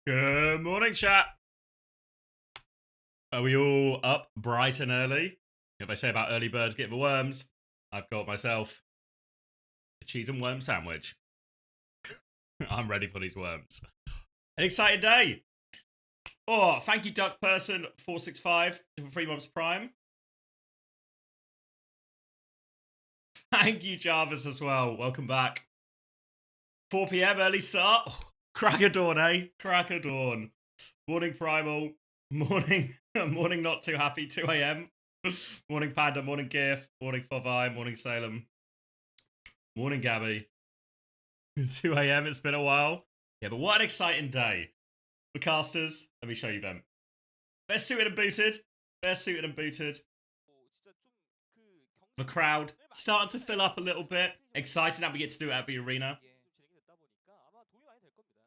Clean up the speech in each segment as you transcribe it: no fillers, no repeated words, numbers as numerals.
Good morning, chat. Are we all up bright and early? If I say about early birds get the worms, I've got myself a cheese and worm sandwich. I'm ready for these worms. An exciting day. Oh, thank you, Duck Person 465 for 3 months Prime. Thank you, Jarvis, as well. Welcome back. 4 p.m. early start. Oh, crack of dawn, eh? Crack of dawn. Morning, Primal. Morning, morning, not too happy. 2 a.m. Morning, Panda. Morning, GIF. Morning, Fovai. Morning, Salem. Morning, Gabby. 2 a.m. It's been a while. Yeah, but what an exciting day. The casters, let me show you them. They're suited and booted. They're suited and booted. The crowd starting to fill up a little bit. Excited that we get to do it at the arena.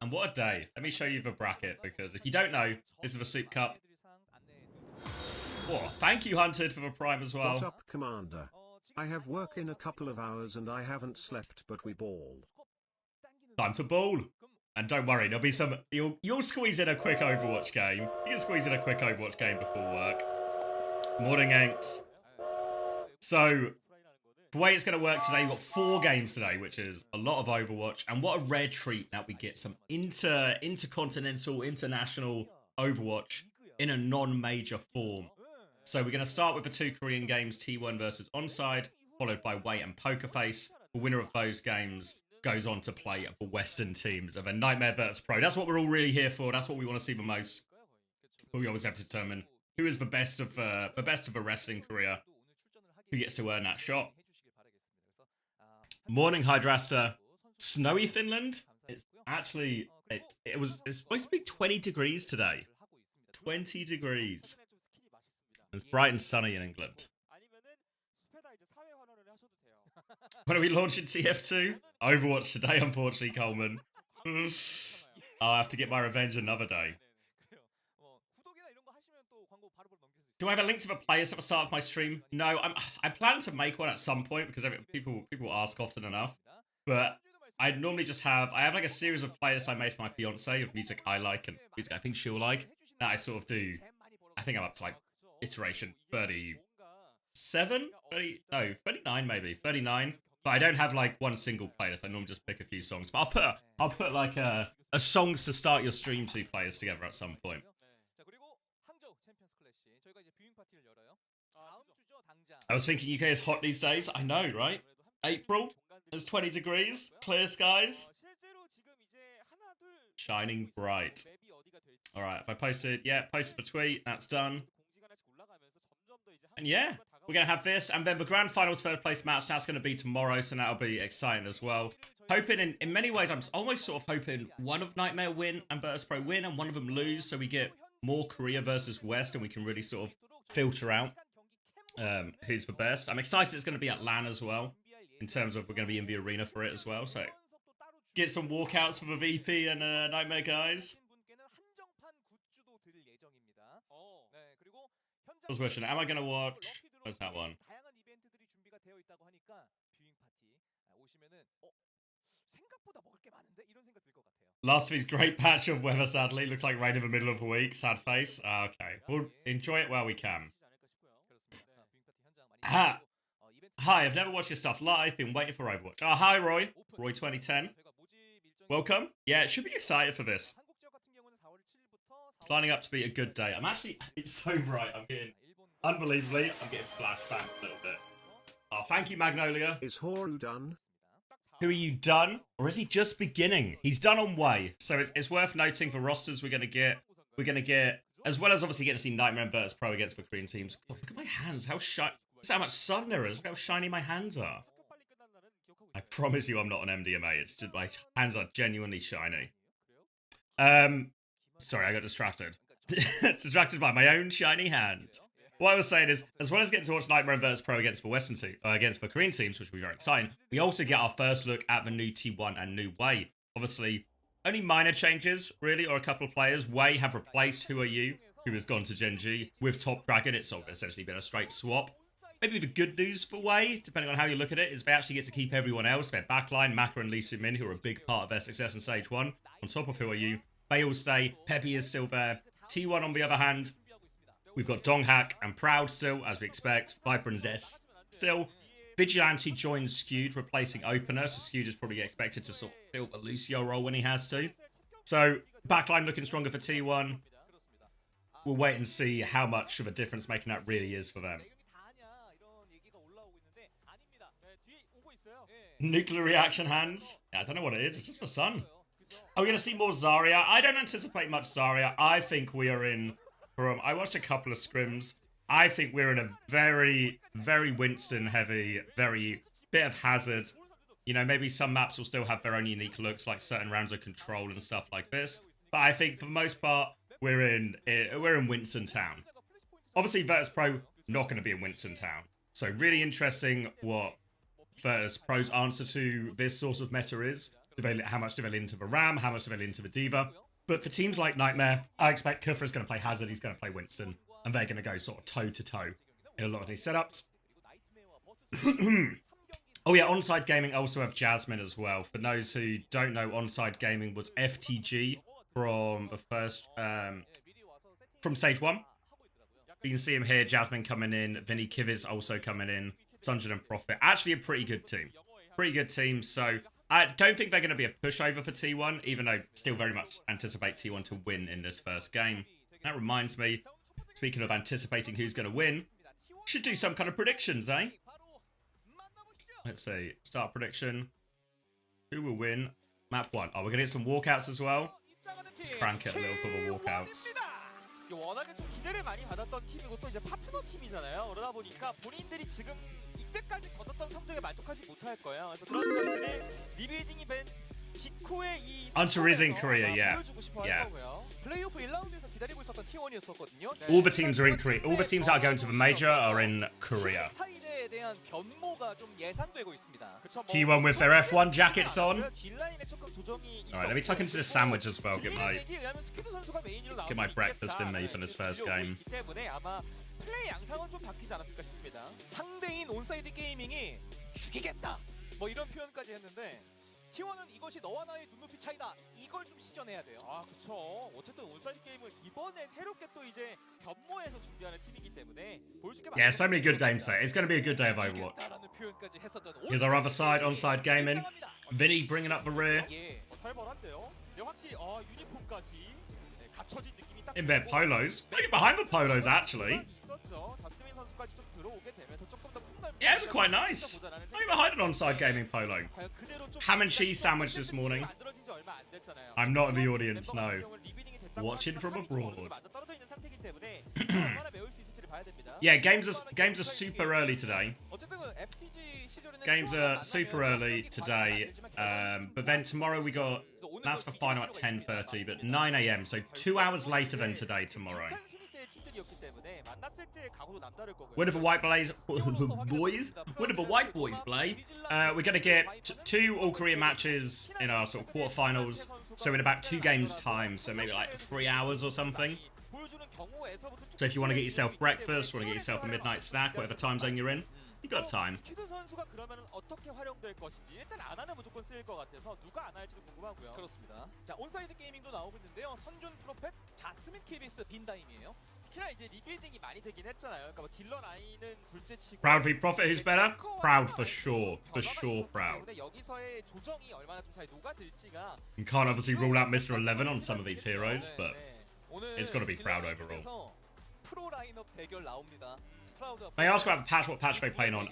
And what a day. Let me show you the bracket, because if you don't know, this is the SOOP Cup. Oh, thank you, Hunted, for the Prime as well. What's up, Commander? I have work in a couple of hours and I haven't slept, but we ball. Time to ball. And don't worry, there'll be some... You'll squeeze in a quick Overwatch game. You can squeeze in a quick Overwatch game before work. Morning, Anks. So, the way it's going to work today, we've got 4 games today, which is a lot of Overwatch. And what a rare treat that we get some intercontinental, international Overwatch in a non-major form. So we're going to start with the 2 Korean games, T1 versus Onside, followed by Wait and Poker Face. The winner of those games goes on to play for Western teams of a Nightmare vs Pro. That's what we're all really here for. That's what we want to see the most. But we always have to determine who is the best of the wrestling career, who gets to earn that shot. Morning, Hydrasta. Snowy Finland. It's actually it's supposed to be 20 degrees today. 20 degrees. It's bright and sunny in England. When are we launching TF2? Overwatch today, unfortunately, Coleman. I'll have to get my revenge another day. Do I have a link to the players at the start of my stream? No, I plan to make one at some point because people ask often enough. But I normally just have like a series of playlists I made for my fiance of music I like and music I think she'll like. That I sort of do. I think I'm up to like iteration 37? 39 maybe. 39. But I don't have like one single playlist. I normally just pick a few songs. But I'll put like a songs to start your stream to playlist together at some point. I was thinking UK is hot these days. I know, right? April, there's 20 degrees, clear skies. Shining bright. Alright, if I posted the tweet, that's done. And yeah, we're going to have this. And then the Grand Finals 3rd place match, that's going to be tomorrow, so that'll be exciting as well. Hoping, in many ways, I'm almost sort of hoping one of Nightmare win and Virtus Pro win and one of them lose, so we get more Korea versus West and we can really sort of filter out who's the best. I'm excited it's going to be at LAN as well, in terms of we're going to be in the arena for it as well, so get some walkouts for the VP and Nightmare guys. I was wishing, am I going to watch... Where's that one? Last week's great patch of weather, sadly. Looks like rain in the middle of the week. Sad face. Okay. We'll enjoy it while we can. Hi, I've never watched your stuff live. Been waiting for Overwatch. Oh, hi, Roy. Roy 2010. Welcome. Yeah, it should be excited for this. It's lining up to be a good day. I'm actually... It's so bright. I'm getting... Unbelievably, I'm getting flashback a little bit. Oh, thank you, Magnolia. Is Horu done? Who are you done? Or is he just beginning? He's done on way. So it's worth noting for rosters we're going to get, as well as obviously getting to see Nightmare and Virtus Pro against the Korean teams. Oh, look at my hands. How shiny. Look how much sun there is. Look how shiny my hands are. I promise you I'm not an MDMA. It's just my hands are genuinely shiny. Sorry, I got distracted. Distracted by my own shiny hands. What I was saying is, as well as getting to watch Nightmare and Virtus Pro against the Western team, against the Korean teams, which will be very exciting, we also get our first look at the new T1 and new Wei. Obviously, only minor changes, really, or a couple of players. Wei have replaced Who Are You, who has gone to Gen G, with Top Dragon. It's sort of essentially been a straight swap. Maybe the good news for Wei, depending on how you look at it, is they actually get to keep everyone else. Their backline, Maka and Lee Min, who are a big part of their success in Stage 1, on top of Who Are You. They all stay. Peppy is still there. T1 on the other hand, we've got Donghack and Proud still, as we expect. Viper and Zest still. Vigilante joins Skewed, replacing Opener. So Skewed is probably expected to sort of fill the Lucio role when he has to. So backline looking stronger for T1. We'll wait and see how much of a difference making that really is for them. Nuclear reaction hands. Yeah, I don't know what it is. It's just for Sun. Are we going to see more Zarya? I don't anticipate much Zarya. I think we are in from... I watched a couple of scrims. I think we're in a very, very Winston heavy, very bit of hazard. You know, maybe some maps will still have their own unique looks, like certain rounds of control and stuff like this. But I think for the most part, we're in Winston Town. Obviously, Virtus Pro not going to be in Winston Town. So really interesting what Virtus Pro's answer to this sort of meta is. How much do they lean into the Ram? How much do they lean into the Diva? But for teams like Nightmare, I expect Kufra's going to play Hazard. He's going to play Winston. And they're going to go sort of toe-to-toe in a lot of these setups. Oh yeah, Onside Gaming also have Jasmine as well. For those who don't know, Onside Gaming was FTG from the first... from Stage 1. You can see him here, Jasmine coming in. Vinny Kiviz also coming in. Sunjin and Profit. Actually a pretty good team. Pretty good team, so... I don't think they're going to be a pushover for T1, even though still very much anticipate T1 to win in this first game. That reminds me, speaking of anticipating who's going to win, should do some kind of predictions, eh? Let's see. Start prediction. Who will win? Map 1. Oh, we're going to get some walkouts as well. Let's crank it a little for the walkouts. 워낙에 좀 기대를 많이 받았던 팀이고 또 이제 파트너 팀이잖아요. 그러다 보니까 본인들이 지금 이때까지 거뒀던 성적에 만족하지 못할 거예요. 그래서 그런 것들을 리빌딩 이벤트 직후에 이 Hunter is in Korea, yeah. Yeah. 플레이오프 1라운드에서 기다리고 있었던 T1이었었거든요. All the teams are in Korea. All the teams that are going to the major are in Korea. 스타일에 대한 변모가 좀 예상되고 있습니다. T1 with their F1 jackets on. Alright, let me tuck into this sandwich as well. Get my breakfast in me for this first game. 플레이 양상은 좀 바뀌지 않았을까 싶습니다. 상대인 온사이드 게이밍이 죽이겠다. 뭐 이런 표현까지 했는데 T1은 이것이 너와 나의 눈높이 차이다. 이걸 좀 시전해야 돼요. 아, 그렇죠. 어쨌든 온사이드 게임을 이번에 새롭게 또 이제 변모해서 준비하는 팀이기 때문에 보여줄게. Yeah, so many good games today. It's going to be a good day of Overwatch. Here's our other side, onside gaming. Vinny bringing up the rear. 예, 살벌한데요. 확실히 유니폼까지 갖춰진 느낌이 딱. In their polos. Look behind the polos, actually. Yeah, those are quite nice. Look behind an onside gaming polo. Ham and cheese sandwich this morning. I'm not in the audience, no. Watching from abroad. Yeah, games are super early today. Games are super early today. But then tomorrow we got... That's for final at 10:30, but 9 AM, so 2 hours later than today tomorrow. Where do the white boys? Where do the white boys play? We're gonna get 2 all-Korea matches in our sort of quarterfinals. So in about 2 games time, so maybe like 3 hours or something. So if you want to get yourself breakfast, want to get yourself a midnight snack, whatever time zone you're in, you got time. 선수가 그러면 어떻게 활용될 것인지 일단 안 하면 무조건 쓰일 것 같아서 누가 안 할지도 궁금하고요. 그렇습니다. 자, 온사이드 게이밍도 나오고 있는데요. 선준 프로펫, 자스민 KBS 빈다임이에요. 특히나 이제 리빌딩이 많이 되긴 했잖아요. 그러니까 뭐 딜러 라인은 둘째 치고. Proud v Profit, who's better? Proud for sure. For sure, Proud. 여기서의 조정이 얼마나 좀 잘 녹아들지가. You can't obviously rule out Mr. 11 on some of these heroes, but it's got to be Proud overall. 프로 라인업 대결 나옵니다. They ask about the patch, what patch they're playing on.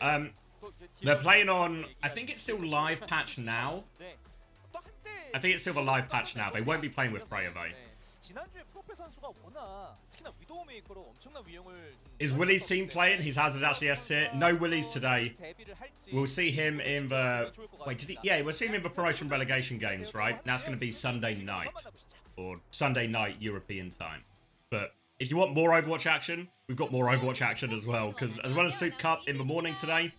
They're playing on, I think it's still live patch now. I think it's still the live patch now. They won't be playing with Freya though. Is Willie's team playing? He's Hazard actually S tier. No Willie's today. We'll see him in the... Wait, did he... Yeah, we'll see him in the promotion relegation games, right? That's going to be Sunday night. Or Sunday night European time. But... if you want more Overwatch action, we've got more Overwatch action as well. Because as well as SOOP Cup in the morning today,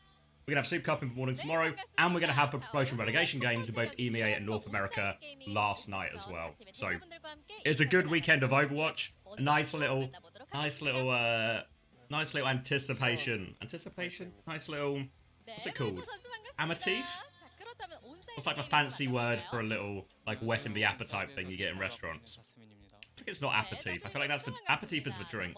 we're going to have SOOP Cup in the morning tomorrow. And we're going to have the promotion relegation games in both EMEA and North America last night as well. So it's a good weekend of Overwatch. A nice little anticipation. Nice little, what's it called? Amatif? What's like a fancy word for a little like whet in the appetite thing you get in restaurants? I think it's not aperitif. I feel like that's for aperitif is for drink.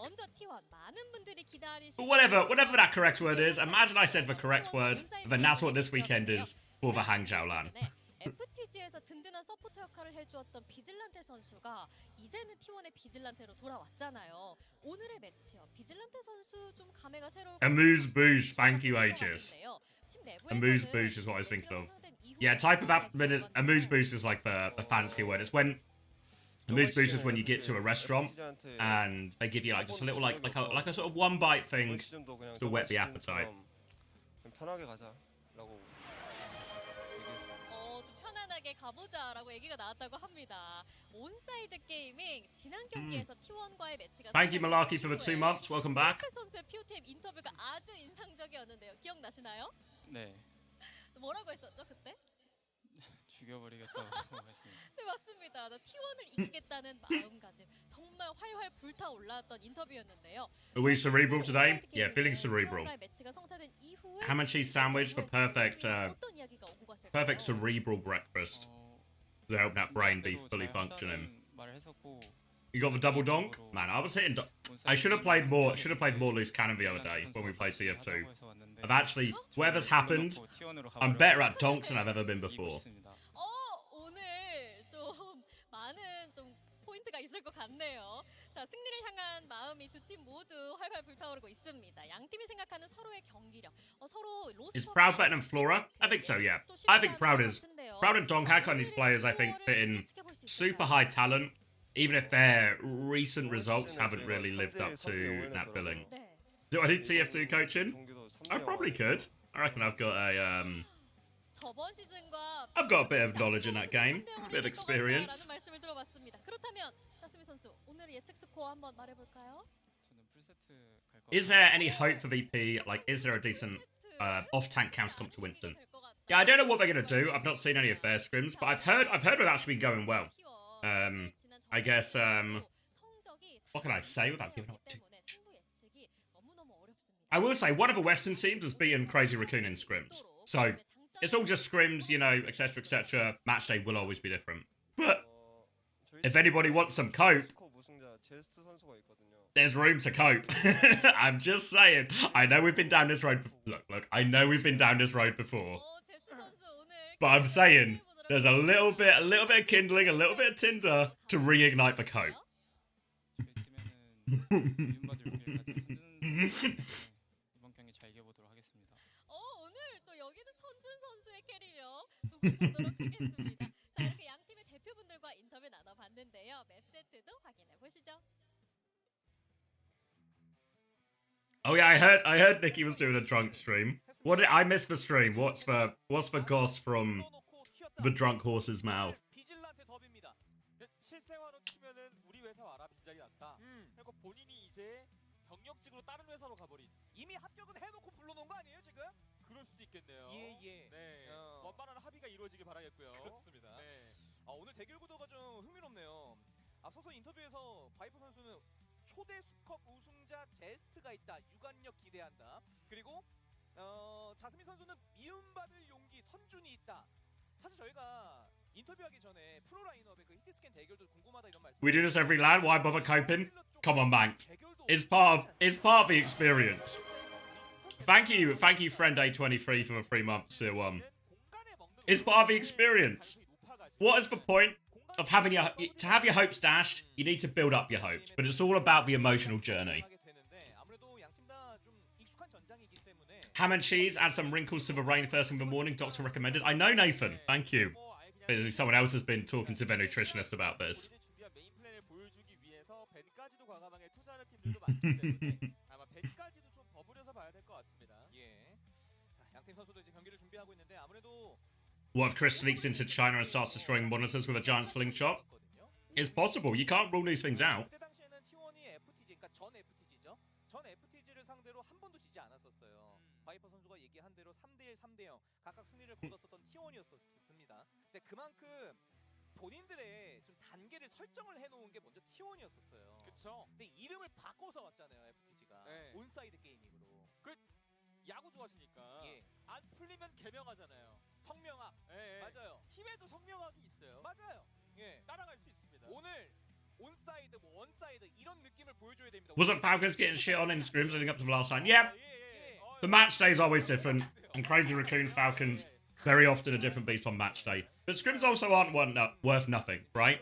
But whatever that correct word is, imagine I said the correct word, and then that's what this weekend is for the Hangzhou Lan. FTG에서 든든한 서포터 역할을 해주었던 비즐란테 선수가 이제는 T1의 비즐란테로 돌아왔잖아요. 오늘의 매치업 비즐란테 선수 좀 감회가 새로울 Amuse bouche, thank you, Aegis. Amuse bouche is what I was thinking of. Yeah, type of amuse bouche is like the fancy word. It's when amuse bouche is when you get to a restaurant and they give you like just a little like a sort of one bite thing to whet the appetite. 편하게 가자라고. 편안하게 가보자라고 얘기가 나왔다고 합니다. 온사이드 게이밍 지난 경기에서 T1과의 매치가 Thank you, Malarkey, for the 2 months. Welcome back. 선수의 POTM 인터뷰가 아주 인상적이었는데요. 기억나시나요? 네. 뭐라고 했었죠 그때? 죽여버리겠다고 했습니다. 네 맞습니다. T1을 이기겠다는 마음가짐 정말 활활 불타올랐던 인터뷰였는데요. Are we cerebral today? Yeah, feeling cerebral. Ham and cheese sandwich for perfect cerebral breakfast to help that brain be fully functioning. You got the double donk? Man, I was hitting. I should have played more. Loose cannon the other day when we played TF2. I've actually, whatever's happened, I'm better at donks than I've ever been before. 오늘 좀 많은 좀 포인트가 있을 것 같네요. 자, 승리를 향한 마음이 두 팀 모두 활활 불타오르고 있습니다. 양 팀이 생각하는 서로의 경기력, 서로 로스터. Is Proud better than Flora? I think so, yeah. I think Proud and Donk Hack on these players, I think, fit in super high talent, even if their recent results haven't really lived up to that billing. Do I need TF2 coaching? I probably could. I reckon I've got a bit of knowledge in that game, a bit of experience. Is there any hope for VP? Like, is there a decent off-tank counter comp to Winston? Yeah, I don't know what they're gonna do. I've not seen any of their scrims, but I've heard it's actually been going well. I guess what can I say without giving up too much? I will say one of the Western teams has beaten Crazy Raccoon in scrims, so it's all just scrims, you know, etc., etc. Match day will always be different, but if anybody wants some cope, there's room to cope. I'm just saying. I know we've been down this road. Look. I know we've been down this road before, but I'm saying there's a little bit of kindling, a little bit of tinder to reignite the cope. 오늘 또 여기는 선준 선수의 캐리력 두고 보도록 하겠습니다. 자, 이렇게 양 팀의 대표분들과 인터뷰 나눠봤는데요. 맵 세트도 확인해 보시죠. Oh yeah, I heard Nikki was doing a drunk stream. What I missed the stream. What's the goss from the drunk horse's mouth? 실생활로 치면은 우리 회사 와라 빈자리 났다. 그리고 본인이 이제 경력직으로 다른 회사로 가버린. 이미 합격은 해놓고 불러놓은 거 아니에요 지금? 그럴 수도 있겠네요. 예. 네. 원만한 합의가 이루어지길 바라겠고요. 그렇습니다. 네. 오늘 대결 구도가 좀 흥미롭네요. 앞서서 인터뷰에서 바이퍼 선수는 초대 수컵 우승자 제스트가 있다. 유관력 기대한다. 그리고 자스민 선수는 미움받을 용기 선준이 있다. 사실 저희가 인터뷰하기 전에 프로 라인업의 그 히트스캔 대결도 궁금하다 이런 말씀. We do this every land. Why bother coping? Come on, man. It's part of the experience. Thank you, friend A23 for the 3 months. It's part of the experience. What is the point of having to have your hopes dashed? You need to build up your hopes, but it's all about the emotional journey. Ham and cheese, add some wrinkles to the rain first thing in the morning. Doctor recommended. I know, Nathan. Thank you. Someone else has been talking to their nutritionist about this. What if Chris sneaks into China and starts destroying monitors with a giant slingshot? It's possible. You can't rule these things out. 바이퍼 선수가 얘기한 대로 3대1, 3대0 각각 승리를 거뒀었던 T1이었습니다. 근데 그만큼 본인들의 좀 단계를 설정을 해놓은 게 먼저 T1이었었어요. 그렇죠. 근데 이름을 바꿔서 왔잖아요, FTG가. 네. 온사이드 게이밍으로. 그 야구 좋아하시니까 안 풀리면 개명하잖아요. 성명학. 맞아요. 팀에도 성명학이 있어요. 맞아요. 예. 따라갈 수 있습니다. 오늘 온사이드 뭐 원사이드 이런 느낌을 보여줘야 됩니다. Wasn't Falcons getting shit on in scrims leading up to the last time? Yeah. The match day is always different. And Crazy Raccoon Falcons very often a different beast on match day. But scrims also aren't worth nothing, right?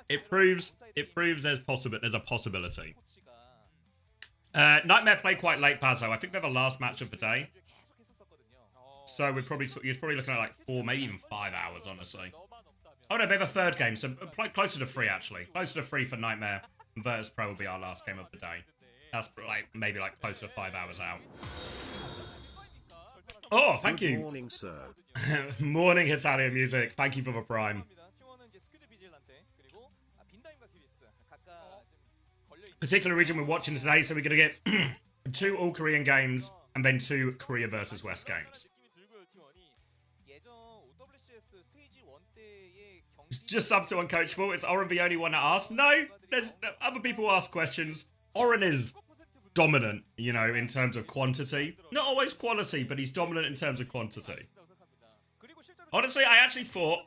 It proves there's a possibility. Nightmare played quite late, Pazzo. I think they're the last match of the day. So you're probably looking at like 4, maybe even 5 hours, honestly. Oh no, they have a third game, so closer to 3 actually. Closer to 3 for Nightmare. And Virtus Pro will be our last game of the day. That's like maybe like closer to 5 hours out. Oh, thank Good you. morning, sir. Morning Italian music. Thank you for the prime. Particular region we're watching today, so we're gonna get 2 all Korean games and then 2 Korea versus West games. Just sub to Uncoachable. Is Oren the only one that asked? No, there's other people ask questions. Oren is dominant, you know, in terms of quantity. Not always quality, but he's dominant in terms of quantity. Honestly, I actually thought,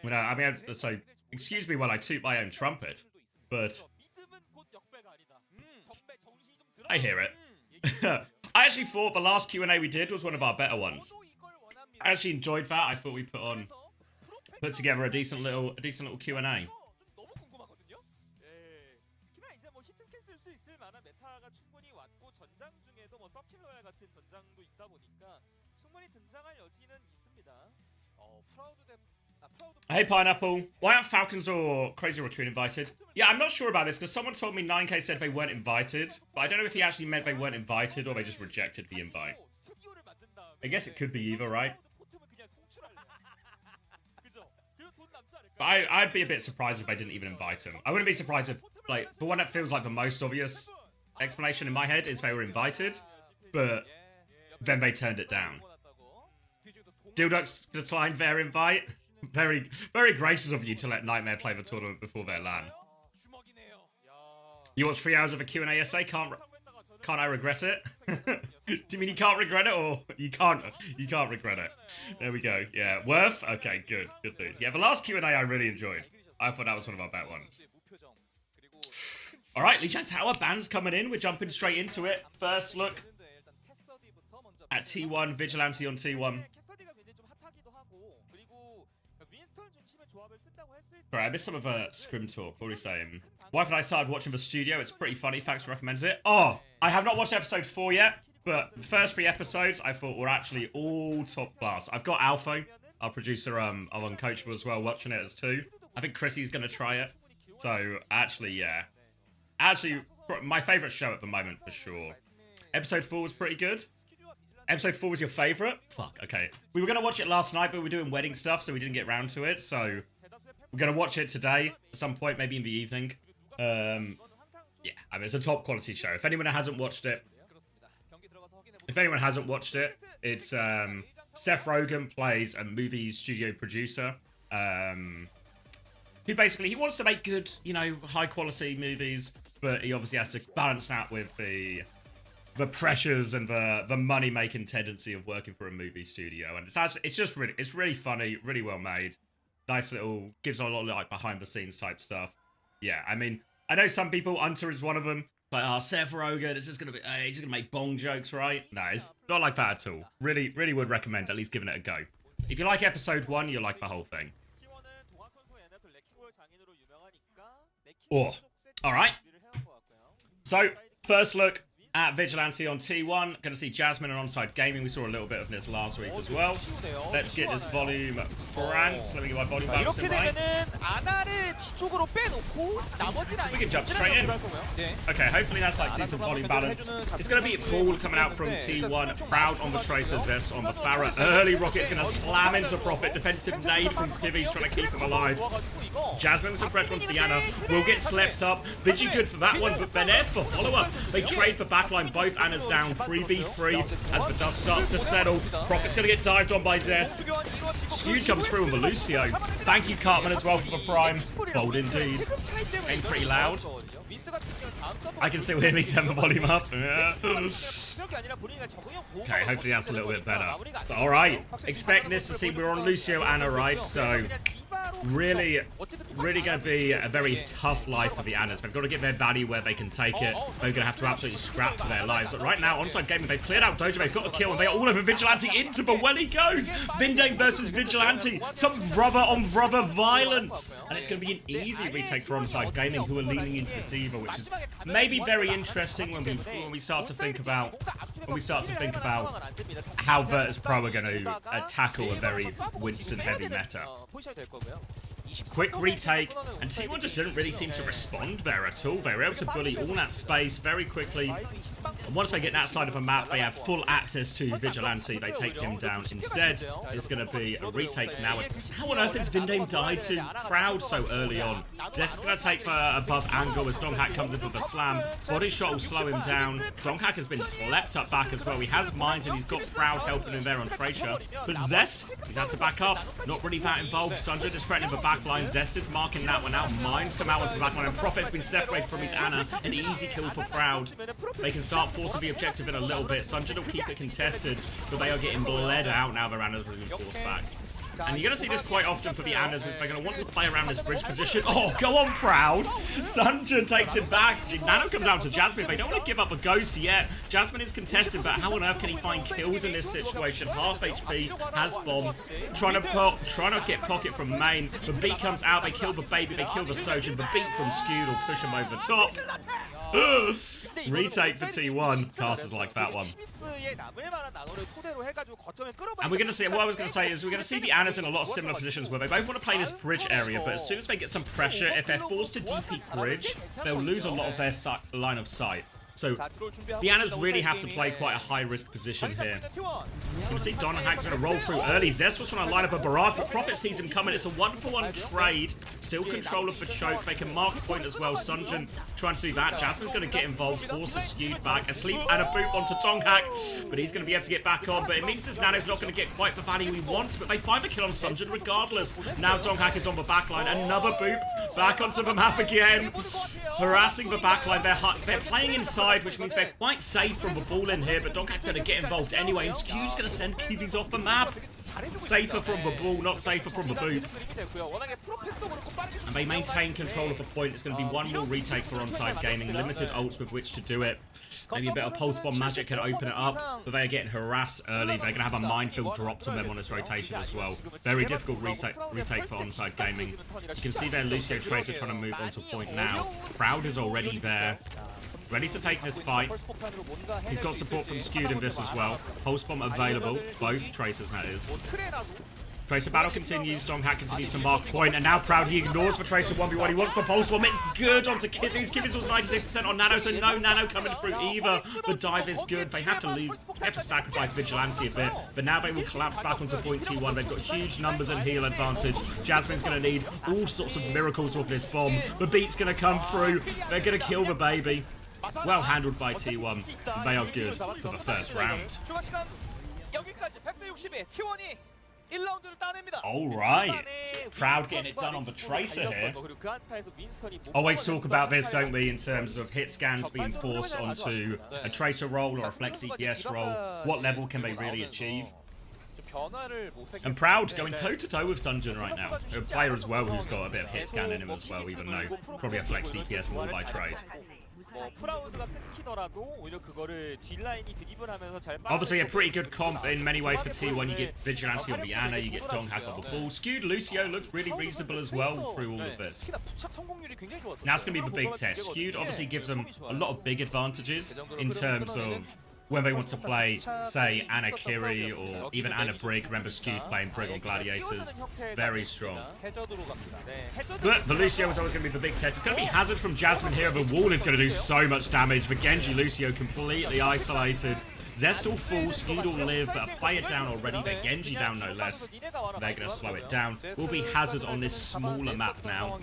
you know, I mean, so excuse me while I toot my own trumpet, but I hear it. I actually thought the last Q&A we did was one of our better ones. I actually enjoyed that. I thought we put together a decent little Q&A. Hey Pineapple, why aren't Falcons or Crazy Raccoon invited? Yeah, I'm not sure about this because someone told me 9K said they weren't invited, but I don't know if he actually meant they weren't invited or they just rejected the invite. I guess it could be either, right? But I'd be a bit surprised if they didn't even invite him. I wouldn't be surprised if, like, the one that feels like the most obvious explanation in my head is they were invited, but then they turned it down. Dildux declined their invite. Very, very gracious of you to let Nightmare play the tournament before their LAN. You watched 3 hours of a Q&A essay? Can't I regret it? Do you mean you can't regret it, or you can't regret it? There we go. Yeah, worth? Okay, good news. Yeah, the last Q&A I really enjoyed. I thought that was one of our better ones. All right, Lijiang Tower band's coming in. We're jumping straight into it. First look at T1, Vigilante on T1. Sorry, I missed some of Scrim talk. What are we saying? Wife and I started watching the studio. It's pretty funny. Thanks for recommending it. Oh, I have not watched episode 4 yet, but the first 3 episodes I thought were actually all top class. I've got Alpha, our producer, of Uncoachable as well, watching it as 2. I think Chrissy's going to try it. So, actually, yeah. Actually, my favourite show at the moment, for sure. Episode 4 was pretty good. Episode 4 was your favourite? Fuck, okay. We were going to watch it last night, but we were doing wedding stuff, so we didn't get round to it. So, we're going to watch it today at some point, maybe in the evening. Yeah, I mean, it's a top quality show. If anyone hasn't watched it, it's Seth Rogen plays a movie studio producer. Who basically, he wants to make good, you know, high quality movies, but he obviously has to balance that with the pressures and the money making tendency of working for a movie studio. And it's really funny, really well made. Nice little, gives a lot of like behind the scenes type stuff. Yeah, I mean, I know some people, Hunter is one of them, like, oh, Seth Rogen, it's just gonna be, he's just gonna make bong jokes, right? No, it's not like that at all. Really would recommend at least giving it a go. If you like episode 1, you'll like the whole thing. Oh, alright. So, first look at Vigilante on T1. Going to see Jasmine and Onside Gaming. We saw a little bit of this last week as well. Let's get this volume cranked. Let me get my volume balance in line. We can jump straight in. Okay, hopefully that's like decent volume balance. It's going to be Paul coming out from T1. Proud on the Tracer, Zest on the Farah. Early Rocket's going to slam into Profit. Defensive nade from Kivi's trying to keep him alive. Jasmine with some pressure onto Diana. Will get slept up. Vigi good for that one, but Beneth for follow-up. They trade for back backline. Both Anna's down. 3v3 as the dust starts to settle. Prophet's going to get dived on by Zest. Skewed comes through with Lucio. Thank you, Cartman, as well for the prime. Bold indeed. Getting pretty loud. I can still hear me turn the volume up. Yeah. Okay, hopefully that's a little bit better. But alright, expect this to see we're on Lucio Anna, right? So really going to be a very tough life for the Annas. They've got to get their value where they can take it. They're going to have to absolutely scrap for their lives. But right now, onside gaming, they've cleared out Dojo, they've got a kill, and they are all over Vigilante into, but when he goes, Vindane versus Vigilante, some brother on brother violence. And it's going to be an easy retake for onside gaming, who are leaning into the Diva, which is maybe very interesting when we start to think about how Virtus Pro are going to tackle a very Winston heavy meta. Quick retake, and T1 just didn't really seem to respond there at all. They were able to bully all that space very quickly. And once they get that side of a map, they have full access to Vigilante. They take him down. Instead, it's going to be a retake now. How on earth is Vindane died to Crowd so early on? Zest is going to take for above angle as Donghack comes in for the slam. Body shot will slow him down. Donghack has been slept up back as well. He has mines and he's got Crowd helping him there on Tracer. But Zest, he's had to back up. Not really that involved. Sundred is threatening the backline. Zest is marking that one out. Mines come out onto the backline, and Prophet's been separated from his Anna. An easy kill for Crowd. They can start forcing the objective in a little bit. Sundred will keep it contested, but they are getting bled out now. Their Anna's really forced back. And you're going to see this quite often for the Annas, is they're going to want to play around this bridge position. Oh, go on, Proud. Sundred takes it back. Nano comes out to Jasmine. They don't want to give up a ghost yet. Jasmine is contested, but how on earth can he find kills in this situation? Half HP, has bomb. Trying to get pocket from main. The beat comes out. They kill the baby. They kill the Sojin. The beat from Skewed will push him over top. Retake for T1. Casters like that one. And we're going to see, what I was going to say is we're going to see the Annas in a lot of similar positions where they both want to play this bridge area, but as soon as they get some pressure, if they're forced to DP bridge, they'll lose a lot of their line of sight. So the Annas really have to play quite a high-risk position here. You can see Donghack's going to roll through early. Zest was trying to line up a barrage, but Prophet sees him coming. It's a 1-for-1 trade. Still control of the choke. They can mark point as well. Sunjin trying to do that. Jasmine's going to get involved. Forces Skewed back. A sleep and a boot onto Donghack, but he's going to be able to get back on. But it means this Nano's not going to get quite the value he wants, but they find the kill on Sunjin regardless. Now Donghack is on the backline. Another boot. Back onto the map again. Harassing the backline. They're playing inside, which means they're quite safe from the ball in here, but Donghack's going to get involved anyway, and Skew's going to send Kiwis off the map. Safer from the ball, not safer from the boot. And they maintain control of the point. It's going to be one more retake for onside gaming. Limited ults with which to do it. Maybe a bit of pulse bomb magic can open it up, but they're getting harassed early. They're going to have a minefield dropped on them on this rotation as well. Very difficult retake for onside gaming. You can see there Lucio Tracer trying to move onto point now. Crowd is already there. Ready to take this fight. He's got support from Skewed in this as well. Pulse bomb available. Both Tracers, that is. Tracer battle continues. Donghack continues to mark point. And now Proud, he ignores the Tracer 1v1. He wants the Pulse bomb. It's good onto Kiwis. Kiwis was 96% on Nano, so no Nano coming through either. The dive is good. They have to lose. They have to sacrifice Vigilante a bit. But now they will collapse back onto point T1. They've got huge numbers and heal advantage. Jasmine's going to need all sorts of miracles off this bomb. The beat's going to come through. They're going to kill the baby. Well handled by T1. They are good for the first round. Alright. Proud getting it done on the Tracer here. Always talk about this, don't we, in terms of hit scans being forced onto a Tracer role or a Flex DPS role. What level can they really achieve? And Proud going toe-to-toe with Sunjin right now. A player as well who's got a bit of hit scan in him as well, even though probably a Flex DPS more by trade. Obviously a pretty good comp in many ways for T1. You get Vigilante on the Anna, you get Donghack on the ball. Skewed Lucio looked really reasonable as well through all of this. Now it's going to be the big test. Skewed obviously gives them a lot of big advantages in terms of when they want to play, say, Anna Kiri or even Anna Brig. Remember Skewed playing Brig on Gladiators. Very strong. But the Lucio is always going to be the big test. It's going to be Hazard from Jasmine here. The wall is going to do so much damage. The Genji Lucio completely isolated. Zest will fall, Skewed will live, but a player down already. They're Genji down no less. They're going to slow it down. Will be Hazard on this smaller map now.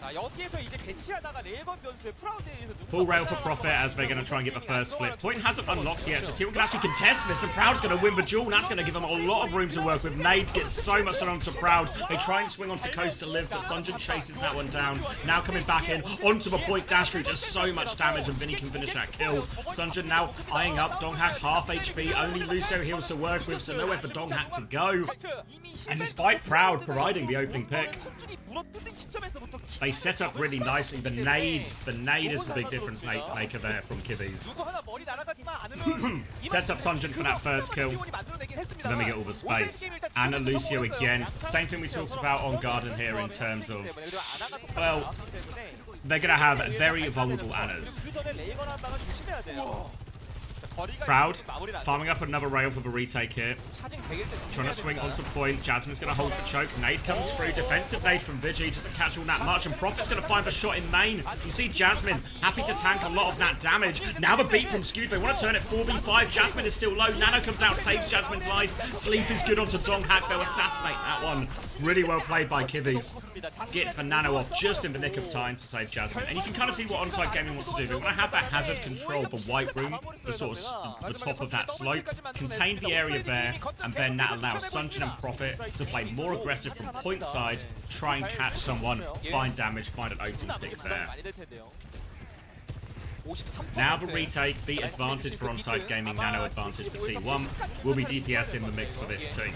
자, 여기에서 이제 대치하다가 레이건 변수의 프라우드에서 Full rail for Profit as they're going to try and get the first flip. Point hasn't unlocked yet, so T1 can actually contest this, and Proud's going to win the duel, and that's going to give them a lot of room to work with. Nade gets so much done onto Proud. They try and swing onto Coast to live, but Sunjin chases that one down. Now coming back in, onto the point dash through, just so much damage, and Vinny can finish that kill. Sunjin now eyeing up, Donghak half HP, only Lucio heals to work with, so nowhere for Donghak to go. And despite Proud providing the opening pick, they set up really nicely. The nade is the big difference maker there from Kibbies. Sets up Sunjin for that first kill. Then we get all the space. Anna Lucio again. Same thing we talked about on Garden here in terms of, well, they're going to have very vulnerable Annas. Proud, farming up another rail for the retake here. Trying to swing onto point. Jasmine's going to hold the choke. Nade comes through. Defensive nade from Vigi. Doesn't catch all that much. And Profit's going to find the shot in main. You see Jasmine happy to tank a lot of that damage. Now the beat from Skewed. They want to turn it 4v5. Jasmine is still low. Nano comes out, saves Jasmine's life. Sleep is good onto Donghak. They'll assassinate that one. Really well played by Kibbies. Gets the Nano off just in the nick of time to save Jasmine. And you can kind of see what Onside Gaming wants to do. They want to have that hazard control, the white room, the sort of the top of that slope, contain the area there, and then that allows Sunjin and Profit to play more aggressive from point side, try and catch someone, find damage, find an open pick there. Now the retake, the advantage for Onside Gaming, Nano advantage for T1, will be DPS in the mix for this team.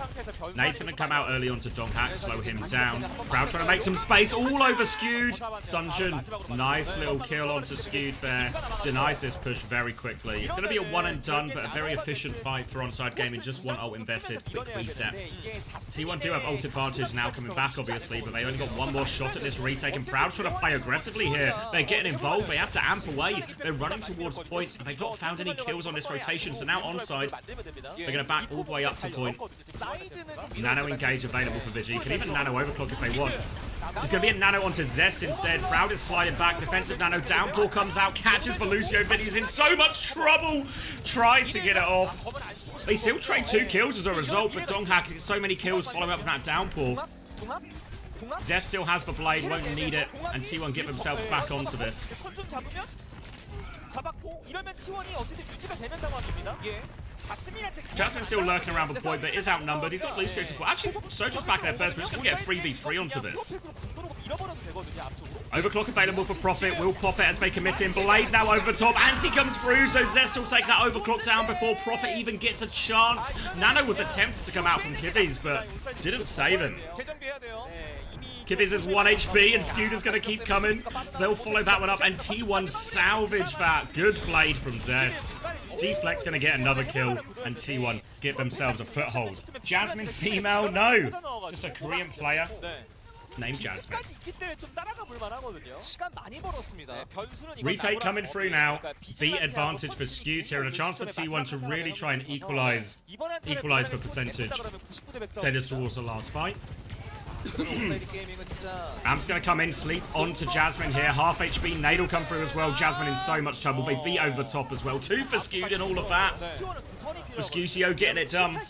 Nade's going to come out early onto Donghak, slow him down. Proud trying to make some space, all over Skewed. Sunjin, nice little kill onto Skewed there. Denies this push very quickly. It's going to be a one and done, but a very efficient fight for Onside Gaming. Just one ult invested, quick reset. T1 do have ult advantage now coming back, obviously, but they only got one more shot at this retake, and Proud trying to play aggressively here. They're getting involved, they have to amp away. They're running towards point. They've not found any kills on this rotation, so now onside, they're going to back all the way up to point. Nano engage available for Vigi. Can even Nano overclock if they want. There's going to be a Nano onto Zest instead. Proud is sliding back. Defensive Nano. Downpour comes out. Catches for Lucio. Vigi's in so much trouble. Tries to get it off. They still trade 2 kills as a result, but Donghak gets so many kills following up with that Downpour. Zest still has the blade, won't need it, and T1 get themselves back onto this. Jasmine's still lurking around the point, but is outnumbered. He's got Lucio support. Actually, Sojo's back there first. We're just going to get a 3v3 onto this. Overclock available for Profit. Will pop it as they commit in. Blade now over the top. Anti comes through, so Zest will take that overclock down before Profit even gets a chance. Nano was attempted to come out from Kibbies, but didn't save him. Kibbies is 1 HP, and Skewed is going to keep coming. They'll follow that one up, and T1 salvage that. Good blade from Zest. Deflect's going to get another kill, and T1 get themselves a foothold. Jasmine female? No. Just a Korean player named Jasmine. Retake coming through now. The advantage for Skewed here, and a chance for T1 to really try and equalize the percentage. Send us towards the last fight. Amp's going to come in, sleep onto Jasmine here. Half HP, Nade will come through as well. Jasmine in so much trouble. They beat over the top as well. 2 for Skewed and all of that. Vescucio getting it done.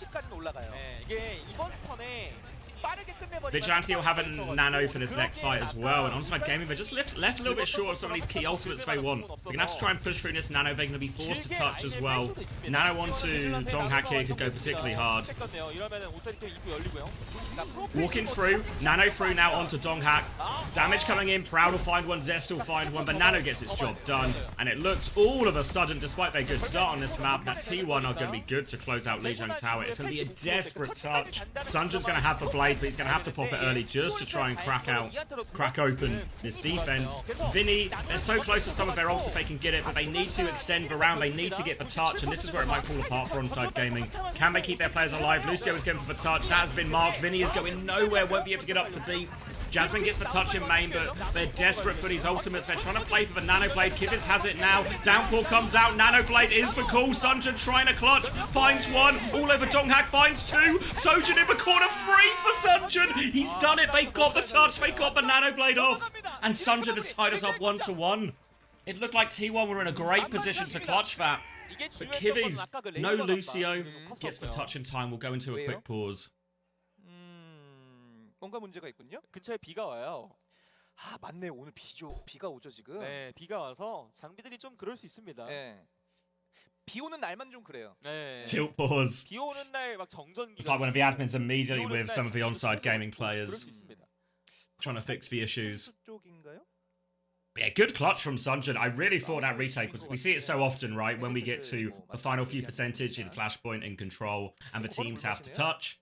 Vigilante will have a Nano for this next fight as well. And Onside Gaming, they're just left a little bit short of some of these key ultimates they want. They're going to have to try and push through this Nano. They're going to be forced to touch as well. Nano onto Donghak here could go particularly hard. Walking through. Nano through now onto Donghak. Damage coming in. Proud will find one. Zest will find one. But Nano gets its job done. And it looks all of a sudden, despite their good start on this map, that T1 are going to be good to close out Lijiang Tower. It's going to be a desperate touch. Sunjin's going to have the blade, but he's going to have to pop it early just to try and crack open this defense. Vinny, they're so close to some of their ults if they can get it, but they need to extend the round. They need to get the touch, and this is where it might fall apart for Onside Gaming. Can they keep their players alive? Lucio is going for the touch. That has been marked. Vinny is going nowhere, won't be able to get up to beat. Jasmine gets the touch in main, but they're desperate for these ultimates. They're trying to play for the Nano Blade. Kibbies has it now. Downpour comes out. Nano Blade is for cool. Sunjin trying to clutch. Finds one. All over Donghak. Finds 2. Sojin in the corner. 3 for Sunjin. He's done it. They got the touch. They got the Nano Blade off. And Sunjin has tied us up 1-1. It looked like T1 were in a great position to clutch that. But Kibbies, no Lucio, gets the touch in time. We'll go into a quick pause. 뭔가 문제가 있군요. 근처에 비가 와요. 아 맞네 오늘 비가 오죠 지금. 네, 비가 와서 장비들이 좀 그럴 수 있습니다. 네. 비 오는 날만 좀 그래요. 네. Tilt pause. 비 오는 날 막 정전기가 It's like one of the admins immediately 비 오는 with 날 some of the on-side gaming 그럴 players 수 있습니다. trying to fix the issues. 선수 쪽인가요? Yeah, good clutch from Sunjun. I really thought that retake was... We see it so often, right? When we get to the final few percentage in Flashpoint and Control, and the teams have to touch,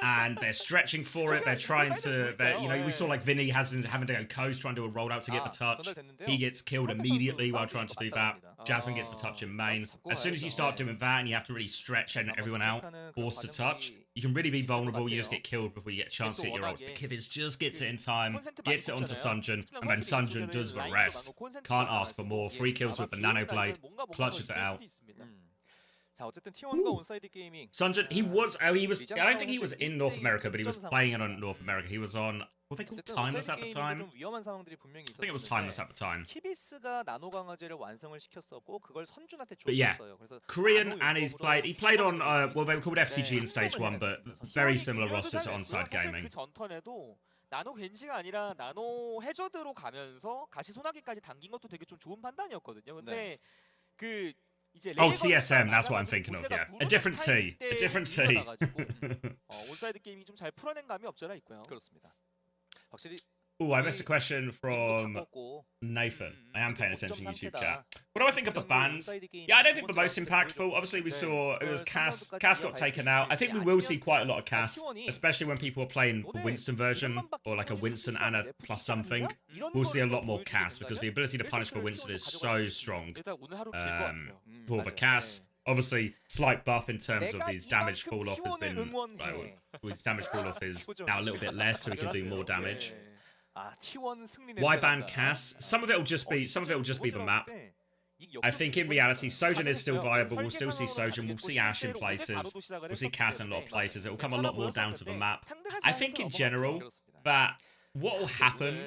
and they're stretching for it, they're trying to... You know, we saw like Vinny having to go coast, trying to do a rollout to get the touch. He gets killed immediately while trying to do that. Jasmine gets the touch in main. As soon as you start doing that and you have to really stretch and everyone out, forced to touch, you can really be vulnerable. You just get killed before you get a chance to hit your ult. But Kivitz just gets it in time, gets it onto Sunjun, and then Sunjun does the rest. Can't ask for more. 3 kills with the nano blade, clutches it out. 자 어쨌든 T1과 온사이드 게이밍. Sunjun, he was. I don't think he was in North America, but he was playing it on North America. He was on. What they called Timeless at the time. 위험한 상황들이 분명히 I think it was Timeless at the time. 키비스가 나노 강화제를 완성을 시켰었고 그걸 선준한테 But yeah, 줬었어요. 그래서 Korean, and he played on. Well, they were called FTG in stage 1, but very similar roster to on-side gaming. 그 전턴에도 나노 겐지가 아니라 나노 해저드로 가면서 가시 소나기까지 당긴 것도 되게 좀 좋은 판단이었거든요. 근데 그 이제 Oh, TSM, that's what I'm thinking of, yeah. A different T. A different T. 온사이드 게임이 좀 잘 풀어낸 감이 없잖아 있고요. 그렇습니다. 확실히 Oh, I missed a question from Nathan. I am paying attention to YouTube chat. What do I think of the bans? Yeah, I don't think the most impactful. Obviously, we saw it was Cass. Cass got taken out. I think we will see quite a lot of Cass, especially when people are playing the Winston version or like a Winston and a plus something. We'll see a lot more Cass because the ability to punish for Winston is so strong. For the Cass, obviously, slight buff in terms of his damage fall off has been. His damage fall off is now a little bit less, so he can do more damage. Why ban Cass? Some of it will just be the map. I think in reality, Sojourn is still viable. We'll still see Sojourn. We'll see Ashe in places. We'll see Cass in a lot of places. It will come a lot more down to the map. I think in general that what will happen,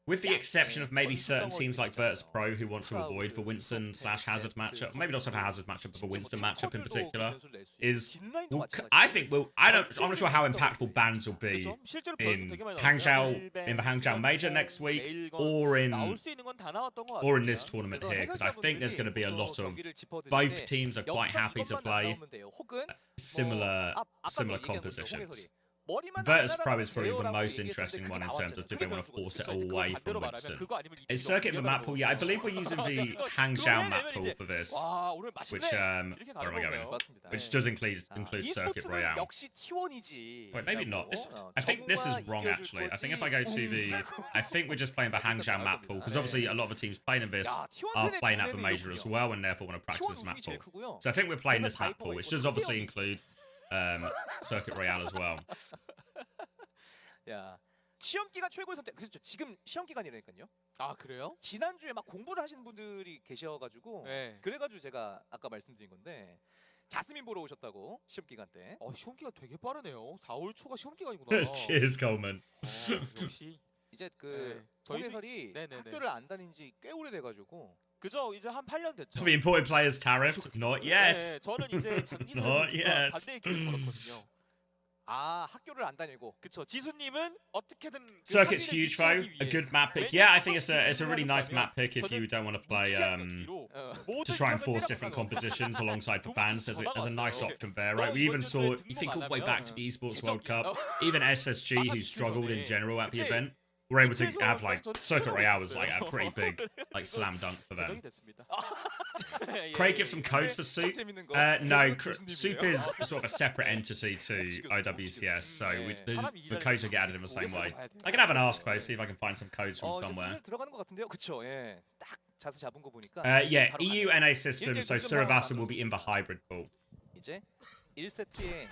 with the exception of maybe certain teams like Virtus Pro who want to avoid the Winston/Hazard matchup, maybe not so for Hazard matchup, but the Winston matchup in particular, is I'm not sure how impactful bans will be in the Hangzhou Major next week or in this tournament here, because I think there's going to be a lot of both teams are quite happy to play similar compositions. Virtus Pro is probably the most interesting one in terms of do they want to force it away from Winston. Is Circuit in the map pool? Yeah, I believe we're using the Hangzhou map pool for this, which where am I going? Which does include Circuit Royale. Wait, maybe not. I think this is wrong actually. I think if I go to the, I think we're just playing the Hangzhou map pool because obviously a lot of the teams playing in this are playing at the major as well and therefore want to practice this map pool. So I think we're playing this map pool, which does obviously include Circuit Royale as well. 야, 시험 기간 최고의 선택. 그렇죠. 지금 시험 기간이라니까요. 아 그래요? 지난주에 막 공부를 하시는 분들이 계셔가지고 그래가지고 제가 아까 말씀드린 건데 자스민 보러 오셨다고 시험 기간 때. 시험 기간 되게 빠르네요. 4월 초가 시험 기간이구나. Cheers, Coleman. 역시 이제 그 홍해설이 학교를 안 다닌 지 꽤 오래돼가지고. 그죠? 이제 한 8년 됐죠. The imported players tariffed? Not yet. 네, 저는 이제 장지수와 반대의 길을 걸었거든요. 아, 학교를 안 다니고. 그쵸. 지수님은 어떻게든 Circuit's huge foe, a good map pick. Yeah, I think it's a really nice map pick if you don't want to play to try and force different compositions alongside the bans. There's a nice option there, right? We even saw, you think all the way back to the Esports World Cup, even SSG, who struggled in general at the event, were able to have like Circuit Royale was like a pretty big like slam dunk for them. Craig, give some codes for SOOP. No, SOOP is sort of a separate entity to OWCS, so the codes will get added in the same way. I can have an ask though, see if I can find some codes from somewhere. Yeah, EU NA system, so Suravasa will be in the hybrid pool. 이제 1세트의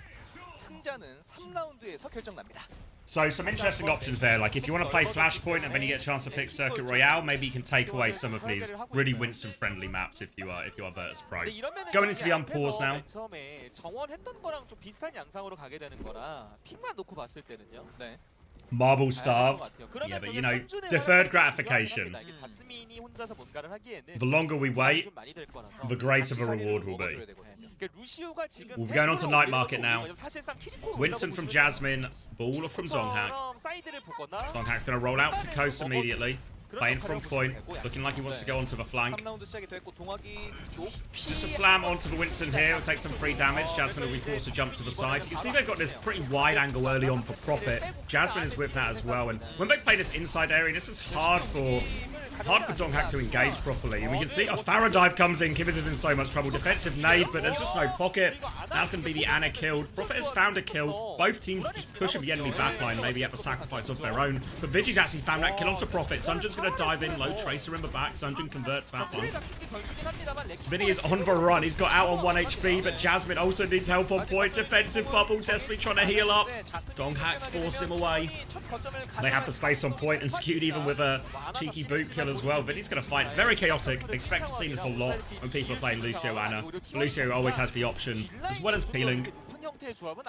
승자는 3라운드에서 결정납니다. So some interesting options there, like if you want to play Flashpoint and then you get a chance to pick Circuit Royale, maybe you can take away some of these really Winston-friendly maps if you are Virtus Pro. Going into the unpause now. 처음에 정원했던 거랑 좀 비슷한 양상으로 가게 되는 거라 픽만 놓고 봤을 때는요. Marble starved. Yeah, but you know, deferred gratification. 상대방이 혼자서 뭔가를 하기에는 The longer we wait, 좀 많이 될 거라서. the greater the reward will be. 그러니까 루시오가 지금 We'll be going on to night market now. 사실상 키리코로 Winston from Jasmine, Ball from Donghack. 사이드를 보거나 Donghack's going to roll out to coast immediately. Playing from point, looking like he wants to go onto the flank. 3라운드 시작이 됐고 동학이 좁히 Just a slam onto the Winston here, will take some free damage. Jasmine will be forced to jump to the side. You can see they've got this pretty wide angle early on for Profit. Jasmine is with that as well, and when they play this inside area, this is hard for Donghack to engage properly. And we can see a Farah dive comes in. Kivers is in so much trouble. Defensive nade, but there's just no pocket. That's going to be the Ana killed. Profit has found a kill. Both teams just pushing the enemy backline, maybe at the sacrifice of their own. But Vigi's actually found that kill onto Profit. Sunjun's going to dive in low. Tracer in the back. Sunjun converts that one. Vinny is on the run. He's got out on 1 HP, but Jasmine also needs help on point. Defensive bubble. Desperately trying to heal up. Donghack's forced him away. They have the space on point, and skewed even with a cheeky boot kill as well. Vinny's going to fight. It's very chaotic. Expect to see this a lot when people are playing Lucio Ana. Lucio always has the option, as well as peeling,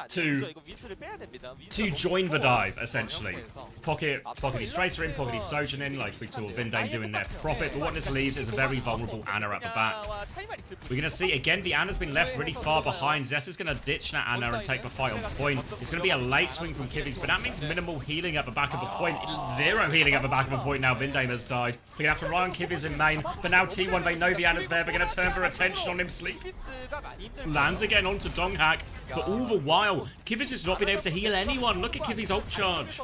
to join the dive, essentially. Pocket his Tracer in, pocket his Sojourn in, like we saw Vindane doing there for Profit, but what this leaves is a very vulnerable Ana at the back. We're going to see, again, the Ana's been left really far behind. Zest is going to ditch that Ana and take the fight on point. It's going to be a late swing from Kivis, but that means minimal healing at the back of the point. Zero healing at the back of the point now. Vindane has died. We're going to have to rely on Kivis in main, but now T1, they know the Ana's there. They're going to turn their attention on him. Sleep lands again onto Donghack, but all the while, Kivis has not been able to heal anyone. Look at Kivis' ult charge.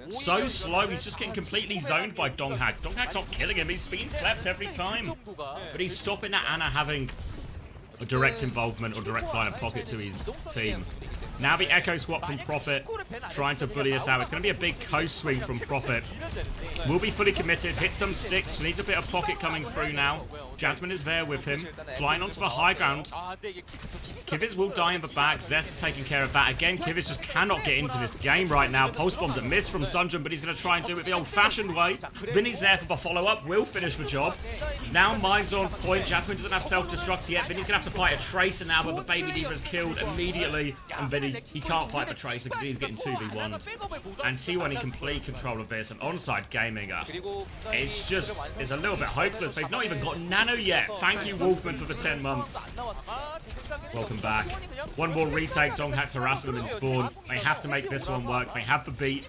So slow, he's just getting completely zoned by Donghack. Donghack's not killing him, he's being slept every time. But he's stopping that Ana having a direct involvement or direct line of pocket to his team. Now the Echo swap from Profit, trying to bully us out. It's going to be a big coast swing from Profit. Will be fully committed, hit some sticks, needs a bit of pocket coming through now. Jasmine is there with him, flying onto the high ground. Kivis will die in the back, Zest is taking care of that. Again, Kivis just cannot get into this game right now. Pulse bomb's a miss from Sunjun, but he's going to try and do it the old-fashioned way. Vinny's there for the follow-up, will finish the job. Now Mine's on point, Jasmine doesn't have self-destruct yet. Vinny's going to have to fight a Tracer now, but the Baby Diva is killed immediately. And Vinny, he can't fight the Tracer because he's getting 2v1'd. And T1 in complete control of this, and onside gaming, it's a little bit hopeless. They've not even got Nano yet. Thank you, Wolfman, for the 10 months. Welcome back. One more retake. Donghack's harassing them in spawn. They have to make this one work. They have the beat.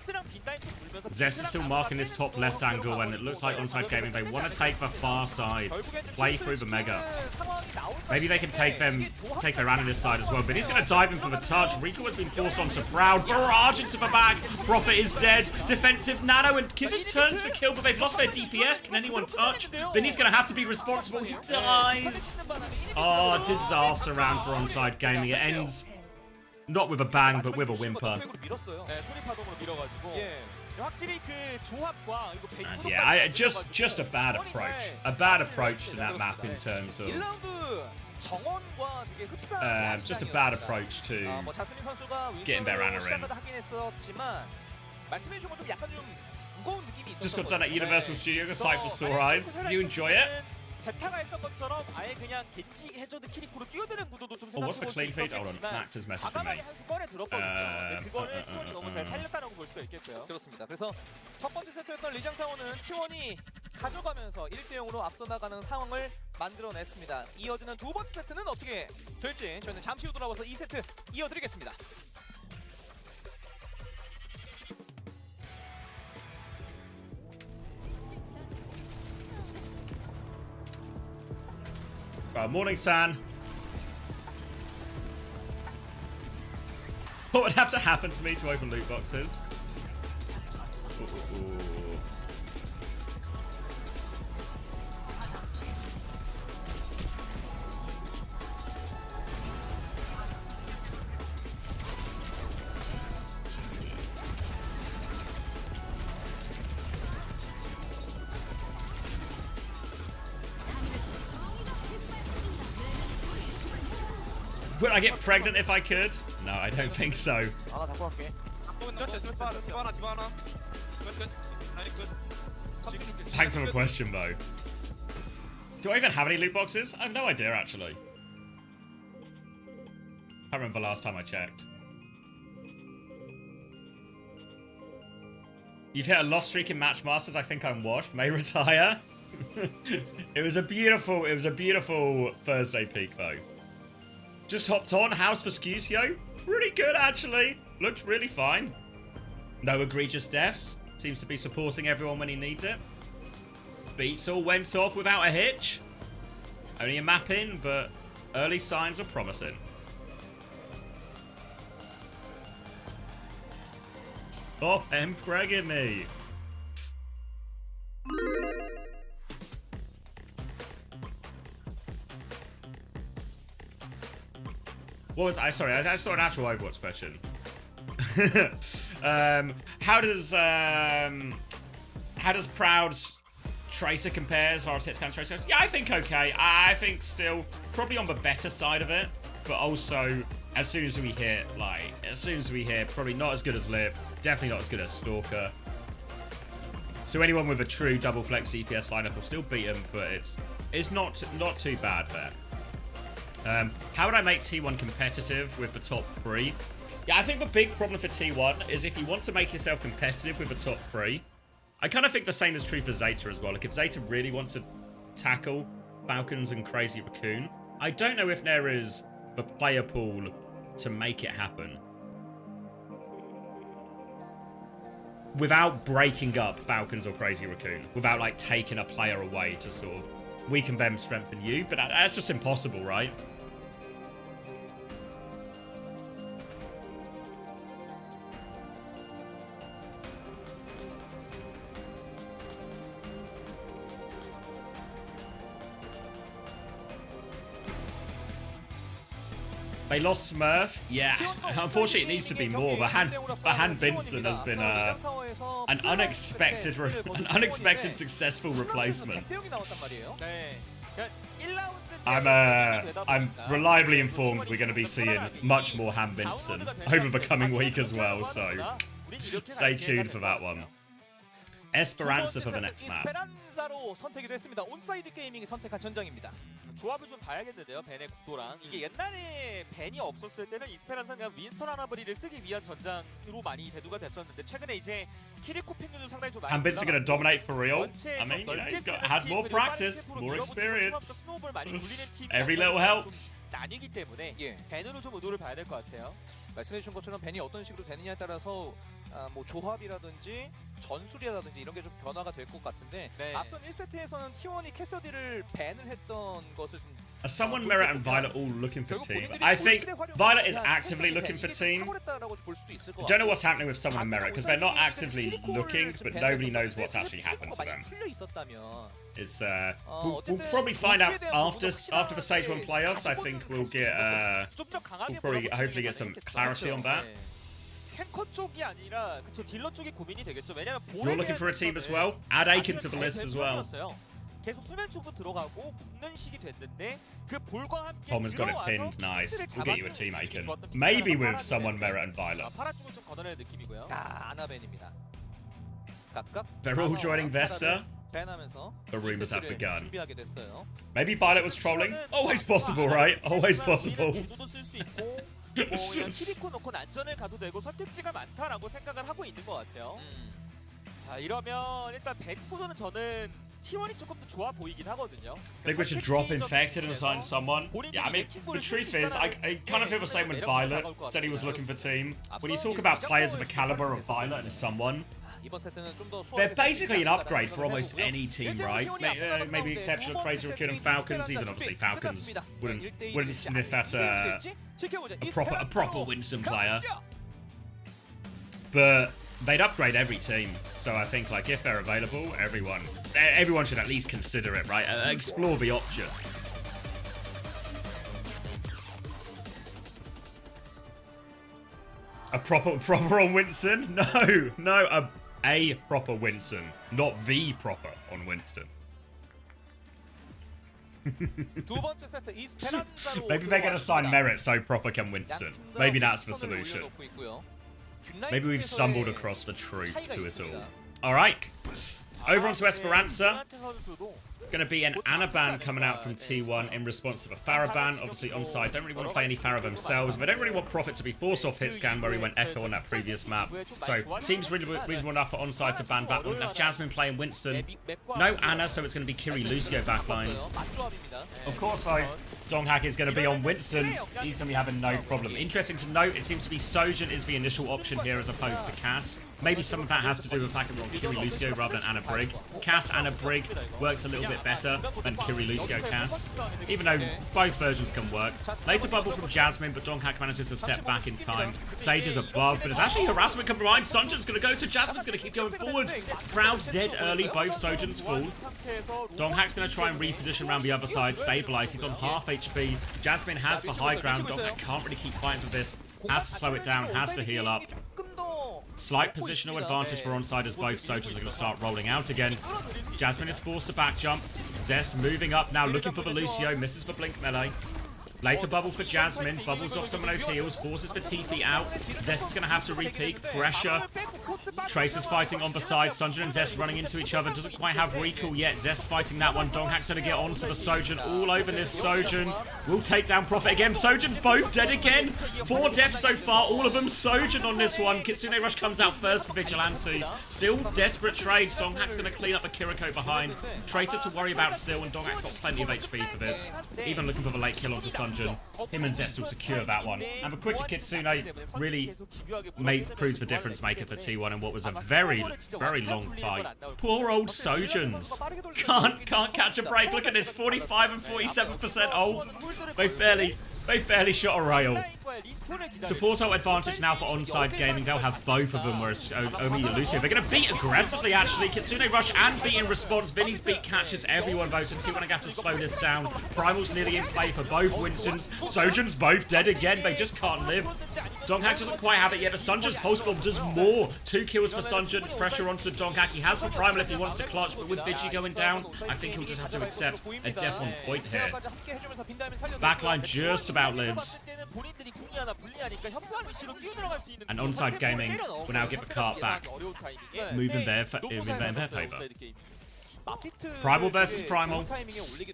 Zest is still marking this top left angle, and it looks like onside gaming, they want to take the far side, play through the Mega. Maybe they can take their analyst side as well, but he's going to dive in for the touch. Rico has been forced onto Proud. Barrage into the back. Profit is dead. Defensive Nano, and Kivis turns the kill, but they've lost their DPS. Can anyone touch? Vinny's going to have to be responsible. He dies. Oh, disaster round for onside gaming. It ends not with a bang, but with a whimper. And yeah, just a bad approach. A bad approach to that map in terms of just a bad approach to getting their Ana in. Just got done at Universal Studios, a sight for sore eyes. Did you enjoy it? 제타가 했던 것처럼 아예 그냥 겐지 해저드 키리코로 뛰어드는 구도도 좀 Oh, what's the clean feed? Hold on, Max has messaged me. 과감하게 한 수건에 들었거든요. 그거를 T1이 너무 잘 살렸다고 볼 수가 있겠고요. 그렇습니다. 그래서 첫 번째 세트였던 리장타워는 T1이 가져가면서 1대0으로 앞서 나가는 상황을 만들어냈습니다. 이어지는 두 번째 세트는 어떻게 될지 저희는 잠시 후 돌아와서 2세트 이어드리겠습니다. Morning, San. What would have to happen to me to open loot boxes? Ooh. Would I get pregnant if I could? No, I don't think so. Thanks for the question, though. Do I even have any loot boxes? I have no idea, actually. I can't remember the last time I checked. You've hit a loss streak in Match Masters. I think I'm washed. May retire. It was a beautiful Thursday peak though. Just hopped on. House for Scusio. Pretty good actually. Looks really fine. No egregious deaths. Seems to be supporting everyone when he needs it. Beats all went off without a hitch. Only a map in, but early signs are promising. Stop empregging me. What was I? Sorry, I saw an actual Overwatch question. How does Proud's Tracer compare as far as hit scan Tracer goes? Yeah, I think okay. I think still probably on the better side of it, but also as soon as we hit, probably not as good as Lip, definitely not as good as Stalker. So anyone with a true double flex DPS lineup will still beat him, but it's not too bad there. How would I make T1 competitive with the top 3? Yeah, I think the big problem for T1 is if you want to make yourself competitive with the top 3, I kind of think the same is true for Zeta as well. Like, if Zeta really wants to tackle Falcons and Crazy Raccoon, I don't know if there is the player pool to make it happen without breaking up Falcons or Crazy Raccoon, without, like, taking a player away to sort of weaken them, strengthen you. But that's just impossible, right? They lost Smurf. Yeah, unfortunately, it needs to be more. But Han Binston has been an unexpected successful replacement. I'm reliably informed we're going to be seeing much more Han Binston over the coming week as well. So stay tuned for that one. Esperanza for the next map. 에스페란자로 선택이 됐습니다. 온사이드 게이밍이 선택한 전장입니다. 조합을 좀 봐야겠는데요. 벤의 구도랑 이게 옛날에 벤이 없었을 때는 이스페란자가 윈스턴 하나브리를 쓰기 위한 전장으로 많이 대두가 됐었는데 최근에 이제 키리코 핑크도 상당히 좀 많이 Han Binston gonna dominate for real. I mean, you know, he's had more practice, more experience. Every little helps. 나뉘기 때문에 벤으로 좀 의도를 봐야 될 것 같아요. 말씀해주신 것처럼 벤이 어떤 식으로 되느냐에 따라서 뭐 조합이라든지 전술이라든지 이런 게 좀 변화가 될 것 같은데 앞선 1세트에서는 T1이 캐서디를 밴을 했던 것을 좀 Are someone Merit and Violet all looking for team? I think Violet is actively looking for team. I don't know what's happening with someone and Merit because they're not actively looking, but nobody knows what's actually happened to them. It's we'll probably find out after the Sage 1 playoffs. I think we'll get we'll probably hopefully get some clarity on that. 탱커 쪽이 아니라 그쵸 딜러 쪽이 고민이 되겠죠. 왜냐면 You're looking for a team as well. Add Aiken to the list as well. 계속 수면 쪽도 들어가고 붙는 식이 됐는데 그 볼과 함께 Tom's got it pinned. Nice. We'll get you a team, Aiken. Maybe with someone Merit and Violet. 파라 쪽을 좀 걷어내는 느낌이고요. 아나벤입니다. 각각 They're all joining Vesta. 밴하면서 The rumors have begun. 준비하게 됐어요. Maybe Violet was trolling. Always possible, right? Always possible. 주도도 쓸 수 있고 뭐 그냥 키리코 놓고 난전을 가도 되고 선택지가 많다라고 생각을 하고 있는 것 같아요. 자 이러면 일단 벤 코드는 저는 T1이 조금 더 좋아 보이긴 하거든요. I think we should drop Infected and assign someone. Yeah, I mean, the truth is, I kind of feel the same when Violet said he was looking for team. When you talk about players of the caliber of Violet and someone, they're basically an upgrade for almost any team, right? Maybe exceptional Crazy Raccoon and Falcons. Even obviously Falcons wouldn't sniff at a proper Winston player, but they'd upgrade every team. So I think like if they're available, everyone should at least consider it, right? Explore the option. A proper on Winston? No, a proper Winston, not the proper on Winston. Maybe they're gonna sign Merit so proper can Winston. Maybe that's the solution. Maybe we've stumbled across the truth to us all. Alright, over onto Esperanza. Going to be an Ana ban coming out from T1 in response to the Farah ban. Obviously onside, don't really want to play any Farah themselves, but don't really want Prophet to be forced off hit scan where he went Echo on that previous map. So seems really reasonable enough for onside to ban that one. Now Jasmine playing Winston. No Ana, so it's going to be Kiri Lucio backlines. Of course though, Donghak is going to be on Winston. He's going to be having no problem. Interesting to note, it seems to be Sojin is the initial option here as opposed to Cass. Maybe some of that has to do with the fact that we're on Kiri Lucio rather than Ana Brig. Cass Ana Brig works a little bit better than Kiri Lucio Cass, even though both versions can work. Later bubble from Jasmine, but Donghak manages to step back in time. Sage is above, but it's actually harassment coming behind. Sunjin's going to go, so Jasmine's going to keep going forward. Proud dead early, both Sojins fall. Donghak's going to try and reposition around the other side, stabilize. He's on half HP. Jasmine has the high ground. Donghak can't really keep fighting for this. Has to slow it down, has to heal up. Slight positional advantage for onside as both Sojins are going to start rolling out again. Jasmine is forced to back jump. Zest moving up now, looking for the Lucio, misses the blink melee. Later bubble for Jasmine, bubbles off some of those heals, forces for TP out. Zest is going to have to re-peek, pressure. Tracer's fighting on the side, Sunjin and Zest running into each other, doesn't quite have recall yet. Zest fighting that one, Donghak's going to get onto the Sojin, all over this Sojin. Will take down Prophet again, Sojin's both dead again. 4 deaths so far, all of them Sojin on this one. Kitsune Rush comes out first for Vigilante. Still desperate trades, Donghak's going to clean up the Kiriko behind. Tracer to worry about still, and Donghak's got plenty of HP for this. Even looking for the late kill onto Sunjin. Him and Zest will secure that one. And the quicker Kitsune really proves the difference maker for T1 in what was a very, very long fight. Poor old Sojins. Can't catch a break. Look at this, 45 and 47% ult. They've barely shot a rail. Support ult advantage now for onside gaming. They'll have both of them, whereas Omi and Lucio, they're going to beat aggressively, actually. Kitsune Rush and beat in response. Vinny's beat catches everyone, though, so T1 are going to have to slow this down. Primal's nearly in play for both Winstons. Sojin's both dead again. They just can't live. Donghak doesn't quite have it yet, but Sunjin's pulse bomb does more. 2 kills for Sunjin. Pressure onto Donghak. He has for Primal if he wants to clutch, but with Vigi going down, I think he'll just have to accept a death on point here. Backline just about lives. And onside gaming will now get the cart back, moving their favour. Primal versus Primal.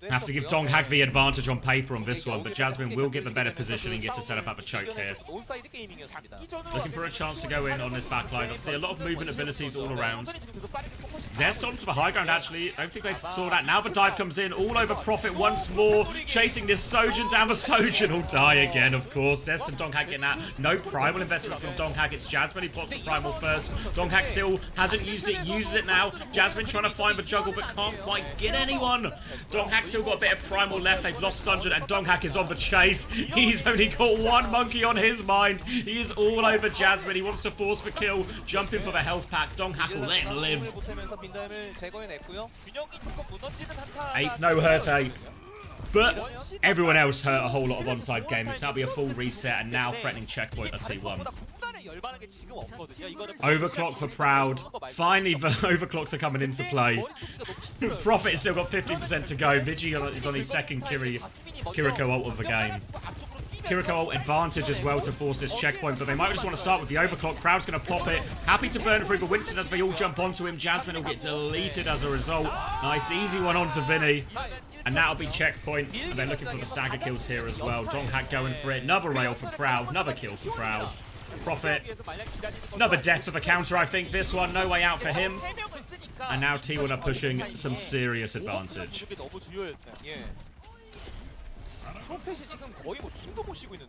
Have to give Donghak the advantage on paper on this one, but Jasmine will get the better position and get to set up a choke here. Looking for a chance to go in on this backline. Obviously, a lot of movement abilities all around. Zest onto the high ground, actually. I don't think they saw that. Now the dive comes in, all over Prophet once more. Chasing this Sojin down. The Sojin will die again, of course. Zest and Donghak getting that. No Primal investment from Donghak. It's Jasmine. He pops the Primal first. Donghak still hasn't used it. Uses it now. Jasmine trying to find the juggle, but can't quite get anyone. Donghak still got a bit of Primal left. They've lost Sunjin, and Donghak is on the chase. He's only got one monkey on his mind. He is all over Jasmine. He wants to force the kill, jumping for the health pack. Donghak will let him live. 8, no hurt 8. But everyone else hurt a whole lot of onside gaming. So that'll be a full reset, and now threatening checkpoint at T1. Overclock for Proud. Finally, the overclocks are coming into play. Prophet has still got 15% to go. Vigi is on his second Kiriko ult of the game. Kiriko ult advantage as well to force this checkpoint, but they might just want to start with the overclock. Proud's going to pop it. Happy to burn through the Winston as they all jump onto him. Jasmine will get deleted as a result. Nice, easy one onto Vinny. And that'll be checkpoint. And they're looking for the stagger kills here as well. Donghak going for it. Another rail for Proud. Another kill for Proud. Prophet. Another death to the counter, I think. This one, no way out for him. And now T1 are pushing some serious advantage.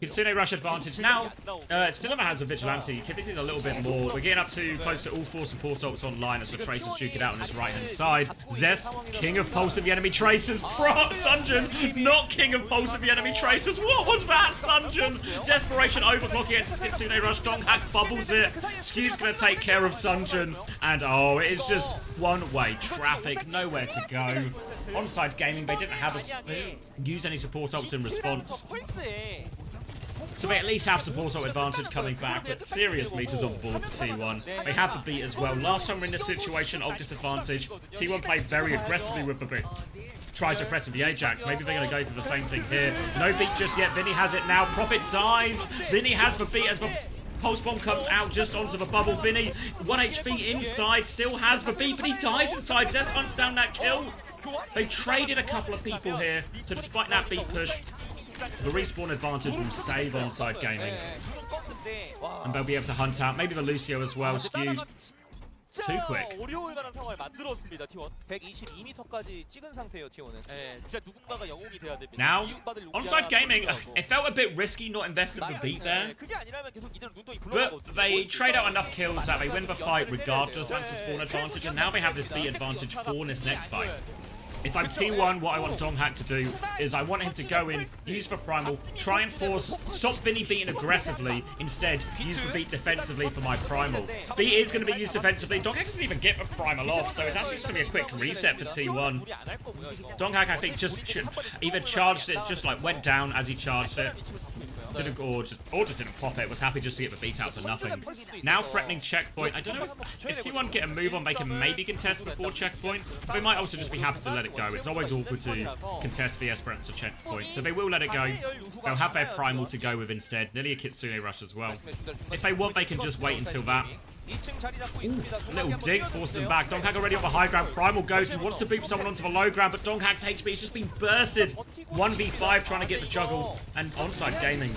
Kitsune Rush advantage now. Still in the hands of Vigilante. This is a little bit more. We're getting up to close to all 4 support ults online as the Tracers duke it out on his right hand side. Zest, king of pulse of the enemy Tracers. Sunjin, not king of pulse of the enemy Tracers. What was that, Sunjin? Desperation overclock against Kitsune Rush. Donghak bubbles it. Skew's going to take care of Sunjin. And oh, it is just one-way traffic. Nowhere to go. Onside gaming, they didn't use any support ults in response. So they at least have support ult advantage coming back, but serious meters on board for T1. They have the beat as well. Last time we're in this situation of disadvantage, T1 played very aggressively with the beat. Tried to threaten the Ajax. Maybe they're going to go for the same thing here. No beat just yet. Vinny has it now. Prophet dies. Vinny has the beat as the pulse bomb comes out just onto the bubble. Vinny, 1 HP inside, still has the beat, but he dies inside. Zest hunts down that kill. They've traded a couple of people here, so despite that beat push, the respawn advantage will save onside gaming. And they'll be able to hunt out maybe the Lucio as well, skewed too quick. 어려울 만한 상황을 만들었습니다, T1. 122m까지 찍은 상태예요, T1은. 예, 진짜 누군가가 영웅이 돼야 됩니다. Now, 이웃받을 용기가 onside gaming, 필요하고. it felt a bit risky not investing the beat there. 그게 아니라면 계속 이대로 눈덩이 But 굴러가거든요. they trade out enough kills that they win the fight regardless of the spawn advantage, and now they have this beat advantage for this next fight. If I'm T1, what I want Donghack to do is I want him to go in, use the primal, try and stop Vinny beating aggressively, instead use the beat defensively for my primal. Beat is going to be used defensively. Donghack doesn't even get the primal off, so it's actually just going to be a quick reset for T1. Donghack, I think, just either charged it, just like went down as he charged it. Or just didn't pop it, was happy just to get the beat out for nothing. Now threatening checkpoint. I don't know if T1 get a move on, they can maybe contest before checkpoint. They might also just be happy to let it go. It's always awkward to contest the Esperanza checkpoint, so they will let it go. They'll have their primal to go with instead. Nearly a Kitsune rush as well. If they want, they can just wait until that. Ooh, little dig forces him back. Donghack already on the high ground. Primal goes. He wants to boot someone onto the low ground, but Donghack's HP has just been bursted. 1v5 trying to get the juggle. And onside gaming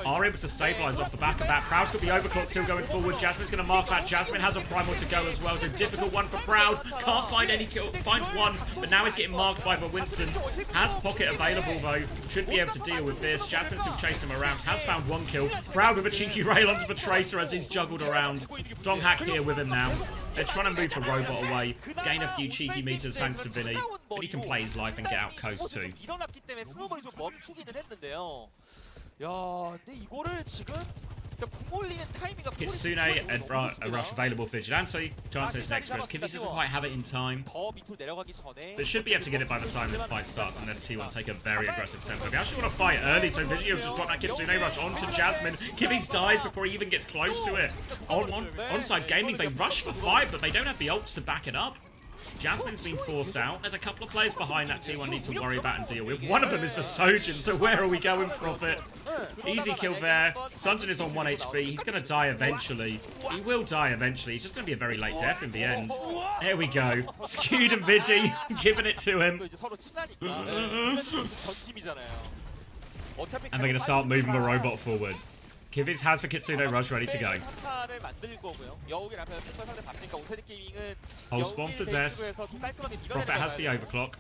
are able to stabilize off the back of that. Proud's got the overclock still going forward. Jasmine's going to mark that. Jasmine has a primal to go as well. So difficult one for Proud. Can't find any kill. Finds one, but now he's getting marked by the Winston. Has pocket available though. Should be able to deal with this. Jasmine still chasing him around. Has found one kill. Proud with a cheeky rail onto the Tracer as he's juggled around. Donghack here with him now. They're trying to move the robot away, gain a few cheeky meters thanks to Vinny, but he can play his life and get out coast too. 일어났기 때문에 스노볼이 좀 멈추기는 했는데요. 야, 근데 이거를 지금 Kitsune and Rush available for Vigilante. Chance for his next risk. Kivvies doesn't quite have it in time, but should be able to get it by the time this fight starts unless T1 take a very aggressive tempo. They actually want to fight early, so Vigio just got that Kitsune rush onto Jasmine. Kivvies dies before he even gets close to it. Onside gaming, they rush for fight, but they don't have the ults to back it up. Jasmine's been forced out. There's a couple of players behind that T1 need to worry about and deal with. One of them is for Sojin, so where are we going, Prophet? Easy kill there. Sunton is on 1 HP. He's going to die eventually. He will die eventually. He's just going to be a very late death in the end. There we go. Skewed and Vigi giving it to him. And they're going to start moving the robot forward. Kivvies has the Kitsune Rush ready to go. Whole spawn possessed. Prophet has the overclock.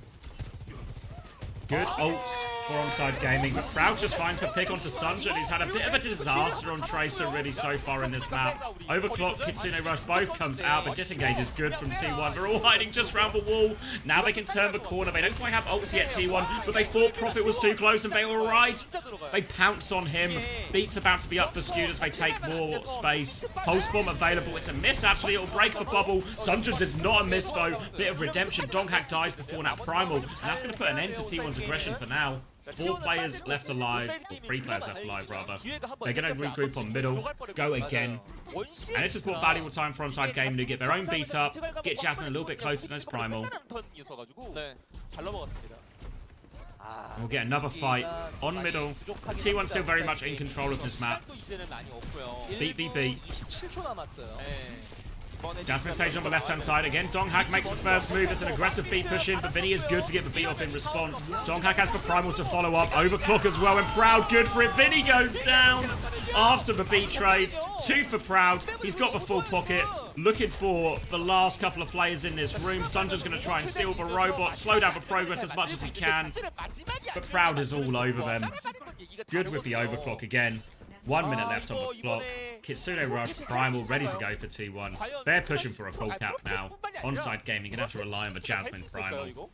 Good ults for onside gaming, but Proud just finds the pick onto Sunjun. He's had a bit of a disaster on Tracer really so far in this map. Overclock, Kitsune Rush both comes out, but disengage is good from T1. They're all hiding just round the wall. Now they can turn the corner. They don't quite have ults yet, T1, but they thought Prophet was too close and they were right. They pounce on him. Beat's about to be up for Skewed as they take more space. Pulse Bomb available. It's a miss, actually. It'll break the bubble. Sunjun's is not a miss, though. Bit of redemption. Donghack dies before that Primal, and that's going to put an end to T1's aggression for now. 4 players left alive, or 3 players left alive rather. They're going to regroup on middle, go again. And this is what valuable time for onside gaming to get their own beat up, get Jasmine a little bit closer to this Primal. And we'll get another fight on middle. T1 still very much in control of this map. Beat. Jasmine stage on the left-hand side again. Donghack makes the first move. It's an aggressive beat push in, but Vinny is good to get the beat off in response. Donghack has the Primal to follow up. Overclock as well, and Proud good for it. Vinny goes down after the beat trade. 2 for Proud. He's got the full pocket. Looking for the last couple of players in this room. Sunjun's going to try and steal the robot, slow down the progress as much as he can. But Proud is all over them. Good with the overclock again. 1 minute left on the clock. Kitsune Rush, Primal, ready to go for T1. They're pushing for a full cap now. Onside gaming, gonna have to rely on the Jasmine Primal.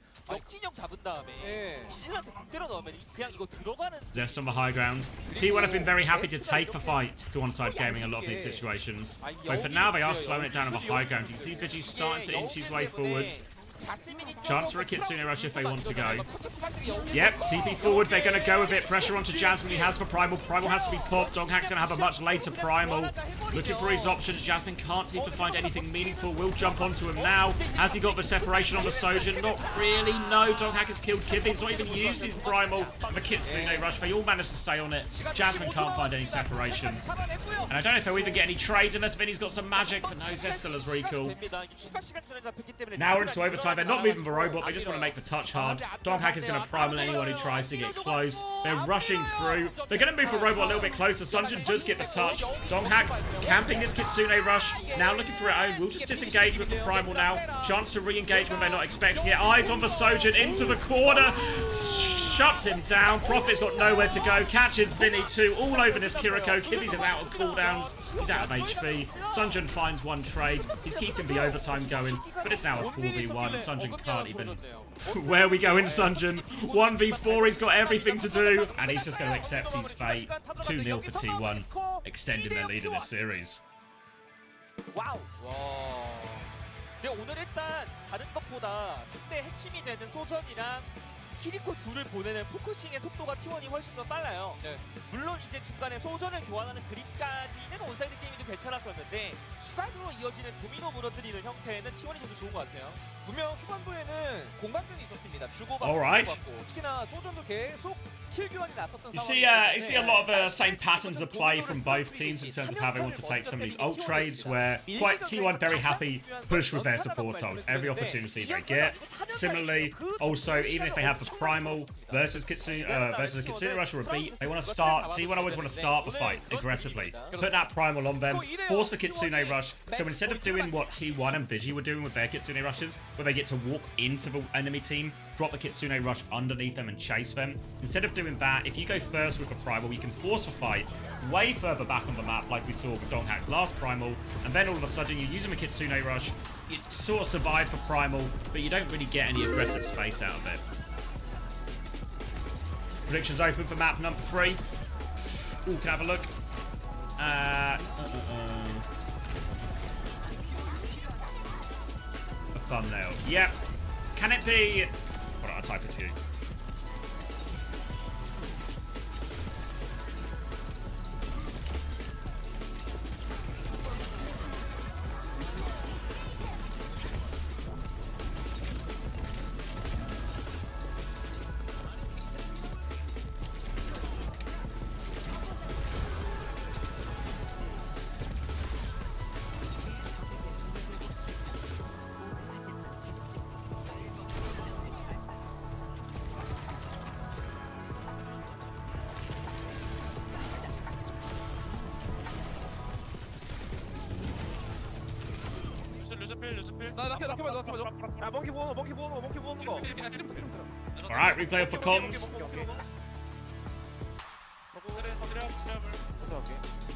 Zest on the high ground. T1 have been very happy to take the fight to onside gaming in a lot of these situations. But for now, they are slowing it down on the high ground. You can see Vigi starting to inch his way forward. Chance for a Kitsune Rush if they want to go. Yep, TP forward, they're going to go with it. Pressure onto Jasmine, he has for Primal. Primal has to be popped. Donghack's going to have a much later Primal. Looking for his options. Jasmine can't seem to find anything meaningful. Will jump onto him now. Has he got the separation on the Sojin? Not really, no. Donghack has killed Kivy. He's not even used his Primal. The Kitsune Rush, they all managed to stay on it. Jasmine can't find any separation. And I don't know if they'll even get any trades unless Vinny's got some magic, but no, Zest still has recall. Now we're into overtime. side. They're not moving for robot. They just want to make the touch hard. Donghack is going to primal anyone who tries to get close. They're rushing through. They're going to move for robot a little bit closer. Sunjin does get the touch. Donghack camping this Kitsune rush. Now looking for it own. We'll just disengage with the primal now. Chance to re-engage when they're not expecting it. Eyes on the Sojin into the corner. Shuts him down. Prophet's got nowhere to go. Catches Vinny too. All over this Kiriko. Kibby's is out of cooldowns. He's out of HP. Sunjin finds one trade. He's keeping the overtime going. But it's now a 4v1. Sunjin can't even... Where we go in Sunjin. 1v4. He's got everything to do. And he's just going to accept his fate. 2-0 for T1. Extending their lead in this series. 와우. 근데 오늘 일단 다른 것보다 상대 핵심이 되는 소전이랑 키리코 둘을 보내는 포커싱의 속도가 T1이 훨씬 더 빨라요. 네. 물론 이제 중간에 소전을 교환하는 그립까지는 온사이드 게임도 괜찮았었는데 추가적으로 이어지는 도미노 무너뜨리는 형태는 T1이 좀 더 좋은 것 같아요. 분명 초반부에는 공방전이 있었습니다. 주고받고 Alright. 주고받고 특히나 소전도 계속 킬 교환이 났었던 You see a lot of same patterns of play from both teams in terms of how they want to take some of these ult trades, where quite T1 very happy push with their support ults every opportunity they get. Similarly, also even if they have the primal versus Kitsune rush or a beat, they want to start. T1 always want to start the fight aggressively, put that primal on them, force the Kitsune rush. So instead of doing what T1 and Vigi were doing with their Kitsune rushes, where they get to walk into the enemy team, drop the Kitsune rush underneath them and chase them. Instead of doing that, if you go first with the primal, you can force a fight way further back on the map like we saw with Donghack last primal, and then all of a sudden you're using a Kitsune rush, you sort of survive for primal, but you don't really get any aggressive space out of it. Predictions open for map number 3. Ooh, can I have a look? A thumbnail. Yep. Can it be... Hold on, I'll type it to you. 아 몽키 부어놓은 거. Alright, replay for comms.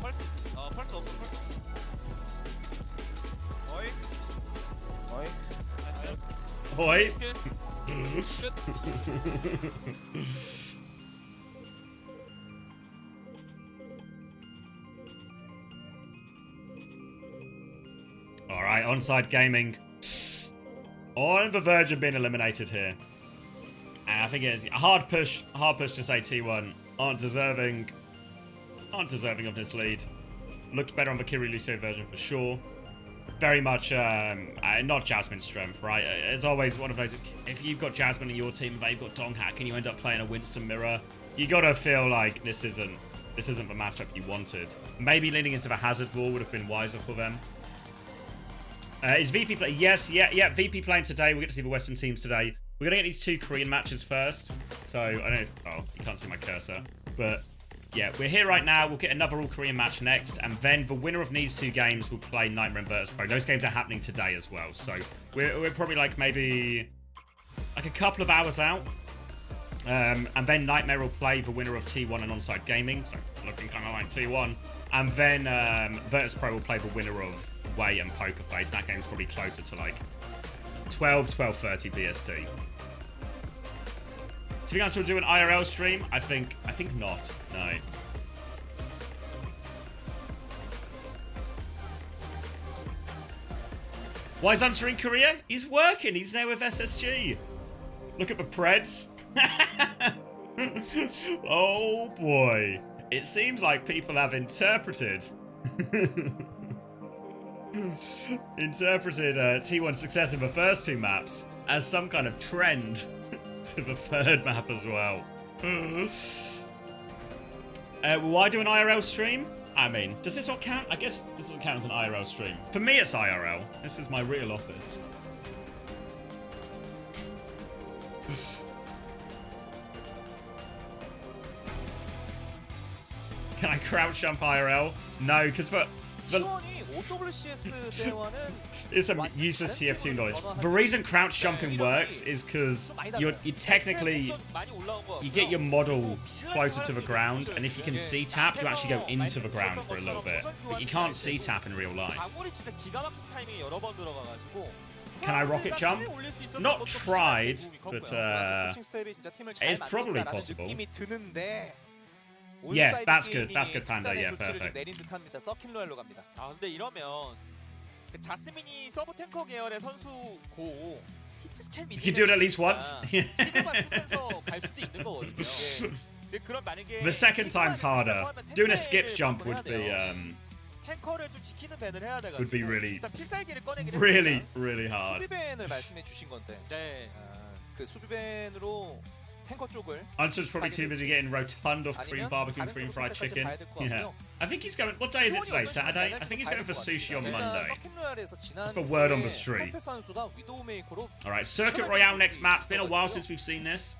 펄스 없어. Boy. Alright, onside gaming. On the verge of being eliminated here. And I think it is a hard push to say T1 aren't deserving of this lead. Looked better on the Kiri Lucio version for sure. Very much not Jasmine's strength, right? It's always one of those, if you've got Jasmine in your team and they've got Donghack and you end up playing a Winston mirror, you gotta feel like this isn't the matchup you wanted. Maybe leaning into the hazard wall would have been wiser for them. Is VP play? Yes, yeah, VP playing today. We'll get to see the Western teams today. We're going to get these 2 Korean matches first. So, I don't know if... Oh, you can't see my cursor. But, yeah, we're here right now. We'll get another all-Korean match next. And then the winner of these 2 games will play Nightmare and Virtus Pro. Those games are happening today as well. So, we're probably like maybe... like a couple of hours out. And then Nightmare will play the winner of T1 and Onside Gaming. So, looking kind of like T1. And then Virtus Pro will play the winner of Way and Poker Face. That game's probably closer to like 12:30 BST. Do you think I'll do an IRL stream? I think not. No. Why is Hunter in Korea? He's working. He's now with SSG. Look at the Preds. Oh boy. It seems like people have interpreted T1's success in the first 2 maps as some kind of trend to the 3rd map as well. Why do an IRL stream? I mean, does this not count? I guess this doesn't count as an IRL stream. For me, it's IRL. This is my real office. Can I crouch jump IRL? No, because for T1이 OWCS 때와는 it's some useless TF2 knowledge. The reason crouch jumping works is because you technically you get your model closer to the ground, and if you can C-tap, you actually go into the ground for a little bit. But you can't C-tap in real life. Can I rocket jump? Not tried, but it's probably possible. Yeah, that's good. That's good, Panda. Yeah, perfect. 내린 듯합니다. 서킨 로얄로 갑니다. 아 근데 이러면 그 자스민이 서브 탱커 계열의 선수고 히트 스캔 미드 You can do it at least once. 시그마 쓰면서 갈 수도 있는 거거든요. 근데 그럼 만약에 The second time's harder. Doing a skip jump would be 탱커를 좀 지키는 밴을 해야 돼가지고 would be really 일단 필살기를 꺼내긴 really 했습니다. really hard. 수비밴을 말씀해 주신 건데. 네. 그 수비밴으로 탱커 쪽을 Answer's probably too busy getting rotund off cream barbecue and cream fried chicken. Yeah. I think he's going. What day is it today? Saturday? I think he's going for sushi on Monday. That's the word on the street. Alright, Circuit Royale next map. Been a while since we've seen this.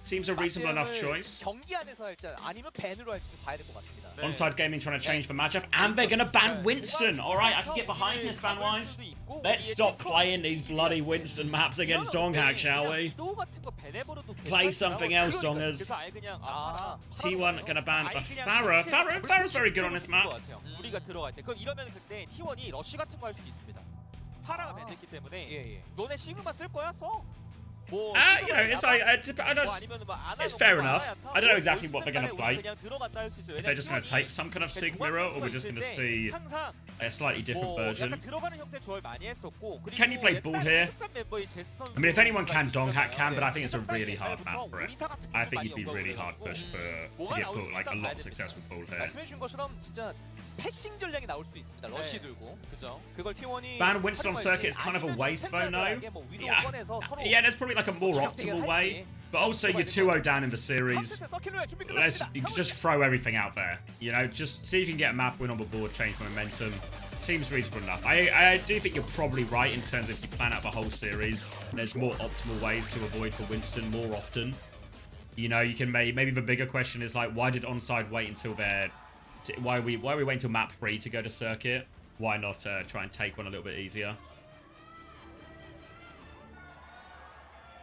Seems a reasonable enough choice. 경기 안에서 할지 아니면 밴으로 할지 봐야 될 것 같습니다. Onside Gaming trying to change the matchup, and they're going to ban Winston. Alright, I can get behind this, ban-wise. Let's stop playing these bloody Winston maps against Donghack, shall we? Play something else, Dongers. T1 going to ban Farah. Farah's very good on this map. 우리가 들어갈 때 그럼 이러면 그때 T1이 러쉬 같은 거 할 수도 있습니다. 파라가 밴됐기 때문에 너네 시그마 쓸 거야? 써. You know, it's like, it's fair enough. I don't know exactly what they're going to play. If they're just going to take some kind of Sig Mirror, or we're just going to see a slightly different version. Can you play Bull here? I mean, if anyone can, Donghack can, but I think it's a really hard map for it. I think you'd be really hard pushed to get Bull, like a lot of success with Bull here. 말씀해주신 것처럼 진짜 패싱 전략이 나올 수도 있습니다. 러쉬 들고, 그죠? 그걸 T1이 Ban Winston on circuit is kind of a waste, though. No. Yeah, there's probably like a more optimal way. But also, you're 2-0 down in the series. You can just throw everything out there. You know, just see if you can get a map win on the board, change the momentum. Seems reasonable enough. I do think you're probably right in terms of if you plan out the whole series, there's more optimal ways to avoid for Winston more often. You know, you can maybe the bigger question is like, why did Onside wait until they're... Why are we waiting until map 3 to go to circuit? Why not try and take one a little bit easier?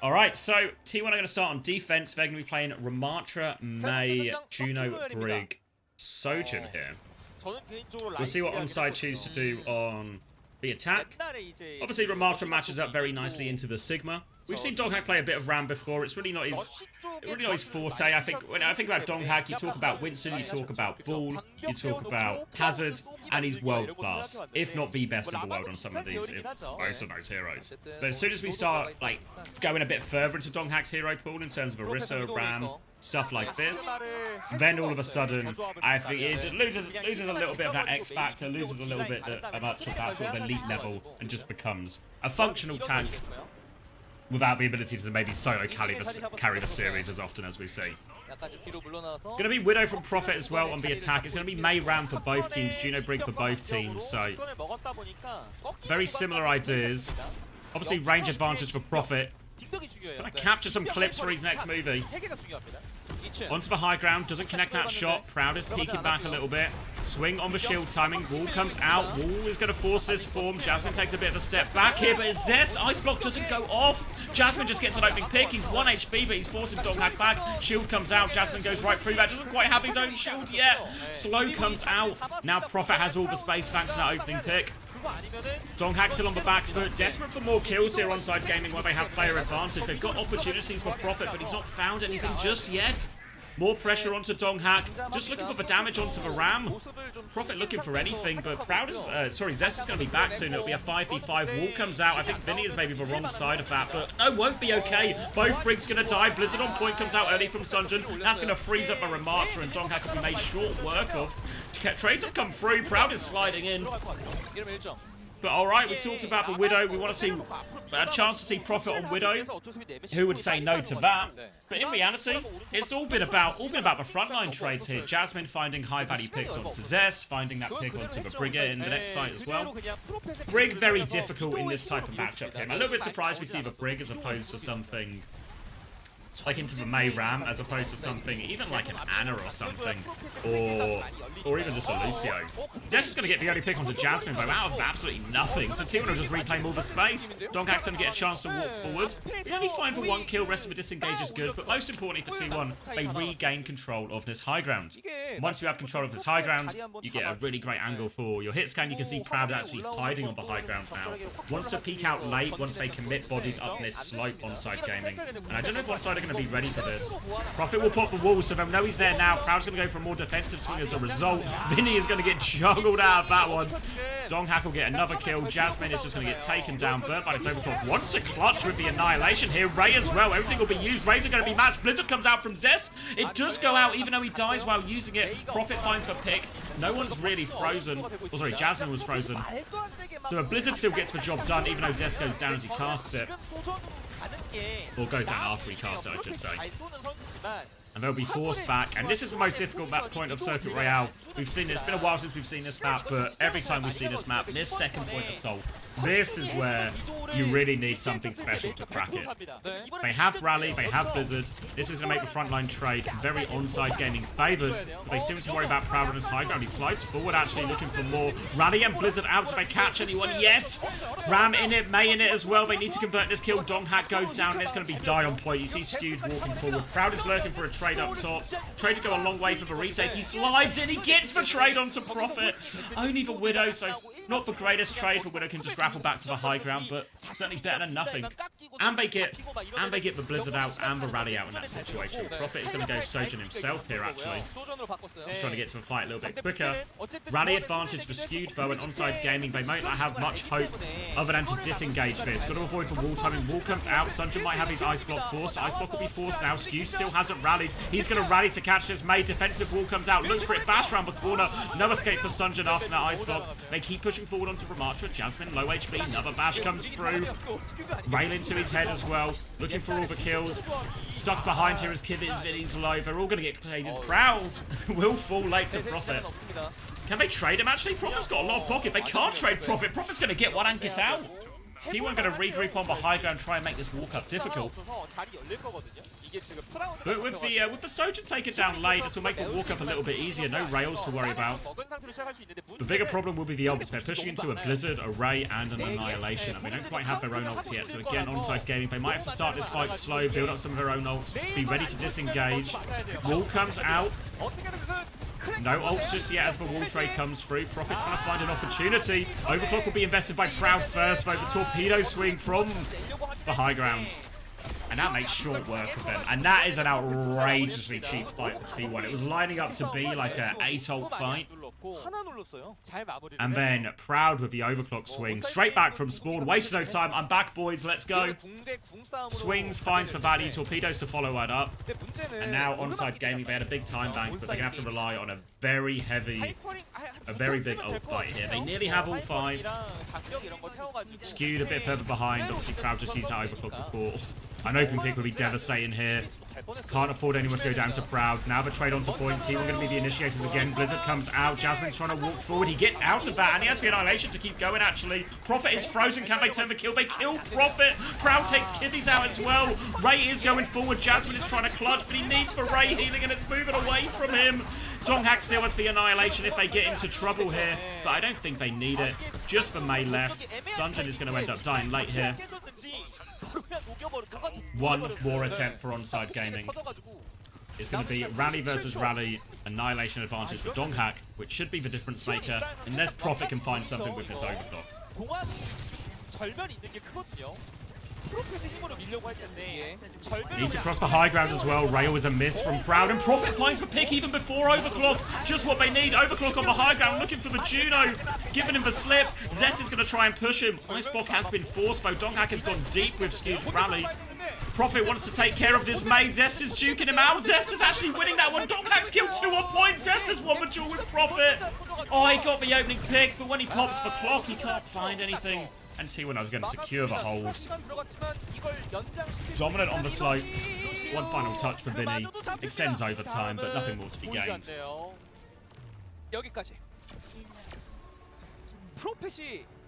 Alright, so T1 are going to start on defense. They're going to be playing Ramatra, May, Juno, Brig, Sojin here. We'll see what Onside choose to do on the attack. Obviously, Ramatra matches up very nicely into the Sigma. We've seen Donghack play a bit of Ram before. It's really not his forte. I think when I think about Donghack, you talk about Winston, you talk about Bull, you talk about Hazard, and he's world class, if not the best in the world on some of these, if most of those heroes. But as soon as we start like going a bit further into Donghack's hero pool in terms of Orisa, Ram, stuff like this, then all of a sudden, I think it loses a little bit of that X factor, loses a little bit of much of that sort of elite level, and just becomes a functional tank without the ability to maybe solo carry the series as often as we see. Going to be Widow from Prophet as well on the attack. It's going to be May Ram for both teams, Juno Brig for both teams, so very similar ideas. Obviously range advantage for Prophet. Trying to capture some clips for his next movie. Onto the high ground, doesn't connect that shot. Proud is peeking back a little bit. Swing on the shield timing. Wall comes out. Wall is going to force this form. Jasmine takes a bit of a step back here, but Zest Ice Block doesn't go off. Jasmine just gets an opening pick. He's 1 HP, but he's forcing Donghack back. Shield comes out. Jasmine goes right through that. Doesn't quite have his own shield yet. Slow comes out. Now Prophet has all the space thanks to that opening pick. Donghack still on the back foot, desperate for more kills here on Side Gaming where they have player advantage. They've got opportunities for Prophet, but he's not found anything just yet. More pressure onto Donghack, just looking for the damage onto the Ram. Prophet looking for anything, but Proud is, Zest is going to be back soon. It'll be a 5v5. Wall comes out. I think Vinny is maybe the wrong side of that, but no, won't be okay. Both Brigs going to die. Blizzard on point comes out early from Sunjin. That's going to freeze up a Ramatra, and Donghack will be made short work of. Trades have come through. Proud is sliding in. But alright, we talked about the Widow. We want to see a chance to see Prophet on Widow. Who would say no to that? But in reality, it's all been about the frontline trades here. Jasmine finding high value picks onto Zest, finding that pick onto the Brigger in the next fight as well. Brig very difficult in this type of matchup game. I'm a little bit surprised we see the Brig as opposed to something like into the Mei Ram as opposed to something even like an Ana or something, or even just a Lucio. Zest is going to get the early pick onto Jasmine, though, out of absolutely nothing. So T1 will just reclaim all the space. Donghack's going to get a chance to walk forward. He's only fine for 1 kill, rest of the disengage is good, but most importantly for T1, they regain control of this high ground. Once you have control of this high ground, you get a really great angle for your hit scan. You can see Proud actually hiding on the high ground now. Wants to peek out late once they commit bodies up this slope onside gaming. And I don't know if onside are going to be ready for this. Prophet will pop the wall, so they'll know he's there now. Proud's going to go for a more defensive swing as a result. Vinny is going to get juggled out of that one. Donghack will get another kill. Jasmine is just going to get taken down. Bird by his overclock wants to clutch with the annihilation here. Ray as well. Everything will be used. Rays are going to be matched. Blizzard comes out from Zest. It does go out even though he dies while using it. Prophet finds the pick. No one's really frozen. Oh, sorry, Jasmine was frozen. So a Blizzard still gets the job done even though Zest goes down as he casts it. Or goes down after he casts it, I should say. And they'll be forced back. And this is the most difficult map point of Circuit Royale. We've seen this. It's been a while since we've seen this map, but every time we see this map, this second point assault, this is where you really need something special to crack it. They have Rally, they have Blizzard. This is going to make the frontline trade very onside gaming favoured. But they still need to worry about Proud on his high ground. He slides forward, actually looking for more. Rally and Blizzard out. Do they catch anyone? Yes! Ram in it, Mei in it as well. They need to convert this kill. Donghack goes down, and it's going to be die on point. You see Skewed walking forward. Proud is lurking for a trade up top. Trade to go a long way for the retake. He slides in, he gets the trade onto Prophet. Only the Widow, so not the greatest trade for Widow can just grapple back to the high ground, but certainly better than nothing. And they get the Blizzard out and the Rally out in that situation. Prophet is going to go Sojourn himself here, actually. He's trying to get to the fight a little bit quicker. Rally advantage for Skewed, though, and onside gaming, they might not have much hope other than to disengage this. Got to avoid the wall timing. Wall comes out. Sunjin might have his Ice Block forced. Ice Block will be forced now. Skewed still hasn't rallied. He's going to rally to catch this. Mei defensive wall comes out. Looks for it. Bash around the corner. No escape for Sunjin after that Ice Block. They keep pushing forward onto Ramatra. Jasmine low HP. Another bash comes through. Rail into his head as well. Looking for all the kills. Stuck behind here as Kivit's Vinny's low. They're all going to get played. Proud will fall late to Prophet. Can they trade him actually? Prophet's got a lot of pocket. They can't trade Prophet. Prophet's going to get one and get out. T1 going to regroup on the high ground, try and make this walk up difficult. But with the Sojourn taken down late, this will make the walk up a little bit easier. No rails to worry about. The bigger problem will be the ults. They're pushing into a Blizzard, a Ray, and an Annihilation. And they don't quite have their own ults yet. So again, onside gaming, they might have to start this fight slow, build up some of their own ults, be ready to disengage. Wall comes out. No ults just yet as the wall trade comes through. Prophet trying to find an opportunity. Overclock will be invested by Proud first, though the torpedo swing from the high ground. And that makes short work of them. And that is an outrageously cheap fight for T1. It was lining up to be like an 8-ult fight. And then Proud with the overclock swing. Straight back from spawn. Waste no time. I'm back, boys. Let's go. Swings, finds for value. Torpedoes to follow that up. And now onside gaming. They had a big time bank, but they're going to have to rely on a very heavy, a very big ult fight here. They nearly have all 5. Skewed a bit further behind. Obviously, Proud just used that overclock before. An open pick would be devastating here. Can't afford anyone to go down to Proud. Now the trade onto point. T1 going to be the initiators again. Blizzard comes out. Jasmine's trying to walk forward. He gets out of that, and he has the Annihilation to keep going, actually. Prophet is frozen. Can they turn the kill? They kill Prophet. Proud takes Kivvies out as well. Ray is going forward. Jasmine is trying to clutch, but he needs for Ray healing, and it's moving away from him. Donghack still has the Annihilation if they get into trouble here, but I don't think they need it. Just the Mei left. Sunjin is going to end up dying late here. One more attempt for onside gaming. It's going to be Rally versus Rally, Annihilation advantage for Donghack, which should be the difference maker, unless Prophet can find something with this overclock. Needs to cross the high ground as well. Rail is a miss from Proud, and Prophet finds the pick even before overclock. Just what they need. Overclock on the high ground, looking for the Juno, giving him the slip. Zest is going to try and push him. Ice Block has been forced, though. Donghack has gone deep with Skew's Rally. Prophet wants to take care of this Mei. Zest is juking him out. Zest is actually winning that one. Donghack's killed 2 on point. Zest has won the duel with Prophet. Oh, he got the opening pick, but when he pops the clock, he can't find anything. And T1 is going to secure the hold. Dominant on the slope. One final touch for Vinny. Extends overtime, but nothing more to be gained.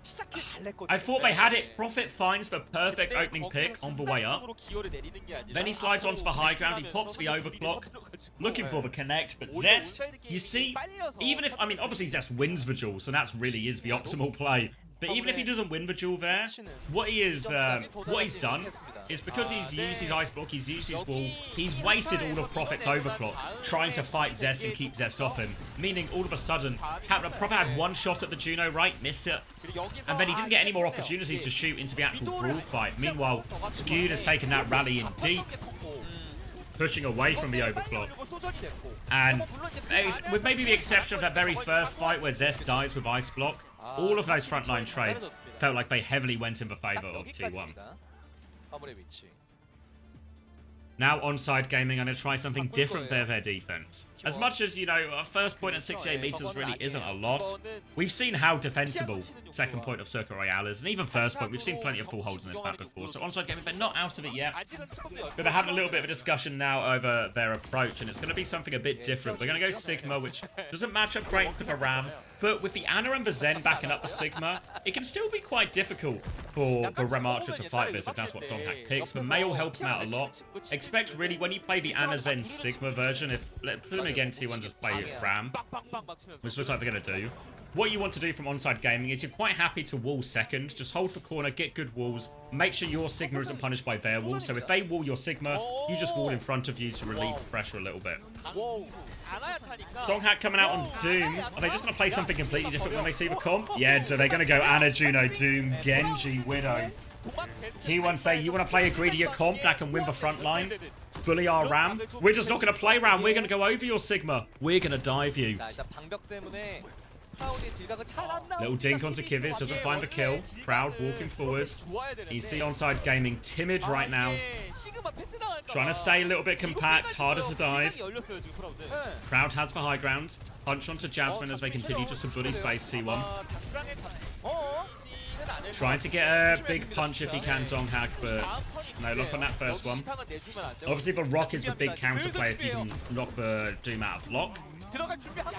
시작길 잘 냈거든요. I thought they had it. Profit finds the perfect 근데 opening pick on the way up. 적극적으로 기여를 내리는 게 아니라 Then he slides onto the high ground, he pops the overclock, looking for the connect, but Zest, you see, even if, I mean, obviously Zest wins the duel, so that really is the optimal play. But even if he doesn't win the duel there, what he's done is because he's used his ice block, he's used his wall, he's wasted all of Profit's overclock trying to fight Zest and keep Zest off him. Meaning, all of a sudden, Profit had one shot at the Juno, right? Missed it. And then he didn't get any more opportunities to shoot into the actual brawl fight. Meanwhile, Skewed has taken that rally in deep, pushing away from the overclock. And with maybe the exception of that very first fight where Zest dies with ice block, all of those frontline trades felt like they heavily went in the favor of T1. Now, Onside Gaming, I'm going to try something different for their defense. As much as, you know, a first point at 68 meters really isn't a lot, we've seen how defensible second point of Circuit Royale is, and even first point, we've seen plenty of full holds in this map before. So Onside Gaming, they're not out of it yet, but they're having a little bit of a discussion now over their approach, and it's going to be something a bit different. We're going to go Sigma, which doesn't match up great for the Ram, but with the Ana and the Zen backing up the Sigma, it can still be quite difficult for the Ram Archer to fight this if that's what Donghack picks. The May will help him out a lot. Expect really when you play the Ana Zen Sigma version, if again T1 just play Ram, which looks like they're going to do. What you want to do from Onside Gaming is you're quite happy to wall second. Just hold for corner, get good walls, make sure your Sigma isn't punished by their wall. So if they wall your Sigma, you just wall in front of you to relieve the pressure a little bit. Donghack coming out on Doom. Are they just going to play something completely different when they see the comp? Yeah, they're going to go Ana, Juno, Doom, Genji, Widow. T1 say, you want to play a greedier comp that can win the front line? Bully our Ram? We're just not going to play Ram. We're going to go over your Sigma. We're going to dive you. Little dink onto Kivis, doesn't find the kill. Proud walking forward. You see Onside Gaming timid right now. Trying to stay a little bit compact, harder to dive. Proud has the high ground. Punch onto Jasmine as they continue just to bully space T1. Trying to get a big punch if he can, Donghack, but no luck on that first one. Obviously, the Rock is the big counterplay if you can knock the Doom out of block.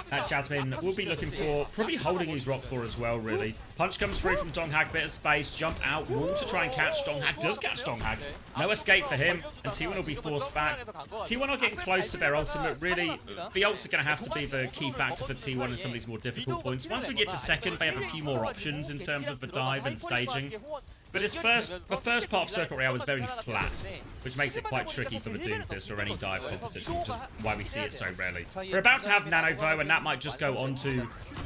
That Jasmine will be looking for, probably holding his Rock for as well, really. Punch comes through from Donghack, bit of space, jump out, wall to try and catch Donghack. Does catch Donghack. No escape for him, and T1 will be forced back. T1 are getting close to their ultimate, really. The ults are going to have to be the key factor for T1 in some of these more difficult points. Once we get to second, they have a few more options in terms of the dive and staging. But the first part of Circuit Royale was very flat, which makes it quite tricky for the Doomfist or any dive competition, which is why we see it so rarely. We're about to have Nano Vo, and that might just go onto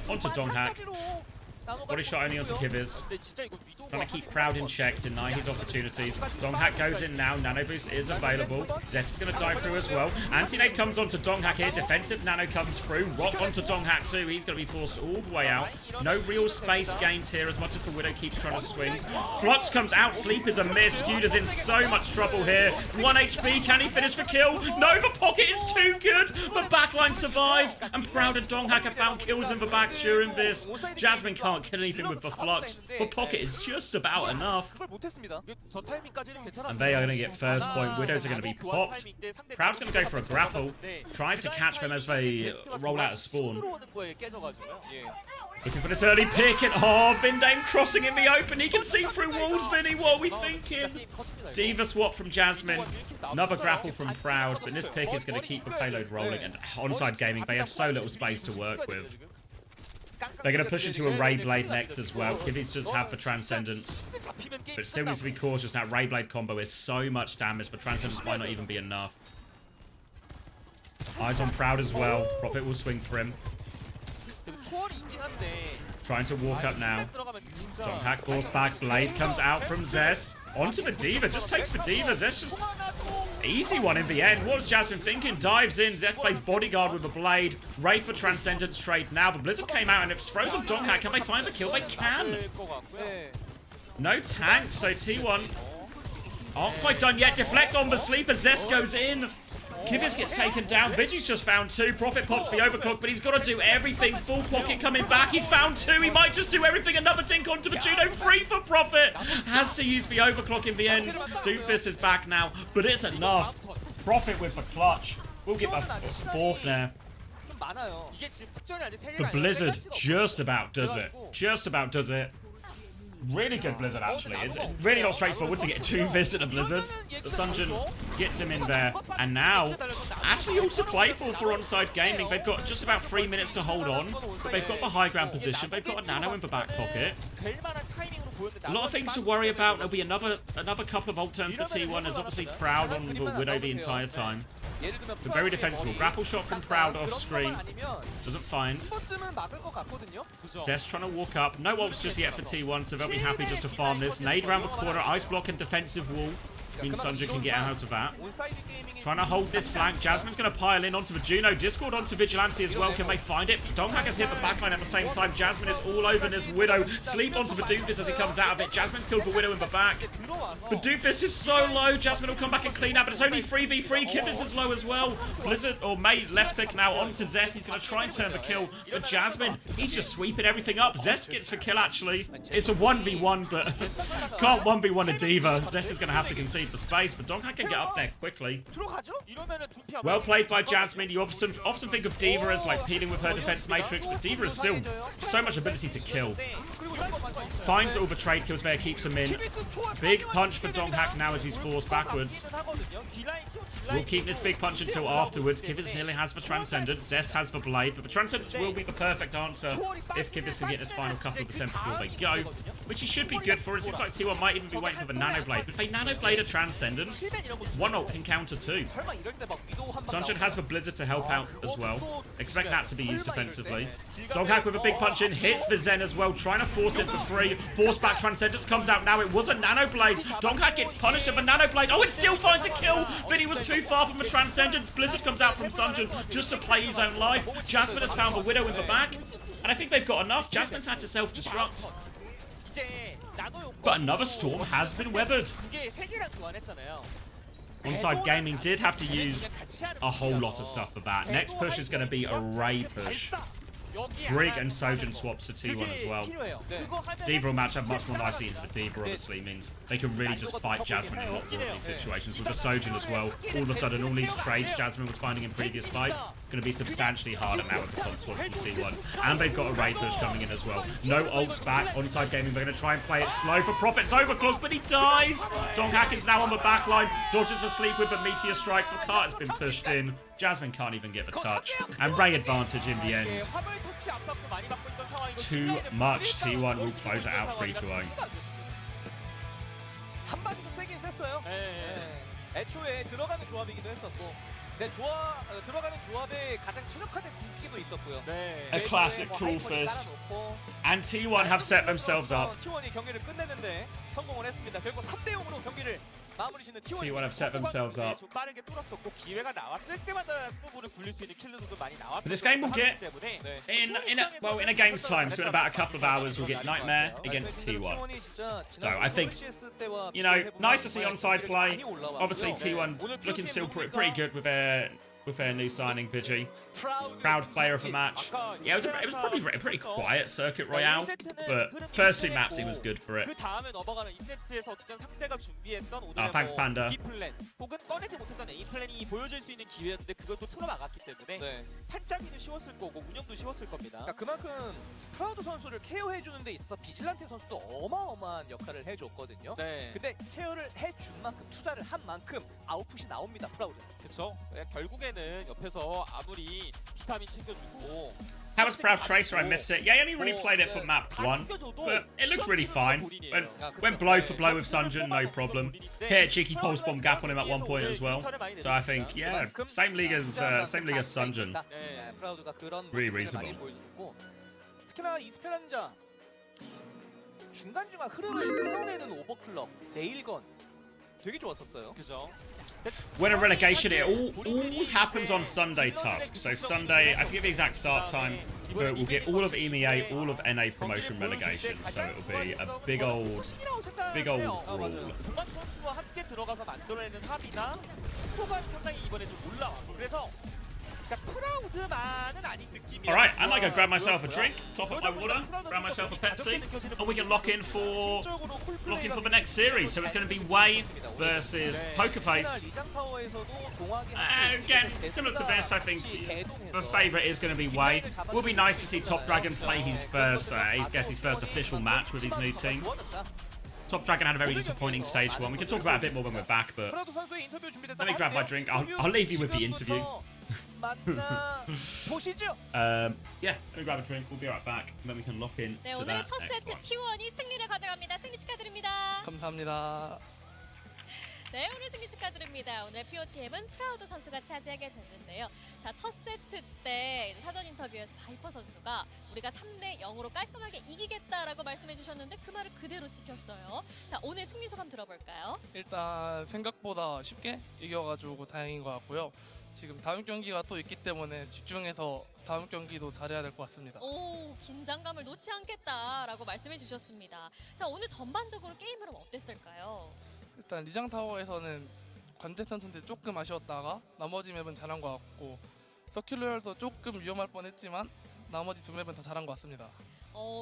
Donghack. Body shot only onto Kivis. Trying to keep Proud in check, deny his opportunities. Donghack goes in now. Nano Boost is available. Zest is going to dive through as well. Anti-nade comes onto Donghack here. Defensive Nano comes through. Rock onto Donghack too. He's going to be forced all the way out. No real space gained here as much as the Widow keeps trying to swing. Flux comes out. Sleep is a miss. Skewed in so much trouble here. 1 HP. Can he finish the kill? No, the pocket is too good. The backline survive. And Proud and Donghack have found kills in the back during this. Jasmine can't kill anything with the Flux. The pocket is just about enough. And they are going to get first point. Widows are going to be popped. Proud's going to go for a grapple. Tries to catch them as they roll out of spawn. Looking for this early pick. And oh, Vindame crossing in the open. He can see through walls, Vinny. What are we thinking? Diva swap from Jasmine. Another grapple from Proud. But this pick is going to keep the payload rolling. And Onside Gaming, they have so little space to work with. They're going to push into a Ray Blade next as well. Kivis just have for Transcendence. But still needs to be cautious. That Ray Blade combo is so much damage, but Transcendence might not even be enough. Eyes on Proud as well. Profit will swing for him. Trying to walk up now. Donghack force back. Blade comes out from Zest. Onto the Diva. Just takes the Diva. Zest just... Easy one in the end. What was Jasmine thinking? Dives in. Zest plays bodyguard with a blade. Ray for Transcendence trade now. The Blizzard came out and it's frozen Donghack. Can they find the kill? They can. No tank, so T1 aren't quite done yet. Deflect on the sleeper. Zest goes in. Kivis gets taken down. Vigi's just found 2. Profit pops the overclock, but he's got to do everything. Full pocket coming back. He's found 2. He might just do everything. Another dink onto the Juno. 3 for Profit. Has to use the overclock in the end. Doomfist is back now, but it's enough. Profit with the clutch. We'll get the 4th there. The Blizzard just about does it. Just about does it. Really good Blizzard, actually. It's really not straightforward to get Doomfist in a Blizzard. But Sunjin gets him in there. And now, actually also playful for Onside Gaming. They've got just about 3 minutes to hold on. But they've got the high ground position. They've got a Nano in the back pocket. A lot of things to worry about. There'll be another couple of ult turns for T1. There's obviously Proud on the Widow the entire time. But very defensible. Grapple shot from Proud off screen. Doesn't find. Zest trying to walk up. No ults just yet for T1, so they'll be happy just to farm this. Nade around the corner. Ice block and defensive wall. Means Sunjin can get out of that. Trying to hold this flank. Jasmine's going to pile in onto the Juno. Discord onto Vigilante as well. Can they find it? Donghak has hit the backline at the same time. Jasmine is all over this Widow. Sleep onto the Doomfist as he comes out of it. Jasmine's killed the Widow in the back. The Doomfist is so low. Jasmine will come back and clean up, but it's only 3v3. Kivitz is low as well. Blizzard, or May, left click now onto Zest. He's going to try and turn the kill. But Jasmine, he's just sweeping everything up. Zest gets the kill, actually. It's a 1v1, but can't 1v1 a Diva. Zest is going to have to concede the space, but Donghak can get up there quickly. Well played by Jasmine. You often think of Diva as like peeling with her defense matrix, but Diva is still so much ability to kill. Finds all the trade kills there, keeps him in. Big punch for Donghak now as he's forced backwards. We'll keep this big punch until afterwards. Kivitz nearly has the Transcendence. Zest has the Blade, but the Transcendence will be the perfect answer if Kivitz can get this final couple of percent before they go, which he should be good for. It seems like T1 might even be waiting for the Nano Blade. But if they Nano Blade a Transcendence, one ult can counter two. Sunjin has the Blizzard to help out as well. Expect that to be used defensively. Donghak with a big punch in, hits the Zen as well, trying to force it for free. Force back Transcendence comes out now. It was a Nano Blade. Donghak gets punished with a Nano Blade. Oh, it still finds a kill, but he was too far from the Transcendence. Blizzard comes out from Sunjin just to play his own life. Jasmine has found the Widow in the back, and I think they've got enough. Jasmine's had to self-destruct. But another storm has been weathered. Onside Gaming did have to use a whole lot of stuff for that. Next push is going to be a Ray push. Brig and Sojin swaps for T1 as well. Diva will match up much more nicely into the Diva, obviously, means they can really just fight Jasmine in a lot more of these situations. With the Sojin as well, all of a sudden, all these trades Jasmine was finding in previous fights going to be substantially harder now with the comp swap from T1. And they've got a raid push coming in as well. No ults back. Onside Gaming, they're going to try and play it slow for Profit's overclock, but he dies! Donghak is now on the back line. Dodges for sleep with the Meteor Strike. For Cart has been pushed in. Jasmine can't even get the touch. And Ray advantage in the end. Too much. T1 will close it out 3-0. 한마디 좀 세긴 셌어요. 애초에 들어가는 조합이기도 했었고, 들어가는 조합에 가장 최적화된 굶기도 있었고요. A classic cool fist. And T1 have set themselves up. T1이 경기를 끝냈는데 성공을 했습니다. 결국 3대0으로 경기를 마무리 짓는 T1 have set themselves up. 빠르게 뚫었었고 기회가 나왔을 때마다 스노볼을 굴릴 수 있는 킬들도 좀 많이 나왔기 But this game will get in a game's time, so in about a couple of hours we'll get Nightmare against T1. So I think, you know, nice to see onside play. Obviously T1 looking still pretty good with their new signing Vigi. Proud player of the match. Yeah, it was probably a pretty quiet Circuit Royale, but first two maps he was good for it. Oh, thanks Panda. 혹은 꺼내지 못했던 A 플랜이 보여줄 수 있는 기회였는데 그것도 틀어막았기 때문에 판짜기도 쉬웠을 거고 운영도 쉬웠을 겁니다. 그만큼 프라우드 선수를 케어해주는 데 있어서 비질란테 선수도 어마어마한 역할을 해줬거든요. 근데 케어를 해준 만큼, 투자를 한 만큼 아웃풋이 나옵니다, 프라우드. 그렇죠. 결국에는 옆에서 아무리 비타민 챙겨주고. How was Proud Tracer? I missed it. Yeah, I only really played it for map 1, but it looked really fine. Went blow for blow with Sunjin, no problem. Hit a cheeky pulse bomb gap on him at one point as well. So I think, yeah, same league as Sunjin. Really reasonable. 특히나 이스페란자 중간중간 흐름을 끊어내는 오버클럭, 네일건 되게 좋았었어요. 그죠. When a relegation, it all happens on Sunday tasks. So Sunday, I forget the exact start time, but we'll get all of EMEA, all of NA promotion relegation. So it'll be a big old brawl. 함께 들어가서 만들어내는 합이나 초반 상당히 이번에 좀 올라왔고 그래서 그러니까 프라우드만은 아닌 느낌이에요. Alright, I might go grab myself a drink, top up my water, grab myself a Pepsi, and we can lock in for the next series. So it's going to be Wave versus Pokerface. Again, similar to this, I think the favourite is going to be Wade. Will be nice to see Top Dragon play his first, his first official match with his new team. Top Dragon had a very disappointing stage 1. We can talk about it a bit more when we're back, but let me grab my drink. I'll leave you with the interview. Yeah, let me grab a drink. We'll be right back, and then we can lock in 네, to 오늘의 that 첫 next 세트 one. T1이 승리를 가져갑니다. 승리 축하드립니다. 감사합니다. 네, 오늘 승리 축하드립니다. 오늘 POTM은 프라우드 선수가 차지하게 됐는데요. 자, 첫 세트 때 사전 인터뷰에서 바이퍼 선수가 우리가 3대 0으로 깔끔하게 이기겠다라고 말씀해 주셨는데 그 말을 그대로 지켰어요. 자, 오늘 승리 소감 들어볼까요? 일단 생각보다 쉽게 이겨가지고 다행인 것 같고요. 지금 다음 경기가 또 있기 때문에 집중해서 다음 경기도 잘해야 될 것 같습니다. 오, 긴장감을 놓지 않겠다라고 말씀해 주셨습니다. 자, 오늘 전반적으로 게임 흐름 어땠을까요? 일단 리장 타워에서는 관제 선수인데 조금 아쉬웠다가 나머지 맵은 잘한 것 같고 서큘러도 조금 위험할 뻔했지만 나머지 두 맵은 다 잘한 것 같습니다.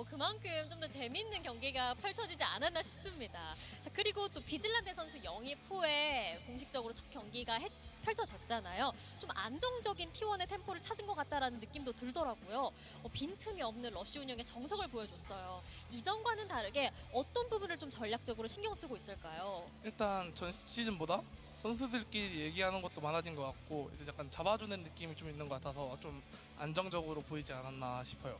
그만큼 좀 더 재밌는 경기가 펼쳐지지 않았나 싶습니다. 자, 그리고 또 비질란데 선수 영입 후에 공식적으로 첫 경기가 펼쳐졌잖아요. 좀 안정적인 T1의 템포를 찾은 것 같다라는 느낌도 들더라고요. 빈틈이 없는 러쉬 운영의 정석을 보여줬어요. 이전과는 다르게 어떤 부분을 좀 전략적으로 신경 쓰고 있을까요? 일단 전 시즌보다 선수들끼리 얘기하는 것도 많아진 것 같고 이제 약간 잡아주는 느낌이 좀 있는 것 같아서 좀 안정적으로 보이지 않았나 싶어요.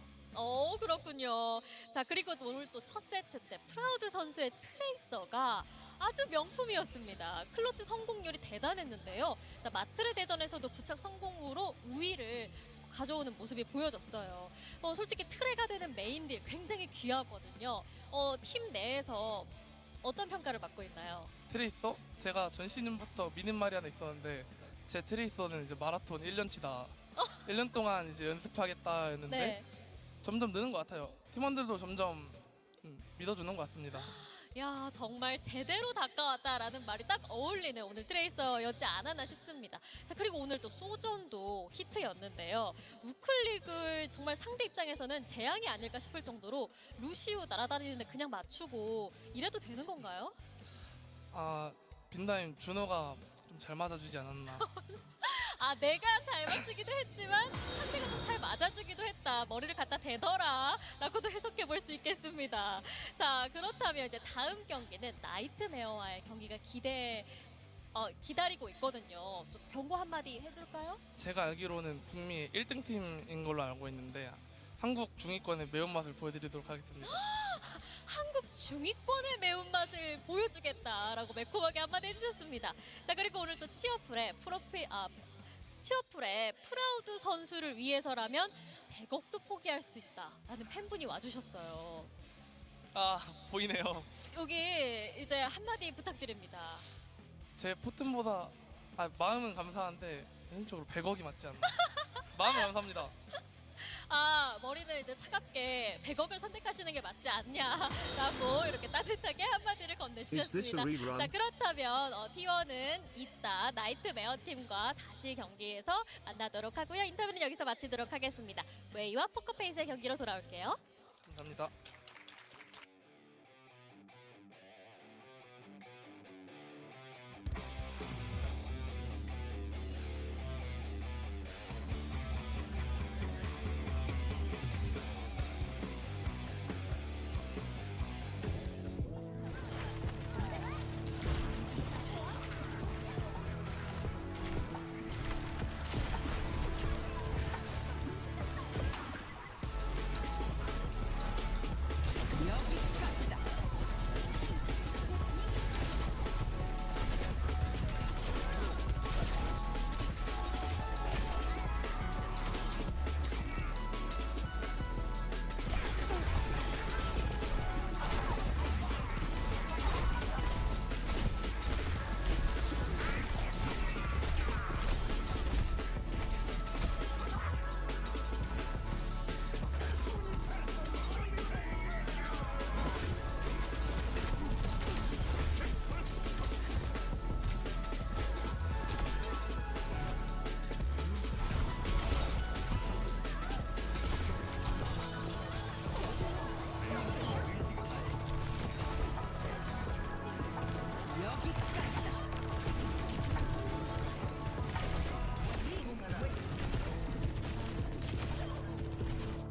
그렇군요. 자, 그리고 오늘 또 첫 세트 때 프라우드 선수의 트레이서가 아주 명품이었습니다. 클러치 성공률이 대단했는데요. 자, 마트레 대전에서도 부착 성공으로 우위를 가져오는 모습이 보여졌어요. 솔직히 트레가 되는 메인딜 굉장히 귀하거든요. 팀 내에서 어떤 평가를 받고 있나요? 트레이서? 제가 전 시즌부터 미는 말이 하나 있었는데 제 트레이서는 이제 마라톤 1년치다. 1년 동안 이제 연습하겠다 했는데 네. 점점 느는 것 같아요. 팀원들도 점점 믿어주는 것 같습니다. 야, 정말 제대로 다가왔다라는 말이 딱 어울리는 오늘 트레이서였지 않았나 싶습니다. 자, 그리고 오늘 또 소전도 히트였는데요. 우클릭을 정말 상대 입장에서는 재앙이 아닐까 싶을 정도로 루시우 날아다니는데 그냥 맞추고 이래도 되는 건가요? 아, 빈다임 준호가 좀 잘 맞아주지 않았나. 내가 잘 맞추기도 했지만 상대가 또 잘 맞아주기도 했다. 머리를 갖다 대더라 라고도 해석해 볼 수 있겠습니다. 자, 그렇다면 이제 다음 경기는 나이트메어와의 경기가 기다리고 있거든요. 좀 경고 한마디 해줄까요? 제가 알기로는 북미 1등 팀인 걸로 알고 있는데 한국 중위권의 매운맛을 보여드리도록 하겠습니다. 한국 중위권의 매운맛을 보여주겠다라고 매콤하게 한마디 해주셨습니다. 자, 그리고 오늘 또 치어풀의 프라우드 선수를 위해서라면 100억도 포기할 수 있다라는 팬분이 와주셨어요. 보이네요. 여기 이제 한마디 부탁드립니다. 제 포튼보다 마음은 감사한데 개인적으로 100억이 맞지 않나. 마음은 감사합니다. 머리는 이제 차갑게 100억을 선택하시는 게 맞지 않냐라고 이렇게 따뜻하게 한마디를 건네주셨습니다. 자, 그렇다면 T1은 이따 나이트메어 팀과 다시 경기에서 만나도록 하고요. 인터뷰는 여기서 마치도록 하겠습니다. 웨이와 포커페이스의 경기로 돌아올게요. 감사합니다.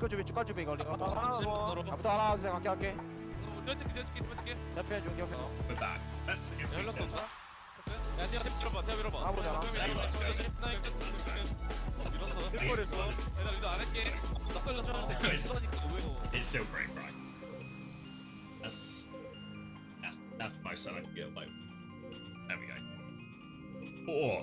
축가주비 걸린 거. 아무도 하나 둘 셋 갈게. 껴줄게. 옆에 좀 옆에. We're back. Let's get 연락도 it. 없어? 야, 니가 탭 밀어봐, 탭 밀어봐. 아, 보자. 밀어버렸어. 내가 리더 안 할게. 나 걸려 줘. It's still great, right? That's the most that I can get away with. There we go. Oh.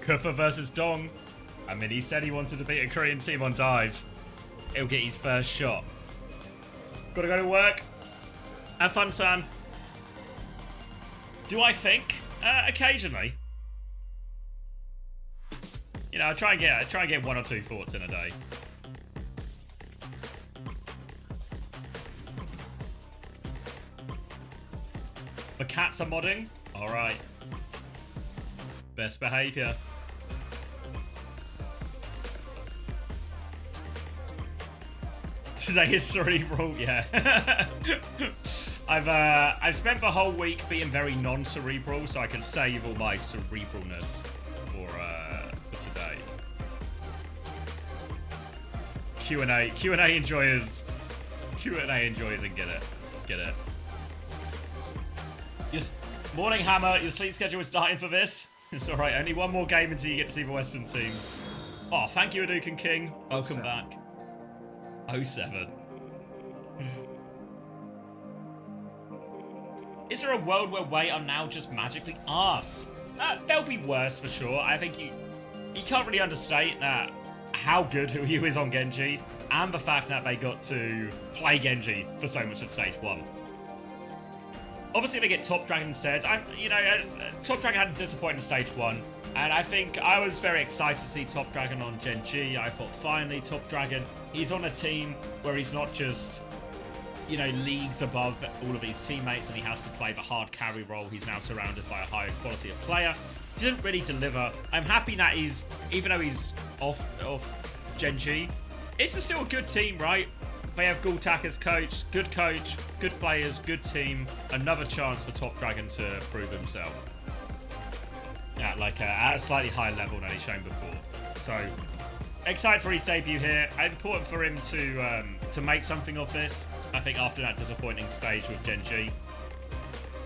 Kufa versus Dong. I mean, he said he wanted to beat a Korean team on dive. He'll get his first shot. Gotta go to work. Have fun, son. Do I think? Occasionally. You know, I try and get 1 or 2 thoughts in a day. The cats are modding. All right. Best behavior. Today is cerebral, yeah. I've spent the whole week being very non-cerebral, so I can save all my cerebralness for today. Q&A enjoyers and get it. Yes, morning Hammer. Your sleep schedule is starting for this. It's all right. Only one more game until you get to see the Western teams. Oh, thank you, Hadouken King. Welcome back. 07. Is there a world where Wei are now just magically arse? They'll be worse for sure. I think you can't really understate how good Yu is on Genji, and the fact that they got to play Genji for so much of Stage 1. Obviously, they get Top Dragon instead. Top Dragon had a disappointing Stage 1, and I think I was very excited to see Top Dragon on Gen G. I thought, finally, Top Dragon, he's on a team where he's not just, leagues above all of his teammates, and he has to play the hard carry role. He's now surrounded by a higher quality of player. Didn't really deliver. I'm happy that even though he's off Gen G, it's still a good team, right? They have Gultak as coach, good players, good team. Another chance for Top Dragon to prove himself at a slightly higher level than he's shown before. So excited for his debut here. Important for him to make something of this. I think after that disappointing stage with Gen G,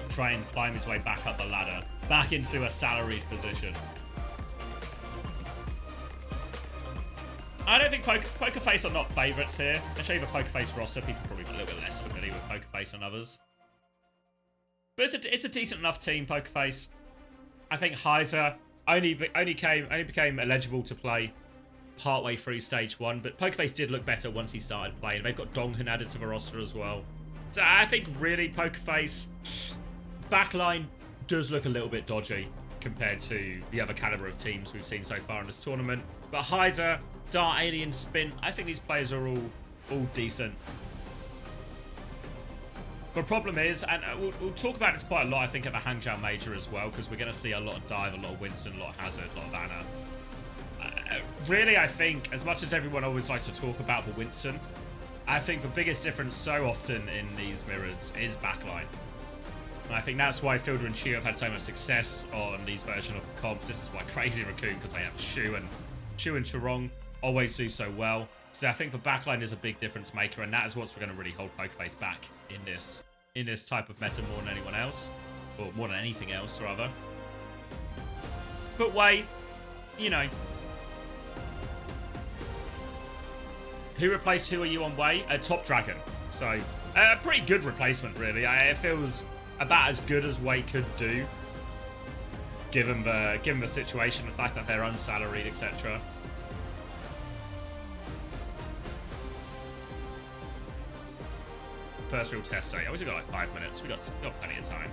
try and climb his way back up the ladder, back into a salaried position. I don't think Poker Face are not favourites here. I'll show you the Poker Face roster. People are probably a little bit less familiar with Poker Face than others. But it's a decent enough team, Poker Face. I think Heiser only became eligible to play partway through Stage 1, but Poker Face did look better once he started playing. They've got Donghyun added to the roster as well. So I think really Poker Face backline does look a little bit dodgy compared to the other caliber of teams we've seen so far in this tournament. But Heiser, Dart, Alien, Spin, I think these players are all decent. The problem is, and we'll talk about this quite a lot, I think, at the Hangzhou Major as well, because we're going to see a lot of Dive, a lot of Winston, a lot of Hazard, a lot of Anna. Really, I think, as much as everyone always likes to talk about the Winston, I think the biggest difference so often in these mirrors is backline. And I think that's why Fielder and Chiu have had so much success on these versions of the comps. This is why Crazy Raccoon, because they have Shu and Churong, always do so well. So I think the backline is a big difference maker, and that is what's going to really hold Pokerface back in this type of meta more than anyone else, or more than anything else, rather. But Wei, who replaced who are you on Wei? Top Dragon. So a pretty good replacement, really. It feels about as good as Wei could do, given the situation, the fact that they're unsalaried, etc. First real test day. I always got like 5 minutes. We got plenty of time.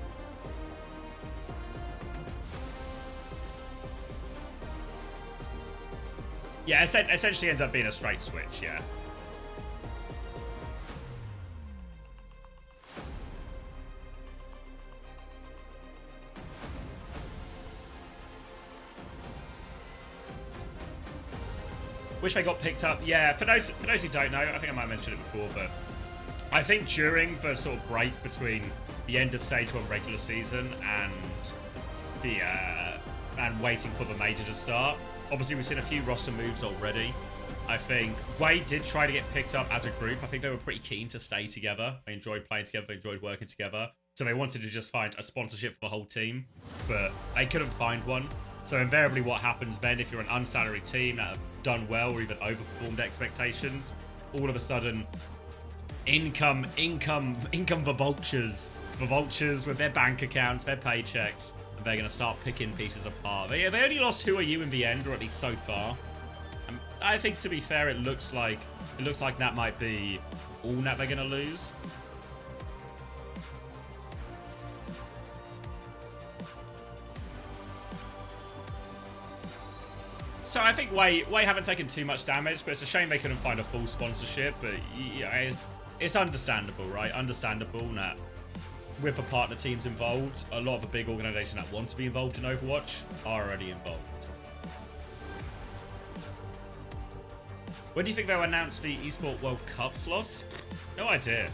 Yeah, essentially ends up being a straight switch. Yeah. Wish they got picked up. Yeah, for those who don't know, I think I might have mentioned it before, but I think during the sort of break between the end of Stage 1 regular season and the and waiting for the major to start, obviously we've seen a few roster moves already. I think Wade did try to get picked up as a group. I think they were pretty keen to stay together. They enjoyed playing together. They enjoyed working together. So they wanted to just find a sponsorship for the whole team, but they couldn't find one. So invariably what happens then, if you're an unsalaried team that have done well or even overperformed expectations, all of a sudden, income for vultures with their bank accounts, their paychecks, and they're going to start picking pieces apart. They only lost Who Are You in the end, or at least so far. I think, to be fair, it looks like that might be all that they're going to lose. So I think Way haven't taken too much damage, but it's a shame they couldn't find a full sponsorship. But yeah, it's understandable, right? Understandable that with the partner teams involved, a lot of the big organizations that want to be involved in Overwatch are already involved. When do you think they'll announce the Esports World Cup slots? No idea.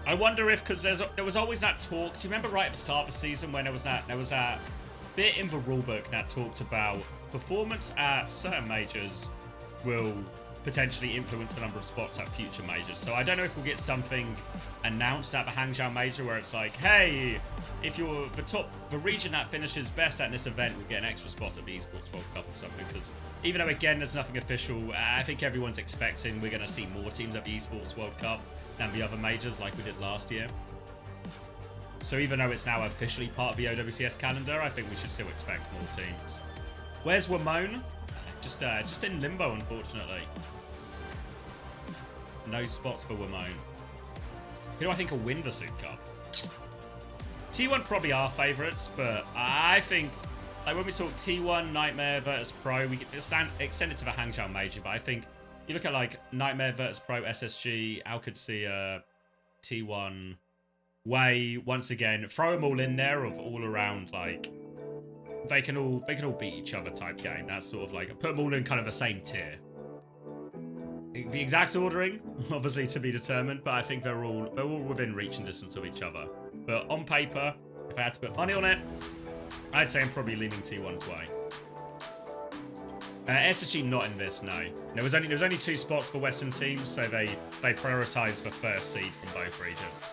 I wonder if, because there was always that talk. Do you remember right at the start of the season when there was that bit in the rulebook that talked about performance at certain majors will potentially influence the number of spots at future majors. So I don't know if we'll get something announced at the Hangzhou major where it's like, hey, if you're the region that finishes best at this event will get an extra spot at the Esports World Cup or something. Because even though, again, there's nothing official, I think everyone's expecting we're going to see more teams at the Esports World Cup than the other majors like we did last year. So even though it's now officially part of the OWCS calendar, I think we should still expect more teams. Where's Wamone? Just in limbo, unfortunately. No spots for Wamone. Who do I think will win the SOOP Cup? T1 probably our favourites, but I think, like, when we talk T1, Nightmare, Virtus Pro, we extend it to the Hangzhou Major, but I think you look at, like, Nightmare, Virtus Pro, SSG, Alcudsia, T1, Way, once again, throw them all in there of all around, like, they can all beat each other type game. That's sort of like, put them all in kind of the same tier. The exact ordering, obviously to be determined, but I think they're all within reach and distance of each other. But on paper, if I had to put money on it, I'd say I'm probably leaning T1's way. SSG not in this, no. There was only 2 spots for Western teams, so they prioritised the first seed from both regions.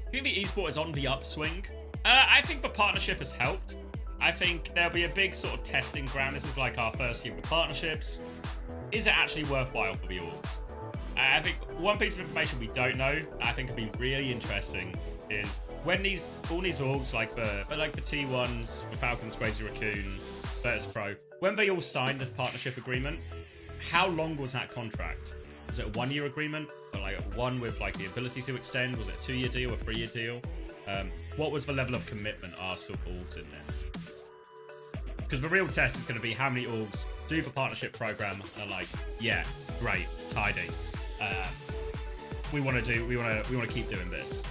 I think the esport is on the upswing. I think the partnership has helped. I think there'll be a big sort of testing ground. This is like our first year with partnerships. Is it actually worthwhile for the orgs? I think one piece of information we don't know, I think could be really interesting, is when all these orgs, like the T1s, the Falcons, Crazy Raccoon, Virtus Pro, when they all signed this partnership agreement, how long was that contract? Was it a 1-year agreement, or like one with like the ability to extend? Was it a 2-year deal, a 3-year deal? What was the level of commitment asked of orgs in this? Because the real test is going to be how many orgs do the partnership program and are like, yeah, great, tidy. We want to keep doing this.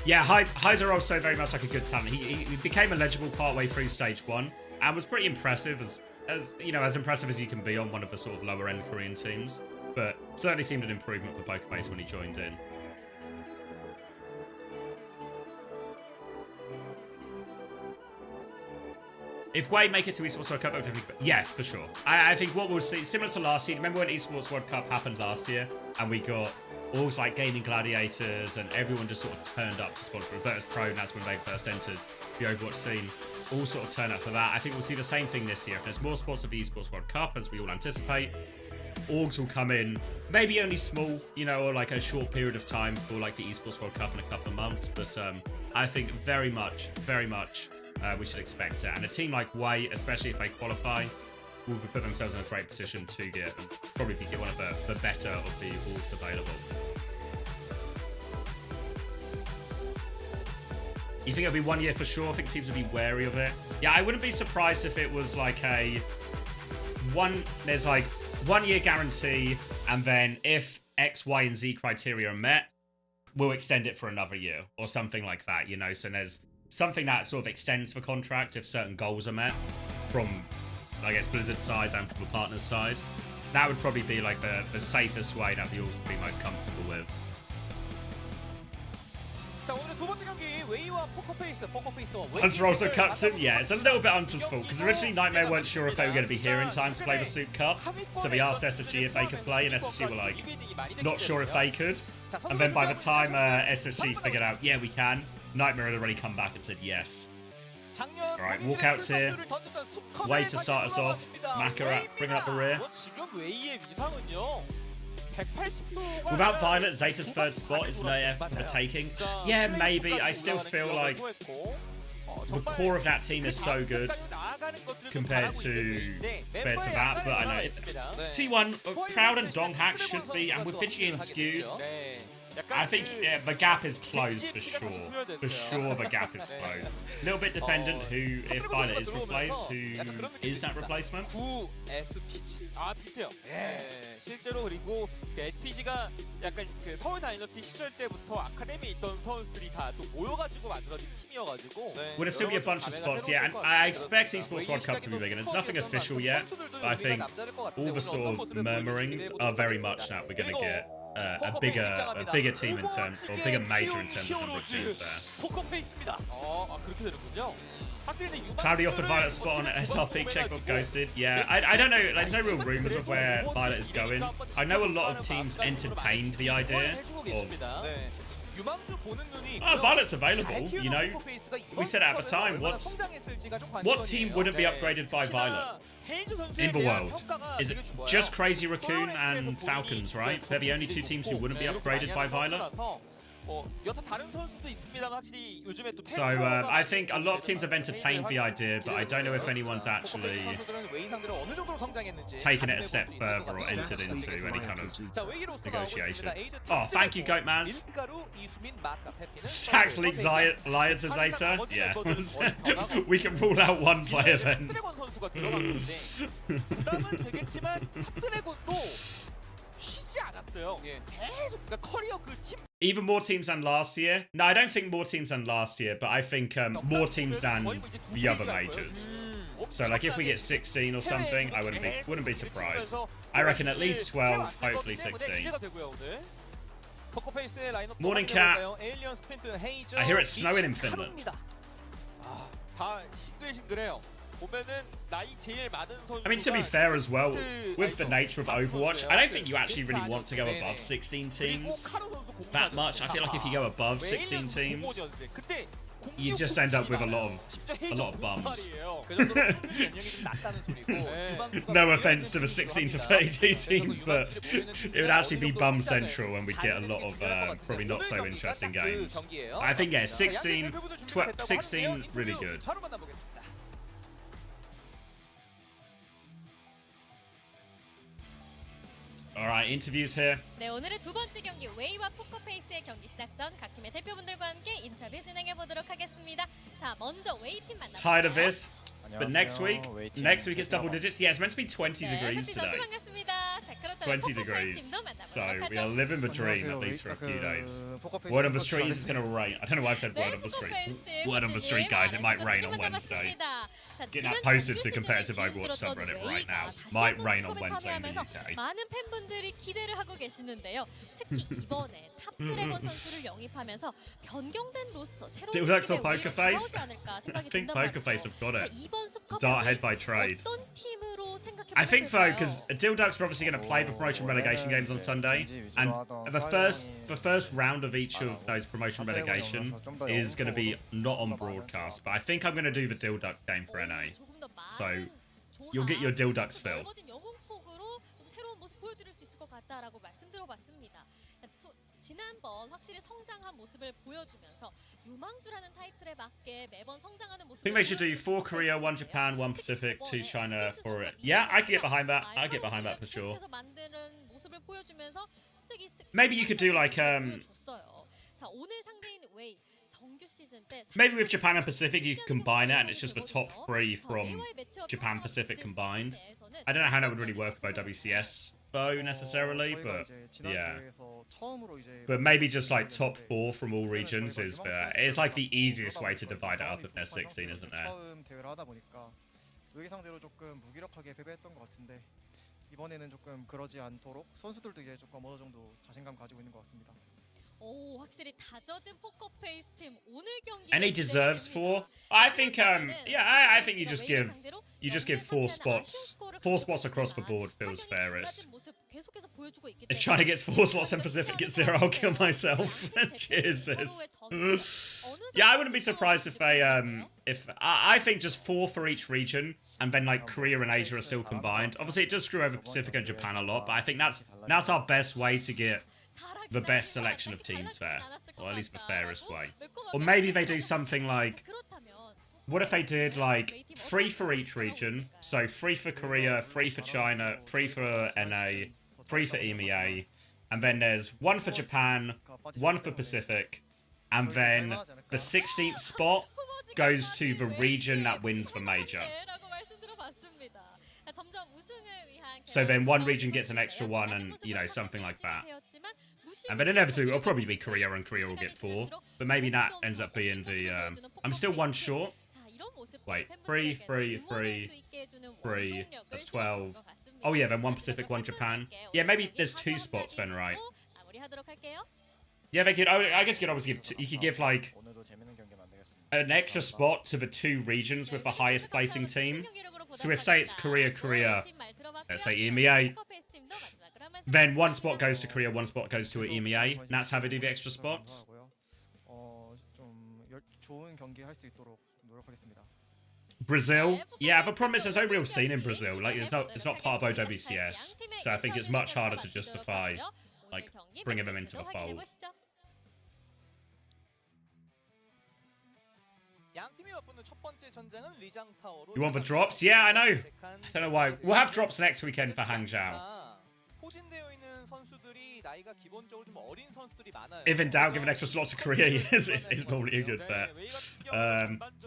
Yeah, Hydes are also very much like a good talent. He became eligible partway through stage 1 and was pretty impressive, as you know, as impressive as you can be on one of the sort of lower end Korean teams. But certainly seemed an improvement for Pokerface when he joined in. If Wade make it to Esports World Cup, yeah, for sure. I think what we'll see, similar to last year, remember when Esports World Cup happened last year and we got orgs like Gaming Gladiators and everyone just sort of turned up to sponsor Virtus Pro, and that's when they first entered the Overwatch scene. All sort of turn up for that. I think we'll see the same thing this year. If there's more spots of the Esports World Cup, as we all anticipate, orgs will come in, maybe only small, you know, or like a short period of time for like the Esports World Cup in a couple of months. But I think very much, we should expect it. And a team like Way, especially if they qualify, will put themselves in a great position to probably get one of the better of the orgs available. You think it'll be 1 year for sure? I think teams would be wary of it. Yeah, I wouldn't be surprised if it was like there's like 1 year guarantee, and then if X, Y, and Z criteria are met, we'll extend it for another year or something like that, you know? So there's something that sort of extends the contract if certain goals are met from, I guess, Blizzard's side and from the partner's side. That would probably be like the safest way that you'll be most comfortable with. 자, 오늘 두 번째 경기 웨이와 포커페이스와 Hunter also cuts him. Yeah, it's a little bit Hunter's fault because originally Nightmare weren't sure if they were going to be here in time to play the SOOP Cup. So they asked SSG if they could play, and SSG were like, not sure if they could. And then by the time SSG figured out, yeah, we can, Nightmare had already come back and said yes. Alright, walkouts here. Way to start us off. Makarat bringing up the rear. Without Violet, Zeta's third spot is no effort for the taking. Yeah, maybe. I still feel like the core of that team is so good compared to that, but I know T1, Proud and Donghack should be, and with Pidgey and skewed, I think the gap is closed for sure. For sure the gap is closed. A little bit dependent who, if Violet is replaced, who is that replacement? SPG. 아, 비슷해요. 네. 실제로 그리고 그 SPG가 약간 그 서울 다이너스티 시절 때부터 아카데미에 있던 선수들이 다 또 모여가지고 만들어진 팀이어가지고. Would it still be a bunch of spots? Yeah, and I expect Esports World Cup to be big, and it's nothing official yet, but I think all the sort of murmurings are very much that we're going to get a bigger team in terms, or a bigger major in terms of number of teams there. 포커페이스입니다. 그렇게 되는군요. Cloudy offered Violet a spot on SRP, checkbook ghosted. Yeah, I don't know, there's no real rumours of where Violet is going. I know a lot of teams entertained the idea of, oh, Violet's available, you know. We said at the time, what team wouldn't be upgraded by Violet in the world? Is it just Crazy Raccoon and Falcons, right? They're the only two teams who wouldn't be upgraded by Violet. So I think a lot of teams have entertained the idea, but I don't know if anyone's actually taken it a step further or entered into any kind of negotiation. Oh, thank you, Goatmans. Sax leaks liar to Zeta. Yeah. We can rule out one player then. Even more teams than last year? No, I don't think more teams than last year, but I think more teams than the other majors. So like if we get 16 or something, I wouldn't be surprised. I reckon at least 12, hopefully 16. Morning, Cat. I hear it's snowing in Finland. I mean, to be fair as well, with the nature of Overwatch, I don't think you actually really want to go above 16 teams that much. I feel like if you go above 16 teams, you just end up with a lot of bums. No offense to the 16 to 32 teams, but it would actually be bum central and we'd get a lot of probably not so interesting games. I think, yeah, 16, really good. Alright, interviews here. 네, 오늘의 두 번째 경기 웨이와 포커페이스의 경기 시작 전 각 팀의 대표분들과 함께 인터뷰 진행해 보도록 하겠습니다. 자, 먼저 웨이 팀 만나볼게요. Tired of this? But next week it's double digits. Yeah, it's meant to be 20 degrees today. 20 degrees. So we are living the dream at least for a few days. Word on the street is it's gonna rain. I don't know why I've said word on the street. Word on the street, guys. It might rain on Wednesday. Get that posted to the competitive Overwatch subreddit right now. Might rain on Wednesday in the UK. 많은 팬분들이 기대를 하고 계시는데요. 특히 이번에 탑 드래곤 선수를 영입하면서 변경된 로스터 새로운 Dildax or Pokerface? I think Pokerface have got it. Dart ahead by trade. I think though, because Dildax are obviously going to play the promotion relegation games on Sunday, and the first round of each of those promotion relegation is going to be not on broadcast. But I think I'm going to do the Dildax game for NA, so you'll get your Dildax fill. 지난번 확실히 성장한 모습을 보여주면서 유망주라는 타이틀에 맞게 매번 성장하는 모습을 I think they should do 4 Korea, 1 Japan, 1 Pacific, 2 China for it. Yeah, I can get behind that. I get behind that for sure. Maybe you could do like 자, 오늘 상대인 웨이 Maybe with Japan and Pacific you could combine it and it's just the top 3 from Japan Pacific combined. I don't know how that would really work with WCS though necessarily, but yeah. But maybe just like top 4 from all regions is it's like the easiest way to divide it up if there's 16, isn't there? 의상대로 조금 무기력하게 패배했던 것 같은데 이번에는 조금 그러지 않도록 선수들도 이제 조금 어느 정도 자신감 가지고 있는 것 같습니다. 오, 확실히 다져진 포커 페이스 팀 오늘 경기. And he deserves 4. I think yeah, I think you just give 4 spots. 4 spots across the board feels fairest. If China gets 4 slots and Pacific gets 0, I'll kill myself. Jesus. Yeah, I wouldn't be surprised if they I think just 4 for each region, and then like Korea and Asia are still combined. Obviously, it does screw over Pacific and Japan a lot, but I think that's our best way to get the best selection of teams there, or at least the fairest way. Or maybe they do something like, what if they did like 3 for each region? So 3 for Korea, 3 for China, 3 for NA, 3 for EMEA, and then there's 1 for Japan, 1 for Pacific, and then the 16th spot goes to the region that wins the major. So then one region gets an extra 1 and, you know, something like that. And then inevitably it'll probably be Korea and Korea will get 4. But maybe that ends up being the... I'm still 1 short. Wait, 3, 3, 3, 3, that's 12. Oh yeah, then 1 Pacific, 1 Japan. Yeah, maybe there's 2 spots then, right? Yeah, they could... I guess you could always give... You could give, like, an extra spot to the 2 regions with the highest placing team. So if, say, it's Korea, let's say EMEA, then 1 spot goes to Korea, 1 spot goes to EMEA. And that's how they do the extra spots. Brazil, yeah, the problem is there's no real scene in Brazil. Like, it's not part of OWCS, so I think it's much harder to justify, like, bringing them into the fold. You want the drops? Yeah, I know. I don't know why. We'll have drops next weekend for Hangzhou. If in doubt, give an extra slot to Korea is normally a good bet.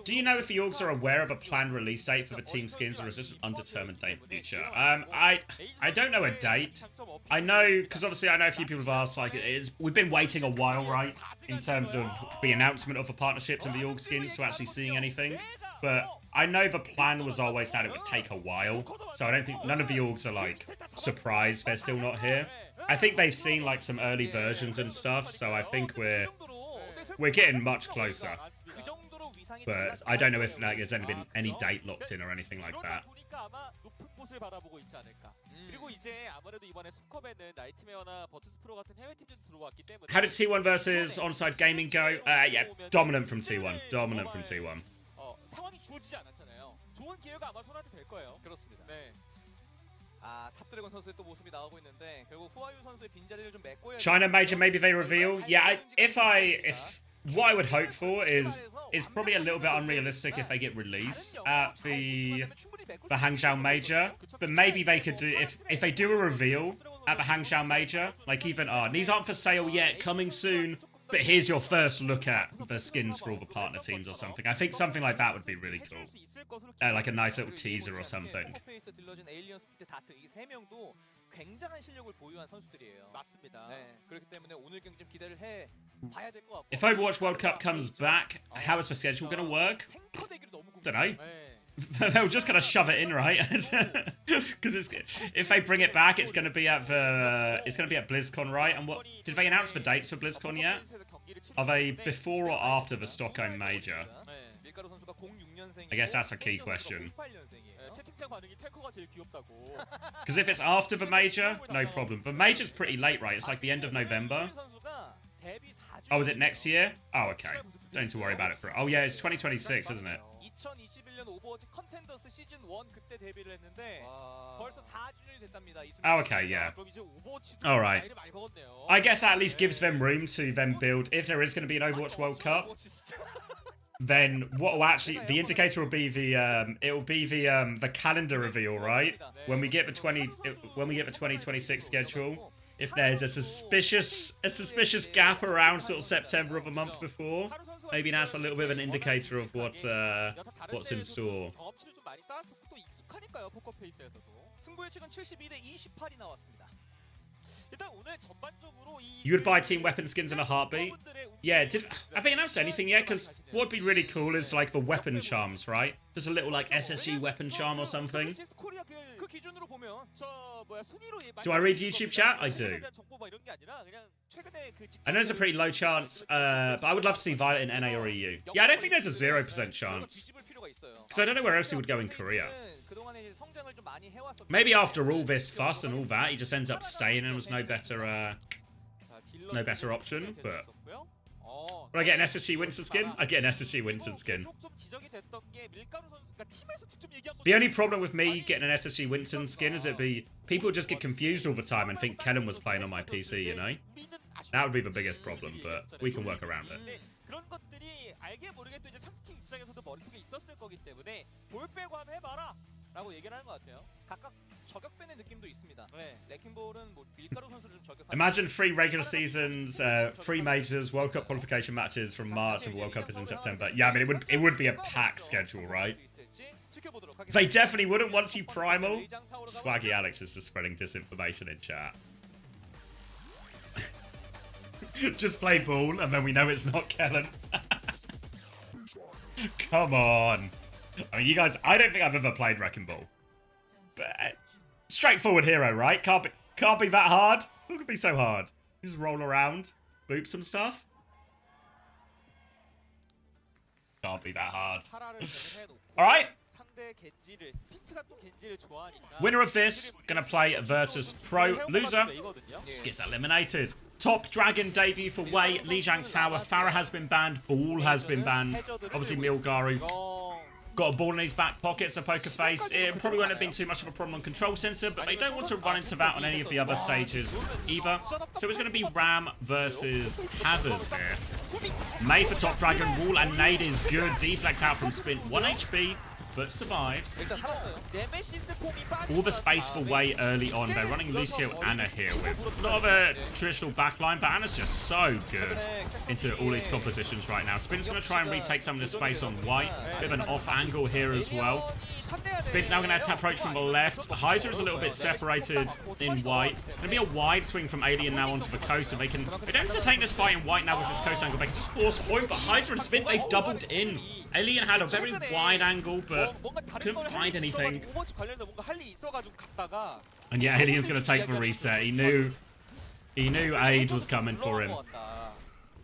Do you know if the orgs are aware of a planned release date for the team skins, or is this an undetermined date in the future? I don't know a date. I know, because obviously I know a few people have asked, like, we've been waiting a while, right, in terms of the announcement of the partnerships and the org skins to actually seeing anything. But I know the plan was always that it would take a while, so I don't think none of the orgs are, like, surprised they're still not here. I think they've seen, like, some early versions and stuff, so I think we're getting much closer. But I don't know if like, there's been any date locked in or anything like that. How did T1 versus Onside Gaming go? Yeah, dominant from T1. Dominant from T1. China major, maybe they reveal. Yeah, what I would hope for is probably a little bit unrealistic if they get released at the Hangzhou major. But maybe they could do if they do a reveal at the Hangzhou major, like even these aren't for sale yet, coming soon. But here's your first look at the skins for all the partner teams or something. I think something like that would be really cool. Like a nice little teaser or something. If Overwatch World Cup comes back, how is the schedule going to work? Don't know. They'll just kind of shove it in, right? Because if they bring it back, it's going to be at BlizzCon, right? And what did they announce the dates for BlizzCon yet? Are they before or after the Stockholm Major? I guess that's a key question. Because if it's after the Major, no problem. The Major's pretty late, right? It's like the end of November. Oh, is it next year? Oh, okay. Don't need to worry about it for... Oh, yeah, it's 2026, isn't it? Oh, okay, yeah. Alright. I guess that at least gives them room to then build... If there is going to be an Overwatch World Cup, then what will actually... The indicator will be the... it will be the calendar reveal, right? When we get the 2026 schedule. If there's a suspicious gap around sort of September of a month before, maybe that's a little bit of an indicator of what's in store. 경험치를 좀 많이 쌓았었고 또 익숙하니까요, 포커페이스에서도. 승부 예측은 72대 28이 나왔습니다. 일단 오늘 전반적으로 이 You would buy team weapon skins in a heartbeat? Yeah, have they announced anything yet? Because what would be really cool is like the weapon charms, right? Just a little like SSG weapon charm or something. 그 기준으로 보면 Do I read YouTube chat? I do. I know there's a pretty low chance, but I would love to see Violet in NA or EU. Yeah, I don't think there's a 0% chance. Because I don't know where else he would go in Korea. Maybe after all this fuss and all that, he just ends up staying and was no better option, but... Would I get an SSG Winston skin? I'd get an SSG Winston skin. The only problem with me getting an SSG Winston skin is people just get confused all the time and think Kellen was playing on my PC, you know? That would be the biggest problem, but we can work around it. 그런 것들이 알게 모르게 또 이제 상팀 입장에서도 머릿속에 있었을 거기 때문에 볼 빼고 한번 해봐라 라고 얘기를 하는 것 같아요. 각각 저격배는 느낌도 있습니다. 레킹볼은 뭐 밀가루 선수를 좀 저격하는. Imagine 3 regular seasons, 3 majors, World Cup qualification matches from March, and World Cup is in September. Yeah, I mean it would be a packed schedule, right? They definitely wouldn't once you primal. Swaggy Alex is just spreading disinformation in chat. Just play ball, and then we know it's not Kellen. Come on. I mean, you guys, I don't think I've ever played Wrecking Ball. But straightforward hero, right? Can't be that hard. Who could be so hard? You just roll around, boop some stuff. Can't be that hard. Alright. Winner of this, gonna play versus Pro. Loser just gets eliminated. Top Dragon debut for Wei, Lijiang Tower. Farah has been banned. Ball has been banned. Obviously, Milgaru got a ball in his back pocket, so Poker Face. It probably won't have been too much of a problem on Control Center, but they don't want to run into that on any of the other stages either. So it's going to be Ram versus Hazard here. May for Top Dragon. Wall and Nade is good. Deflect out from Spin. 1 HP. But survives. All the space for Wei early on. They're running Lucio Anna here with not of a traditional backline, but Anna's just so good into all these compositions right now. Spin's going to try and retake some of the space on White. Bit of an off angle here as well. Spin now going to approach from the left. Heiser is a little bit separated in White. Going to be a wide swing from Alien now onto the coast, and they don't have to take this fight in White now with this coast angle. They can just force point, but Heiser and Spin, they've doubled in. Alien had a very wide angle, but couldn't find anything. And yeah, Alien's going to take the reset. He knew Aid was coming for him.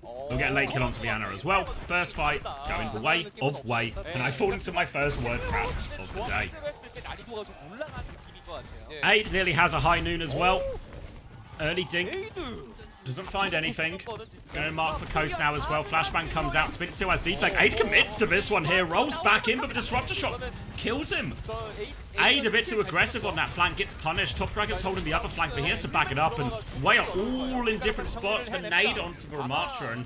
We'll get a late kill onto Vianna as well. First fight going the way of Wei, and I fall into my first word trap of the day. Aid nearly has a high noon as well. Early dink. Doesn't find anything. Going to mark for Coast now as well. Flashbang comes out. Spin still has deflect. Aid commits to this one here. Rolls back in, but the disruptor shot kills him. Aid a bit too aggressive on that flank. Gets punished. Top Dragon's holding the other flank, but he has to back it up. And Wei are all in different spots for Nade onto the Ramattra. And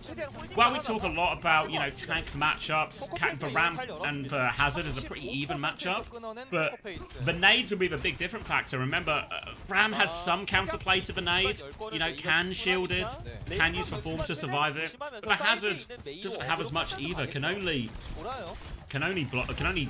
while we talk a lot about, you know, tank matchups, the Ram and the Hazard is a pretty even matchup. But the Nades will be the big different factor. Remember, Ram has some counterplay to the Nade. You know, can shield it, can use Form to survive it. But the Hazard doesn't have as much either. Can only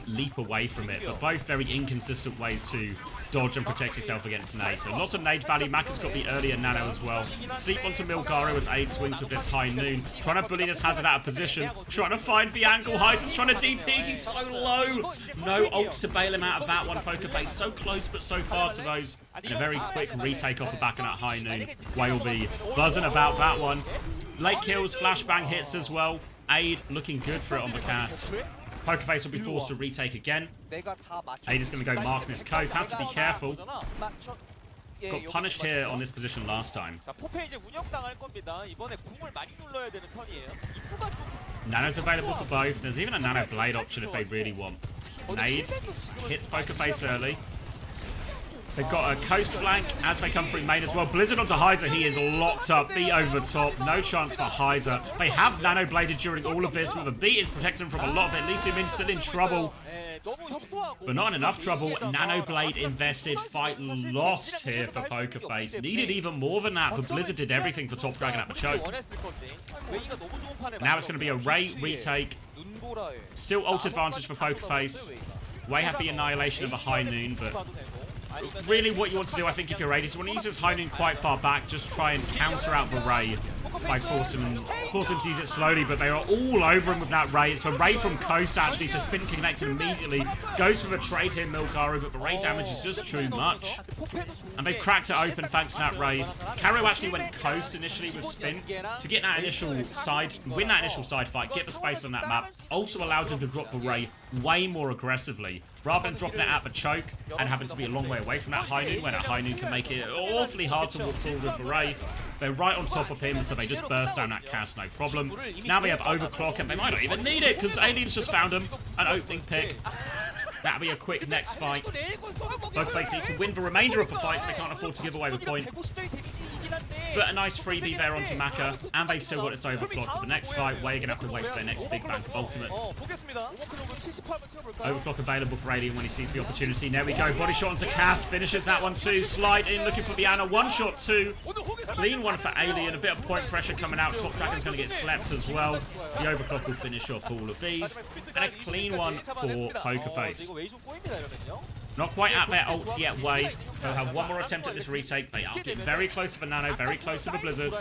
leap away from it, but both very inconsistent ways to dodge and protect yourself against Nade. So lots of Nade value. Mac has got the earlier nano as well. Sleep onto Milgaru as Aid swings with this high noon. Trying to bully this Hazard out of position. Trying to find the angle. Heisen's trying to DP. He's so low. No ults to bail him out of that one. Poker Face so close but so far to those. And a very quick retake off the back of that high noon. Wei will be buzzing about that one. Late kills, flashbang hits as well. Aid looking good for it on the cast. Poker Face will be forced to retake again. Aid is going to go mark this coast. Has to be careful. Got punished here on this position last time. Nano's available for both. There's even a Nano Blade option if they really want. Nade hits Poker Face early. They've got a coast flank as they come through main as well. Blizzard onto Heiser. He is locked up. Beat over top. No chance for Heiser. They have nano bladed during all of this, but the beat is protecting him from a lot of it. Lee Min still in trouble. 너무 협소하고 But not in enough trouble. Nanoblade invested. Fight lost here for Pokerface. Needed even more than that, but Blizzard did everything for Top Dragon at the choke. Now it's going to be a Ray retake. Still ult advantage for Pokerface. Way have the annihilation of a High Noon, but really what you want to do, I think, if you're Ray, is you want to use this High Noon quite far back, just try and counter out the Ray by force him to use it slowly, but they are all over him with that Ray. It's for Ray from Coast, actually, so Spin connected immediately. Goes for the trade here, Milgaru, but the Ray damage is just too much. And they cracked it open thanks to that Ray. Karo actually went Coast initially with Spin to get that initial side, win that initial side fight, get the space on that map. Also allows him to drop the Ray way more aggressively, rather than dropping it at the choke and having to be a long way away from that High Noon, when that High Noon can make it awfully hard to walk forward with the Ray. They're right on top of him, so they just burst down that cast, no problem. Now they have Overclock, and they might not even need it, because Aliens just found them an opening pick. That'll be a quick next fight. Both players need to win the remainder of the fight, so they can't afford to give away the point. But a nice freebie there onto Maka, and they've still got this Overclock for the next fight. We're going to have to wait for their next big bank of ultimates. Overclock available for Alien when he sees the opportunity. There we go, body shot onto Cass, finishes that one too. Slide in, looking for the Ana, one shot too. Clean one for Alien, a bit of point pressure coming out. Top Dragon's going to get slept as well. The Overclock will finish off all of these. And a clean one for Pokerface. Not quite at their ults yet, Way. They'll have one more attempt at this retake. They are getting very close to the Nano, very close to the Blizzard.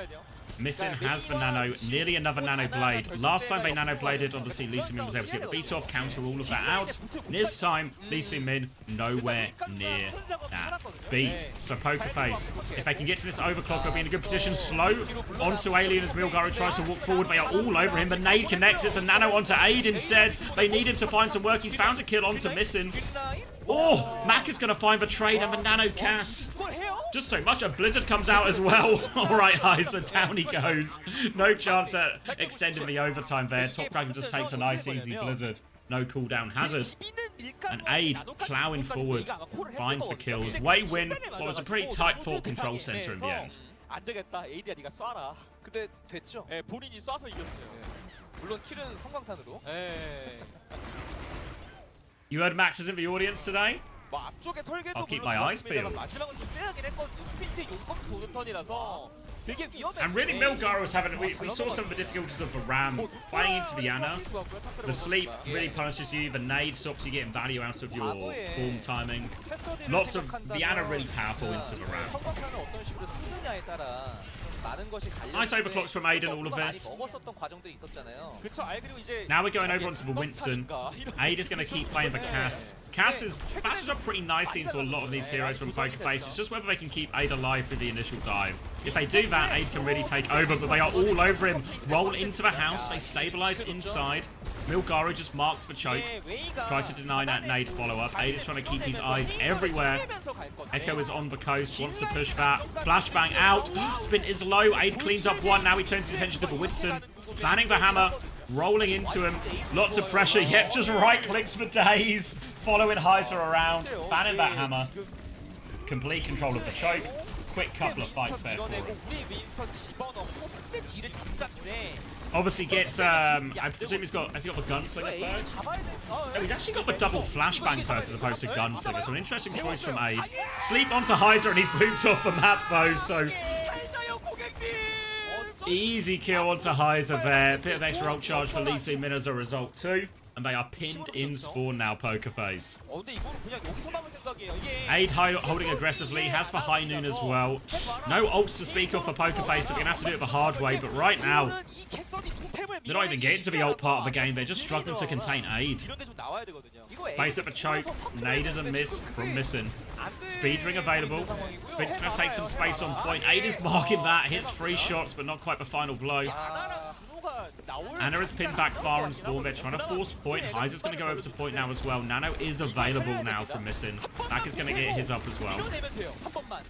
Missing has the Nano, nearly another Nano Blade. Last time they Nano Bladed, obviously Lee Min was able to get the beat off, counter all of that out. This time, Lee Min nowhere near that beat. So Pokerface, if they can get to this Overclock, they'll be in a good position. Slow onto Alien as Milgaru tries to walk forward. They are all over him. The nade connects. It's a Nano onto Aid instead. They need him to find some work. He's found a kill onto Missing. Oh, Mac is going to find the trade and the Nano Cass. Just so much. A Blizzard comes out as well. All right, Heiser, down he goes. No chance at extending the overtime there. Top Dragon just takes a nice, easy Blizzard. No cooldown hazard. And Aid plowing forward. Finds the kills. Way win what was a pretty tight fought control center in the end. 근데 됐죠. 예, 본인이 쏴서 이겼어요. 물론 킬은 성광탄으로. You heard Max is in the audience today? 뭐 앞쪽에 설계도 I'll keep 물론 my eyes 좋았습니다만 peeled. 마지막은 좀 세하긴 했거든요. 스피드 용검 도는 턴이라서 되게 위험했는데. And really, Milgaru was having. We saw some of the difficulties of the Ram playing into the Ana. The sleep really punishes you. The nade stops you getting value out of your form timing. Lots of the Ana really powerful into the Ram. 성광탄을 어떤 식으로 쓰느냐에 따라 Nice overclocks from Aid and all of this. Now we're going over onto the Winston. Aid is going to keep playing the Cass. Cass is matches up pretty nicely into a lot of these heroes from Pokerface. It's just whether they can keep Aid alive through the initial dive. If they do that, Aid can really take over, but they are all over him. Roll into the house. They stabilize inside. Milgaru just marks the choke. Tries to deny that nade follow-up. Aid is trying to keep his eyes everywhere. Echo is on the coast. Wants to push that. Flashbang out. Spin is low. Aid cleans up one. Now he turns his attention to the Winston. Fanning the hammer. Rolling into him. Lots of pressure. Yep, just right clicks for days. Following Heiser around. Fanning that hammer. Complete control of the choke. Quick couple of fights there for him. Obviously gets, I presume has he got the gunslinger perk? Oh, he's actually got the double flashbang perk as opposed to gunslinger, so an interesting choice from Aid. Sleep onto Heiser and he's pooped off the map though, so easy kill onto Heiser there. Bit of extra ult charge for Lee Min as a result too. And they are pinned in spawn now, Pokerface. Aid holding aggressively, has for High Noon as well. No ults to speak of for Pokerface, so we're going to have to do it the hard way. But right now, they're not even getting to the ult part of the game. They're just struggling to contain Aid. Space at the choke. Nade is a miss from Missing. Speed ring available. Spin's going to take some space on point. Aid is marking that. Hits 3 shots, but not quite the final blow. Ana is pinned back far on spawn. They're trying to force point. Heiser's going to go over to point now as well. Nano is available now from Missing. Back is going to get his up as well.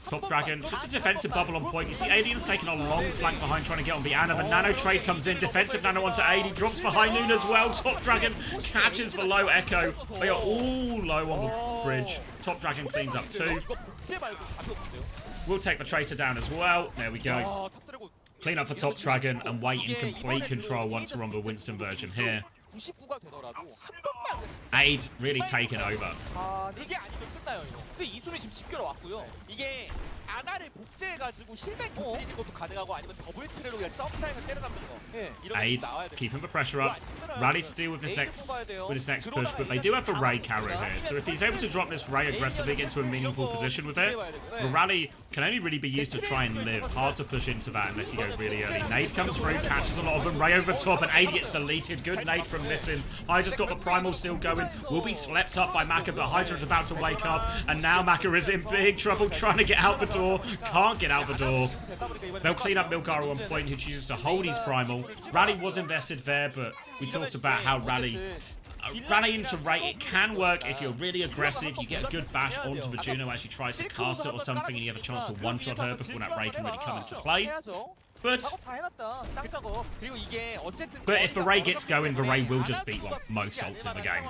Top Dragon, just a defensive bubble on point. You see Alien's taking a long flank behind trying to get on the Ana. The Nano trade comes in. Defensive Nano onto Aid. He drops for High Noon as well. Top Dragon catches for low Echo. They are all low on the bridge. Top Dragon cleans up too. We'll take the Tracer down as well. There we go. Clean up for Top Dragon and wait in complete control once we're on the Winston version here. Aid really taking over. 아, 그게 아니면 끝나요 이거. 근데 이숨이 지금 집결어 왔고요. 이게 아나를 복제해가지고 힐백 곁들이는 것도 가능하고 아니면 더블 트레로 그냥 점프타임을 때려잡는 거. 예. 이런 게 Aid 나와야 돼. keeping the pressure up. Rally to deal with this next push, but they do have the Ray carry here. So if he's able to drop this Ray aggressively into a meaningful position with it, the rally can only really be used to try and live. Hard to push into that unless you go really early. Nade comes through, catches a lot of them. Ray over top, and Aid gets deleted. Good nade from Nissin. Hydra's got the primal still going. Will be slept up by Maka, but Hydra is about to wake up, and now Maka is in big trouble trying to get out the door. Can't get out the door. They'll clean up Milgaro on point, who chooses to hold his primal. Rally was invested there, but we talked about how Rally into Ray, it can work if you're really aggressive, you get a good bash onto the Juno as she tries to cast it or something, and you have a chance to one-shot her before that Ray can really come into play. But if the Ray gets going, the Ray will just beat most ults in the game.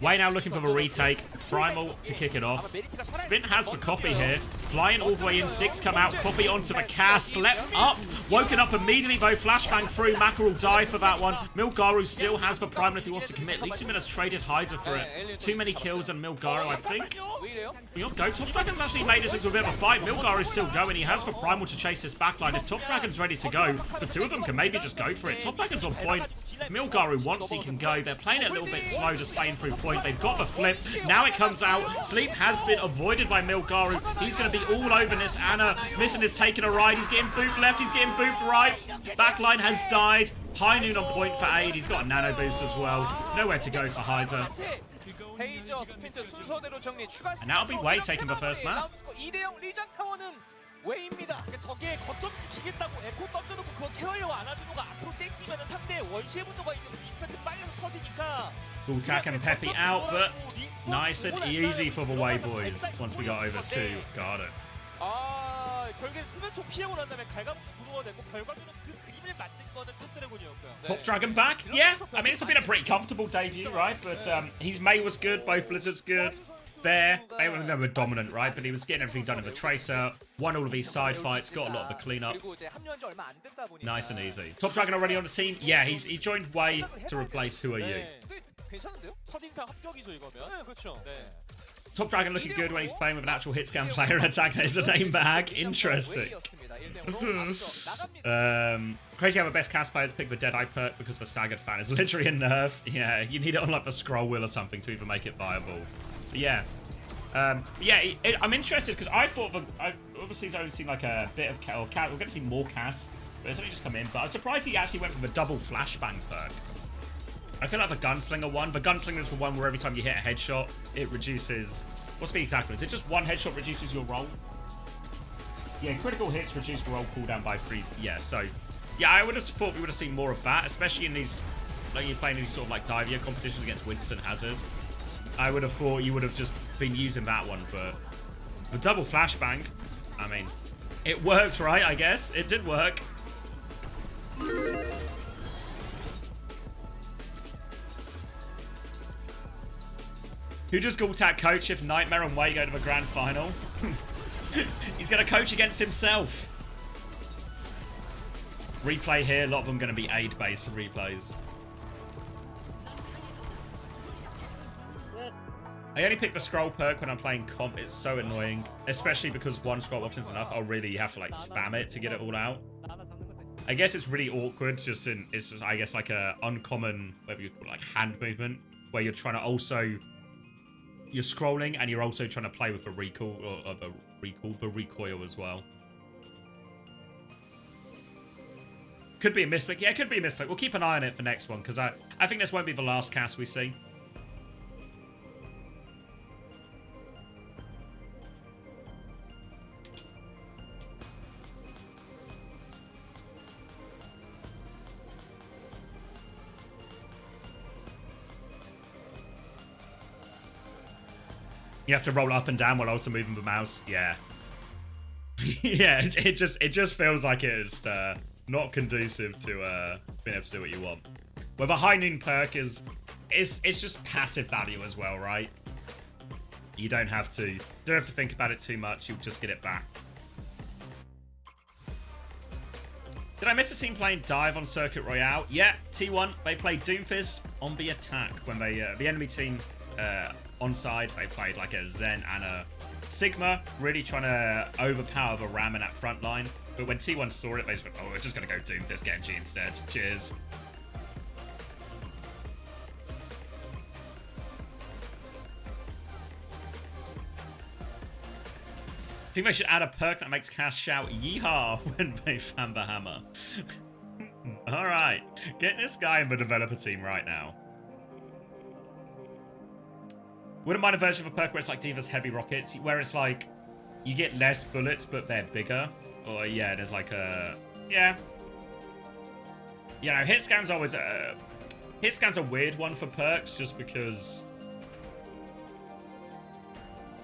Way now looking for the retake. Primal to kick it off. Spin has the copy here. Flying all the way in. Six come out. Copy onto the cast. Slept up. Woken up immediately though. Flashbang through. Maka will die for that one. Milgaru still has the Primal if he wants to commit. Leesumin has traded Hyzer for it. Too many kills on Milgaru, I think. We'll go. Top Dragon's actually made this into a bit of a fight. Milgaru is still going. He has the Primal to chase this backline. If Top Dragon's ready to go, the two of them can maybe just go for it. Top Dragon's on point. Milgaru once he can go. They're playing it a little bit slow, just playing through point. They've got the flip. Now it comes out. Sleep has been avoided by Milgaru. He's going to be all over this Anna. Nissin is taking a ride. He's getting booped left. He's getting booped right. Backline has died. High Noon on point for Aid. He's got a nano boost as well. Nowhere to go for Hyzer. And that'll be Way taking the first map. 웨이입니다. 저게 거점 지키겠다고 에코 던져놓고 그거 케어하려고 안아주노가 앞으로 땡기면 상대의 원시의 분노가 있는 리스펙트 빨려서 터지니까. Gultak and Peppy out, but nice and easy for the Way boys once we got over to Garden. 아, 결국엔 수면총 피하고 난 다음에 갈가먹고 무너가되고 결과적으로 그 그림을 만든 거는 탑드래곤이었고요. Top Dragon back? Yeah, I mean, it's been a pretty comfortable debut, right? But his May was good, both Blizzards good. There, they were dominant, right? But he was getting everything done in the Tracer, won all of these side fights, got a lot of the cleanup. Nice and easy. Top Dragon already on the team? Yeah, he joined Way to replace Who Are You. 첫인상 합격이죠 이거면. 그렇죠. Top Dragon looking good when he's playing with an actual hit scan player and attack is a name bag. Interesting. Crazy how the best cast players pick the Deadeye perk because the staggered fan is literally a nerf. Yeah, you need it on like the scroll wheel or something to even make it viable. But yeah. I'm interested because I thought I obviously he's only seen like a bit of cat. We're going to see more casts, but it's only just come in. But I'm surprised he actually went for the double flashbang perk. I feel like the Gunslinger one. The Gunslinger is the one where every time you hit a headshot, it reduces. What's the exact one? Is it just one headshot reduces your roll? Yeah, critical hits reduce the roll cooldown by 3. Yeah, so yeah, I would have thought we would have seen more of that, especially in these, like you're playing these sort of like Divia competitions against Winston Hazard. I would have thought you would have just been using that one, but the double flashbang, I mean, it worked, right? I guess it did work. Who does Gultak coach if Nightmare and Way go to the grand final? He's going to coach against himself. Replay here, a lot of them going to be aid-based replays. I only pick the scroll perk when I'm playing comp. It's so annoying, especially because one scroll often is enough. You have to like spam it to get it all out. I guess it's really awkward. It's just, I guess, like a uncommon, whatever you call it, like hand movement, where you're trying to also, you're scrolling and you're also trying to play with the recoil or the recoil as well. Could be a mispick. Yeah, it could be a mispick. We'll keep an eye on it for next one because I think this won't be the last cast we see. You have to roll up and down while also moving the mouse. Yeah. Yeah, it just feels like it's not conducive to being able to do what you want. Well, the High Noon perk it's just passive value as well, right? You don't have to think about it too much. You'll just get it back. Did I miss a team playing Dive on Circuit Royale? Yeah, T1, they played Doomfist on the attack. When they, the enemy team on side, they played like a Zen and a Sigma, really trying to overpower the Ram in that front line. But when T1 saw it, they just went, oh, we're just going to go Doomfist Genji instead. Cheers. I think they should add a perk that makes Cass shout yeehaw when they fan the hammer. Alright, get this guy in the developer team right now. Wouldn't mind a version of a perk where it's like Diva's heavy rockets, where it's like you get less bullets but they're bigger. Or yeah, there's like a yeah. You know, hit scan's always hit scan's a weird one for perks just because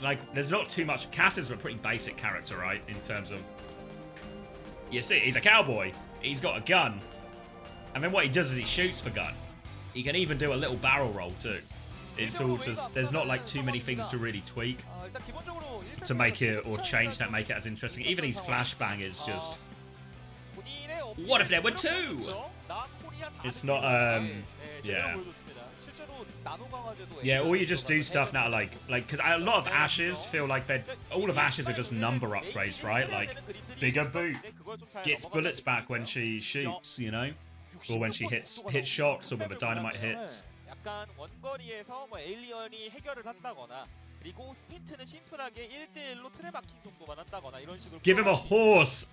like there's not too much. Cass is a pretty basic character, right? In terms of you see, he's a cowboy. He's got a gun, and then what he does is he shoots for gun. He can even do a little barrel roll too. It's all just there's not like too many things to really tweak to make it or change that make it as interesting. Even his flashbang is just what if there were two? It's not yeah. Yeah, or you just do stuff now like because a lot of Ashes feel like all of Ashes are just number upgrades, right? Like bigger boot gets bullets back when she shoots, you know, or when she hits shots or when the dynamite hits. 약간 원거리에서 뭐 에일리언이 해결을 한다거나 그리고 스피트는 심플하게 1대1로 틀에 막힌 정도만 한다거나 이런 식으로 Give him a horse.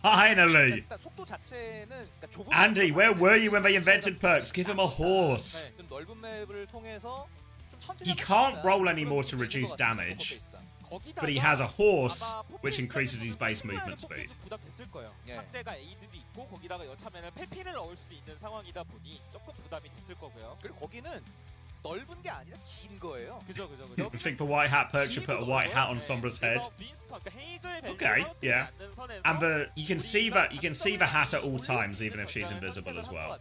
Finally. 속도 자체는 Andy, where were you when they invented perks? Give him a horse. 좀 넓은 맵을 통해서 좀 천천히 He can't roll anymore to reduce damage, but he has a horse which increases his base movement speed. 부담됐을 거예요. 상대가 에이드도 있고 거기다가 여차하면 펠핀을 넣을 수도 있는 상황이다 보니 조금 부담이 됐을 거고요. 그리고 거기는 넓은 게 아니라 긴 거예요. 그죠. I think the white hat perk should put a white hat on Sombra's head. Okay, yeah. And you can see the hat at all times, even if she's invisible as well.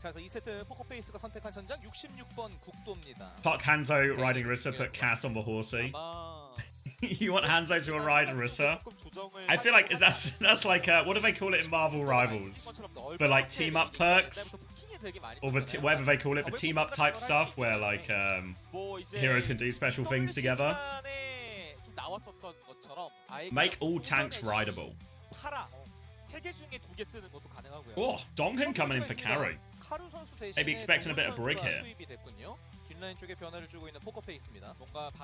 자, 그래서 2세트 포커페이스가 선택한 전장 66번 국도입니다. Fuck Hanzo riding Rissa, put Cass on the horsey. You want Hanzo to ride Rissa? I feel like that's like what do they call it in Marvel Rivals? The like team up perks, or whatever they call it, the team up type stuff where like heroes can do special things together. Make all tanks rideable. Oh, Donkin coming in for carry. Maybe expecting a bit of brig here.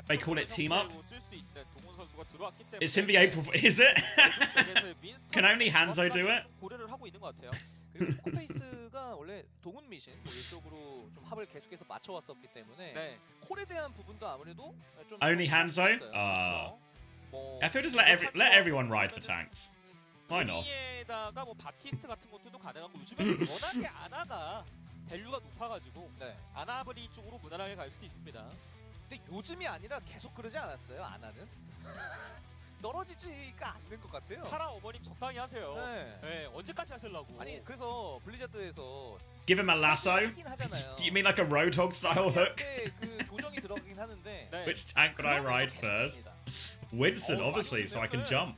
They call it team up. It's in the April. Is it? Can only Hanzo do it? 포커페이스가 원래 동훈 미신 이쪽으로 좀 합을 계속해서 맞춰왔었기 때문에 콜에 대한 부분도 아무래도 좀 Only Hanzo? I feel just let everyone ride for tanks. Why not? 에다가 뭐 바티스트 같은 것도 가능하고 요즘에 워낙에 아나가 밸류가 높아가지고 아나브리 쪽으로 무난하게 갈 수도 있습니다. 근데 요즘이 아니라 계속 그러지 않았어요? 아나는? 떨어지지가 않는 것 같아요. 파라 어머님 적당히 하세요. 네, 언제까지 하실라고? 아니 그래서 블리자드에서 Give him a lasso? You mean like a Roadhog style hook? 그 조정이 들어가긴 하는데 Which tank would I ride first? Winston, obviously, so I can jump.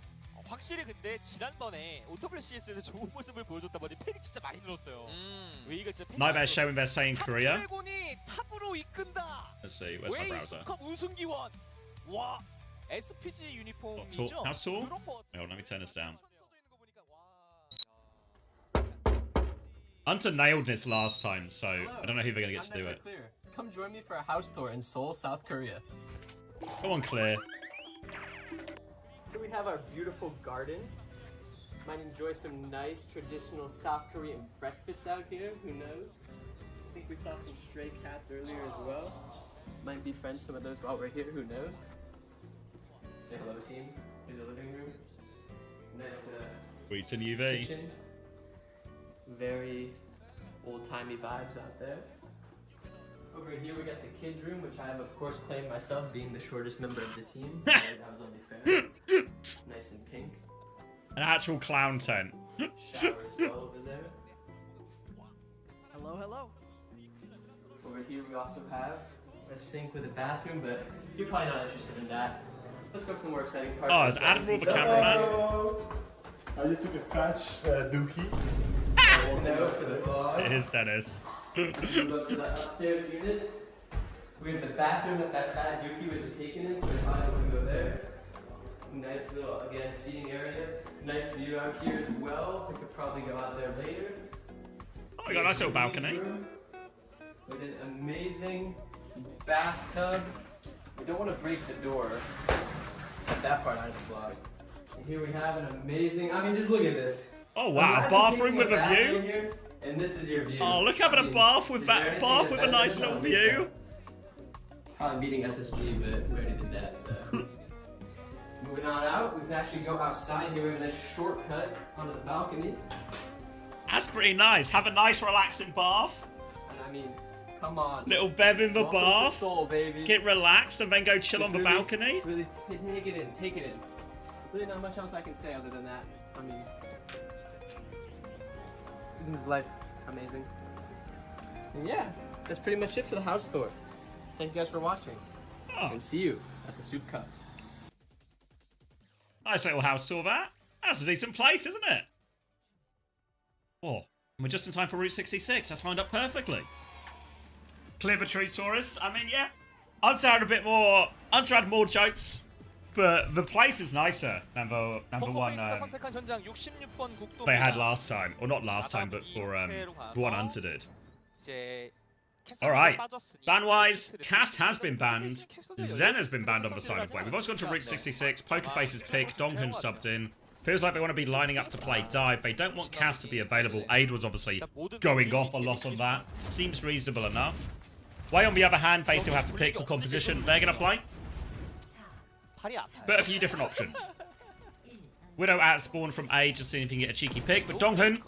확실히 근데 지난번에 OWCS에서 좋은 모습을 보여줬다 보니 팬이 진짜 많이 늘었어요. 웨이가 진짜 팬이 Nightmare's showing they're staying Korea. 드래곤이 탑으로 이끈다. Let's see, where's my browser? 웨이스컵 우승기원. 와, SPG 유니폼이죠. How's tall? Oh, let me turn this down. Hunter nailed this last time, so I don't know who they're gonna get to do it. Come join me for a house tour in Seoul, South Korea. Go on, Clear. Here we have our beautiful garden. Might enjoy some nice traditional South Korean breakfast out here, who knows? I think we saw some stray cats earlier as well. Might befriend some of those while we're here, who knows? Say hello, team. Here's the living room. Nice Wheaton UV. kitchen. Very old-timey vibes out there. Over here we got the kids' room, which I have of course claimed myself being the shortest member of the team. That was only fair. Nice and pink. An actual clown tent. Shower as well over there. Hello. Over here we also have a sink with a bathroom, but you're probably not interested in that. Let's go to the more exciting part. Oh, is Admiral the cameraman? I just took a fetch dookie. No, for the vlog. It is Dennis. We move up to the upstairs unit. We have the bathroom that fat Yuki was taken in, so we probably want to go there. Nice little, again, seating area. Nice view out here as well. We could probably go out there later. Oh, we got a nice little balcony. With an amazing bathtub. We don't want to break the door. Cut that part out of the vlog. And here we have an amazing, I mean, just look at this. Oh wow, a bathroom with a view. Here, and this is your view. Oh, look, having a bath with that bath with a nice little view. Probably beating SSG, but we already did that, so. Moving on out, we can actually go outside here. We have a nice shortcut onto the balcony. That's pretty nice. Have a nice relaxing bath. And I mean, come on. Little bev in the Welcome to bath. Seoul, baby. Get relaxed and then go chill on the Really- balcony. Really take it in, take it in. Really not much else I can say other than that. I mean, isn't this life amazing? And yeah, that's pretty much it for the house tour. Thank you guys for watching. Oh, And see you at the SOOP Cup. nice little house tour that. That's a decent place, isn't it? Oh, and we're just in time for Route 66. That's lined up perfectly. Clivertree tourists. I mean, yeah. Unto had more jokes, but the place is nicer than the one 선택한 전장 66번 국도. they had last time. Or not last time, but for the one Unto did. Alright, ban-wise, Cass has been banned, Zen has been banned on the side of way. We've also gone to Route 66, Pokerface's pick, Donghun subbed in. Feels like they want to be lining up to play dive. They don't want Cass to be available. Aid was obviously going off a lot on that. Seems reasonable enough. Way on the other hand, they still have to pick for composition. They're going to play, but a few different options. Widow at spawn from Aid, just seeing if he can get a cheeky pick, but Donghun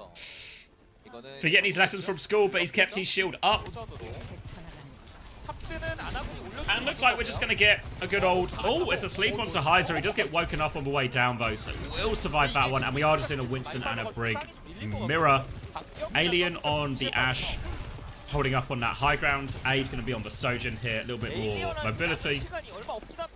forgetting his lessons from school, but he's kept his shield up. And looks like we're just going to get a good old... Oh, it's a sleep onto Heiser. He does get woken up on the way down, though, so we'll survive that one. And we are just in a Winston and a Brig mirror. Alien on the Ashe, holding up on that high ground. Aid going to be on the Sojin here. A little bit more mobility.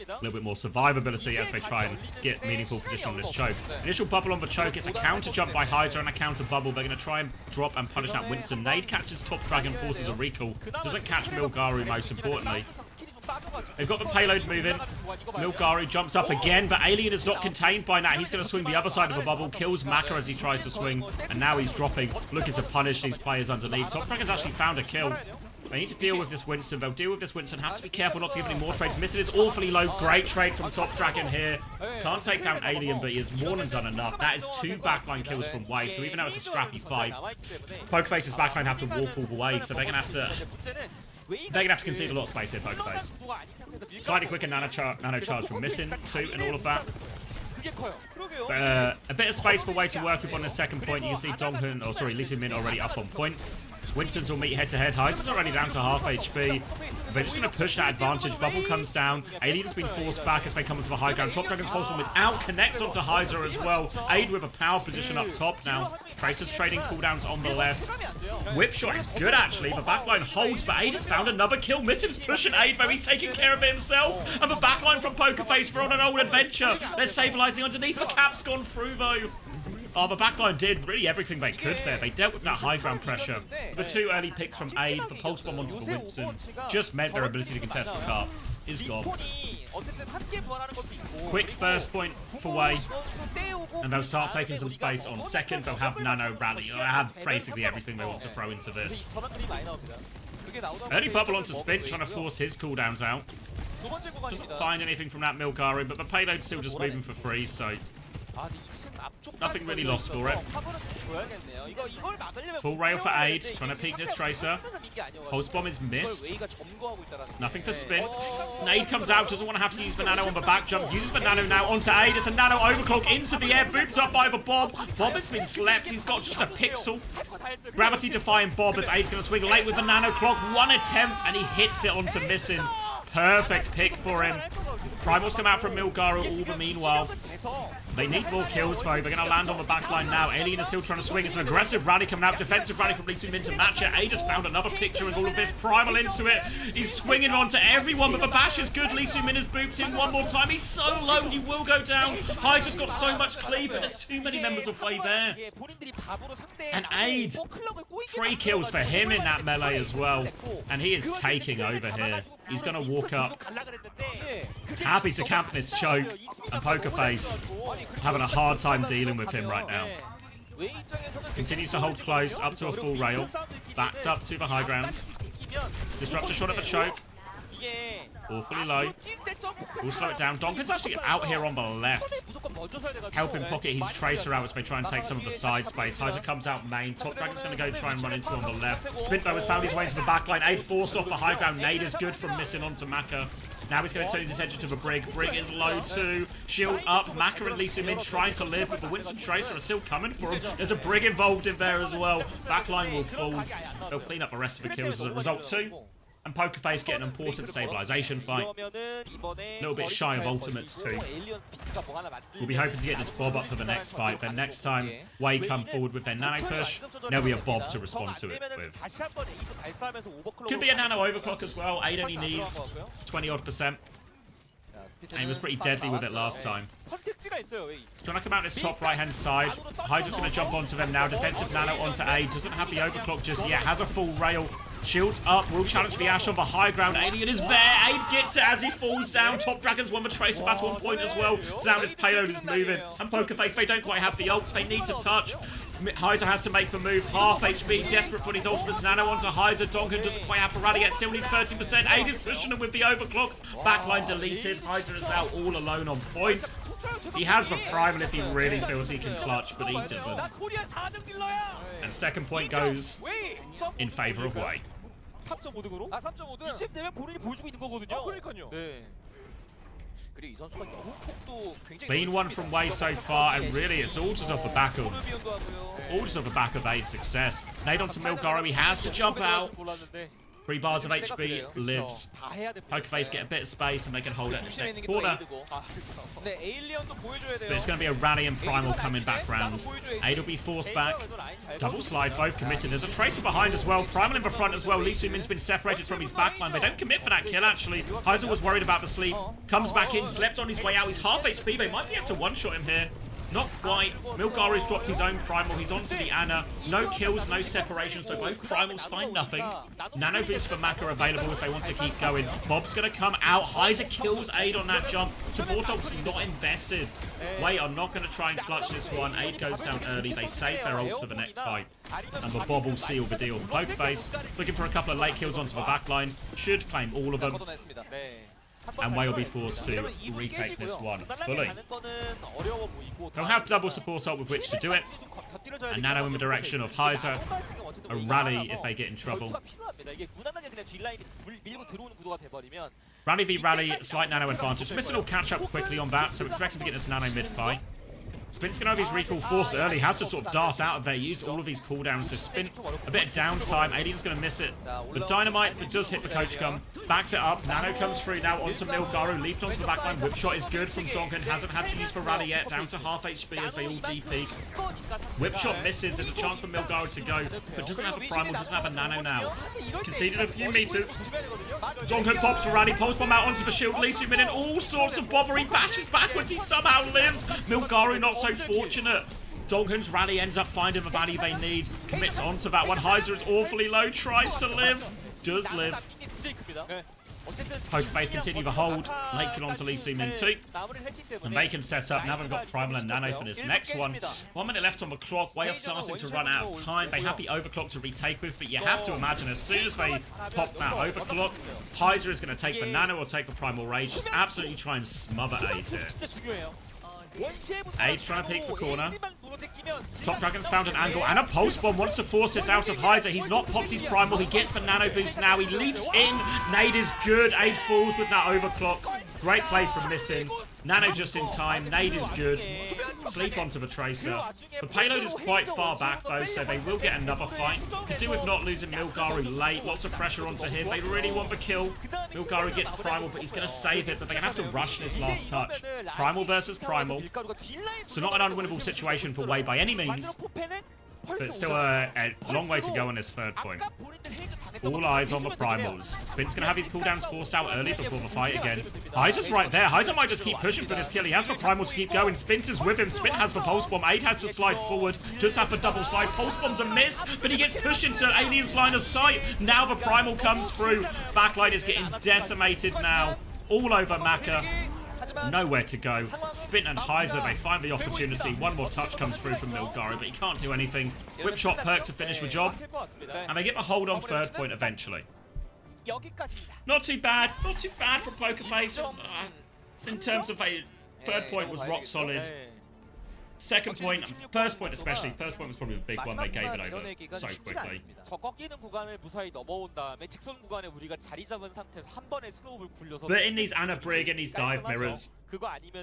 A little bit more survivability as they try and get meaningful position on this choke. Initial bubble on the choke. It's a counter jump by Heiser and a counter bubble. They're going to try and drop and punish that Winston. Nade catches top dragon, forces a recall. Doesn't catch Milgaru, most importantly. They've got the payload moving. Milgaru jumps up again, but Alien is not contained by that. He's going to swing the other side of the bubble. Kills Maka as he tries to swing. And now he's dropping, looking to punish these players underneath. Top Dragon's actually found a kill. They need to deal with this Winston. They'll deal with this Winston. Have to be careful not to give any more trades. Missing is awfully low. Great trade from Top Dragon here. Can't take down Alien, but he has more than done enough. That is 2 backline kills from Way. So even though it's a scrappy fight, Pokerface's backline have to walk all the way. So they're going to have to concede a lot of space here, Pokerface. Slightly quicker nano charge from Missing, 2 and all of that. A bit of space for Way to work with on the second point. You can see Donghun, or sorry, Lee Min already up on point. Winston's will meet head-to-head. Heiser's already down to half HP. They're just going to push that advantage. Bubble comes down. Alien's been forced back as they come into the high ground. Top Dragon's pulse bomb is out. Connects onto Heiser as well. Aid with a power position up top now. Tracer's trading cooldowns on the left. Whip shot is good, actually. The backline holds, but Aid has found another kill. Missiv's pushing Aid, though he's taking care of it himself. And the backline from Pokerface for on an old adventure. They're stabilizing underneath. The cap's gone through, though. Oh, the backline did really everything they could there. They dealt with that high ground pressure. The 2 early picks from Aid, the pulse bomb onto the Winston, just meant their ability to contest the car is gone. Quick first point for Way, and they'll start taking some space on second. They'll have Nano rally. They'll have basically everything they want to throw into this. Early bubble onto Spin, trying to force his cooldowns out. Doesn't find anything from that Milgaru, but the payload's still just moving for free, so nothing really lost for it. Full rail for Aid, trying to peek this Tracer. Pulse bomb is missed. Nothing for Spin. Nade comes out, doesn't want to have to use the Nano on the back jump. Uses the Nano now onto Aid. It's a Nano overclock into the air, booped up by the Bob. Bob has been slept. He's got just a pixel. Gravity defying Bob as Aid's going to swing late with the Nano clock. 1 attempt and he hits it onto Missing. Perfect pick for him. Primals come out from Milgaru all the meanwhile. They need more kills, though. They're going to land on the back line now. Alien is still trying to swing. It's an aggressive rally coming out. Defensive rally from Lee Soo-min to match it. A just found another picture of all of this. Primal into it. He's swinging onto everyone, but the bash is good. Lee Soo-min has booped in one more time. He's so low, he will go down. Hy's just got so much cleave, but there's too many members of Way there. And Aid, 3 kills for him in that melee as well. And he is taking over here. He's going to walk up. Happy to camp this choke. And Pokerface having a hard time dealing with him right now. Continues to hold close up to a full rail. Backs up to the high ground. Disruptor shot at the choke. Awfully low. We'll slow it down. Donkin's actually out here on the left. Helping pocket his Tracer out as they try and take some of the side space. Heiser comes out main. Top Dragon's going to go try and run into on the left. Spitbo has found his way into the back line. Aid forced off the high ground. Nade is good from missing onto Maka. Now he's going to turn his attention to the Brig. Brig is low too. Shield up. Maka and Lee Soo-min trying to live, but the Winston Tracer are still coming for him. There's a Brig involved in there as well. Backline will fall. They'll clean up the rest of the kills as a result too. And Pokerface get an important stabilization fight. A little bit shy of ultimates too. We'll be hoping to get this Bob up for the next fight. Then next time Way come forward with their nano push, there'll be a Bob to respond to it with. Could be a nano overclock as well. Aid only needs 20-odd%. And he was pretty deadly with it last time. Trying to come out this top right-hand side. Hydra's going to jump onto them now. Defensive nano onto Aid. Doesn't have the overclock just yet. Has a full rail. Shields up. Will challenge the Ash on the high ground. Alien is there. Aid gets it as he falls down. Top Dragons won the Tracer battle on point as well. Soundless payload is moving. And Pokerface, they don't quite have the ults. They need to touch. Hyzer has to make the move. Half HP. Desperate for his ultimate. Nano onto Hyzer. Donkin doesn't quite have the rally yet. Still needs 30%. Aid is pushing him with the overclock. Backline deleted. Hyzer is now all alone on point. He has the Primal if he really feels he can clutch, but he doesn't. And second point goes in favor of Way. 3.5등으로? 3.5등? 이쯤 되면 본인이 보여주고 있는 거거든요. 그러니까요. 네. 그리고 이 선수가 영국도 굉장히 Been one from Way so far, and really it's all just off the back of Aid's success. Nade onto Milgaro, he has to jump out. 3 bars of HP, lives. Pokerface get a bit of space and they can hold it in the next corner. But it's going to be a rally and Primal coming back round. Aid will be forced back. Double slide, both committed. There's a Tracer behind as well. Primal in the front as well. Lee Soo-min's been separated from his backline. They don't commit for that kill, actually. Hyzer was worried about the sleep. Comes back in, slept on his way out. He's half HP. They might be able to one-shot him here. Not quite. Milgaro's dropped his own Primal. He's onto the Ana. No kills, no separation, so both Primals find nothing. Nano boost for Maka available if they want to keep going. Bob's going to come out. Hyzer kills Aid on that jump. Support ult's not invested. Way are not going to try and clutch this one. Aid goes down early. They save their ults for the next fight. And the Bob will seal the deal. Pokerface looking for a couple of late kills onto the backline. Should claim all of them. And Way will be forced to retake this one fully. They'll have double support ult with which to do it. And Nano in the direction of Hyzer. A rally if they get in trouble. Rally v rally, slight Nano advantage. Missing will catch up quickly on that, so expect him to get this Nano mid-fight. Spin's going to have his recall forced early. Has to sort of dart out of there. Use all of his cooldowns. So Spin, a bit of downtime. Alien's going to miss it. The Dynamite, but does hit the Coach Gun. Backs it up. Nano comes through now onto Milgaro. Leaped onto the backline. Whip shot is good from Donkin. Hasn't had to use for rally yet. Down to half HP as they all DP. Whip shot misses. There's a chance for Milgaro to go, but doesn't have a Primal, doesn't have a Nano now. Conceded a few meters. Donkin pops for rally. Pulse bomb out onto the shield. Lee Soo-min in all sorts of bother. He bashes backwards. He somehow lives. Milgaro not so fortunate. Donkin's rally ends up finding the value they need. Commits onto that one. Hyzer is awfully low. Tries to live. Does live. Pokerface continue the hold. Late kill onto Lee Soo-min too. And they can set up. Now they've got Primal and Nano for this next one. 1 minute left on the clock. Way are starting to run out of time. They have the overclock to retake with, but you have to imagine as soon as they pop that overclock, Hyzer is going to take the Nano or take the Primal Rage. Just absolutely try and smother Aid here. Aid's trying to peek the corner. Top Dragon's found an angle and a pulse bomb. Wants to force this out of Hyzer. He's not popped his Primal. He gets the Nano boost now. He leaps in. Nade is good. Aid falls with that overclock. Great play from Missing. Nano just in time. Nade is good. Sleep onto the Tracer. The payload is quite far back though, so they will get another fight. Could do with not losing Milgaru late. Lots of pressure onto him. They really want the kill. Milgaru gets Primal, but he's going to save it, so they're going to have to rush this last touch. Primal versus Primal. So not an unwinnable situation for Wei by any means. But it's still a long way to go on this third point. All eyes on the Primals. Spin's going to have his cooldowns forced out early before the fight again. Hyder's right there. Hyder might just keep pushing for this kill. He has the Primal to keep going. Spin's is with him. Spin has the Pulse Bomb. Aid has to slide forward. Just have a double slide. Pulse Bomb's a miss, but he gets pushed into Alien's line of sight. Now the Primal comes through. Backline is getting decimated now. All over Maka. Nowhere to go. Spin and Heiser, they find the opportunity. One more touch comes through from Milgaru, but he can't do anything. Whip shot perk to finish the job. And they get the hold on third point eventually. Not too bad. Not too bad for Pokerface. In terms of a third point was rock solid. Second point, first point especially. First point was probably the big one. They gave it over so quickly. But in these Anna Brig and these dive mirrors,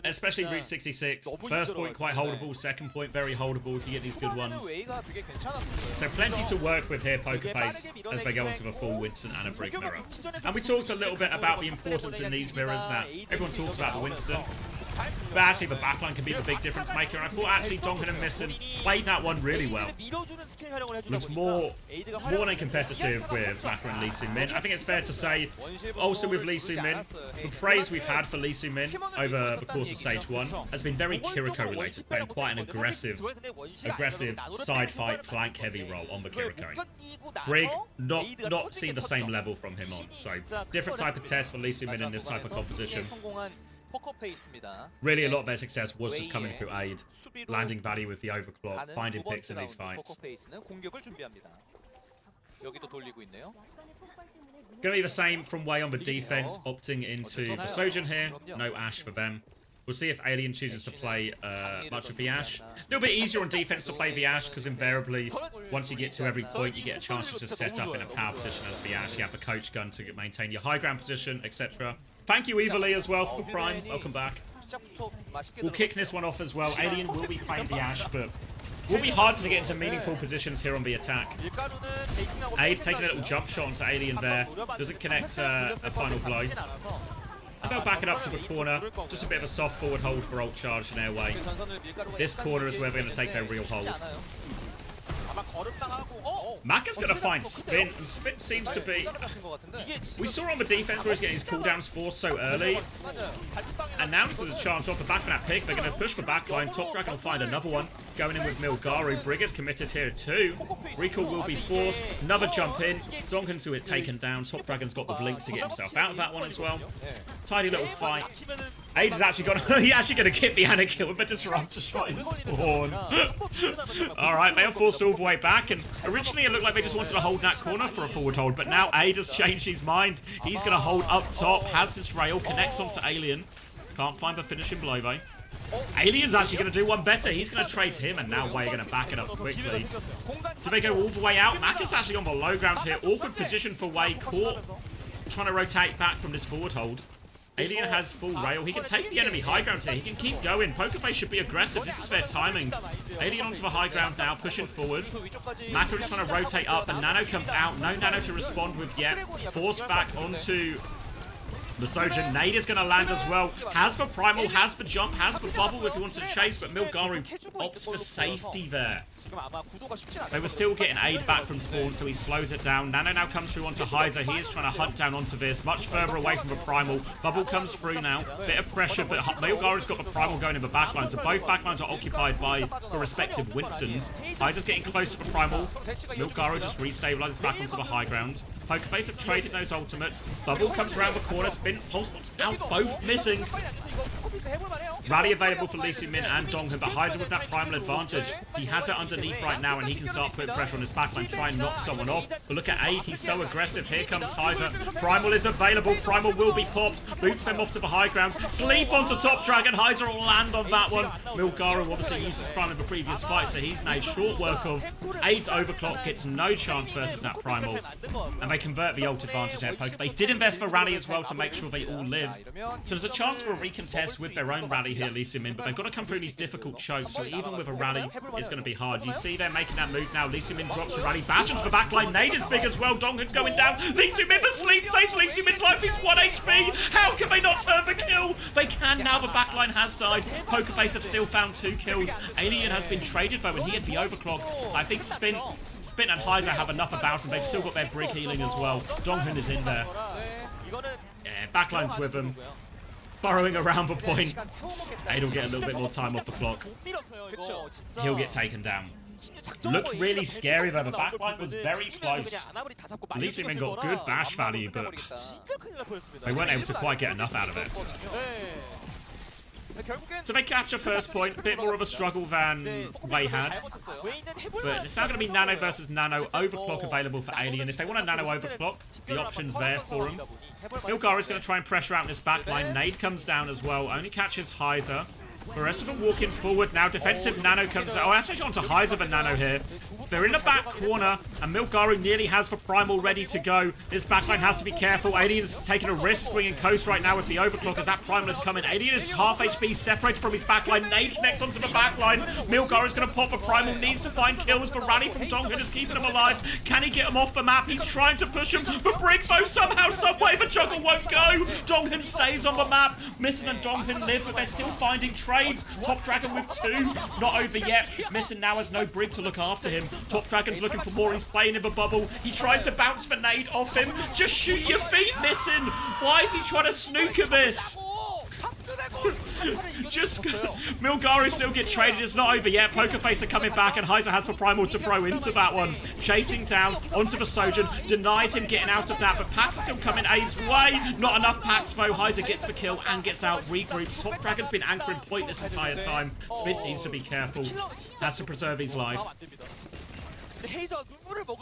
especially Route 66, first point quite holdable, second point very holdable if you get these good ones. So plenty to work with here, Pokerface, as they go onto the full Winston Anna Brig mirror. And we talked a little bit about the importance in these mirrors that everyone talks about the Winston. But actually the backline can be the big difference maker. And I thought actually Donkin and Misson played that one really well. Looks more than competitive with Maka and Lee Soo-min. I think it's fair to say, also with Lee Soo-min, the praise we've had for Lee Soo-min over the course of stage 1 has been very Kiriko related, playing quite an aggressive side fight, flank heavy role on the Kiriko. Brig, not seen the same level from him on, so different type of test for Lee Soo-min in this type of competition. Really, a lot of their success was just coming through aid, landing value with the overclock, finding picks in these fights. Gonna be the same from Wei on the defense, opting into the Sojourn here. No Ashe for them. We'll see if Alien chooses to play much of the Ashe. A little bit easier on defense to play the Ashe, because invariably, once you get to every point, you get a chance to just set up in a power position as the Ashe. You have the coach gun to maintain your high ground position, etc. Thank you, Evilly, as well, for Prime. Welcome back. We'll kick this one off as well. Alien will be playing the Ashe, but will be harder to get into meaningful positions here on the attack. Aid taking a little jump shot onto Alien there. Doesn't connect a final blow. And they'll back it up to the corner. Just a bit of a soft forward hold for ult charge in their way. This corner is where they're going to take their real hold. Maka's going to find Spin, and Spin seems to be... We saw on the defense where he's getting his cooldowns forced so early. And now this is a chance off the back of that pick. They're going to push the back line. Top Dragon will find another one. Going in with Milgaru. Brig is committed here too. Recall will be forced. Another jump in. Donkin to it taken down. Top Dragon's got the blinks to get himself out of that one as well. Tidy little fight. Aid is actually going to get the Anna kill with a disruptor shot in spawn. Alright, they are forced all the way back, and originally it looked like they just wanted to hold that corner for a forward hold, but now Aid has changed his mind. He's going to hold up top, has this rail, connects onto Alien. Can't find the finishing blow though. Alien's actually going to do one better. He's going to trade him, and now Wei are going to back it up quickly. Do they go all the way out? Maka's actually on the low ground here. Awkward position for Wei. Caught trying to rotate back from this forward hold. Alien has full rail. He can take the enemy high ground here. He can keep going. Pokerface should be aggressive. This is their timing. Alien onto the high ground now, pushing forward. Maka is trying to rotate up, and Nano comes out. No Nano to respond with yet. Forced back onto the Sojourn. Nade is going to land as well. Has for Primal, has for jump, has for bubble if he wants to chase, but Milgaru opts for safety there. They were still getting aid back from spawn, so he slows it down. Nano now comes through onto Heiser. He is trying to hunt down onto this, much further away from the Primal. Bubble comes through now. Bit of pressure, but Milgaru's got the Primal going in the backline, so both backlines are occupied by the respective Winstons. Heiser's getting close to the Primal. Milgaru just restabilizes back onto the high ground. Pokerface have traded those ultimates. Bubble comes around the corner, spin, pulse bombs out, both missing. Rally available for Lee Soo-min and Donghun, but Heiser with that Primal advantage. He has it underneath right now, and he can start putting pressure on his backline, try and knock someone off. But look at Aid, he's so aggressive. Here comes Heiser. Primal is available. Primal will be popped. Boots them off to the high ground. Sleep onto Top Dragon. Heiser will land on that one. Milgaru obviously used his Primal in the previous fight, so he's made short work of. Aid's overclock gets no chance versus that Primal. And they convert the ult advantage there. Pokerface did invest for rally as well to make sure they all live. So there's a chance for a recontest with their own rally here. here, Lee Min, but they've got to come through these difficult chokes, so even with a rally, it's going to be hard. You see they're making that move now. Lee Min drops a rally, bash into the backline. Nade is big as well. Donghun's going down. Lee Min, the sleep saves Lee Min's life. He's 1 HP. How can they not turn the kill? They can now. The backline has died. Pokerface have still found 2 kills. Alien has been traded though, and he had the overclock. I think Spin and Heiser have enough about him. They've still got their brig healing as well. Donghun is in there. Yeah, backline's with him. Burrowing around the point. Aid will get a little bit more time off the clock. He'll get taken down. Looked really scary though. The backline was very close. Lee Min got good bash value, but they weren't able to quite get enough out of it. So they capture first point, a bit more of a struggle than Wei had. But it's now going to be Nano versus Nano, overclock available for Alien. If they want a Nano overclock, the option's there for them. Milgar is going to try and pressure out in this backline. Nade comes down as well, only catches Heiser. The rest of them walking forward now. Defensive Nano comes out. Oh, actually onto Heiser the Nano here. They're in the back corner, and Milgaru nearly has the Primal ready to go. This backline has to be careful. Alien's taking a risk swinging coast right now with the overclock as that Primal is coming. Alien is half HP separated from his backline. Nade connects onto the backline. Milgaru is going to pop the Primal, needs to find kills. The rally from Donghun is keeping him alive. Can he get him off the map? He's trying to push him. The Brig, though, somehow, someway, the juggle won't go. Donghun stays on the map. Missin and Donghun live, but they're still finding trades. Top Dragon with 2. Not over yet. Missin now has no Brig to look after him. Top Dragon's looking for more. He's playing in the bubble. He tries to bounce the nade off him. Just shoot your feet, Missin. Why is he trying to snooker this? Just Milgaru still get traded. It's not over yet. Pokerface are coming back, and Heiser has the Primal to throw into that one. Chasing down onto the Sojourn, denies him getting out of that, but Pats are still coming A's way. Not enough Pats though. Heiser gets the kill and gets out, regroups. Top Dragon's been anchoring point this entire time. Spin needs to be careful. Has to preserve his life.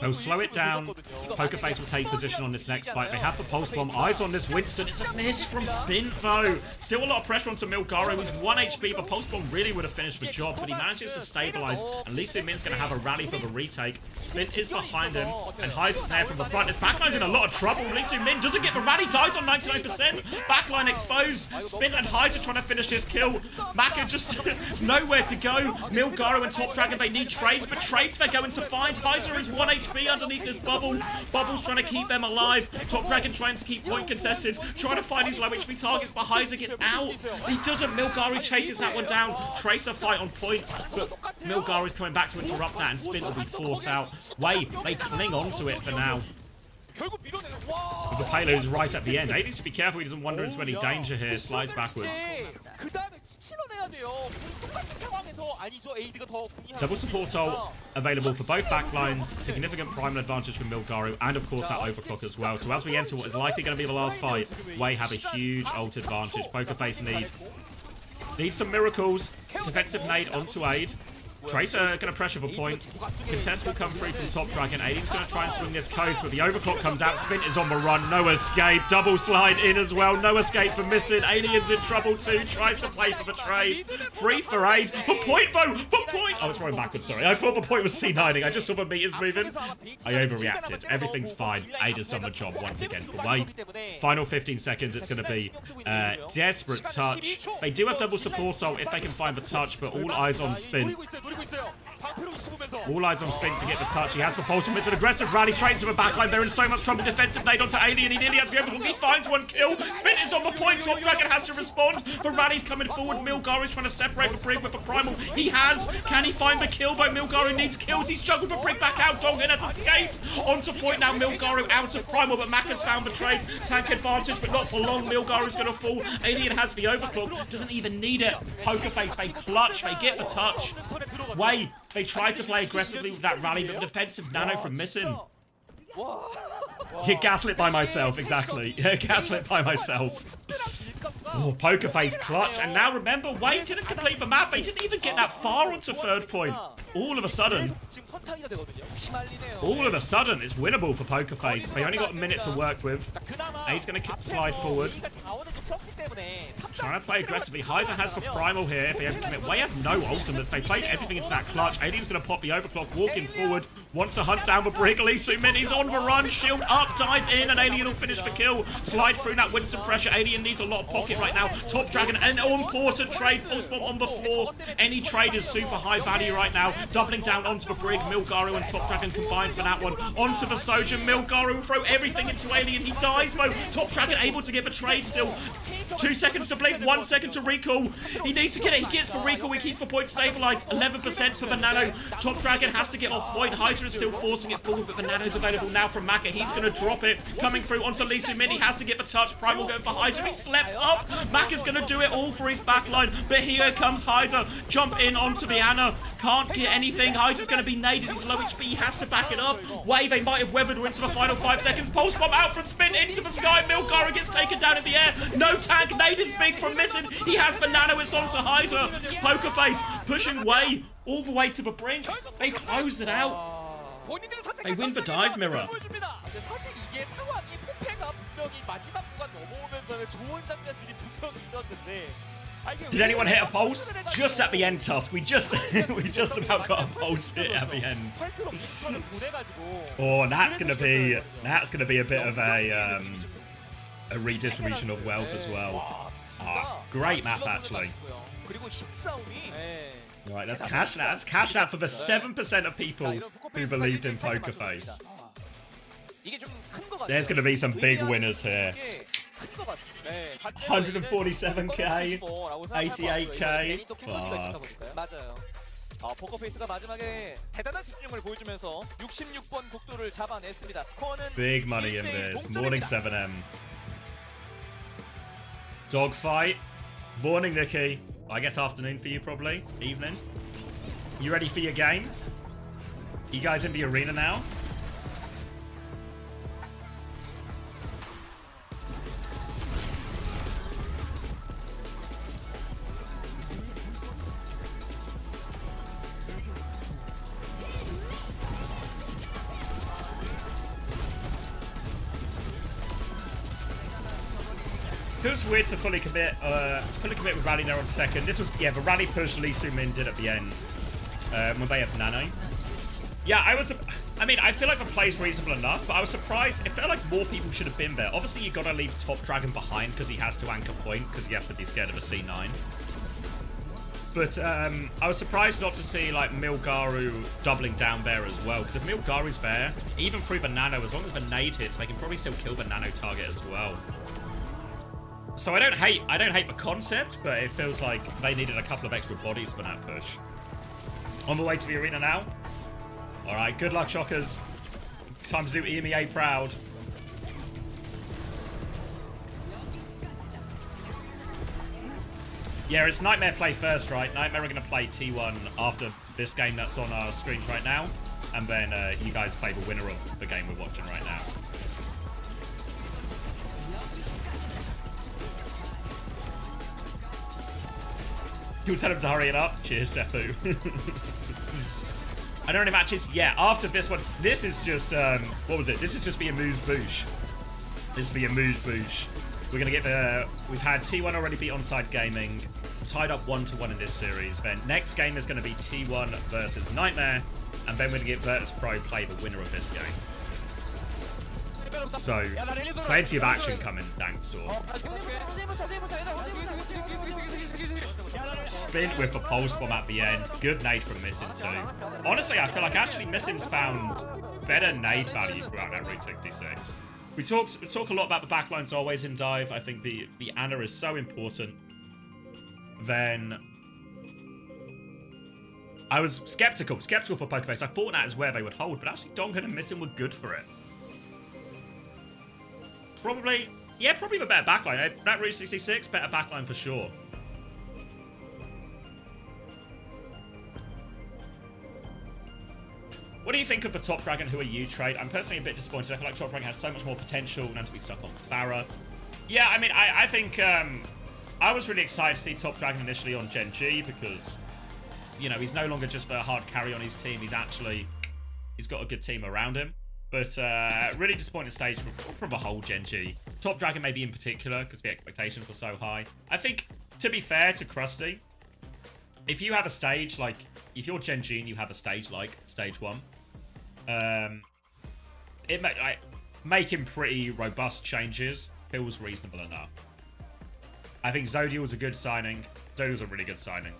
They'll slow it down. Pokerface will take position on this next fight. They have the pulse bomb. Eyes on this Winston. It's a miss from Spin though. Still a lot of pressure onto Milgaru, who's 1 HP. The pulse bomb really would have finished the job, but he manages to stabilize. And Lee Min's going to have a rally for the retake. Spin is behind him, and Heiser's there from the front. This backline's in a lot of trouble. Lee Min doesn't get the rally. Dies on 99%. Backline exposed. Spin and Heiser trying to finish this kill. Maka just nowhere to go. Milgaru and Top Dragon, they need trades, but trades they're going to find. Heiser is 1 HP underneath this bubble. Bubble's trying to keep them alive. Top Dragon trying to keep point contested. Trying to find his low HP targets, but Heiser gets out. He doesn't. Milgaru chases that one down. Tracer fight on point, but Milgaru is coming back to interrupt that, and Spin will be forced out. Wei, they cling on to it for now. The payload is right at the end. He needs to be careful he doesn't wander into any danger here. Slides backwards. Double support ult available for both backlines. Significant primal advantage for Milgaru, and of course that overclock as well. So as we enter what is likely going to be the last fight, Wei have a huge ult advantage. Pokerface need some miracles. Defensive nade onto Aid. Tracer going to pressure the point. Contest will come through from Top Dragon. Alien's going to try and swing this coast, but the overclock comes out. Spin is on the run. No escape. Double slide in as well. No escape for Missin. Alien's in trouble too. Tries to play for the trade. Free for Aid. The point though. The point. Oh, it's rolling backwards. Sorry. I thought the point was C9ing. I just saw the meters moving. I overreacted. Everything's fine. Aid has done the job once again for Wei. Final 15 seconds. It's going to be desperate touch. They do have double support ult if they can find the touch, but all eyes on Spin. All eyes on Spin to get the touch. He has the pulse. It's an aggressive rally straight into the backline. They're in so much trouble. Defensive nade onto Alien. He nearly has the overclock. He finds one kill. Spin is on the point. Top Dragon has to respond. The rally's coming forward. Milgaru is trying to separate the Brig with the Primal. He has. Can he find the kill though? Milgaru needs kills. He's juggled the Brig back out. Donghun has escaped. Onto point now. Milgaru out of Primal, but Mac has found the trade. Tank advantage, but not for long. Milgaru's going to fall. Alien has the overclock. Doesn't even need it. Pokerface, they clutch. They get the touch. Wei, they try to play aggressively with that rally, but the defensive nano from Missin. Yeah, gaslit by myself, exactly. Yeah, gaslit by myself. Oh, Pokerface clutch. And now remember, Wei didn't complete the map. They didn't even get that far onto third point. all of a sudden, 지금 선타기가 되거든요. 휘말리네요. all of a sudden, it's winnable for Pokerface. They only got a minute to work with. 자, 그나마 He's going to slide forward. 우리가 자원을 좀 썼기 때문에 Trying to play aggressively. Heiser has the primal here if they ever commit. They have no ultimates. They played everything into that clutch. Alien's going to pop the overclock, walking forward. Wants to hunt down the Brig. Lee Soo-min is on the run. Shield up, dive in, and Alien will finish the kill. Slide through that Winston pressure. Alien needs a lot of pocket right now. Top Dragon, an important trade. Pulse bomb on the floor. Any trade is super high value right now. Doubling down onto the Brig. Milgaru and Top Dragon combined for that one. Onto the Sojourn. Milgaru will throw everything into Alien. He dies though. Top Dragon able to get the trade still. 2 seconds to blink, 1 second to recall. He needs to get it. He gets the recall. He keeps the point stabilized. 11% for the Nano. Top Dragon has to get off point. Heiser is still forcing it forward, but the Nano's available now from Maka. He's going to drop it. Coming through onto Lee Soo-min. He has to get the touch. Primal going for Heiser. He slept up. Maka's going to do it all for his backline, but here comes Heiser. Jump in onto the Ana. Can't get anything. Heiser's going to be naded. He's low HP. He has to back it up. Wave, they might have weathered her into the final 5 seconds. Pulse bomb out from spin into the sky. Milgaru gets taken down in the air. No tank. Nade is big from missing. He has the Nano. It's onto Heiser. Pokerface pushing way all the way to the brink. They closed it out. They win the dive mirror. 근데 사실 이게 상황이 포페가 분명히 마지막 구간 넘어오면서는 좋은 장면들이 분명히 있었는데 Did anyone hit a pulse? Just at the end, Tusk. We just about got a pulse hit at the end. Oh, that's gonna be a bit of a redistribution of wealth as well. Great map actually. Right, let's cash that. Let's cash that for the 7% of people who believed in Pokerface. There's going to be some big winners here. 147k, 88k. Fuck. 포커페이스가 마지막에 대단한 집중을 보여주면서 66번 국도를 잡아냈습니다. 스코어는 Big money in this. Morning 7M. Dogfight. Morning, Nikki. I guess afternoon for you, probably. Evening. You ready for your game? You guys in the arena now? Feels weird to fully commit with Rally there on second. This was, yeah, the Rally push Lee Soo-min did at the end when they have Nano. Yeah, I mean, I feel like the play's reasonable enough, but I was surprised. It felt like more people should have been there. Obviously, you got to leave Top Dragon behind because he has to anchor point because you have to be scared of a C9. But I was surprised not to see like Milgaru doubling down there as well, because if Milgaru's there, even through the Nano, as long as the nade hits, they can probably still kill the Nano target as well. So I don't hate the concept, but it feels like they needed a couple of extra bodies for that push. On the way to the arena now. All right, good luck, Shockers. Time to do EMEA proud. Yeah, it's Nightmare play first, right? Nightmare are going to play T1 after this game that's on our screens right now, and then you guys play the winner of the game we're watching right now. You'll tell him to hurry it up. Cheers, Seppu. I don't know matches. Yeah, after this one, this is just what was it? This is just the amuse-bouche. This is the amuse-bouche. We're gonna get the. We've had T1 already beat Onside Gaming, tied up 1-1 in this series. Then next game is gonna be T1 versus Nightmare, and then we're gonna get Virtus Pro play the winner of this game. So plenty of action coming, thanks to all. Spin with the pulse bomb at the end. Good nade from Missing too. Honestly, I feel like actually Missing's found better nade value throughout that Route 66. We talk a lot about the backlines always in dive. I think the Ana is so important. Then I was skeptical for Pokerface. I thought that is where they would hold, but actually Dongan and Missing were good for it. Probably the better backline. That Route 66, better backline for sure. What do you think of the Top Dragon who are you trade? I'm personally a bit disappointed. I feel like Top Dragon has so much more potential than to be stuck on Farah. Yeah, I mean, I think I was really excited to see Top Dragon initially on Gen G because you know, he's no longer just the hard carry on his team. He's got a good team around him. But really disappointing stage from the whole Gen G. Top Dragon maybe in particular, because the expectations were so high. I think, to be fair to Krusty, if you have a stage like, if you're Gen G and you have a stage like Stage 1, making pretty robust changes feels reasonable enough. I think Zodial's a good signing. Zodial's a really good signing.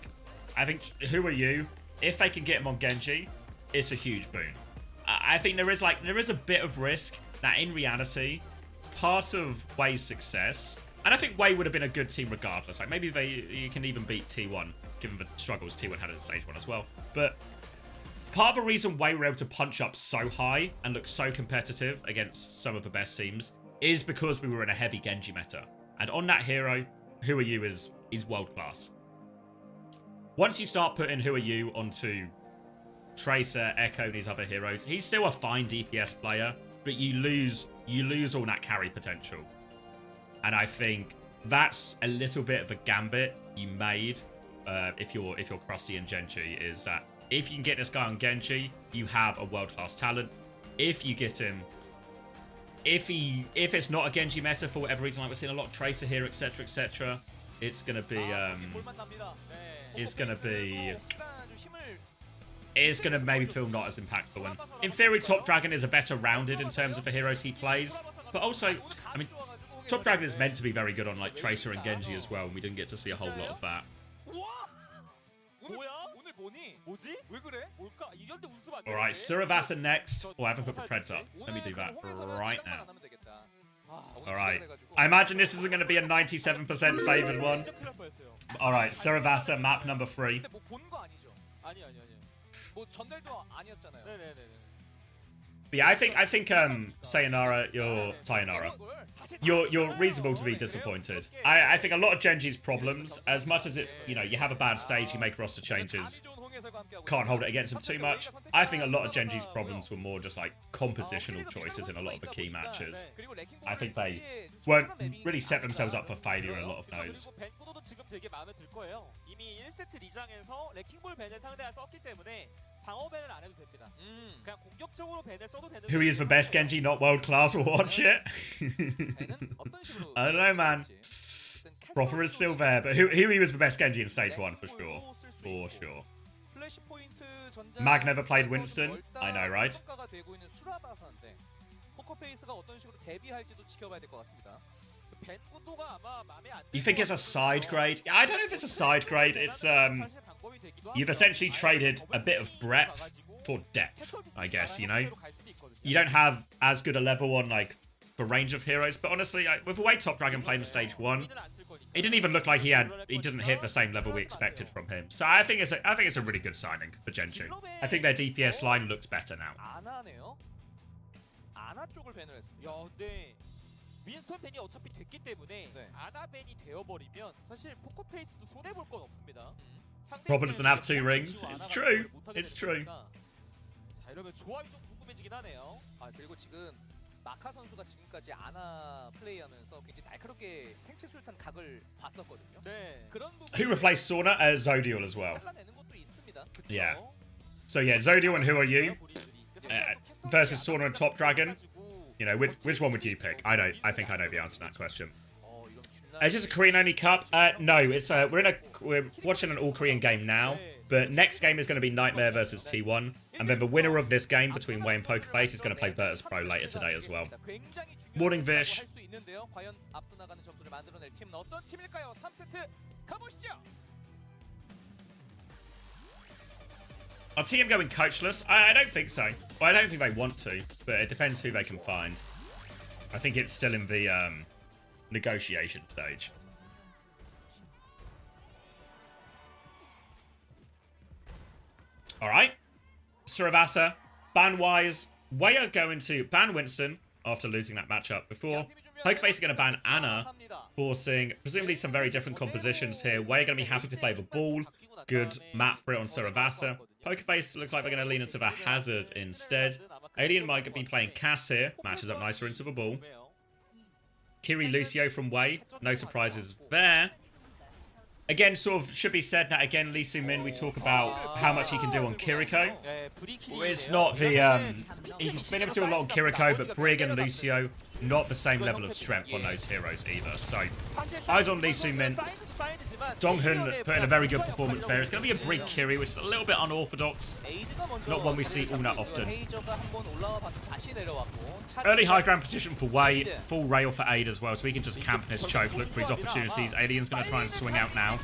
I think, Who Are You? If they can get him on Genji, it's a huge boon. I think there is a bit of risk that in reality, part of Wei's success, and I think Wei would have been a good team regardless. Like maybe you can even beat T1, given the struggles T1 had at Stage 1 as well. But part of the reason Wei were able to punch up so high and look so competitive against some of the best teams is because we were in a heavy Genji meta. And on that hero, Who Are You is world class. Once you start putting Who Are You onto Tracer, Echo, and these other heroes, he's still a fine DPS player, but you lose all that carry potential. And I think that's a little bit of a gambit you made if you're Krusty and Genji, is that if you can get this guy on Genji, you have a world-class talent. If you get him, if it's not a Genji meta for whatever reason, like we're seeing a lot of Tracer here, etc., etc., it's gonna maybe feel not as impactful. And in theory, Top Dragon is a better rounded in terms of the heroes he plays, but also, I mean, Top Dragon is meant to be very good on like Tracer and Genji as well, and we didn't get to see a whole lot of that. Alright, Suravasa next. Oh, I haven't put the Preds up. Let me do that right now. Alright. I imagine this isn't going to be a 97% favored one. Alright, Suravasa, map number 3. But yeah, I think Sayonara, you're reasonable to be disappointed. I think a lot of Genji's problems, as much as it, you know, you have a bad stage, you make roster changes, can't hold it against him too much. I think a lot of Genji's problems were more just like compositional choices in a lot of the key matches. I think they weren't really set themselves up for failure in a lot of those. Who is the best Genji, not world class? We'll watch it. I don't know, man. Proper is still there, but who he was the best Genji in Stage 1 for sure. For sure. Mag never played Winston. I know, right? You think it's a side grade? I don't know if it's a side grade. It's you've essentially traded a bit of breadth for depth, I guess, you know? You don't have as good a level on like the range of heroes, but honestly, with the way Top Dragon played in Stage 1, it didn't even look like he didn't hit the same level we expected from him. So I think it's a really good signing for Genji. I think their DPS line looks better now. Robin doesn't have 2 rings. It's true. It's true. 마카 선수가 지금까지 아나 플레이하면서 굉장히 날카롭게 생체 술탄 각을 봤었거든요. 네. 그런 Who replaced Sauna? Zodial as well. 잘라내는 것도 있습니다. Yeah. So yeah, Zodial and Who Are You versus Sauna and Top Dragon. You know, which one would you pick? I think I know the answer to that question. Is this a Korean-only cup? No, it's we're watching an all-Korean game now. But next game is going to be Nightmare versus T1. And then the winner of this game between Wei and Pokerface is going to play Virtus Pro later today as well. Morning, Vish. Are TM going coachless? I don't think so. Well, I don't think they want to, but it depends who they can find. I think it's still in the negotiation stage. Alright. Suravasa. Ban-wise, Wei are going to ban Winston after losing that matchup before. Pokerface are going to ban Anna, forcing presumably some very different compositions here. Wei are going to be happy to play the ball. Good map for it on Suravasa. Pokerface looks like they're going to lean into the Hazard instead. Alien might be playing Cass here. Matches up nicer into the ball. Kiri Lucio from Wei. No surprises there. Again, sort of should be said that again, Lee Soo-min, we talk about how much he can do on Kiriko. It's not the, he's been able to do a lot on Kiriko, but Brig and Lucio, not the same level of strength on those heroes either. So, eyes on Lee Soo-min. Donghoon put in a very good performance there. It's going to be a Brig Kiri, which is a little bit unorthodox. Not one we see all that often. Early high ground position for Wei. Full rail for Aid as well, so he can just camp this choke, look for his opportunities. Alien's going to try and swing out now.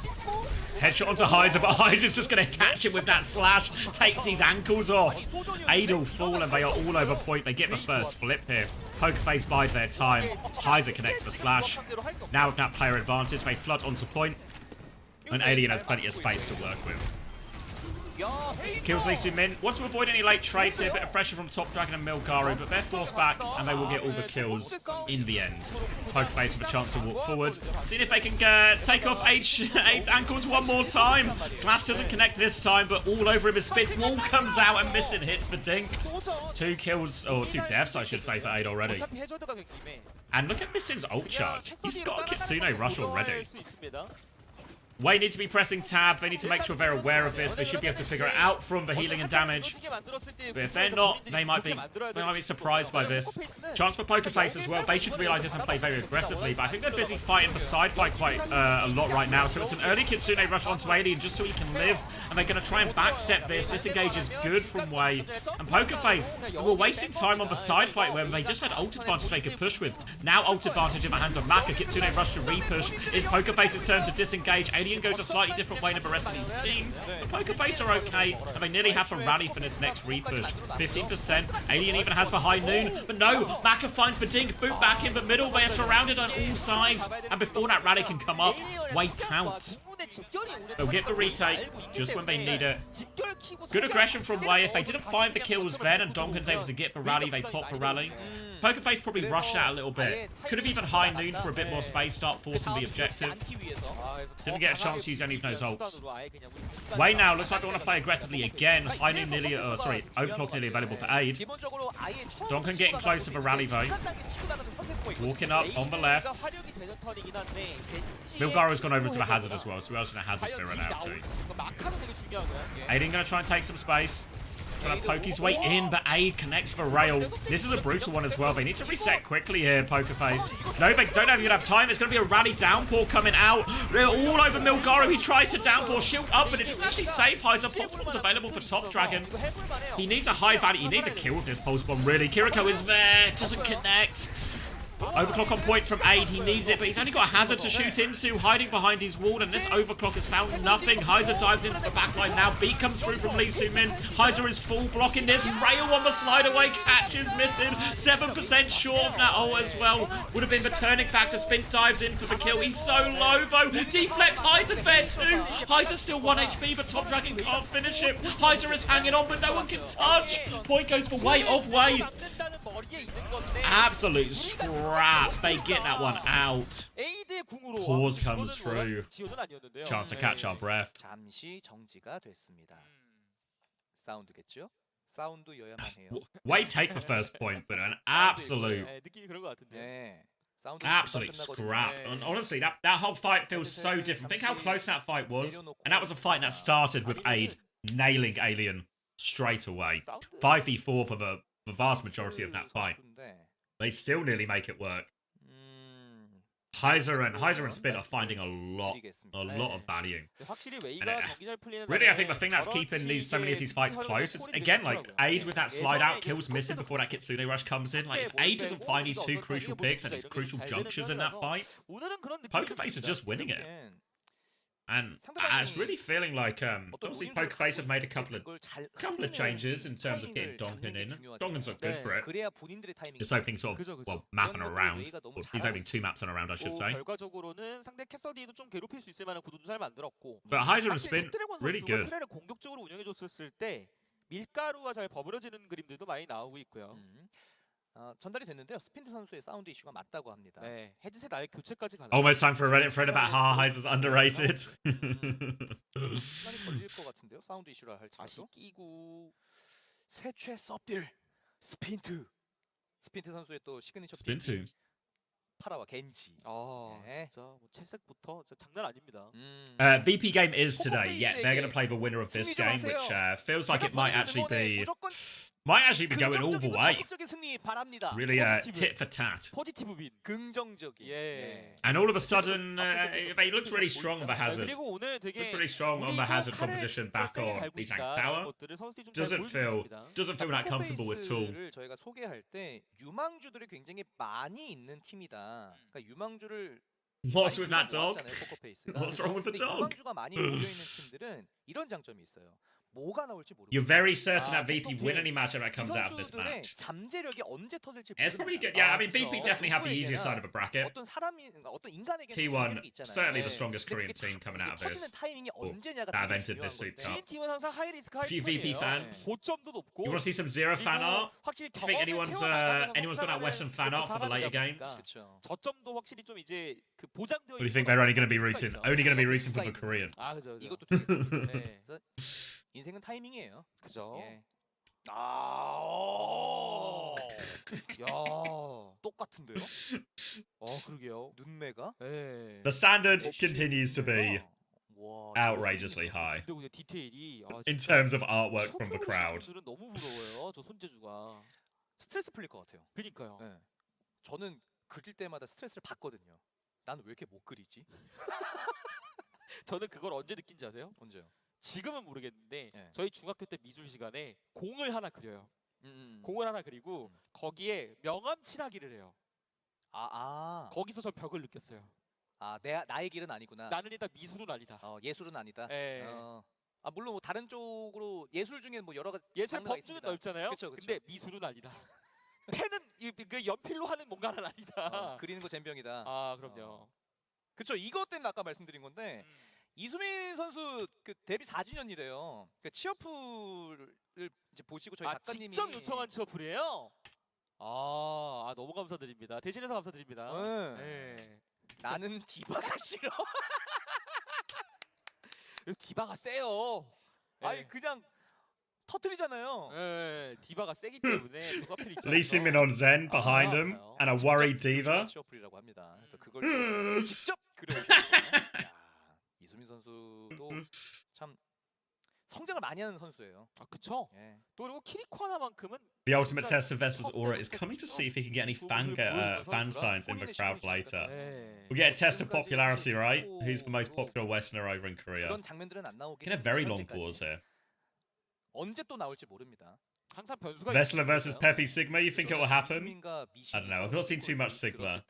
Headshot onto Heiser, but Heiser's just going to catch him with that slash. Takes his ankles off. Aid will fall, and they are all over point. They get the first flip here. Pokerface bide their time. Heiser connects the slash. Now with that player advantage, they flood onto point. And Alien has plenty of space to work with. Kills Lee Soo-min. Want to avoid any late trades here. Bit of pressure from Top Dragon and Milgaru, but they're forced back, and they will get all the kills in the end. Pokerface with a chance to walk forward. Seeing if they can take off Aid's ankles one more time. Slash doesn't connect this time, but all over him is spin. Wall comes out and missing hits for Dink. 2 kills, or 2 deaths, I should say, for Aid already. And look at Missin's ult charge. He's got a Kitsune rush already. Wei needs to be pressing tab. They need to make sure they're aware of this. They should be able to figure it out from the healing and damage. But if they're not, they might be surprised by this. Chance for Pokerface as well. They should realize this and play very aggressively. But I think they're busy fighting the side fight quite a lot right now. So it's an early Kitsune rush onto Alien just so he can live. And they're going to try and backstep this. Disengage is good from Wei. And Pokerface were wasting time on the side fight where they just had ult advantage they could push with. Now ult advantage in the hands of Maka. Kitsune rush to repush. It's Pokerface's turn to disengage. Alien goes a slightly different way than the rest of his team. But Pokerface are okay, and they nearly have to rally for this next repush. 15%. Alien even has the high noon, but no, Maka finds the Dink, boot back in the middle. They are surrounded on all sides, and before that rally can come up, Wei counts. They'll get the retake just when they need it. Good aggression from Wei. If they didn't find the kills then and Donkin's able to get the rally, they pop the rally. Pokerface probably rushed that a little bit. Could have even high noon for a bit more space, start forcing the objective. Didn't get a chance to use any of those ults. Wei now looks like they want to play aggressively again. High noon nearly, overclock nearly available for Aid. Donkin getting close to the rally though. Walking up on the left. Milgaru's gone over to the hazard as well, so we're also going to hazard clear it out too. Aiden going to try and take some space. Trying to poke his way in, but Aid connects for rail. This is a brutal one as well. They need to reset quickly here, Pokerface. No, they don't even have time. There's going to be a rally downpour coming out. They're all over Milgaru. He tries to downpour, shield up, but it doesn't actually save Heiser. Pulse bomb's available for Top Dragon. He needs a high value. He needs a kill with this pulse bomb, really. Kiriko is there. Doesn't connect. Overclock on point from Aid, he needs it, but he's only got a hazard to shoot into, hiding behind his wall, and this overclock has found nothing. Heiser dives into the backline now, beat comes through from Lee Soo-min. Heiser is full blocking this, rail on the slide away, catches missing, 7% short of that ult as well. Would have been the turning factor, Spink dives in for the kill, he's so low though, deflect Heiser there too. Heiser's still 1 HP, but Top Dragon can't finish it. Heiser is hanging on, but no one can touch. Point goes for Wei of Wei. Absolute scraps. They get that one out. Pause comes through. Chance to catch our breath. Wei take the first point, but an absolute scrap. And honestly, that whole fight feels so different. Think how close that fight was. And that was a fight that started with Aid nailing Alien straight away. 5v4 for the vast majority of that fight. They still nearly make it work. Heiser and Spin are finding a lot of value. And really, I think the thing that's keeping so many of these fights close is, again, like, Aid with that slide out, kills missing before that Kitsune rush comes in. Like, if Aid doesn't find these 2 crucial picks and these crucial junctures in that fight, Pokerface are just winning it. And it's really feeling like, obviously Pokerface have made a couple of changes in terms of getting Donkin in. Donkin's not good for it. Just hoping sort of, well, mapping around. Or he's hoping 2 maps on around, I should say. But Heiser and Spin, really good. 전달이 됐는데요. 스핀트 선수의 사운드 이슈가 맞다고 합니다. 네, 헤드셋 아예 교체까지 가능. Almost time for a Reddit thread about how Heiser's underrated. 시간이 걸릴 것 같은데요. 사운드 이슈라 할 다시 끼고 세최 섭딜 스핀트 선수의 또 시그니처 Spin 2. 파라와 겐지. 네. 진짜 뭐 채색부터 진짜 장난 아닙니다. VP game is today. Yeah, they're going to play the winner of this game, which feels like it might actually be going all the way. 적극적인 승리 바랍니다. Really, tit for tat. 포지티브 윈. 긍정적인. 예. And all of a sudden, they looked really strong on the hazard. 그리고 오늘 되게 Looked really strong on the hazard composition back on the Tank Tower. Doesn't feel that comfortable at all. 포커페이스를 저희가 소개할 때 유망주들이 굉장히 많이 있는 팀이다. 그러니까 유망주를 What's with that dog? 포커페이스가. What's wrong with the dog? 유망주가 많이 모여 있는 팀들은 이런 장점이 있어요. 뭐가 나올지 모르고. You're very certain that VP win any matchup that comes out of this 선수들의 match. 잠재력이 언제 터질지 It's probably 모릅니다. good. Yeah, I mean, VP definitely have the easiest side of a bracket. 어떤 사람이 어떤 인간에게는 T1 잠재력이 있잖아요. certainly the 네. strongest 근데 Korean 그게 team coming out of 터지는 this. 타이밍이 언제냐가 that 되게 entered this 중요한 SOOP 건데. Cup. 팀은 항상 하이리스크 Few VP fans. 고점도 높고. You want to see some Zero fan art? 확실히 Do you think anyone's got that Western fan art for the later games? 그렇죠. 저점도 확실히 좀 이제 그 보장되어. Or do you think they're only going to be rooting for the Koreans? 아 그죠. 이것도 되게 네. 그래서 인생은 타이밍이에요. 그죠. 예. 야. 똑같은데요? 그러게요. 눈매가? 예. The standard continues to be 와, outrageously high 근데 그냥 디테일이 in terms of artwork from the crowd. 선수들은 너무 부러워요. 저 손재주가. 스트레스 풀릴 것 같아요. 그니까요. 네. 저는 그릴 때마다 스트레스를 받거든요. 나는 왜 이렇게 못 그리지? 저는 그걸 언제 느낀지 아세요? 언제요? 지금은 모르겠는데 네. 저희 중학교 때 미술 시간에 공을 하나 그려요. 공을 하나 그리고 거기에 명암 칠하기를 해요. 거기서 저 벽을 느꼈어요. 나의 길은 아니구나. 나는 일단 미술은 아니다. 예술은 아니다. 예. 물론 뭐 다른 쪽으로 예술 중에 뭐 여러 가지 예술 장르가 범주는 있습니다. 넓잖아요. 그쵸. 근데 미술은 아니다. 펜은 그 연필로 하는 뭔가는 아니다. 그리는 거 젬병이다. 그럼요. 그렇죠. 이것 때문에 아까 말씀드린 건데 이수민 선수 그 데뷔 4주년이래요. 그 취업풀을 이제 보시고 저희 작가님이 직접 요청한 취업풀이에요? 너무 감사드립니다. 대신해서 감사드립니다. 네. 나는 디바가 싫어. 디바가 세요. 아니 그냥 터트리잖아요. 네, 디바가 세기 때문에 또 서필 있잖아요. Lee Min on Zen behind him and a worried diva. 취업풀이라고 합니다. 그래서 그걸 직접 그려주셨어요. 이수민 선수도 참 성장을 많이 하는 선수예요. 그쵸? 예. 또 그리고 키리코 하나만큼은 The ultimate test of Vessel's aura is coming to see if he can get any fan signs in the crowd later. We'll get a test of popularity, right? Who's the most popular Westerner over in Korea? 그런 장면들은 안 나오긴 In a very long pause here. 언제 또 나올지 모릅니다. 항상 변수가 Vessler versus Pepe Sigma, you think it will happen? 이수민과 I don't know, I've not seen too much Sigma.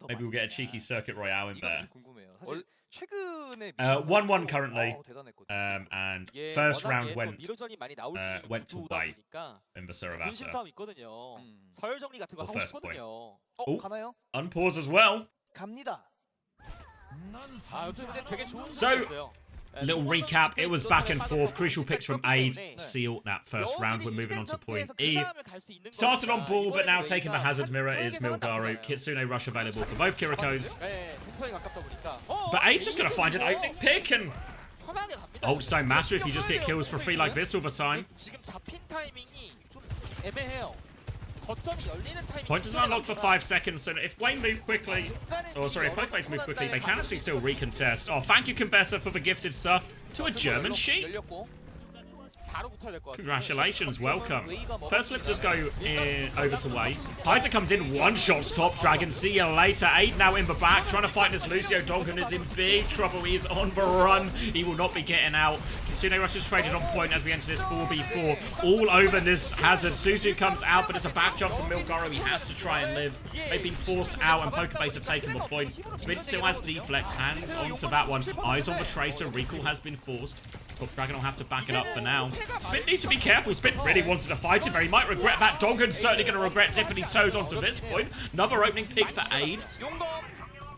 Maybe we'll get a cheeky circuit royale in there. 궁금해요. 사실 최근에 1-1 currently. 대단했거든요. And first round went 미러전이 많이 나올 수 있는 went to 구도다 white 보니까 in the 군심 Saravasa. 싸움 있거든요. 서열 정리 같은 거 하고 first 싶거든요. 가나요? Unpause as well. 갑니다. 여튼 근데 되게 좋은 So, 승리였어요. Little recap, it was back and forth. Crucial picks from Aid seal that first round. We're moving on to point E. Started on ball, but now taking the hazard mirror is Milgaru. Kitsune rush available for both Kirikos. But Aid's just going to find an opening pick, and ults don't matter if you just get kills for free like this all the time. 지금 잡힌 타이밍이 좀 애매해요. Point doesn't unlock for 5 seconds, so if Wayne moved quickly, or sorry, if Pokeface moved quickly, they can actually still recontest. Oh, thank you, Confessor, for the gifted stuff to a German sheep. Congratulations, welcome. First flip does go over to Wade. Heiser comes in, one-shot stop, Dragon, see you later. Aid now in the back, trying to fight this Lucio. Dongan is in big trouble, he is on the run. He will not be getting out. Kitsune Rush is traded on point as we enter this 4v4. All over this hazard. Suzu comes out, but it's a back jump from Milgaru. He has to try and live. They've been forced out, and Pokeface have taken the point. Spin still has deflect, hands onto that one. Eyes on the Tracer, recall has been forced. Top Dragon will have to back it up for now. Spin needs to be careful. Spin really wanted to fight him, but he might regret that. Dongan's certainly going to regret dipping his toes onto this point. Another opening pick for Aid.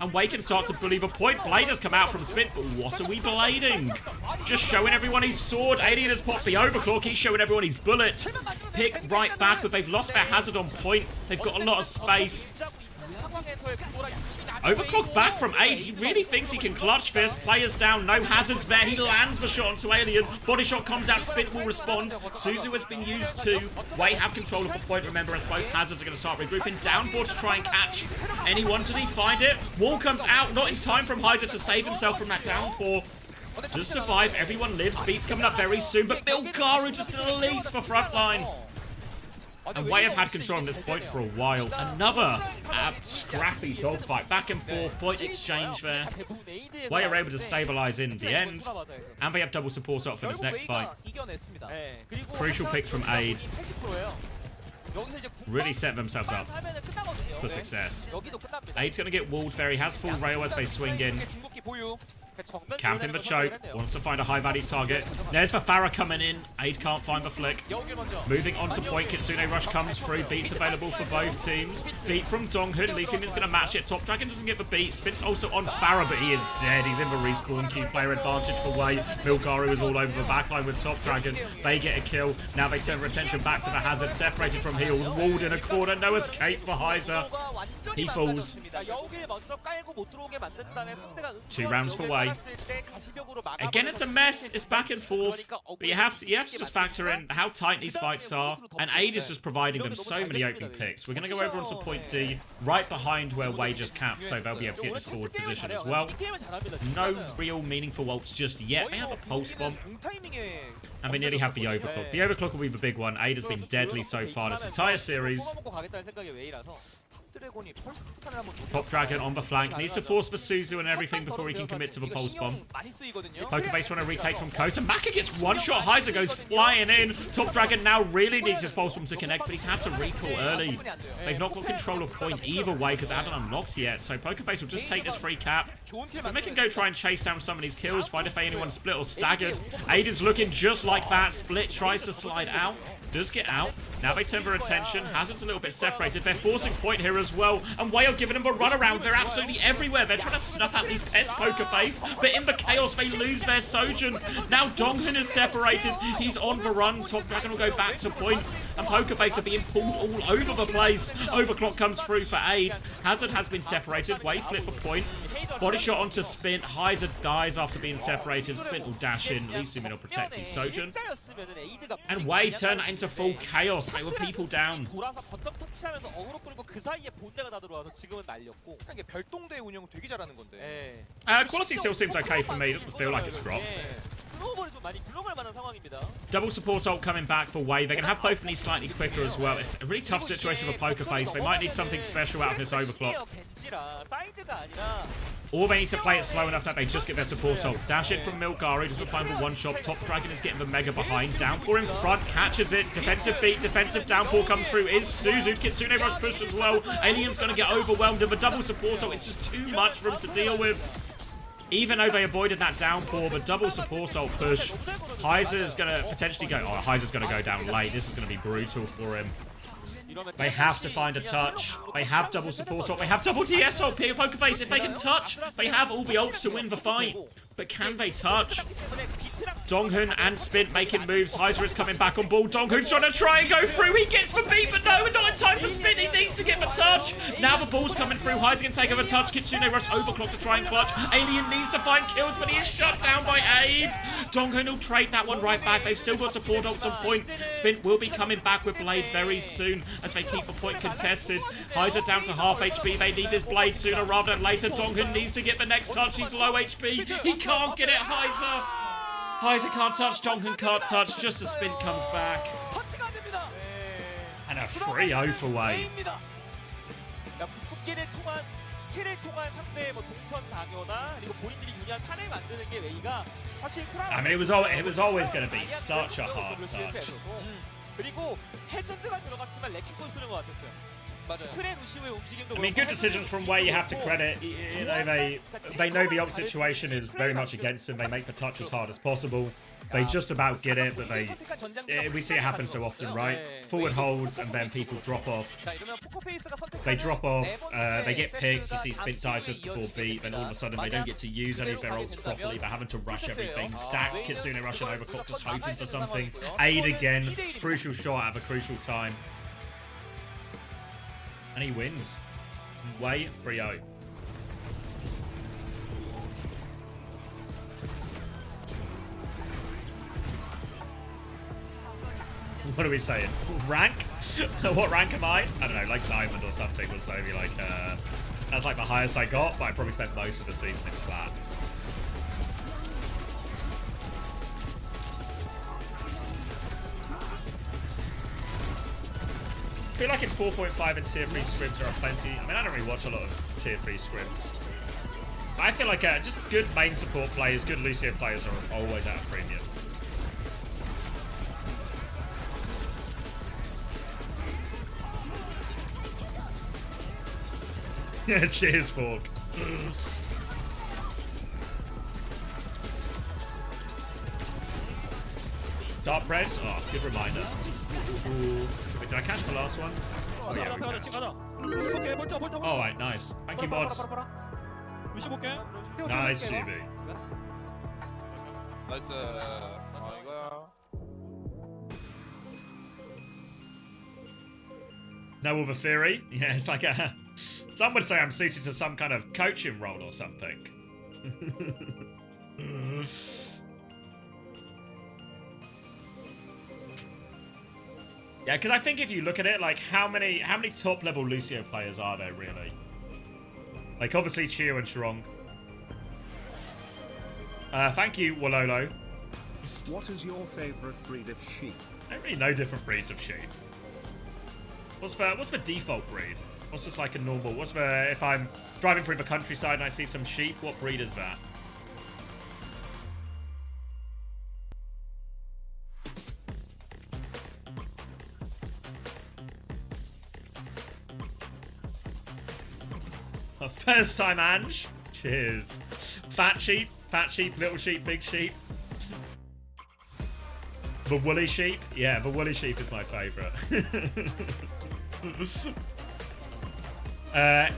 And Waken starts to bully the point. Blade has come out from Spin, but what are we blading? Just showing everyone his sword. Alien has popped the overclock. He's showing everyone his bullets. Pick right back, but they've lost their hazard on point. They've got a lot of space. 상황에서의 구도랑 유심히 나중에 Overclock back from 8. He really thinks he can clutch this. Players down. No hazards there. He lands the shot onto Alien. Body shot comes out. Spin will respond. Suzu has been used too. Wei have control of the point. Remember, as both hazards are going to start regrouping. Downboard to try and catch anyone. Does he find it? Wall comes out. Not in time from Heiser to save himself from that downpour. Does survive. Everyone lives. Beats coming up very soon. But Milgaru just still leads for frontline. And Wei have had control on this point for a while. Another scrappy dogfight. Back and forth. Point exchange there. Wei are able to stabilize in the end. And they have double support up for this next fight. Crucial picks from Aid. Really set themselves up for success. Aid's going to get walled there. He has full rail as they swing in. Camping the choke. Wants to find a high-value target. There's the Farah coming in. Aid can't find the flick. Moving on to point. Kitsune Rush comes through. Beats available for both teams. Beat from Donghun. Lee Seaman's going to match it. Top Dragon doesn't get the beat. Spin's also on Farah, but he is dead. He's in the respawn queue. Player advantage for Wei. Milgaru is all over the backline with Top Dragon. They get a kill. Now they turn their attention back to the hazard. Separated from heels. Walled in a corner. No escape for Heiser. He falls. 2 rounds for Wei. Again, it's a mess. It's back and forth. But you have to just factor in how tight these fights are. And Aid is just providing them so many opening picks. We're going to go over onto point D, right behind where Wei just capped, so they'll be able to get this forward position as well. No real meaningful ults just yet. They have a pulse bomb. And they nearly have the overclock. The overclock will be the big one. Aid has been deadly so far this entire series. Top Dragon on the flank. Needs to force the Suzu and everything before he can commit to the pulse bomb. Poker Face trying to retake from Kota. Maka gets one shot. Heiser goes flying in. Top Dragon now really needs his pulse bomb to connect, but he's had to recall early. They've not got control of point either way because it hasn't unlocked yet. So Poker Face will just take this free cap. But they can go try and chase down some of these kills. Find if anyone split or staggered. Aiden's looking just like that. Split tries to slide out. Does get out. Now they turn their attention. Hazard's a little bit separated. They're forcing point here as well. And Wei are giving them a runaround. They're absolutely everywhere. They're trying to snuff out these pests, Poker Face. But in the chaos, they lose their Sojin. Now Donghun is separated. He's on the run. Top Dragon will go back to point. And Poker Face are being pulled all over the place. Overclock comes through for Aid. Hazard has been separated. Wei flip a point. Body shot onto Spin. Heiser dies after being separated. Spin will dash in. Lee Sumin will protect his Sojin. And Wei turn that into full chaos. They were people down. Quality still seems okay for me. Doesn't feel like it's dropped. Double support ult coming back for Wei. They're going to have both of these slightly quicker as well. It's a really tough situation for Poker Face. They might need something special out of this overclock. Or they need to play it slow enough that they just get their support ults. Dash in from Milgaru, doesn't find the one shot. Top Dragon is getting the mega behind. Downpour in front, catches it. Defensive beat, defensive downpour comes through. Is Suzu. Kitsune Rush push as well. Alien's going to get overwhelmed with a double support ult. It's just too much for him to deal with. Even though they avoided that downpour, the double support ult push, Heiser's going to potentially go... Oh, Heiser's going to go down late. This is going to be brutal for him. They have to find a touch. They have double support ult. They have double TS ult. Poker Face, if they can touch, they have all the ults to win the fight. But can they touch? Donghun and Spin making moves. Heiser is coming back on ball. Donghun's trying to try and go through. He gets the beat, but no, not in time for Spin. He needs to get the touch. Now the ball's coming through. Heiser can take over touch. Kitsune Rush overclock to try and clutch. Alien needs to find kills, but he is shut down by Aid. Donghun will trade that one right back. They've still got support ults on point. Spin will be coming back with Blade very soon as they keep the point contested. Heiser down to half HP. They need this Blade sooner rather than later. Donghun needs to get the next touch. He's low HP. He can't get it, Heiser. Heiser can't touch. Donghun can't touch. Just as Spin comes back. And a 3-0 for Wei. I mean, it was always going to be such a hard touch. I mean, good decisions from Wei, you have to credit. You know, they know the ult situation is very much against them. They make the touch as hard as possible. They just about get it, but we see it happen so often, right? Forward holds, and then people drop off. They drop off, they get picked, you see Spin dies just before beat, then all of a sudden they don't get to use any of their ults properly. They're having to rush everything. Stack, Kitsune Rush and Overclock, just hoping for something. Aid again, crucial shot at a crucial time. And he wins. Way Brio. What are we saying? Rank? What rank am I? I don't know, like diamond or something was maybe like, that's like the highest I got, but I probably spent most of the season in flat. I feel like in 4.5 and tier 3 scrims there are plenty. I mean, I don't really watch a lot of tier 3 scrims. But I feel like just good main support players, good Lucio players are always at a premium. Yeah, cheers, Fork. Dark Breads? Oh, good reminder. Wait, did I catch the last one? Oh, yeah, we can. Oh, right, nice. Thank you, mods. Nice, GB. 나이스. 이거야. No other theory? Yeah, it's like a... Some would say I'm suited to some kind of coaching role or something. Yeah, because I think if you look at it, like, how many top-level Lucio players are there, really? Like, obviously, Chio and Chirong. Thank you, Wololo. What is your favorite breed of sheep? I don't really know different breeds of sheep. What's the default breed? What's just like a normal... What's the... If I'm driving through the countryside and I see some sheep, what breed is that? First time, Ange. Cheers. Fat sheep, little sheep, big sheep. The woolly sheep? Yeah, the woolly sheep is my favourite.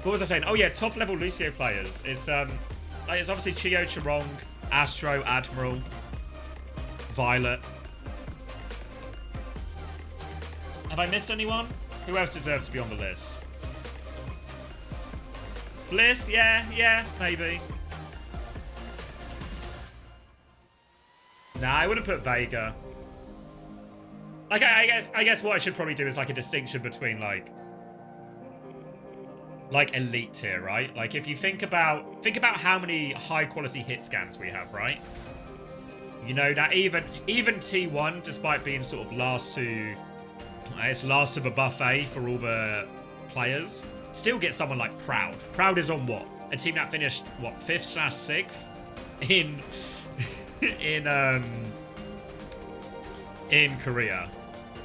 What was I saying? Oh yeah, top level Lucio players. It's obviously Chio, Chirong, Astro, Admiral, Violet. Have I missed anyone? Who else deserves to be on the list? Bliss, yeah, maybe. Nah, I wouldn't put Vega. Like, I guess what I should probably do is like a distinction between like elite tier, right? Like if you think about how many high quality hit scans we have, right? You know, that even T1, despite being sort of last to the buffet for all the players, still get someone like Proud. Proud is on what? A team that finished what, 5th/6th in Korea.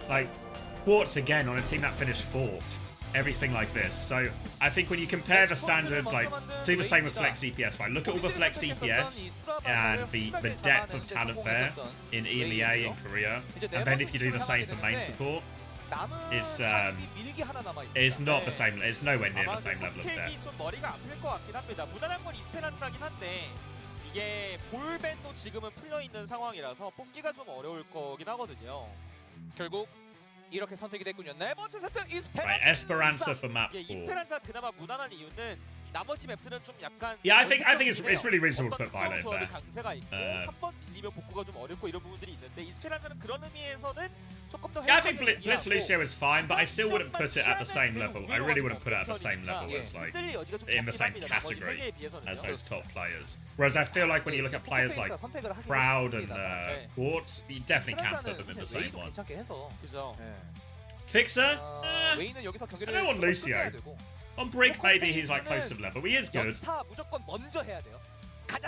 Like Quartz again on a team that finished 4th. Everything like this. So I think when you compare the standard, like do the same with Flex DPS, right? Look at all the Flex DPS and the depth of talent there in EMEA in Korea. And then if you do the same for main support, it's not the same. It's nowhere near the same level of depth. 이게 볼밴도 지금은 풀려 있는 상황이라서 뽑기가 좀 어려울 거긴 하거든요. 결국 이렇게 선택이 됐군요. 네 번째 세트 Right, Esperanza for map 4. 이스페란자 그나마 무난한 이유는 나머지 맵들은 좀 약간 Yeah, I think it's really reasonable to put Violet there. 강세가 있고 한번 밀리면 복구가 좀 어렵고 이런 부분들이 있는데 이스페란자는 그런 의미에서는 조금 더 Yeah, I think Bliss Lucio is fine, but I still wouldn't put it at the same level. I really wouldn't put it at the same level as like in the same category as those top players. Whereas I feel like when you look at players like Proud and Quartz, you definitely can put them in the same one. Fixer? I don't want Lucio. On Brick, maybe he's like close to the level. He is good.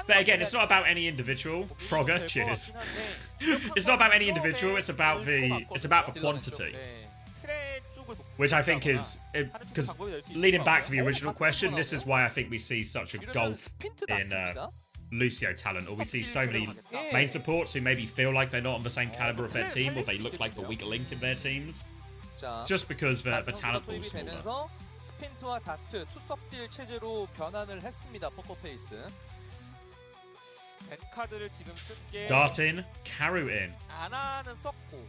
But again, it's not about any individual. Frogger, cheers. It's not about any individual. It's about the quantity, which I think is because leading back to the original question, this is why I think we see such a gulf in Lucio talent, or we see so many main supports who maybe feel like they're not on the same caliber of their team, or they look like the weaker link in their teams, just because the talent pool's smaller. 스핀트와 다트 투섭딜 체제로 변환을 했습니다. 포커페이스. 벤카드를 지금 쓴 게 Dart in, Karu in. 아나는 썼고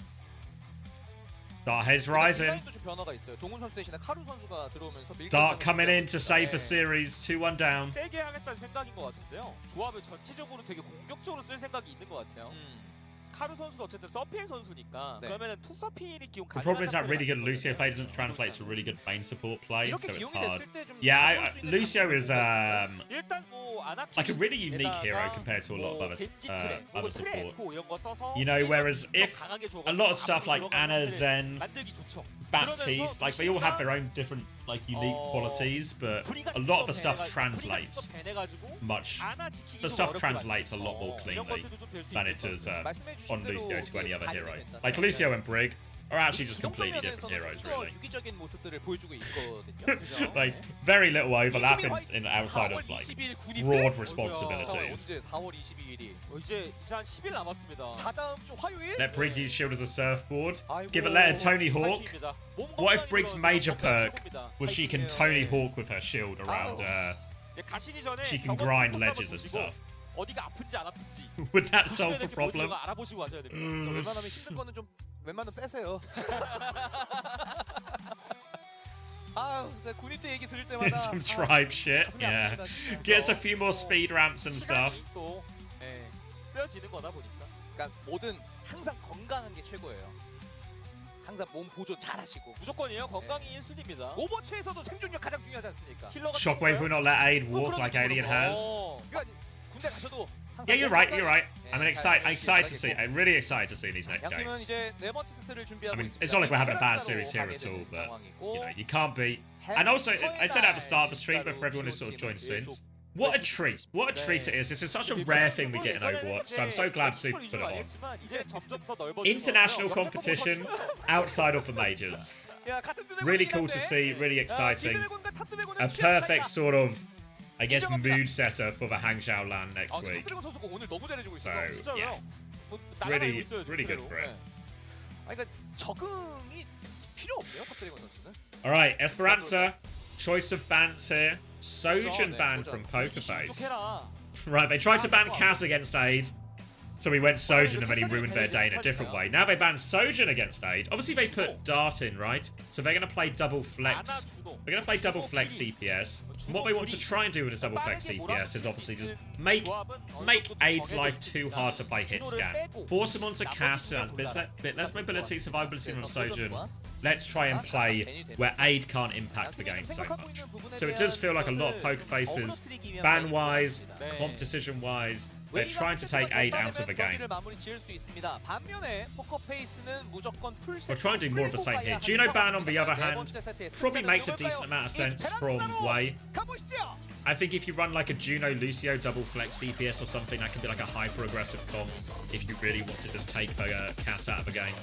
Darthead's rising. 디자인도 좀 변화가 있어요. 동훈 선수 대신에 카루 선수가 들어오면서 밀고 Dart 있다는 coming in to 생각이 save the 있습니다. series. 2-1 down. 세게 하겠다는 생각인 것 같은데요. 조합을 전체적으로 되게 공격적으로 쓸 생각이 있는 것 같아요. 카루 선수도 어쨌든 서필 선수니까 네. 그러면은 투 서필이 기용 The 가능한 problem is that 상태를 really good 만든 Lucio 거거든요. play doesn't translate to really good main support play, 이렇게 so it's 기용이 hard. 됐을 때좀 Yeah, 잡아올 수 있는 Lucio 장점이 is 있어요. 일단 뭐 아나키 like a really unique hero compared to a lot of other other support. 이런 거 써서 You know, whereas if 강하게 a lot of stuff like Anna, Zen, 만들기 좋죠. Baptiste, like they all have their own different like unique qualities, but a lot of the stuff translates much. The stuff translates a lot more cleanly than it does on Lucio to any other hero. Like Lucio and Brig are actually just completely different heroes, really. 유기적인 모습들을 보여주고 있거든요. 그죠? Like very little overlap in outside of like broad responsibilities. 언제 4월 22일이 이제 한 10일 남았습니다. 다다음 주 화요일? Let Brig use shield as a surfboard. Give it let Tony Hawk. What if Brig's major perk was she can Tony Hawk with her shield around she can grind ledges and stuff. 어디가 아픈지 안 아픈지 Would that solve the problem? 알아보시고 하셔야 됩니다. 웬만하면 힘든 거는 좀 웬만하면 빼세요. 아, 군입 때 얘기 들을 때마다 Some tribe shit, yeah. Get us a few more speed ramps and stuff. 또 쓰여지는 거다 보니까. 그러니까 뭐든 항상 건강한 게 최고예요. 항상 몸 보존 잘 하시고. 무조건이에요. 건강이 1순위입니다. 오버워치에서도 생존력 가장 중요하지 않습니까? Shockwave will not let Aid walk like Alien has. 그러니까 군대 가셔도 Yeah, you're right. You're right. I'm excited to see. I'm really excited to see these next 양팀은 games. 이제 네 번째 세트를 준비하고 I mean, 있습니다. it's not like we're having a bad series here at all, but you know, you can't beat. And also, I said at the start of the stream, but for everyone who's sort of joined since, what a treat! What a treat it is! This is such a rare thing we get in Overwatch, so I'm so glad SOOP put it on. International competition outside of the majors. Really cool to see. Really exciting. A perfect sort of, I guess, mood setter for the Hangzhou LAN next week. So yeah, really good for it. 그러니까 적응이 필요 없네요, 탑드래곤 선수는. All right, Esperanza, choice of bans here. Sojin banned from Pokerface. Right, they tried to ban Cass against Aid, so we went Sojin and then he ruined their day in a different way. Now they banned Sojin against Aid. Obviously they put Dart in, right? So they're going to play double flex. They're going to play double flex DPS. And what they want to try and do with this double flex DPS is obviously just make Aid's life too hard to play hit scan. Force him onto Cass, so that's bit less mobility, survivability from Sojin. Let's try and play where Aid can't impact the game so much. So it does feel like a lot of Pokerfaces, ban-wise, comp decision-wise, they're trying to take Aid out of the game. We'll try and do more of the same here. Juno ban, on the other hand, probably makes a decent amount of sense from Wei. I think if you run like a Juno Lucio double flex DPS or something, that can be like a hyper-aggressive comp if you really want to just take the Cass out of the game.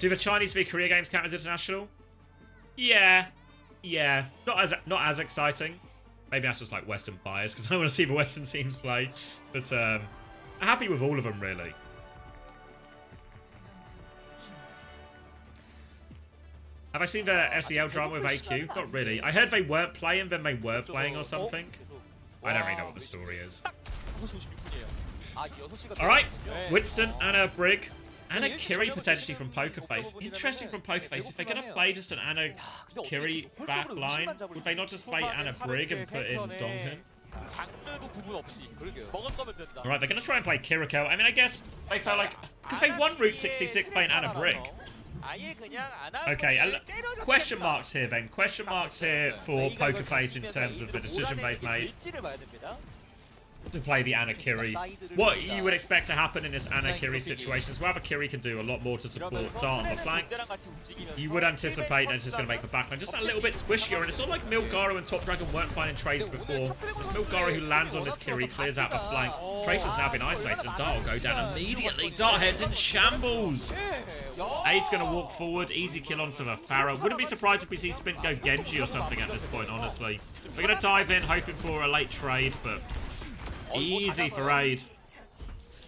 Do the Chinese v Korea games count as international? Yeah. Not as exciting. Maybe that's just like Western bias because I want to see the Western teams play. But I'm happy with all of them really. Have I seen the SEL drama with AQ? Not really. I heard they weren't playing, then they were playing or something. I don't really know what the story is. Alright, Winston, Anna, Brig. Anna Kiri potentially from Pokerface. Interesting from Pokerface. If they're going to play just an Anna Kiri back line, would they not just play Anna Brig and put in Donghyun? Alright, they're going to try and play Kiriko. I mean, I guess they felt like... Because they won Route 66 playing Anna Brig. Okay, question marks here then. Question marks here for Pokerface in terms of the decision they've made to play the Anna Kiri. What you would expect to happen in this Anna Kiri situation is whether Kiri can do a lot more to support Dart on the flanks. You would anticipate that it's just going to make the backline just a little bit squishier, and it's not like Milgaro and Top Dragon weren't finding trades before. It's Milgaro who lands on this Kiri, clears out the flank. Trace has now been isolated, and Dart will go down immediately. Dart heads in shambles. Aid's going to walk forward, easy kill onto the Pharah. Wouldn't be surprised if we see Spint go Genji or something at this point, honestly. We're going to dive in, hoping for a late trade, but easy for Aid.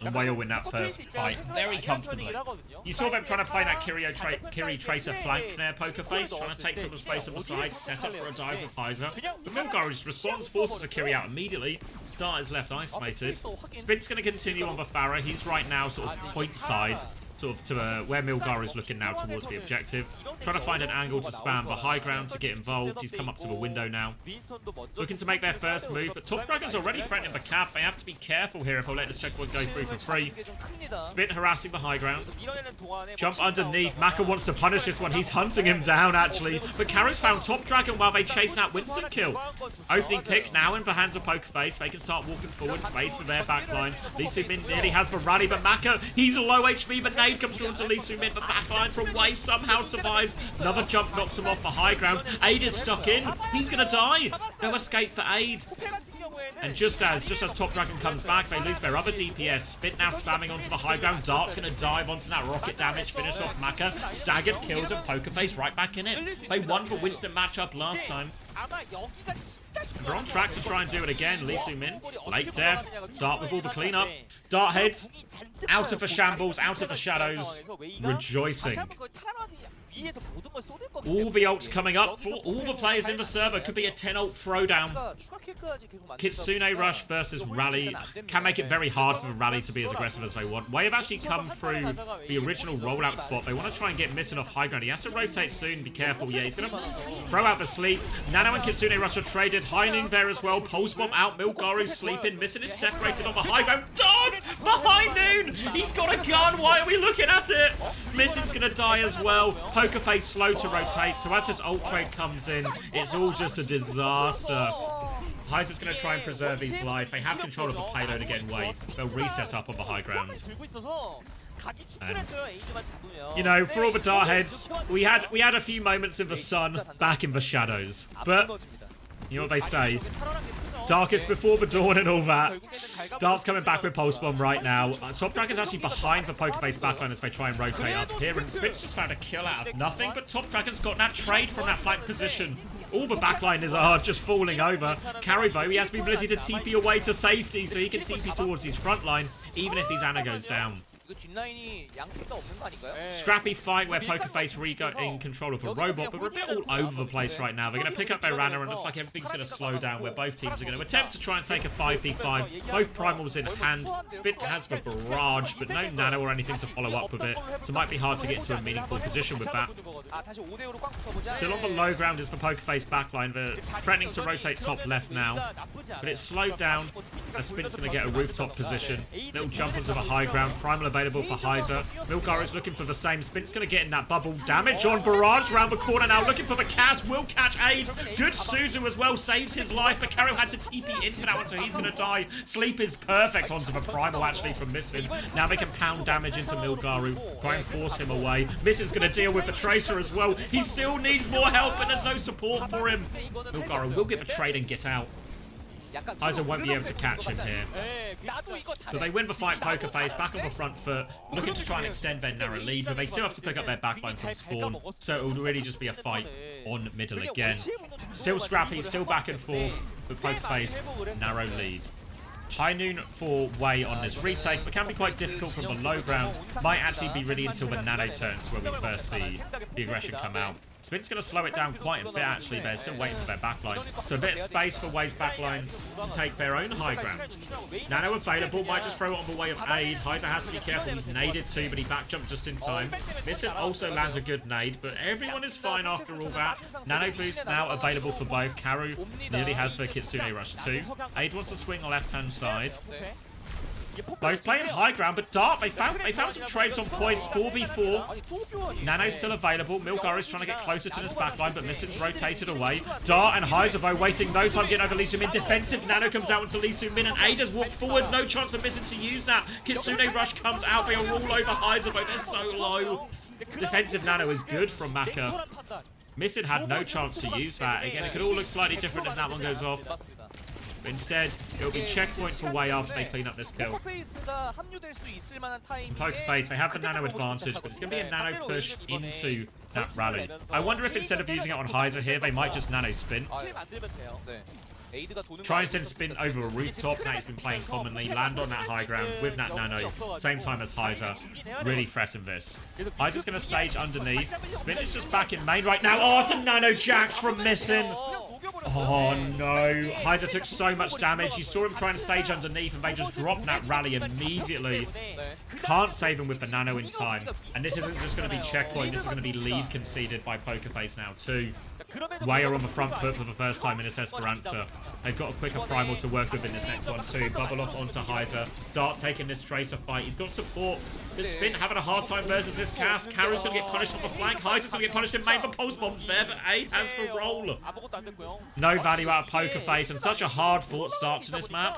And Wei will win that first fight very comfortably. You saw them trying to play that Kiri Tracer flank near Pokerface, trying to take some of the space on the side, set up for a dive with Heiser. But Milgaro just responds, forces the Kiri out immediately. Dart is left isolated. Spint's going to continue on the Pharah. He's right now sort of point side sort of to where Milgar is looking now towards the objective. Trying to find an angle to spam the high ground to get involved. He's come up to the window now. Looking to make their first move, but Top Dragon's already threatening the cap. They have to be careful here if they'll let this checkpoint go through for free. Spin harassing the high ground. Jump underneath. Maka wants to punish this one. He's hunting him down, actually. But Karu's found Top Dragon while they chase out Winston kill. Opening pick now in the hands of Pokerface. They can start walking forward. Space for their backline. Lee Soo-min nearly has the rally, but Maka, he's low HP. The nade comes through onto Lee Soo-min. The backline from Wei somehow survives. Another jump knocks him off the high ground. Aid is stuck in. He's going to die. No escape for Aid. And just as Top Dragon comes back, they lose their other DPS. Spit now spamming onto the high ground. Dart's going to dive onto that rocket damage. Finish off Maka. Staggered kills and Pokerface right back in it. They won the Winston matchup last time. They're on track to try and do it again. Lee Soo-min, late death. Dart with all the cleanup. Dart heads out of the shambles, out of the shadows, rejoicing. All the ults coming up for all the players in the server. Could be a 10 ult throwdown. Kitsune Rush versus Rally. Can make it very hard for the Rally to be as aggressive as they want. Wei have actually come through the original rollout spot. They want to try and get Missing off high ground. He has to rotate soon. Be careful. Yeah, he's going to throw out the sleep. Nano and Kitsune Rush are traded. High Noon there as well. Pulse Bomb out. Milgaru's sleeping. Missing is separated on the high ground. Dart! The High Noon! He's got a gun. Why are we looking at it? Missing's going to die as well. Pokerface slow to rotate, so as this ult trade comes in, it's all just a disaster. Heiser's going to try and preserve his life. They have control of the payload again. Wait, they'll reset up on the high ground. And, you know, for all the dart heads, we had a few moments in the sun, back in the shadows. But you know what they say, darkest before the dawn and all that. Dart's coming back with Pulse Bomb right now. Top Dragon's actually behind the Pokerface backline as they try and rotate up here. And Spitz just found a kill out of nothing. But Top Dragon's got that trade from that flank position. All the backliners are just falling over. Karu, though, he has the ability to TP away to safety. So he can TP towards his front line, even if his Ana goes down. Scrappy fight where Pokerface regain control of a robot, but we're a bit all over the place right now. They're going to pick up their Ana and looks like everything's going to slow down where both teams are going to attempt to try and take a 5v5. Both primals in hand. Spit has the barrage, but no nano or anything to follow up with it, so it might be hard to get into a meaningful position with that. Still on the low ground is the Pokerface backline. They're threatening to rotate top left now, but it's slowed down as Spit's going to get a rooftop position. Little jump onto the high ground. Primal available for Heiser. Milgar is looking for the same. Spin's going to get in that bubble. Damage on Barrage around the corner now. Looking for the Kaz. Will catch Aid. Good Suzu as well. Saves his life. But Karu had to TP in for that one, so he's going to die. Sleep is perfect onto the Primal, actually, from Missing. Now they can pound damage into Milgaru. Try and force him away. Missing's going to deal with the Tracer as well. He still needs more help, but there's no support for him. Milgaru will get the trade and get out. Heiser won't be able to catch him here. So they win the fight. Pokerface back on the front foot, looking to try and extend their narrow lead, but they still have to pick up their backline from spawn, so it will really just be a fight on middle again. Still scrappy, still back and forth, but Pokerface, narrow lead. High Noon for Wei on this retake, but can be quite difficult from the low ground. Might actually be really until the nano turns where we first see the aggression come out. Spin's going to slow it down quite a bit, actually. They're still waiting for their backline. So a bit of space for Wei's backline to take their own high ground. Nano available, might just throw it on the way of Aid. Heiser has to be careful. He's naded too, but he back jumped just in time. Missing also lands a good nade, but everyone is fine after all that. Nano boost now available for both. Karu nearly has for Kitsune Rush too. Aid wants to swing the left-hand side. Both playing high ground, but Dart, they found some trades on point. 4v4. Nano's still available. Milgar is trying to get closer to this backline, but Missing's rotated away. Dart and Heiser, though, wasting no time getting over Lee Soo-min. Defensive Nano comes out into Lee Soo-min, and Ada's walked forward. No chance for Missing to use that. Kitsune Rush comes out. They are all over Heiser, but they're so low. Defensive Nano is good from Maka. Missing had no chance to use that. Again, it could all look slightly different if that one goes off. Instead, it'll be checkpoint for Wei after they clean up this kill. Pokerface, they have the nano advantage, but it's going to be a nano push into that rally. I wonder if instead of using it on Heiser here, they might just nano spin. Try and send Spin over a rooftop that he's been playing commonly. Land on that high ground with that nano. Same time as Heiser. Really threaten this. Heiser's going to stage underneath. Spin is just back in main right now. Oh, some nano jacks from Missing. Oh no, Heiser took so much damage. You saw him trying to stage underneath and they just dropped that rally immediately. Can't save him with the nano in time. And this isn't just going to be checkpoint. This is going to be lead conceded by Pokerface now too. Way are on the front foot for the first time in this Esperanza. They've got a quicker primal to work with in this next one too. Bubble off onto Heiser. Dart taking this Tracer fight. He's got support. This Spin having a hard time versus this cast. Karu's going to get punished on the flank. Heiser's going to get punished in main for Pulse Bombs there, but Aid has the roll. No value out of Pokerface and such a hard fought start to this map.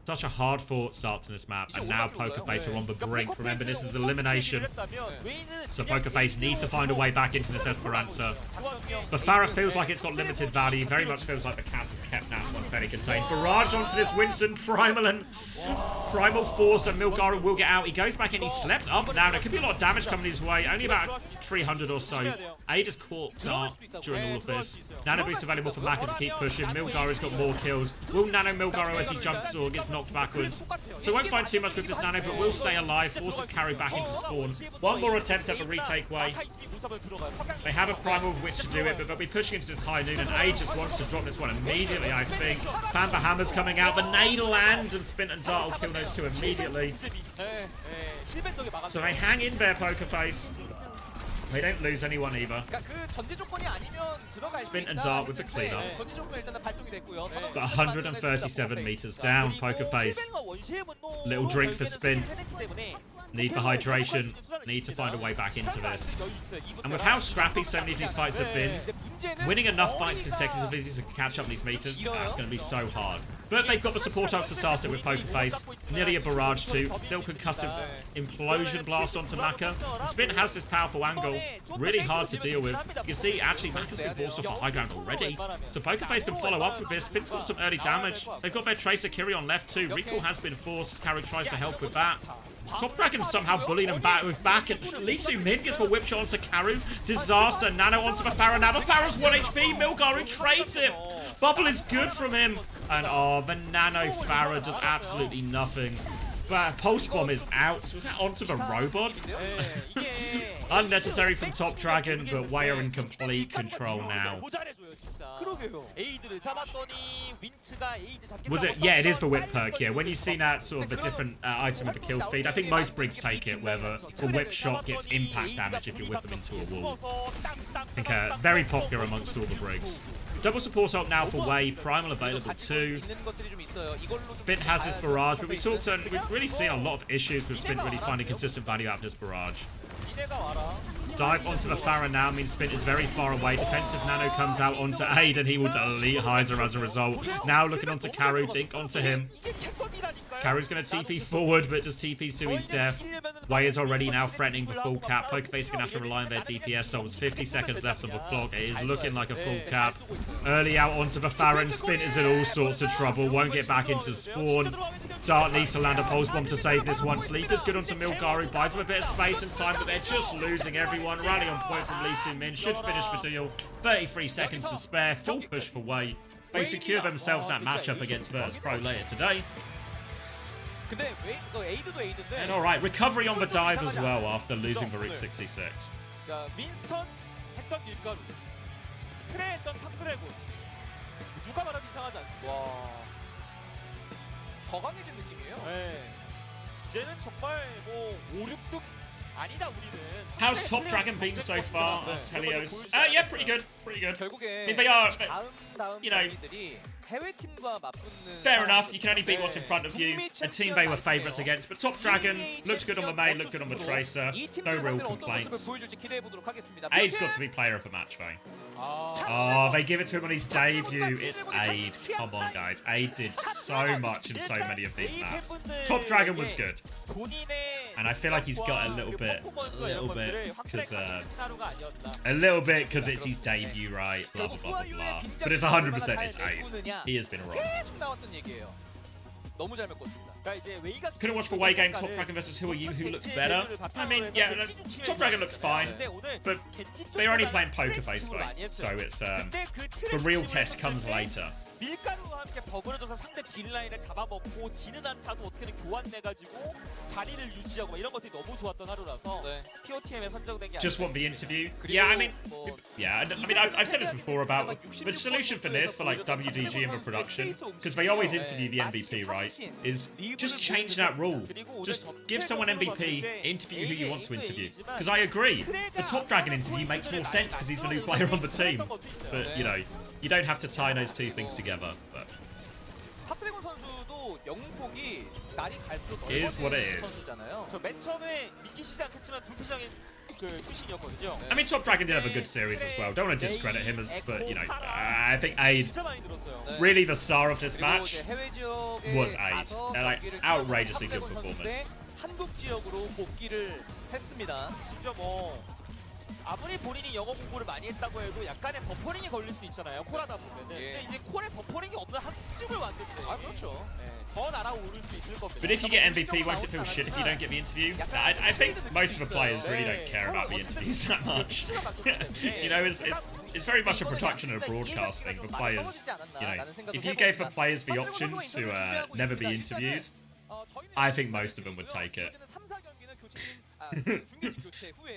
Such a hard-fought start to this map, and now Pokerface are on the brink. Remember, this is elimination, so Pokerface needs to find a way back into this Esperanza. The Pharah feels like it's got limited value. Very much feels like the cast is kept now one fairly contained. Barrage onto this Winston. Primal Force, and Milgaru will get out. He goes back in. He slept up now. There could be a lot of damage coming his way. Only about 300 or so. Aid has caught Dart during all of this. Nano boost available for Maka to keep pushing. Milgaru's got more kills. Will Nano Milgaru as he jumps or gets knocked backwards? So won't find too much with this Nano, but will stay alive. Forces Carry back into spawn. One more attempt at the retake way. They have a primal with which to do it, but they'll be pushing into this high noon, and Aid just wants to drop this one immediately, I think. Pamper Hammer's coming out. The nade lands, and Spin and Dart will kill those two immediately. So they hang in there, Pokerface. They don't lose anyone either. Spin and Dart with the cleanup. But 137 meters down, Pokerface. Little drink for Spin. Need for hydration. Need to find a way back into this. And with how scrappy so many of these fights have been, winning enough fights consecutively to catch up these meters, that's going to be so hard. But they've got the support up to start it with Pokerface. Nearly a barrage too. Little concussive implosion blast onto Maka. And Spin has this powerful angle. Really hard to deal with. You can see, actually, Maka's been forced off the high ground already. So Pokerface can follow up with this. Spin's got some early damage. They've got their Tracer Kiri on left too. Recall has been forced. Carry tries to help with that. Top Dragon somehow bullying him back with back, and Lee Soo-min gets the whip shot onto Karu. Disaster. Nano onto the Pharah now. The Pharah's 1 HP. Milgaru trades him. Bubble is good from him. And oh, the Nano Pharah does absolutely nothing. But Pulse Bomb is out. Was that onto the robot? Unnecessary from Top Dragon, but we are in complete control now. Was it? Yeah, it is the whip perk, yeah. When you see that sort of a different item with a kill feed, I think most Brigs take it, where the whip shot gets impact damage if you whip them into a wall. I think very popular amongst all the Brigs. Double support ult now for Wei. Primal available too. Spin has this barrage, but we've really seen a lot of issues with Spin really finding consistent value out of this barrage. Dive onto the Pharah now means Spin is very far away. Defensive Nano comes out onto Aid, and he will delete Heiser as a result. Now looking onto Karu, dink onto him. Karu's going to TP forward, but just TPs to his death. Wei is already now threatening the full cap. Pokerface is going to have to rely on their DPS, so it's 50 seconds left on the clock. It is looking like a full cap. Early out onto the Pharah, and Spin is in all sorts of trouble. Won't get back into spawn. Dart needs to land a Pulse Bomb to save this one. Sleep is good onto Milgaru. Buys him a bit of space and time, but they're just losing everyone. Rally on point from Lee Soo-min. Should finish the deal. 33 seconds to spare. Full push for Wei. They secure themselves that matchup against Virtus Pro later today. And alright, recovery on the dive as well after losing the Route 66. 더 강해진 느낌이에요. 이제는 정말 뭐 5, 6등 아니다 우리는. How's Top Dragon been so far? Helios. Yeah, pretty good. Pretty good. 결국에 They are, 다음 you know, 해외 팀과 맞붙는. fair enough. You can only beat what's in front of you. A team they were favourites against, but Top Dragon looks good on the main, looked good on the Tracer. No real complaints. Aid's got to be player of the match, though. Oh, they give it to him on his debut. It's Aid. Come on, guys. Aid did so much in so many of these maps. Top Dragon was good. And I feel like he's got a little bit, because it's his debut, right? Blah, blah, blah, blah, blah. But it's 100% it's Aid. He has been robbed. Couldn't watch the Wei game. Top Dragon versus who are you? Who looks better? I mean, yeah, Top Dragon looked fine, but they're only playing Pokerface though, so it's the real test comes later. 밀가루와 함께 버무려져서 상대 뒷라인을 잡아먹고 지는 한타도 어떻게든 교환내가지고 자리를 유지하고 이런 것들이 너무 좋았던 하루라서 POTM에 선정된 게 Just want the interview. Yeah, I mean, yeah. I mean, I've said this before about the solution for this for like WDG and the production, because they always interview the MVP, right? Is just change that rule. Just give someone MVP, interview who you want to interview. Because I agree, the Top Dragon interview makes more sense because he's the new player on the team. But you know, you don't have to tie those two things together. But 탑드래곤 선수도 영웅폭이 날이 갈수록 It is what it 넓어지는 is. 선수잖아요. 저 맨 처음에 믿기시지 않겠지만 둘피장인 그 출신이었거든요. I mean, Top Dragon did have a good series as well. Don't want to discredit him as, but you know, I think Aid, 진짜 많이 들었어요. really the star of this 그리고 match. 이제 해외 지역에 was Aid. 가서 They're like 경기를 outrageously 뛰었던 good 탑드래곤 performance. 선수인데 한국 지역으로 복귀를 했습니다. 심지어 뭐 아무리 본인이 영어 공부를 많이 했다고 해도 약간의 버퍼링이 걸릴 수 있잖아요. 콜하다 보면은. 근데 이제 콜에 버퍼링이 없는 한국집을 왔는데. 아 그렇죠. 더 날아오를 수 있을 겁니다. But if you get MVP, won't it feel shit if you don't get the interview? I think most of the players really don't care about the interviews that much. You know, it's very much a production and a broadcast thing. The players, you know, if you gave the players the options to never be interviewed, I think most of them would take it.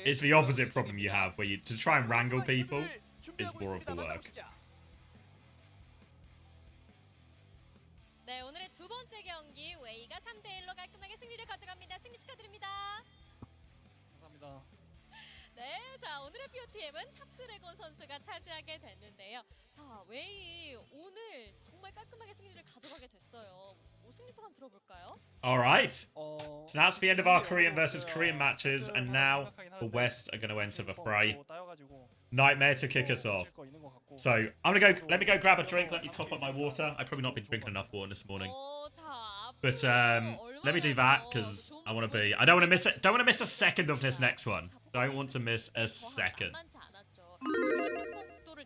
It's the opposite problem you have, where to try and wrangle people is more of the work. 네, 오늘의 두 번째 경기 웨이가 3대1로 깔끔하게 승리를 가져갑니다. 승리 축하드립니다. 감사합니다. 네, 자 오늘의 POTM은 탑드래곤 선수가 차지하게 됐는데요. 자, 웨이 오늘 정말 깔끔하게 승리를 가져가게 됐어요. 승리 소감 들어볼까요? All right. So that's the end of our Korean versus Korean matches, and now the West are going to enter the fray. Nightmare to kick us off. So I'm gonna go. Let me go grab a drink. Let me top up my water. I've probably not been drinking enough water this morning. But let me do that because I want to be. I don't want to miss it. Don't want to miss a second of this next one. Don't want to miss a second.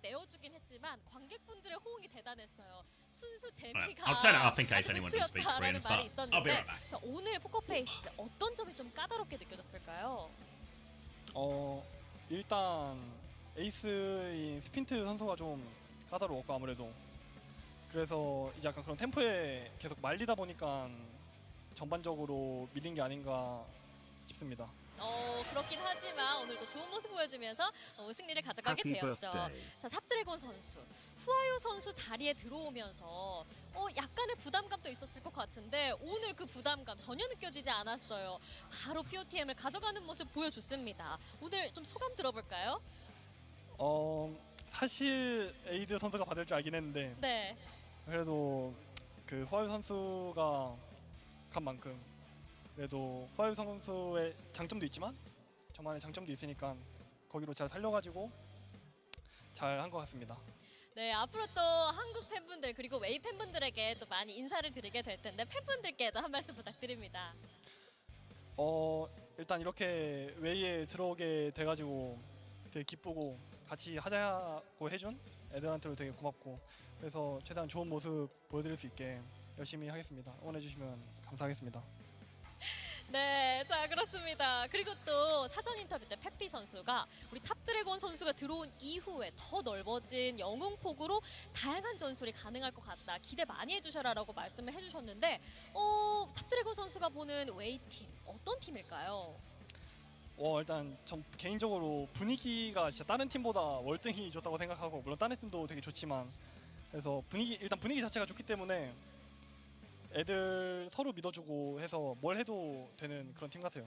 내어주긴 했지만 관객분들의 호응이 대단했어요. 순수 Right, 재미가 I'll turn it up in case anyone doesn't speak Korean, 말이 but I'll be 있었는데 right back. 자, 오늘 포커페이스 어떤 점이 좀 까다롭게 느껴졌을까요? 일단 에이스인 스핀트 선수가 좀 까다로웠고 아무래도 그래서 이제 약간 그런 템포에 계속 말리다 보니까 전반적으로 밀린 게 아닌가 싶습니다. 그렇긴 하지만 오늘도 좋은 모습 보여주면서 승리를 가져가게 Happy 되었죠. birthday. 자, 탑드래곤 선수, 후아유 선수 자리에 들어오면서 약간의 부담감도 있었을 것 같은데 오늘 그 부담감 전혀 느껴지지 않았어요. 바로 POTM을 가져가는 모습 보여줬습니다. 오늘 좀 소감 들어볼까요? 사실 에이드 선수가 받을 줄 알긴 했는데 네. 그래도 그 후아유 선수가 간 만큼 그래도 후아유 선수의 장점도 있지만 저만의 장점도 있으니까 거기로 잘 살려가지고 잘 한 것 같습니다. 네, 앞으로 또 한국 팬분들 그리고 웨이 팬분들에게 또 많이 인사를 드리게 될 텐데 팬분들께도 한 말씀 부탁드립니다. 일단 이렇게 웨이에 들어오게 돼가지고 되게 기쁘고 같이 하자고 해준 애들한테도 되게 고맙고 그래서 최대한 좋은 모습 보여드릴 수 있게 열심히 하겠습니다. 응원해주시면 감사하겠습니다. 네, 자 그렇습니다. 그리고 또 사전 인터뷰 때 페피 선수가 우리 탑드래곤 선수가 들어온 이후에 더 넓어진 영웅폭으로 다양한 전술이 가능할 것 같다. 기대 많이 해주셔라라고 말씀을 해주셨는데 탑드래곤 선수가 보는 웨이팀 어떤 팀일까요? 일단 전 개인적으로 분위기가 진짜 다른 팀보다 월등히 좋다고 생각하고 물론 다른 팀도 되게 좋지만 그래서 일단 분위기 자체가 좋기 때문에 애들 서로 믿어주고 해서 뭘 해도 되는 그런 팀 같아요.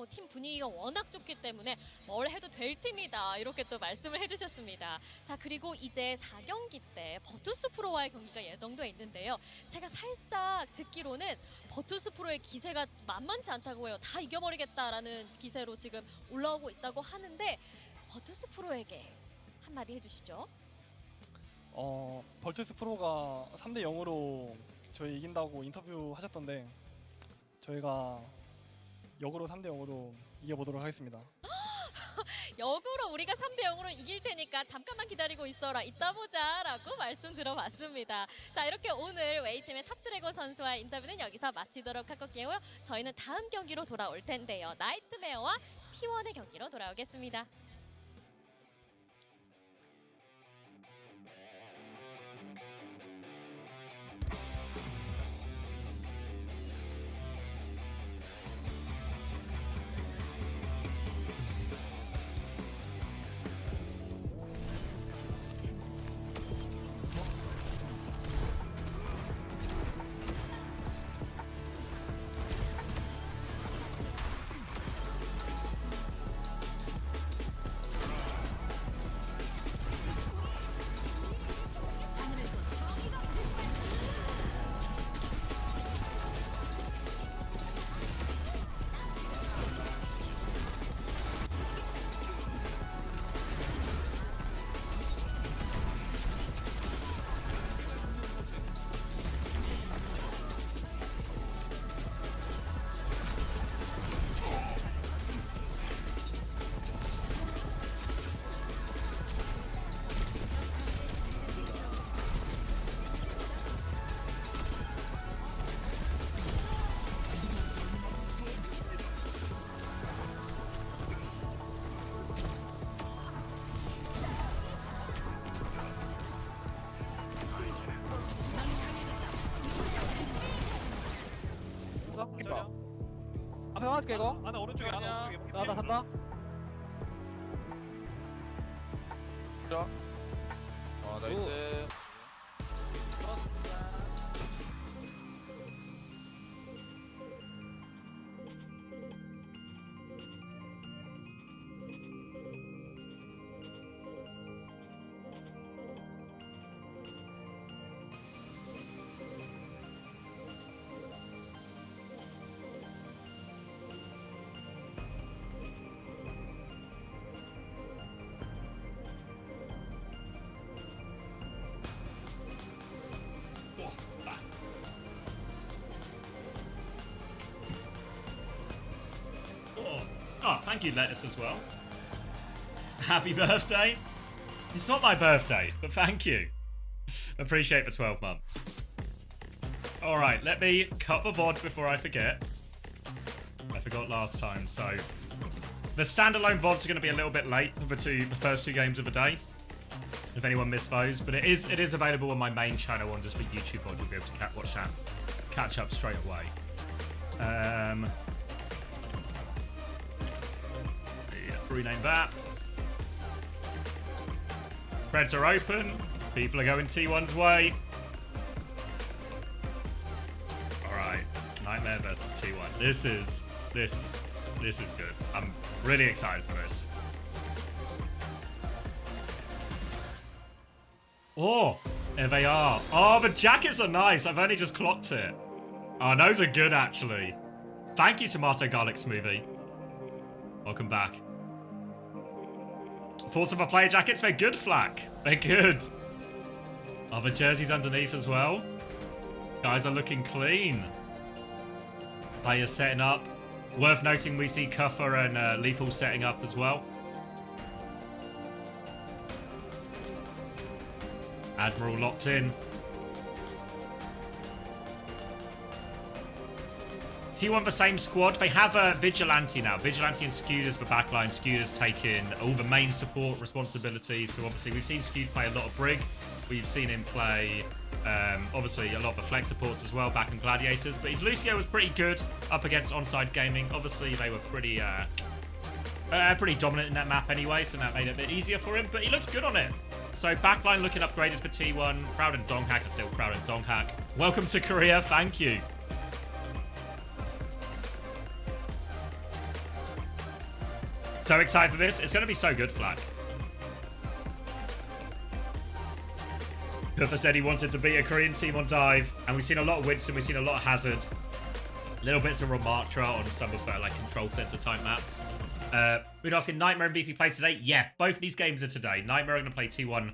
팀 분위기가 워낙 좋기 때문에 뭘 해도 될 팀이다 이렇게 또 말씀을 해주셨습니다. 자 그리고 이제 4경기 때 버투스 프로와의 경기가 예정돼 있는데요. 제가 살짝 듣기로는 버투스 프로의 기세가 만만치 않다고 해요. 다 이겨버리겠다라는 기세로 지금 올라오고 있다고 하는데 버투스 프로에게 한마디 해주시죠. 버투스 프로가 3대 0으로 저희 이긴다고 인터뷰 하셨던데 저희가 역으로 3대 0으로 이겨보도록 하겠습니다. 역으로 우리가 3대 0으로 이길 테니까 잠깐만 기다리고 있어라. 이따 보자 라고 말씀 들어봤습니다. 자 이렇게 오늘 웨이팀의 탑드래곤 선수와 인터뷰는 여기서 마치도록 할 거고요. 저희는 다음 경기로 돌아올 텐데요. 나이트메어와 T1의 경기로 돌아오겠습니다. 빠질게 이거. 하나 오른쪽에 하나 오른쪽에. 나 간다. 나이스. Oh, thank you, Lettuce, as well. Happy birthday. It's not my birthday, but thank you. Appreciate for 12 months. All right, let me cut the VOD before I forget. I forgot last time, so... The standalone VODs are going to be a little bit late for the first 2 games of the day. If anyone missed those. But it is available on my main channel on just the YouTube VOD. You'll be able to watch that. Catch up straight away. Rename that. Threads are open. People are going T1's way. Alright. Nightmare versus T1. This is good. I'm really excited for this. Oh, there they are. Oh, the jackets are nice. I've only just clocked it. Oh, those are good, actually. Thank you, Tomato Garlic Smoothie. Welcome back. Thoughts of our player jackets? They're good, Flack. They're good. Are the jerseys underneath as well? Guys are looking clean. Players setting up. Worth noting we see Cuffer and Lethal setting up as well. Admiral locked in. T1 the same squad. They have a Vigilante now. Vigilante and Skewed as the backline. Skewed has taken all the main support responsibilities. So obviously we've seen Skewed play a lot of Brig. We've seen him play obviously a lot of the flex supports as well back in Gladiators. But his Lucio was pretty good up against Onside Gaming. Obviously they were pretty dominant in that map anyway, so that made it a bit easier for him. But he looked good on it. So backline looking upgraded for T1. Proud and Donghack. Still Proud and Donghack. Welcome to Korea. Thank you. So excited for this. It's going to be so good, Flack. Puffer said he wanted to beat a Korean team on Dive. And we've seen a lot of Winston. We've seen a lot of Hazard. Little bits of Ramatra on some of like control center type maps. We're asking Nightmare and VP play today. Yeah, both these games are today. Nightmare are going to play T1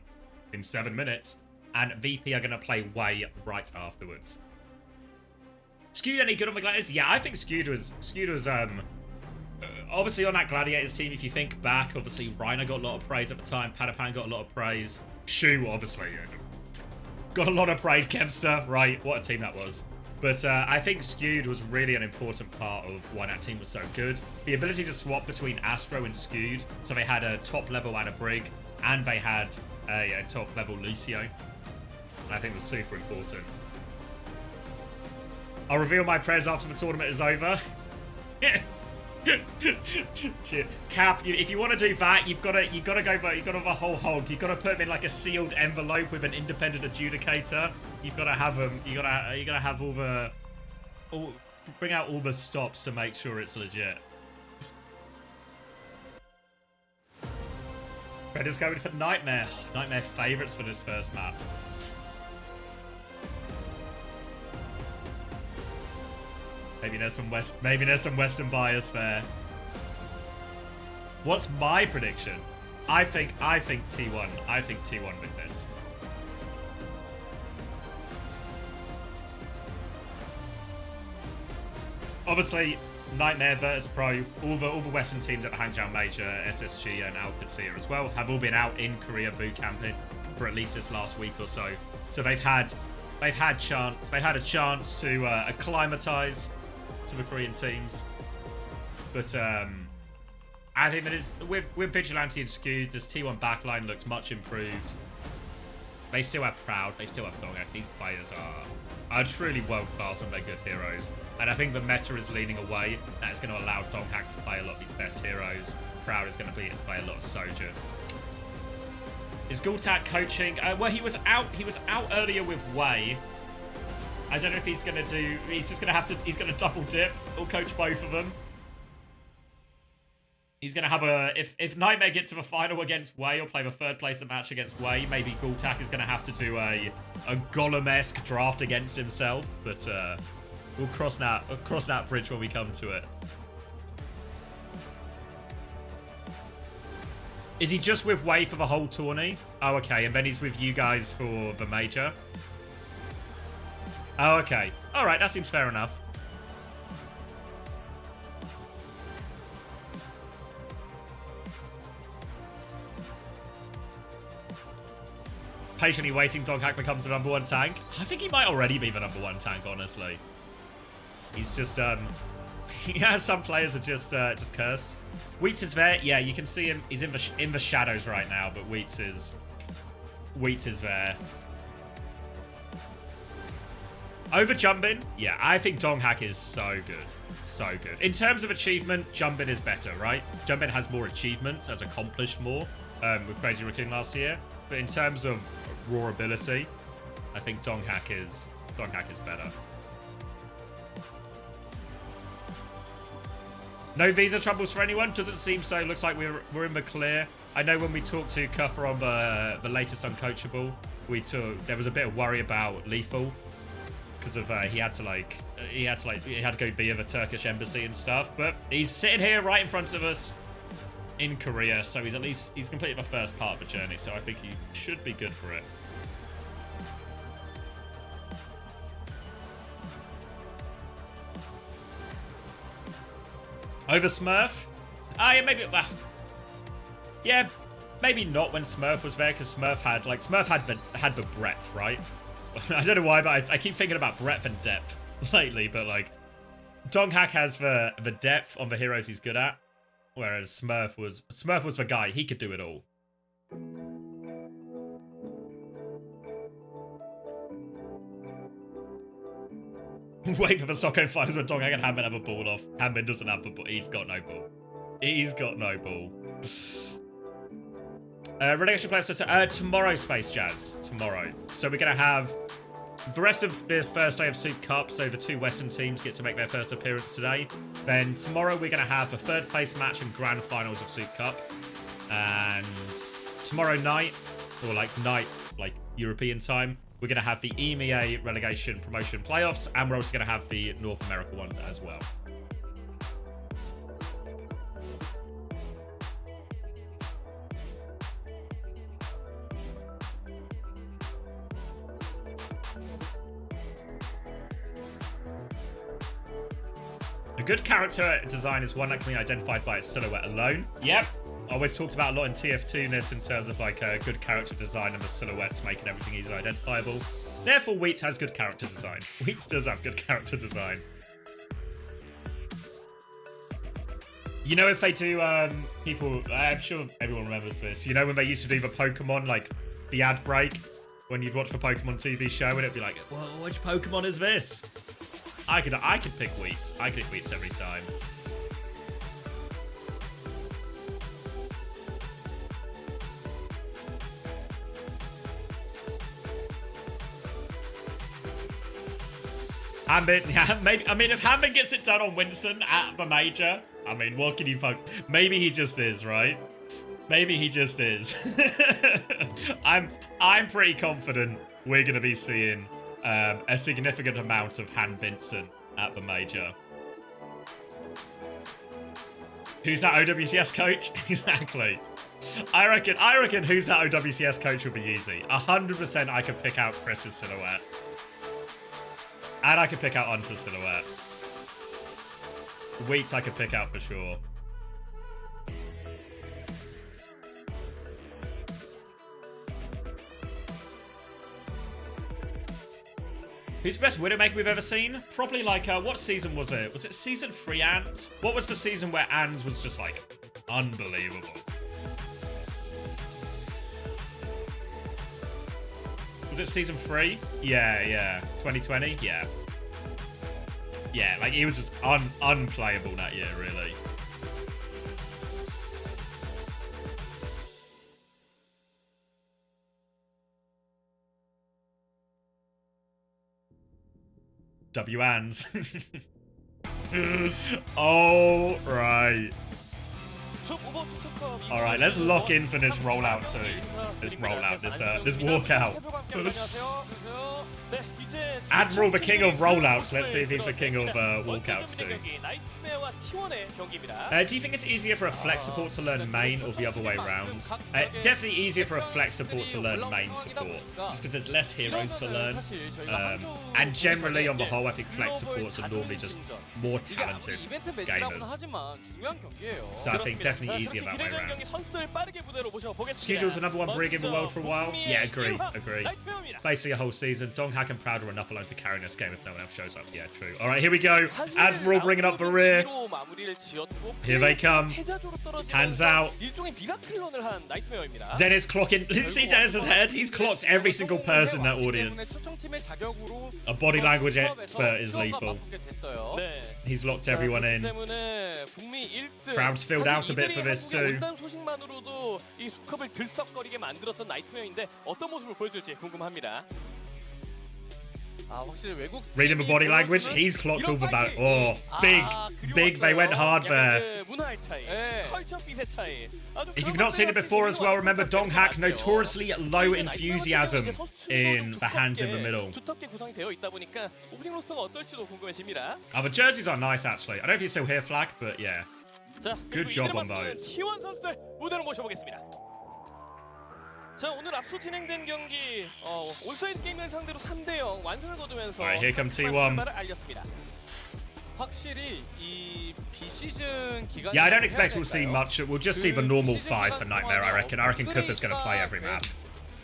in 7 minutes. And VP are going to play Way right afterwards. Skewed any good on the Gladiators? Yeah, I think Skewed was obviously on that Gladiators team, if you think back, obviously Reiner got a lot of praise at the time. Padapan got a lot of praise. Shu, obviously, got a lot of praise. Kevster, right, what a team that was. But I think Skewed was really an important part of why that team was so good. The ability to swap between Astro and Skewed, so they had a top level and a Brig, and they had a top level Lucio. I think was super important. I'll reveal my prayers after the tournament is over. Cap, if you want to do that, you've got to have a whole hog. You've got to put them in like a sealed envelope with an independent adjudicator. You've got to have them. You got to have bring out all the stops to make sure it's legit. Predator's going for Nightmare. Nightmare favorites for this first map. Maybe there's some Western bias there. What's my prediction? I think T1. I think T1 win this. Obviously, Nightmare versus Pro, all the Western teams at the Hangzhou Major, SSG and Alpinsia as well, have all been out in Korea boot camping for at least this last week or so. So they've had a chance to acclimatize to the Korean teams. But I think that is with Vigilante and Skewed, this T1 backline looks much improved. They still have Proud. They still have Donghak. These players are truly world class and they're good heroes. And I think the meta is leaning away. That is going to allow Donghak to play a lot of his best heroes. Proud is going to play a lot of Sojourn. Is Gultak coaching? Well, he was out earlier with Wei. I don't know if he's going to do... He's just going to have to... He's going to double dip or coach both of them. He's going to have a... If Nightmare gets to the final against Wei or play the third place match against Wei, maybe Gultak is going to have to do a Golem-esque draft against himself. But we'll cross that bridge when we come to it. Is he just with Wei for the whole tourney? Oh, okay. And then he's with you guys for the major? Oh, okay. All right, that seems fair enough. Patiently waiting, Donghak becomes the #1 tank. I think he might already be the #1 tank, honestly. He's just, yeah, some players are just cursed. Wheats is there. Yeah, you can see him. He's in the shadows right now, but Wheats is there. Over Jumbin, yeah, I think Donghak is so good. So good. In terms of achievement, Jumbin is better, right? Jumbin has more achievements, has accomplished more with Crazy Raccoon last year. But in terms of raw ability, I think Donghak is better. No visa troubles for anyone? Doesn't seem so. Looks like we're in the clear. I know when we talked to Kuffer on the latest Uncoachable, there was a bit of worry about Lethal because of he had to go via the Turkish embassy and stuff. But he's sitting here right in front of us in Korea, so he's completed the first part of the journey. So I think he should be good for it. Over Smurf? Yeah, maybe. Yeah, maybe not when Smurf was there, because Smurf had the breadth, right? I don't know why, but I keep thinking about breadth and depth lately. But like, Donghak has the depth on the heroes he's good at, whereas Smurf was the guy. He could do it all. Wait for the Stockholm finals when Donghak and Hanbin have a ball off. Hanbin doesn't have the ball. He's got no ball. He's got no ball. Relegation playoffs tomorrow, Space Jazz. Tomorrow. So we're going to have the rest of the first day of SOOP Cup. So the two Western teams get to make their first appearance today. Then tomorrow we're going to have the third place match and grand finals of SOOP Cup. And tomorrow night, or like European time, we're going to have the EMEA relegation promotion playoffs, and we're also going to have the North America ones as well. A good character design is one that can be identified by its silhouette alone. Yep. Always talked about a lot in TF2-ness in terms of like a good character design and the silhouettes making everything easily identifiable. Therefore, Wheats has good character design. Wheats does have good character design. You know, if they do, people, I'm sure everyone remembers this. You know, when they used to do the Pokemon, like the ad break, when you'd watch the Pokemon TV show and it'd be like, well, which Pokemon is this? I could pick Wheats. I could pick Wheats every time. Hanbin, yeah, maybe. I mean, if Hanbin gets it done on Winston at the major, I mean, what can you fuck? Maybe he just is, right? Maybe he just is. I'm pretty confident we're gonna be seeing a significant amount of Hanbinson at the major. Who's that OWCS coach? Exactly. I reckon who's that OWCS coach will be easy. 100% I could pick out Chris's silhouette. And I could pick out Hunter's silhouette. Wheats I could pick out for sure. Who's the best Widowmaker we've ever seen? Probably like, what season was it? Was it season 3 Ans? What was the season where Ans was just like unbelievable? Was it season 3? Yeah. 2020? Yeah. Yeah, like he was just unplayable that year, really. W-Ans. Oh, right. All right, let's lock in for this rollout too. This rollout, this walkout. Admiral, the king of rollouts. Let's see if he's the king of walkouts too. Do you think it's easier for a flex support to learn main or the other way around? Definitely easier for a flex support to learn main support, just because there's less heroes to learn. And generally, on the whole, I think flex supports are normally just more talented gamers. So I think definitely easier that way around. Skewe's the number 1 brig in the world for a while. Yeah, agree. Basically a whole season. Donghak and Proud are enough alone to carry this game if no one else shows up. Yeah, true. All right, here we go. Admiral bringing up the rear. Here they come. Hands out. Dennis clocking. Did you see Dennis's head? He's clocked every single person in that audience. A body language expert is lethal. He's locked everyone in. Crowd's filled out a bit for this too. Reading the body language, he's clocked all about. Oh, big, they went hard there. If you've not seen it before as well, remember Donghak, notoriously low enthusiasm in the hands in the middle. Oh, the jerseys are nice actually. I don't know if you're still here, Flag, but yeah. Good job on those. 자, 오늘 앞서 진행된 경기 온사이드 게이밍을 상대로 3대0 완승을 거두면서 Alright, here comes T1. 알렸습니다. 확실히 이 비시즌 기간 Yeah, I don't expect we'll see much. We'll just see the normal 5 for Nightmare, I reckon. I reckon Kutha's going to play every map.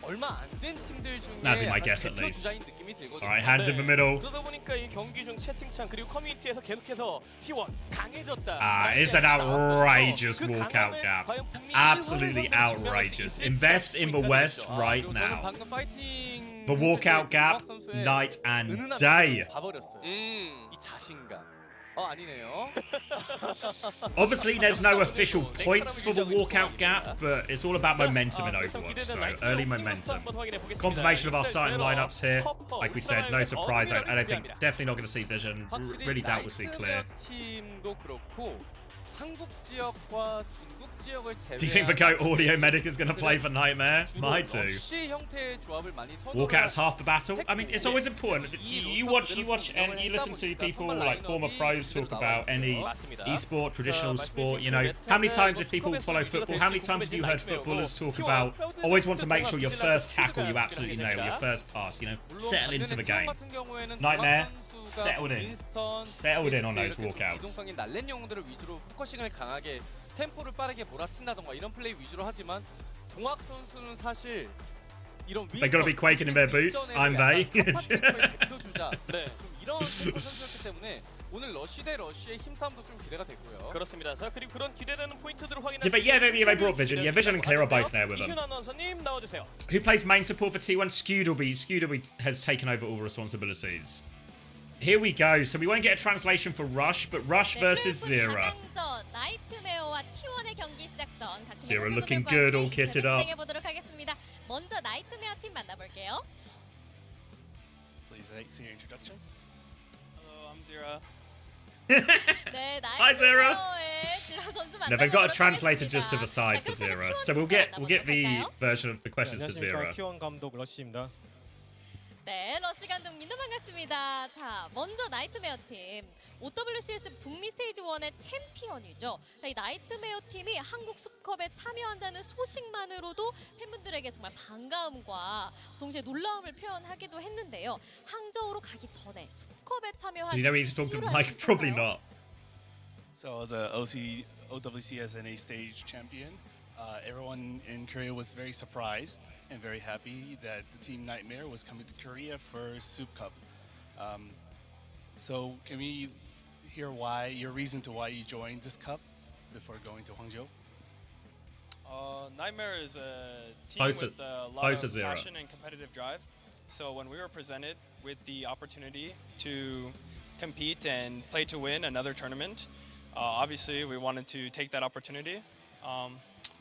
얼마 안 된 팀들 중에 That'd be my guess at least. 느낌이 들거든요. Alright, hands in the middle. 그러다 보니까 이 경기 중 채팅창 그리고 커뮤니티에서 계속해서 T1 강해졌다. It's an outrageous walkout gap. Absolutely outrageous. Invest in the West right now. The walkout gap, night and day. 이 자신감. 아니네요. Obviously, there's no official points for the walkout gap, but it's all about momentum in Overwatch, so early momentum. Confirmation of our starting lineups here. Like we said, no surprise. I don't think, definitely not going to see Vision. Really doubt we'll see Clear. Do you think the GOAT Audio Medic is going to play for Nightmare? Might do. Walkout is half the battle. I mean, it's always important. You watch and you listen to people like former pros talk about any esport, traditional sport, you know. How many times have people follow football? How many times have you heard footballers talk about always want to make sure your first tackle you absolutely nail, your first pass, you know, settle into the game. Nightmare, settled in on those walkouts. 템포를 빠르게 몰아친다던가 이런 플레이 위주로 하지만 동학 선수는 사실 이런 They gotta be quaking in their boots. I'm they. 대표주자. 네. 좀 이런 템포 선수였기 때문에 오늘 러쉬 대 러쉬의 힘싸움도 좀 기대가 되고요. 그렇습니다. 자, 그리고 그런 기대되는 포인트들을 확인할 Yeah, but yeah, they brought Vision. Yeah, Vision and Clear are both there with them. 이준 아나운서님 나와주세요. Who plays main support for T1? Skewed has taken over all responsibilities. Here we go. So we won't get a translation for Rush, but Rush versus Zera. Zera looking good, all kitted up. 먼저 나이트메어 팀 만나볼게요. Please say your introductions. Hello, I'm Zera. Hi, Zera. Now they've got a translator just to the side for Zera, so we'll get the version of the questions to Zera. T1 감독 러쉬입니다. 네, 러쉬 감독님도 반갑습니다. 자, 먼저 나이트메어 팀. OWCS 북미 스테이지 1의 챔피언이죠. 자, 이 나이트메어 팀이 한국 숲컵에 참여한다는 소식만으로도 팬분들에게 정말 반가움과 동시에 놀라움을 표현하기도 했는데요. 항저우로 가기 전에 숲컵에 참여한 You know he's talking to Mike? Probably not. So as a OWCS NA stage champion, everyone in Korea was very surprised and very happy that the team Nightmare was coming to Korea for SOOP Cup. So can we hear your reason to why you joined this cup before going to Hangzhou? Nightmare is a team with a lot of passion and competitive drive. So when we were presented with the opportunity to compete and play to win another tournament, obviously we wanted to take that opportunity.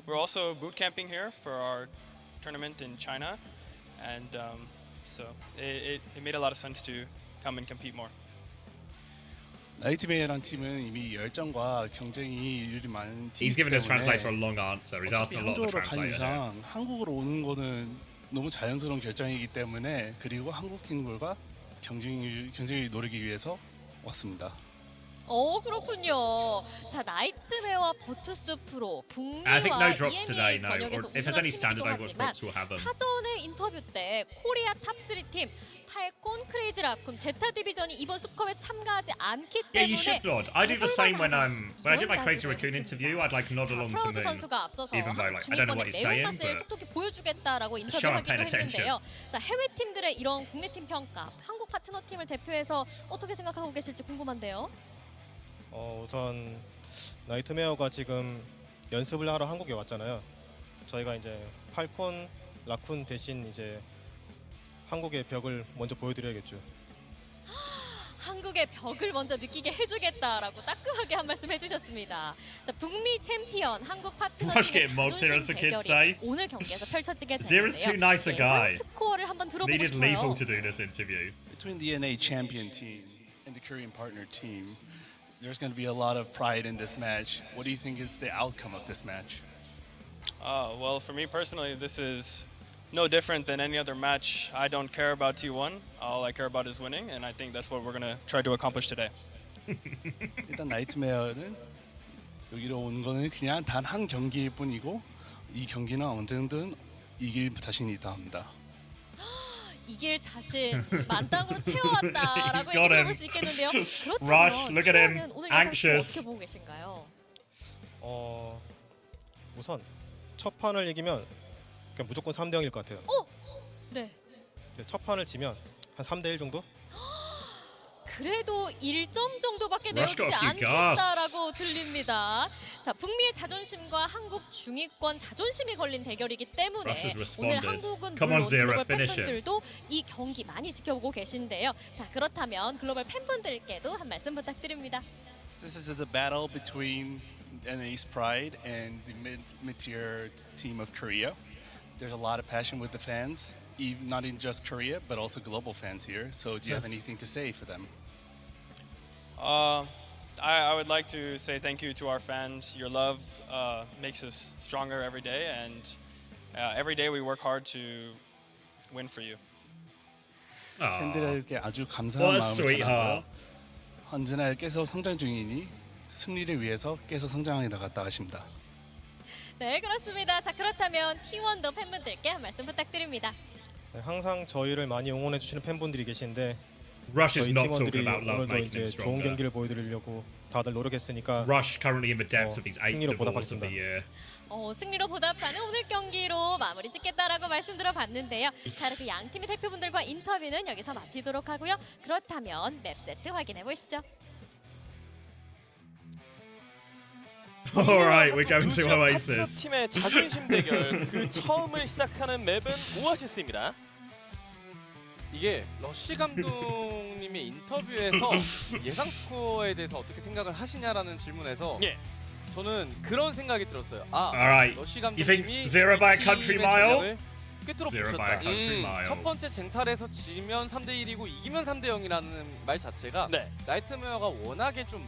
We're also boot camping here for our tournament in China, and so it made a lot of sense to come and compete more. 나이트메어란 팀은 이미 열정과 경쟁이 많은 팀이기 He's given his 때문에 translator a long answer. He's 어차피 asking a lot of the 항저우로 간 translator. 이상 한국으로 오는 거는 너무 자연스러운 결정이기 때문에 그리고 한국 팀들과 경쟁을 노리기 위해서 왔습니다. 그렇군요. 자, 나이트메어와 버투스 프로, I think 북미와 no drops today, EMEA no. Or 번역에서 if there's 우승한 any standard 팀이기도 Overwatch 하지만 drops, we'll have them. 사전에 인터뷰 때 코리아 탑3 팀 팔콘, 크레이지 라쿤, 제타 디비전이 이번 숲컵에 참가하지 않기 때문에 Yeah, you should nod. I do the same when I did my Crazy Raccoon interview. I'd like nod along to 프라우드 Moon, 선수가 앞서서 even though like I don't know what 중위권의 he's saying, 매운맛을 but 톡톡히 보여주겠다라고 show I'm 인터뷰하기도 paying attention. 했는데요. 자, 해외 팀들의 이런 국내 팀 평가, 한국 파트너 팀을 대표해서 어떻게 생각하고 계실지 궁금한데요. 우선 나이트메어가 지금 연습을 하러 한국에 왔잖아요. 저희가 이제 팔콘, 라쿤 대신 이제 한국의 벽을 먼저 보여드려야겠죠. 한국의 벽을 먼저 느끼게 해주겠다라고 따끔하게 한 말씀 해주셨습니다. 자, 북미 챔피언 한국 파트너 Rush 팀의 getting mobbed here, as the 자존심 kids 대결이 say. 오늘 경기에서 펼쳐지게 Zero's too 되는데요. nice a guy. 예상 스코어를 한번 들어보고 needed 싶어요. lethal to do this interview. Between the NA champion team and the Korean partner team, there's going to be a lot of pride in this match. What do you think is the outcome of this match? Well, for me personally, this is no different than any other match. I don't care about T1. All I care about is winning, and I think that's what we're going to try to accomplish today. 일단 나이트메어는 여기로 온 거는 그냥 단 한 경기일 뿐이고 이 경기는 언제든 이길 자신이 있다 합니다. 이길 자신 만땅으로 채워왔다라고 He's got 얘기 him. 들어볼 수 있겠는데요. 그렇다면 Rush, look at him. T1은 오늘 Anxious. 예상 어떻게 보고 계신가요? 우선 첫 판을 이기면 그냥 무조건 3대 0일 것 같아요. 네. 첫 판을 지면 한 3대 1 정도? 그래도 1점 정도밖에 Rush 내어주지 got a few 않겠다라고 들립니다. 자, 북미의 자존심과 한국 중위권 자존심이 걸린 대결이기 때문에 Rush has 오늘 responded. 한국은 Come on, 물론 Zero, 글로벌 finish it. 팬분들도 이 경기 많이 지켜보고 계신데요. 자, 그렇다면 글로벌 팬분들께도 한 말씀 부탁드립니다. This is the battle between NA's Pride and the mid-tier team of Korea. There's a lot of passion with the fans, not in just Korea, but also global fans here. So do you have anything to say for them? I would like to say thank you to our fans. Your love makes us stronger every day, and every day we work hard to win for you. 팬들에게 아주 감사한 What a 마음을 sweetheart. 전하고 언제나 계속 성장 중이니 승리를 위해서 계속 성장해 나갔다 하십니다. 네, 그렇습니다. 자, 그렇다면 T1도 팬분들께 한 말씀 부탁드립니다. 네, 항상 저희를 많이 응원해 주시는 팬분들이 계신데 Rush is 저희 not 팀원들이 talking about love 오늘도 making 이제 him 좋은 stronger. 경기를 보여드리려고 다들 노력했으니까 Rush currently in the depths of his 8th 승리로 divorce of 보답하겠습니다. the year. 승리로 보답하는 오늘 경기로 마무리 짓겠다라고 말씀 들어봤는데요. 자, 이렇게 양 팀의 대표분들과 인터뷰는 여기서 마치도록 하고요. 그렇다면 맵 세트 확인해 보시죠. Alright, we're going to 파트너 Oasis. 팀의 자존심 대결 그 처음을 시작하는 맵은 오아시스입니다. 이게 러쉬 감독님의 인터뷰에서 예상 스코어에 대해서 어떻게 생각을 하시냐라는 질문에서 예. 저는 그런 생각이 들었어요. Alright, 러쉬 you think 감독님이 zero by a 이 country 팀의 mile? 전략을 꿰뚫어 Zero 보셨다. by a country mile. 첫 번째 쟁탈에서 지면 3대 1이고 이기면 3대 0이라는 말 자체가 네. 나이트메어가 워낙에 좀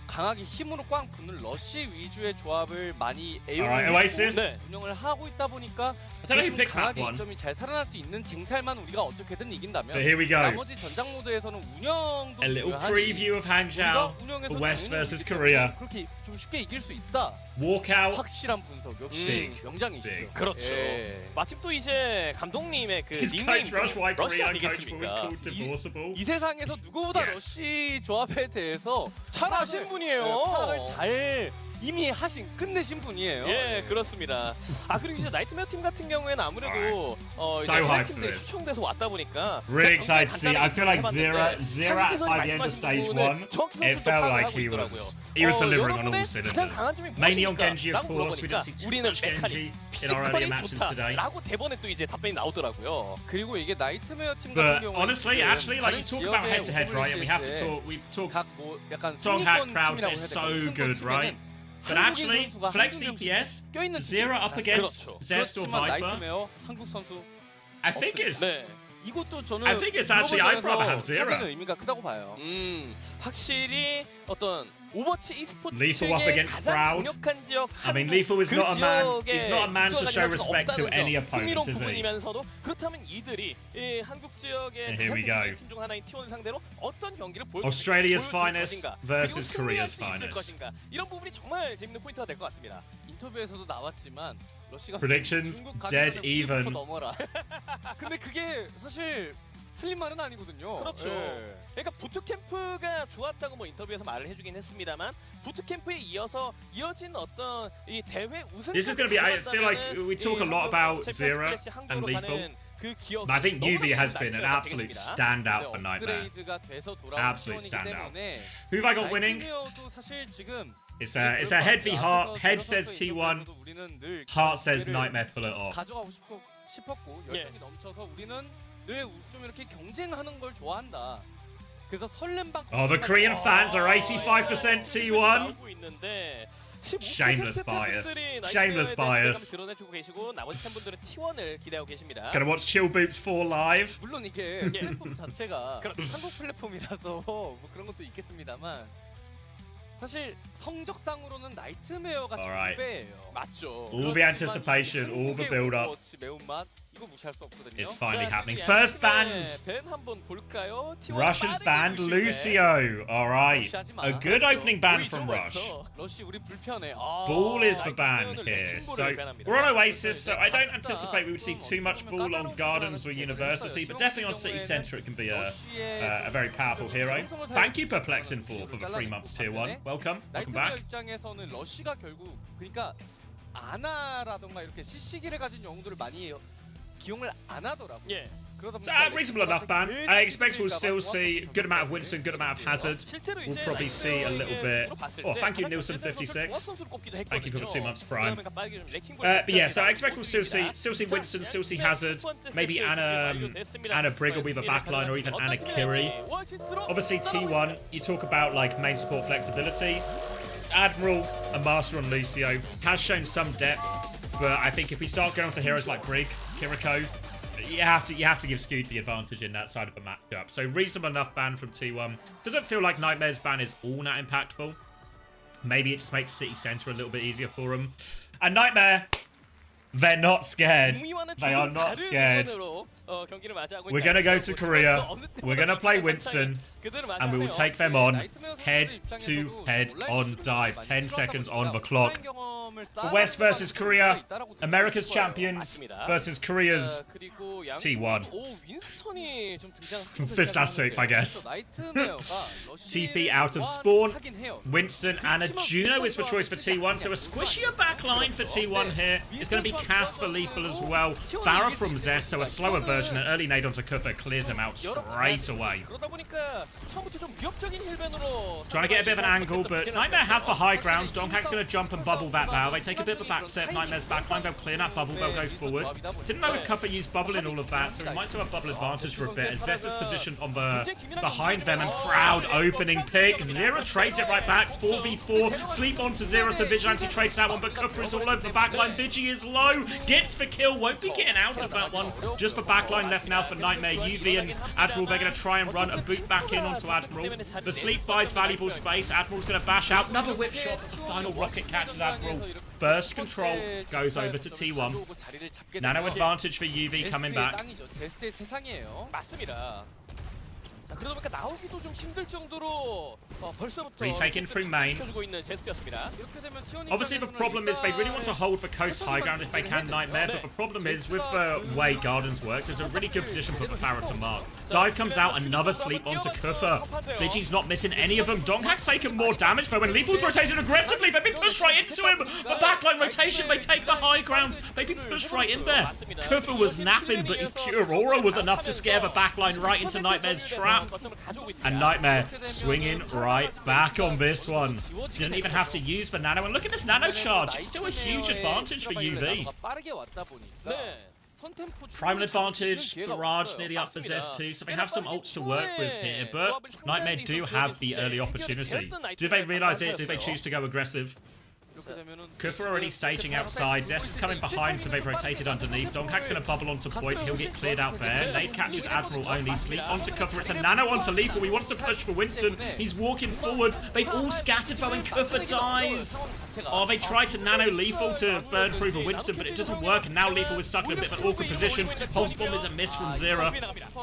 강하게 힘으로 꽝 붙는 러쉬 위주의 조합을 많이 Alright, 애용하고 Oasis. 운영을 하고 있다 보니까 don't know who 좀 picked that 강하게 one. 이점이 잘 살아날 수 있는 쟁탈만 우리가 어떻게든 이긴다면 But here we go. 나머지 전장 모드에서는 운영도 A little 중요하니 preview of Hangzhou 우리가 운영에서 for West 당연히 versus 우리기 Korea. 때문에 그렇게 좀 쉽게 이길 수 있다. Walkout. 확실한 분석 역시 Big. 명장이시죠. Big. 그렇죠. 예. 마침 또 이제 감독님의 그 His 닉네임 coach Rush, why 러시 Korean coach was 아니겠습니까? called divorceable? 이 세상에서 누구보다 Yes. 러쉬 조합에 대해서 잘 아시는 분이에요. 파악을 잘 이미 끝내신 분이에요. 예, 그렇습니다. 아 그리고 이제 나이트메어 팀 같은 경우에는 아무래도 이제 So 해외 hyped for 팀들이 this. 추천돼서 왔다 보니까 Really excited to see. I feel like 해봤는데 Zera by the end of stage 1, it felt like he was delivering on all cylinders. Mainly on Genji, of course. We didn't see too 우리는 much Genji in our earlier matches today. 라고 대본에 또 이제 답변이 나오더라고요. 그리고 이게 나이트메어 팀 But 같은 경우는 honestly, actually, like you talk about head-to-head, right? And we have to talk. We talk. 각뭐 약간 Songhack 승리권 crowd 팀이라고 is 해야 so 될까요? good, 승리권 right? 팀에는 But 한국인 actually, 선수가 flex 한두 명씩 DPS, 껴있는 Zera up 팀이 against 그렇죠. Zest or 그렇지만 Viper. 나이트메어 한국 선수 I think it's. 네. 이것도 저는 I think it's actually I'd rather have Zera. 가장 의미가 크다고 봐요. 확실히 어떤 오버워치 e스포츠 Lethal up 측의 against 가장 Proud. 강력한 지역 I mean, Lethal is not a man. He's not a man to show respect to any opponent, 흥미로운 is he? 부분이면서도 그렇다면 이들이 이 한국 지역의 Here we go. 팀 중 하나인 T1 상대로 어떤 경기를 보여줄 Australia's 것인가, finest versus 그리고 승리할 Korea's 수 있을 finest. 것인가. 이런 부분이 정말 재밌는 포인트가 될 것 같습니다. 인터뷰에서도 나왔지만 러시가 Predictions 중국 dead 가기 전에 even. 5위부터 넘어라. 근데 그게 사실 틀린 말은 아니거든요. 그렇죠. 예. 그러니까 부트캠프가 좋았다고 뭐 인터뷰에서 말을 해주긴 했습니다만 부트캠프에 이어진 어떤 이 대회 우승. This is going to be. I feel like we talk a lot about Zera and Lethal. I think UV has been an absolute standout for Nightmare. 업그레이드가 돼서 돌아온 Absolute T1이기 standout. 때문에 Who have I got winning? 나이트메어도 사실 지금 It's a head v heart. Head says T1. 우리는 늘 Heart says 기회를 Nightmare pull it off. 가져가고 싶었고 열정이 넘쳐서 우리는 늘 좀 이렇게 경쟁하는 걸 좋아한다. 그래서 설렘방. Oh, the Korean fans are 85% T1. Shameless bias. Shameless bias. 드러내주고 계시고 나머지 팬분들은 T1을 기대하고 계십니다. Gonna watch Chill Boots 4 live. 물론 이게 플랫폼 자체가 한국 플랫폼이라서 뭐 그런 것도 있겠습니다만 사실 성적상으로는 나이트메어가 정배예요. 맞죠. All the anticipation, all the build-up. 매운맛 이거 무시할 수 없거든요. It's finally happening. First bans. 밴 한번 볼까요? Russia's banned Lucio. All right. A good opening ban from Rush. 러시 우리 불편해. Ball is for ban here. So we're on Oasis, so I don't anticipate we would see too much Ball on Gardens or University, but definitely on City Centre it can be a very powerful hero. Thank you, Perplexing for the 3 months tier 1. Welcome 나이트메어 back. 입장에서는 러시가 결국 그러니까 아나라던가 이렇게 CC기를 가진 영웅들을 많이 기용을 안 하더라고요. 예. It's a reasonable enough ban. I expect we'll still see good amount of Winston, good amount of Hazard. We'll probably see a little bit. Oh, thank you, Nilsson56. Thank you for the 2 months prime. But yeah, so I expect we'll still see Winston, still see Hazard. Maybe Anna Briggle with a backline, or even Anna Kiri. Obviously T1. You talk about like main support flexibility. Admiral and Master on Lucio has shown some depth, but I think if we start going to heroes like Brig, Kiriko, you have to give Scoot the advantage in that side of the matchup. So reasonable enough ban from T1. Doesn't feel like Nightmare's ban is all that impactful. Maybe it just makes City Centre a little bit easier for him. And Nightmare, they're not scared. They are not scared. We're going to go to Korea. We're going to play Winston. And we will take them on head-to-head on dive. 10 seconds on the clock. West versus Korea. America's champions versus Korea's T1. Fifth as safe, I guess. TP out of spawn. Winston and a Juno is for choice for T1. So a squishier backline for T1 here. It's going to be Cass for Lethal as well. Farah from Zest, so a slower version. An early nade onto Kufa clears him out straight away. Trying to get a bit of an angle, but Nightmare have the high ground. Donghack's going to jump and bubble that bow. They take a bit of a back step. Nightmare's backline. They'll clear that bubble. They'll go forward. Didn't know if Kufa used bubble in all of that, so we might still have bubble advantage for a bit. And Zest is positioned on the behind them, and Proud opening pick. Zero trades it right back. 4v4. Sleep onto Zero, so Vigilante trades that one, but Kufa is all over the backline. Vigi is low. Gets the kill. Won't be getting out of that one. Just the backline left now for Nightmare. UV and Admiral, they're going to try and run a boot back in onto Admiral. The sleep buys valuable space. Admiral's going to bash out. Another whip shot. The final rocket catches Admiral. First control goes over to T1. Nano advantage for UV coming back. 자, 그러다 보니까 나오기도 좀 힘들 정도로 벌써부터 Retaken through main. 켜주고 있는 제스트였습니다. Obviously, the problem is they really want to hold for coast high ground if they can Nightmare, but the problem is with the way Gardens works, it's a really good position for the Farah to mark. Dive comes out, another sleep onto Kufa. Vigi's not missing any of them. Donghak's taken more damage though when Lethal's rotated aggressively. They've been pushed right into him. The backline rotation, they take the high ground. They've been pushed right in there. Kufa was napping, but his pure aura was enough to scare the backline right into Nightmare's trap. And Nightmare swinging right back on this one. Didn't even have to use the nano. And look at this nano charge. It's still a huge advantage for UV. Primal advantage, Barrage nearly up for Zest too, so they have some ults to work with here, but Nightmare do have the early opportunity. Do they realise it? Do they choose to go aggressive? Kufa already staging outside. Zest is coming behind, so they've rotated underneath. Donghak's going to bubble onto point. He'll get cleared out there. Nade catches Admiral only. Sleep onto Kufa. It's a nano onto Lethal. He wants to push for Winston. He's walking forward. They've all scattered though, and Kufa dies. Oh, they tried to nano Lethal to burn through the Winston, but it doesn't work. And now Lethal is stuck in a bit of an awkward position. Pulse Bomb is a miss from Zera.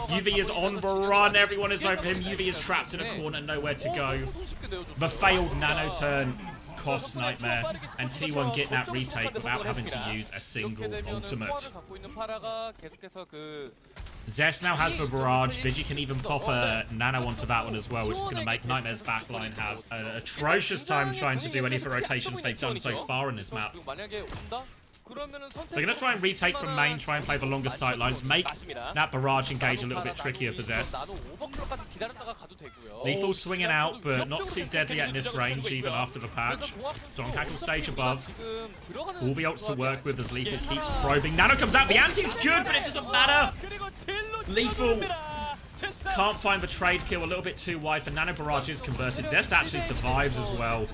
UV is on the run. Everyone is over him. UV is trapped in a corner. Nowhere to go. The failed nano turn costs Nightmare, and T1 getting that retake without having to use a single ultimate. Zest now has the Barrage. Vigi can even pop a nano onto that one as well, which is going to make Nightmare's backline have an atrocious time trying to do any of the rotations they've done so far in this map. They're going to try and retake from main, try and play the longer sightlines, make that Barrage engage a little bit trickier for Zest. Lethal swinging out, but not too deadly at this range, even after the patch. Donghak will stage above. All the ults to work with as Lethal keeps probing. Nano comes out, the anti's good, but it doesn't matter. Lethal can't find the trade kill, a little bit too wide for Nano. Barrage is converted. Zest actually survives as well.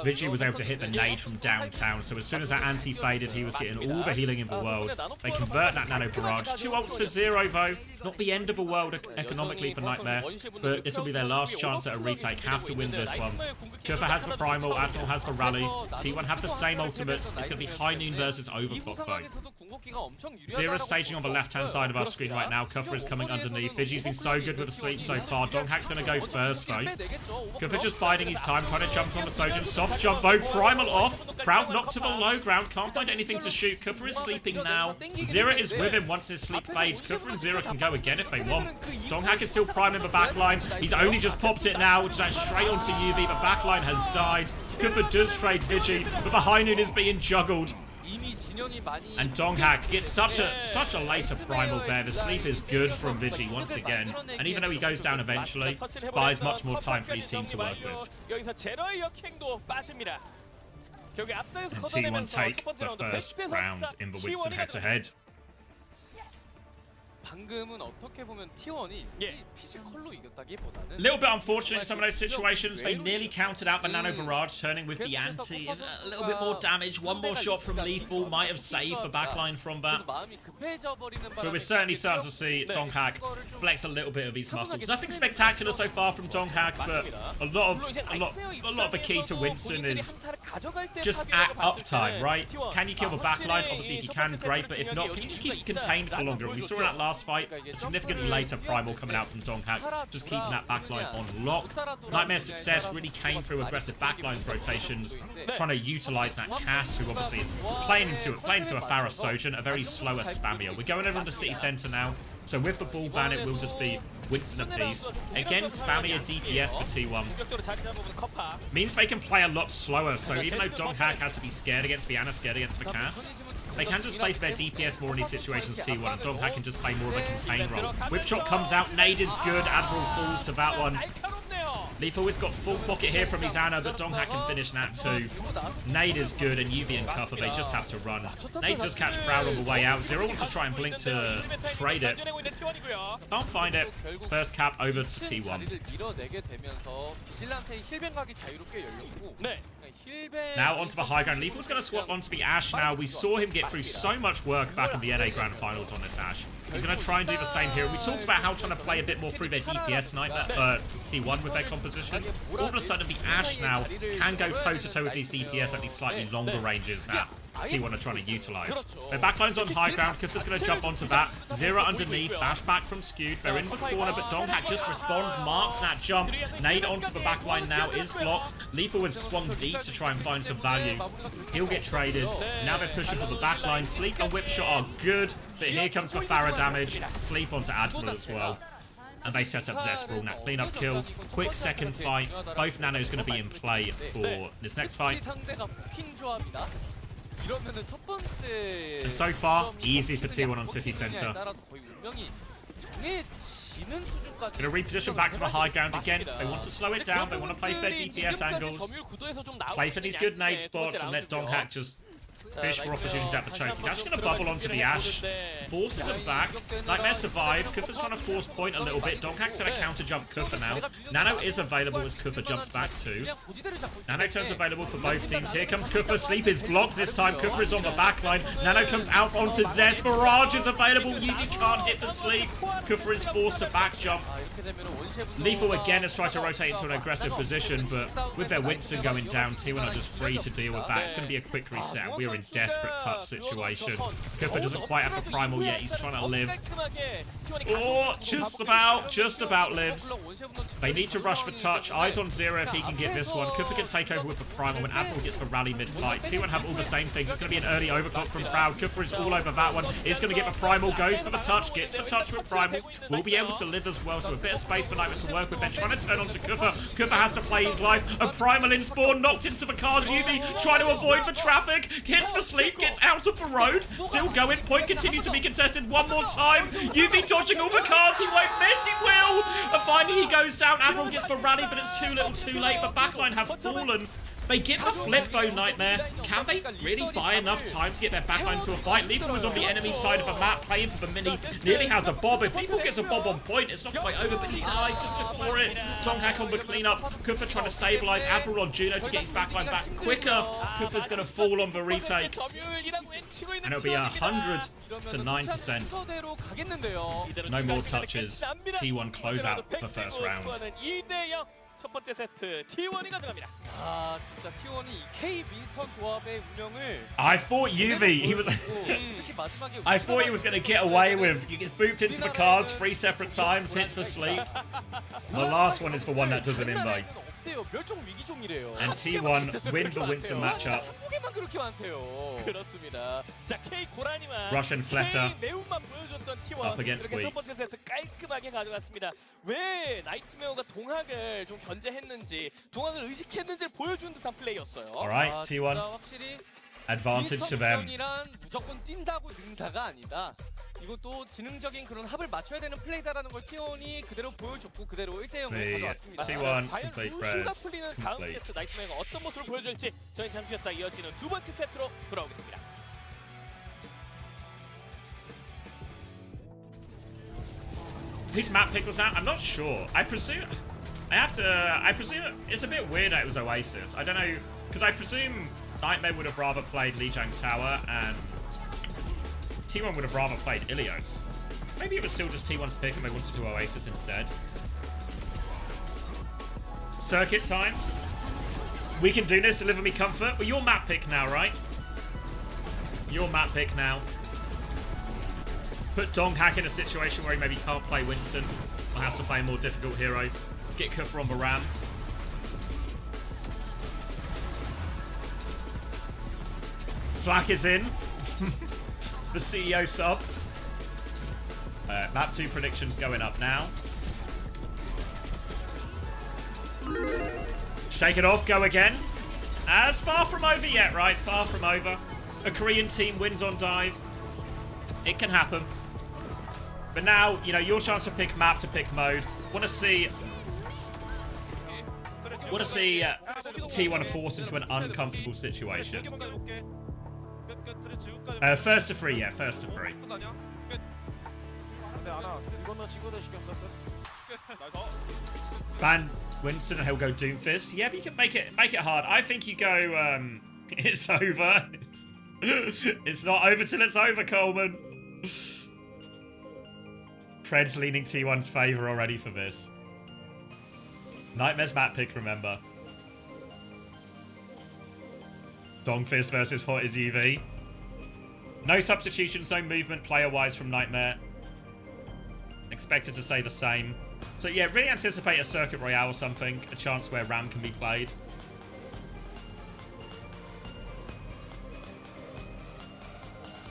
Vigi was able to hit the nade from downtown, so as soon as that anti faded, he was getting all the healing in the world. They convert that Nano Barrage. 2 ults for Zero though. Not the end of the world economically for Nightmare, but this will be their last chance at a retake. Have to win this one. Kufa has the Primal, Admiral has the Rally. T1 have the same ultimates. It's going to be High Noon versus Overclock though. Zera's staging on the left-hand side of our screen right now. Kufa is coming underneath. Vigi's been so good with the sleep so far. Donghak's going to go first though. Kufa just biding his time, trying to jump on the Sojourn. Soft jump though. Primal off. Crowd knocked to the low ground. Can't find anything to shoot. Kufa is sleeping now. Zera is with him once his sleep fades. Kufa and Zera can go again if they want. Donghak is still priming the backline. He's only just popped it now, which is straight onto UV. The backline has died. Kufa does trade Vigi, but the High Noon is being juggled. And Donghak gets such a later primal there. The sleep is good from Vigi once again. And even though he goes down eventually, buys much more time for his team to work with. And T1 take the first round in the Winston head-to-head. A little bit unfortunate in some of those situations. They nearly counted out the Nano Barrage, turning with the anti. A little bit more damage. One more shot from Lethal might have saved the backline from that. But we're certainly starting to see Donghak flex a little bit of his muscles. Nothing spectacular so far from Donghak, but a lot of the key to Winston is just at uptime, right? Can you kill the backline? Obviously, if you can, great. But if not, can you just keep it contained for longer? We saw in that last fight, a significantly later primal coming out from Donghak, just keeping that backline on lock. Nightmare's success really came through aggressive backline rotations, trying to utilize that Cass, who obviously is playing into a Farah Sojourn, a very slower spammier. We're going over on the city center now, so with the ball ban, it will just be Winston apiece. Again, spammier DPS for T1. Means they can play a lot slower, so even though Donghak has to be scared against the Ana, scared against the Cass, they can just play for their DPS more in these situations, T1, and Donghak can just play more of a contain role. Whip shot comes out, nade is good, Admiral falls to that one. Lethal has got full pocket here from his Ana, but Donghak can finish that too. Nade is good, and UV and Kufa, they just have to run. Nade does catch Proud on the way out. Zero wants to try and blink to trade it. Can't find it. First cap over to T1. Now onto the high ground. Lethal's going to swap onto the Ashe now. We saw him get through so much work back in the NA Grand Finals on this Ashe. He's going to try and do the same here. We talked about how trying to play a bit more through their DPS T1 with their composition. All of a sudden, the Ashe now can go toe-to-toe with these DPS at these slightly longer ranges now. T1 are trying to utilise. Their backline's on high ground. Kufa's going to jump onto that. Zero underneath. Bash back from Skewed. They're in the corner, but Donghack just responds, marks that jump. Nade onto the backline now is blocked. Lethal was swung deep to try and find some value. He'll get traded. Now they're pushing for the backline. Sleep and Whip Shot are good, but here comes the Farah damage. Sleep onto Admiral as well. And they set up Zest for all that cleanup kill. Quick second fight. Both Nanos going to be in play for this next fight. And so far, easy for T1 on City Centre. Going to reposition back to the high ground again. They want to slow it down. They want to play for their DPS angles. Play for these good nade spots and let Donghack just fish for opportunities at the choke. He's actually going to bubble onto the Ash. Forces him back. Nightmare survive. Kufa's trying to force point a little bit. Donghack's going to counter jump Kufa now. Nano is available as Kufa jumps back too. Nano turns available for both teams. Here comes Kufa. Sleep is blocked this time. Kufa is on the backline. Nano comes out onto Zest. Barrage is available. Yuvi can't hit the Sleep. Kufa is forced to back jump. Lethal again has tried to rotate into an aggressive position, but with their Winston going down, T1 are just free to deal with that. It's going to be a quick reset. We are in desperate touch situation. Kufa doesn't quite have the primal yet. He's trying to live. Oh, just about lives. They need to rush for touch. Eyes on Zero if he can get this one. Kufa can take over with the primal when Admiral gets the rally mid-fight. T1 have all the same things. It's going to be an early overclock from Proud. Kufa is all over that one. Is going to get the primal. Goes for the touch. Gets the touch with primal. Will be able to live as well. So a bit of space for Nightmare to work with. They're trying to turn onto Kufa. Kufa has to play his life. A primal in spawn. Knocked into the cars. Yuvi trying to avoid the traffic. Hits the Sleep. Gets out of the road. Still going. Point continues to be contested one more time. Yuvi dodging all the cars. He won't miss. He will. And finally he goes down. Admiral gets the rally, but it's too little too late. The backline have fallen. They get the flip though, Nightmare. Can they really buy enough time to get their backline to a fight? Lethal is on the enemy side of the map, playing for the mini. Nearly has a bob. If Lethal gets a bob on point, it's not quite over, but he dies just before it. Donghack on the cleanup. Kufa trying to stabilize. Admiral on Juno to get his backline back quicker. Kufa's going to fall on the retake. And it'll be 100 to 9%. No more touches. T1 close out the first round. 첫 번째 세트 T1이 가져갑니다. 아 진짜 T1이 K 미스턴 조합의 운영을 I thought Yuvi, he was I thought he was going to get away with, you get booped into the cars 3 separate times, hits for Sleep. The last one is the one that doesn't invade. And T1 win the Winston matchup. 그렇습니다. 자, K 고라니만 Russian Fletter K 매운맛 보여줬던 T1 up against 첫 Weeks. 번째 세트 깔끔하게 가져갔습니다. 왜 나이트메어가 동학을 좀 견제했는지, 동학을 의식했는지를 보여주는 듯한 플레이였어요. Alright, T1 advantage to them. 무조건 뛴다고 는다가 아니다. 이것도 지능적인 그런 합을 맞춰야 되는 플레이다라는 걸 T1이 그대로 보여줬고 그대로 1대0을 가져왔습니다. T1 과연 complete 루시가 Preds 풀리는 다음 complete. 세트 나이트메어가 어떤 모습을 보여줄지 저희 잠시 쉬었다 이어지는 두 번째 세트로 돌아오겠습니다. Whose map pick was that? I'm not sure. I presume it's a bit weird that it was Oasis. I don't know, because I presume Nightmare would have rather played Lijiang Tower and T1 would have rather played Ilios. Maybe it was still just T1's pick and they wanted to do Oasis instead. Circuit time. We can do this, deliver me comfort. Well, your map pick now, right? Your map pick now. Put Donghack in a situation where he maybe can't play Winston or has to play a more difficult hero. Get Kufa on the Ram. Black is in. The CEO sub. Map 2 predictions going up now. Shake it off, go again. As far from over yet, right? Far from over. A Korean team wins on dive. It can happen. But now, you know, your chance to pick map, to pick mode. Want to see T1 forced into an uncomfortable situation. First to 3, yeah, first to 3. Ban Winston and he'll go Doomfist. Yeah, but you can make it hard. I think you go it's over. It's not over till it's over, Coleman. Fred's leaning T1's favour already for this. Nightmare's map pick, remember. Dongfist versus Hot is EV. No substitutions, no movement player-wise from Nightmare. Expected to say the same. So yeah, really anticipate a Circuit Royale or something. A chance where Ram can be played.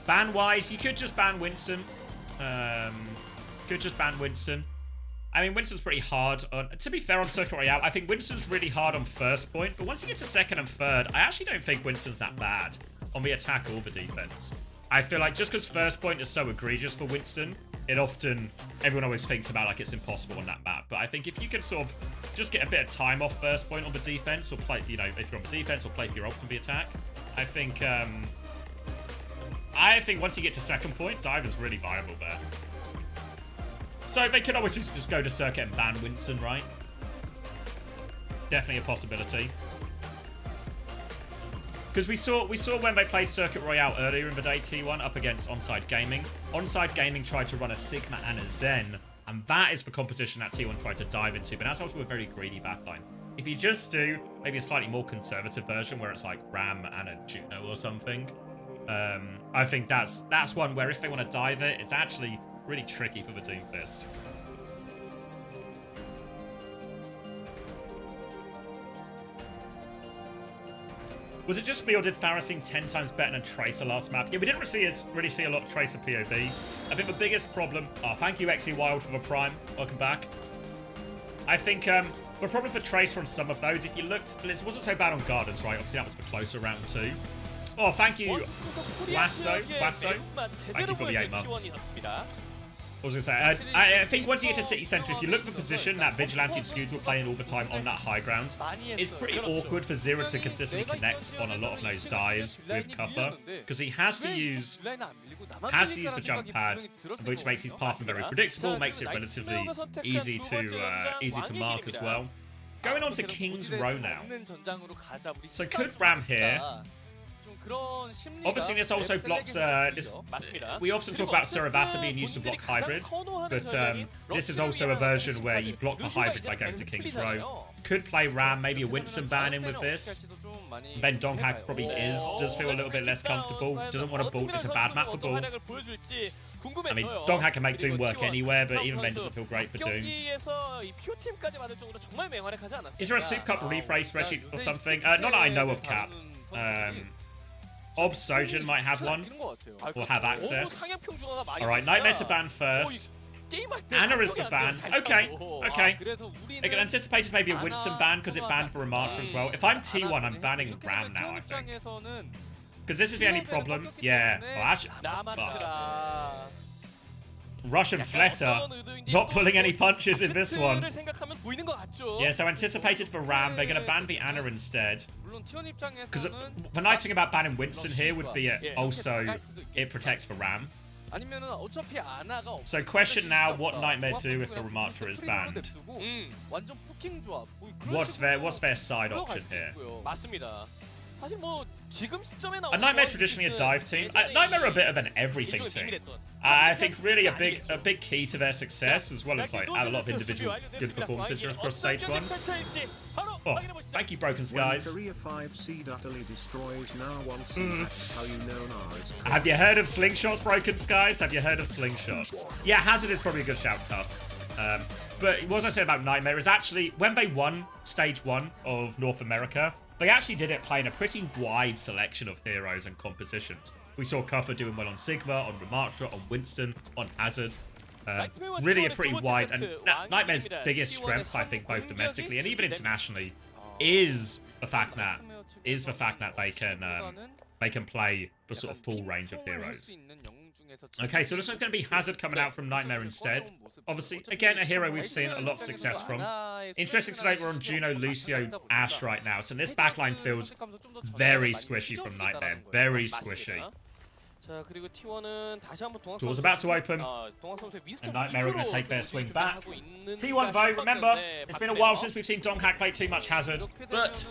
Ban-wise, you could just ban Winston. Could just ban Winston. I mean, Winston's pretty hard on... To be fair, on Circuit Royale, I think Winston's really hard on first point. But once he gets to second and third, I actually don't think Winston's that bad on the attack or the defense. I feel like just because first point is so egregious for Winston, it often... Everyone always thinks about like it's impossible on that map. But I think if you can sort of just get a bit of time off first point on the defense, or play, you know, if you're on the defense, or play for your ult on the attack, I think once you get to second point, dive is really viable there. So they could always just go to Circuit and ban Winston, right? Definitely a possibility. Because we saw when they played Circuit Royale earlier in the day, T1 up against Onside Gaming. Onside Gaming tried to run a Sigma and a Zen, and that is the composition that T1 tried to dive into. But that's also a very greedy backline. If you just do maybe a slightly more conservative version where it's like Ram and a Juno or something, I think that's one where if they want to dive it, it's actually really tricky for the Doomfist. Was it just me, or did Pharah seem 10 times better than Tracer last map? Yeah, we didn't really see a lot of Tracer POV. I think the biggest problem... Oh, thank you, XE Wild, for the Prime. Welcome back. I think the problem for Tracer on some of those, if you looked... It wasn't so bad on Gardens, right? Obviously, that was the closer round 2. Oh, thank you, Wasso. Thank you for the 8 months. I was going to say, I think once you get to City Centre, if you look at the position that Vigilante and Scooter were playing all the time on that high ground, it's pretty awkward for Zero to consistently connect on a lot of those dives with Cuffer, because he has to use the jump pad, which makes his path very predictable, makes it relatively easy to mark as well. Going on to King's Row now. So could Ram here... Obviously, this also blocks... we often talk about Suravasa being used to block hybrid, but this is also a version where you block the hybrid by going to King's Row. Could play Ram, maybe a Winston ban in with this. Then Donghak probably does feel a little bit less comfortable. Doesn't want to ball. It's a bad map for ball. I mean, Donghak can make Doom work anywhere, but even then doesn't feel great for Doom. Is there a SOOP Cup rephrase spreadsheet or something? Not that I know of, Cap. Ob Sojourn might have one, or have access. Alright, Nightmare to ban first. Anna is the ban. Okay. I can anticipate maybe a Winston ban because it banned for Ramattra as well. If I'm T1, I'm banning Ram now, I think. Because this is the only problem. Yeah. Well, actually, Russian Fletter not pulling any punches in this one. Yeah, so anticipated for Ram. They're going to ban the Anna instead. Because the nice thing about banning Winston here would be it protects for Ram. So question now, what Nightmare do if the Ramattra is banned? What's their side option here? A Nightmare traditionally a dive team. Nightmare are a bit of an everything team. I think really a big key to their success, as well as like a lot of individual good performances across stage 1. Oh, thank you, Broken Skies. Korea 5C utterly destroys now once how you know now is Have you heard of slingshots, Broken Skies? Have you heard of slingshots? Yeah, Hazard is probably a good shout, Tusk. But what I said about Nightmare is actually when they won stage 1 of North America, they actually did it playing a pretty wide selection of heroes and compositions. We saw Cuffer doing well on Sigma, on Ramattra, on Winston, on Hazard. Really a pretty wide, and Nightmare's biggest strength, I think, both domestically and even internationally, is the fact that they can play the sort of full range of heroes. Okay, so looks like it's going to be Hazard coming out from Nightmare instead. Obviously, again, a hero we've seen a lot of success from. Interesting to note we're on Juno, Lucio, Ash right now. So this backline feels very squishy from Nightmare. Very squishy. Door's about to open. And Nightmare are going to take their swing back. T1 though, remember, it's been a while since we've seen Donghak play too much Hazard. But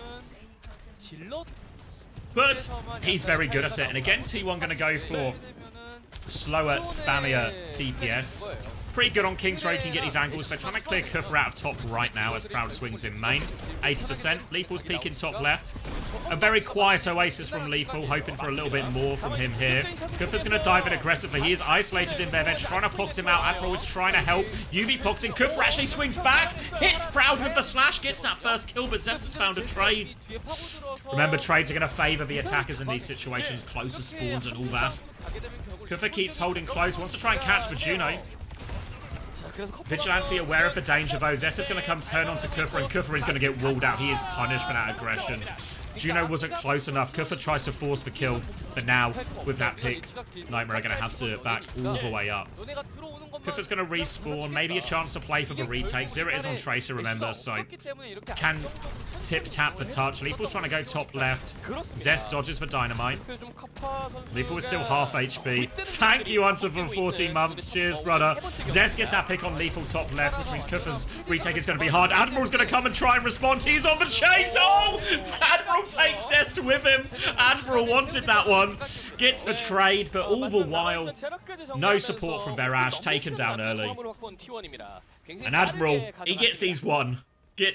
he's very good at it. And again, T1 going to go for slower, spammier DPS. Pretty good on King's Road, can get these angles. They're trying to clear Kufra out of top right now as Proud swings in main. 80%. Lethal's peeking top left. A very quiet Oasis from Lethal, hoping for a little bit more from him here. Kufra's going to dive in aggressively. He is isolated in there. They're trying to pox him out. Admiral is trying to help. UV poxing. Kufra actually swings back. Hits Proud with the slash. Gets that first kill, but Zest has found a trade. Remember, trades are going to favour the attackers in these situations. Closer spawns and all that. Kufra keeps holding close. Wants to try and catch for Juno. Vigilante aware of the danger though. Zest is going to come turn onto Kufra, and Kufra is going to get ruled out. He is punished for that aggression. Juno wasn't close enough. Kufra tries to force the kill, but now with that pick, Nightmare are going to have to back all the way up. Kufra's going to respawn, maybe a chance to play for the retake. Zero is on Tracer, remember, so can tip-tap the touch. Lethal's trying to go top left. Zest dodges the dynamite. Lethal is still half HP. Thank you, Hunter, for 14 months. Cheers, brother. Zest gets that pick on Lethal top left, which means Kufra's retake is going to be hard. Admiral's going to come and try and respond. He's on the chase. Oh! Admiral takes Zest with him. Admiral wanted that one. Gets the trade, but all the while, no support from Verash. Taken down early. And Admiral, he gets his one. But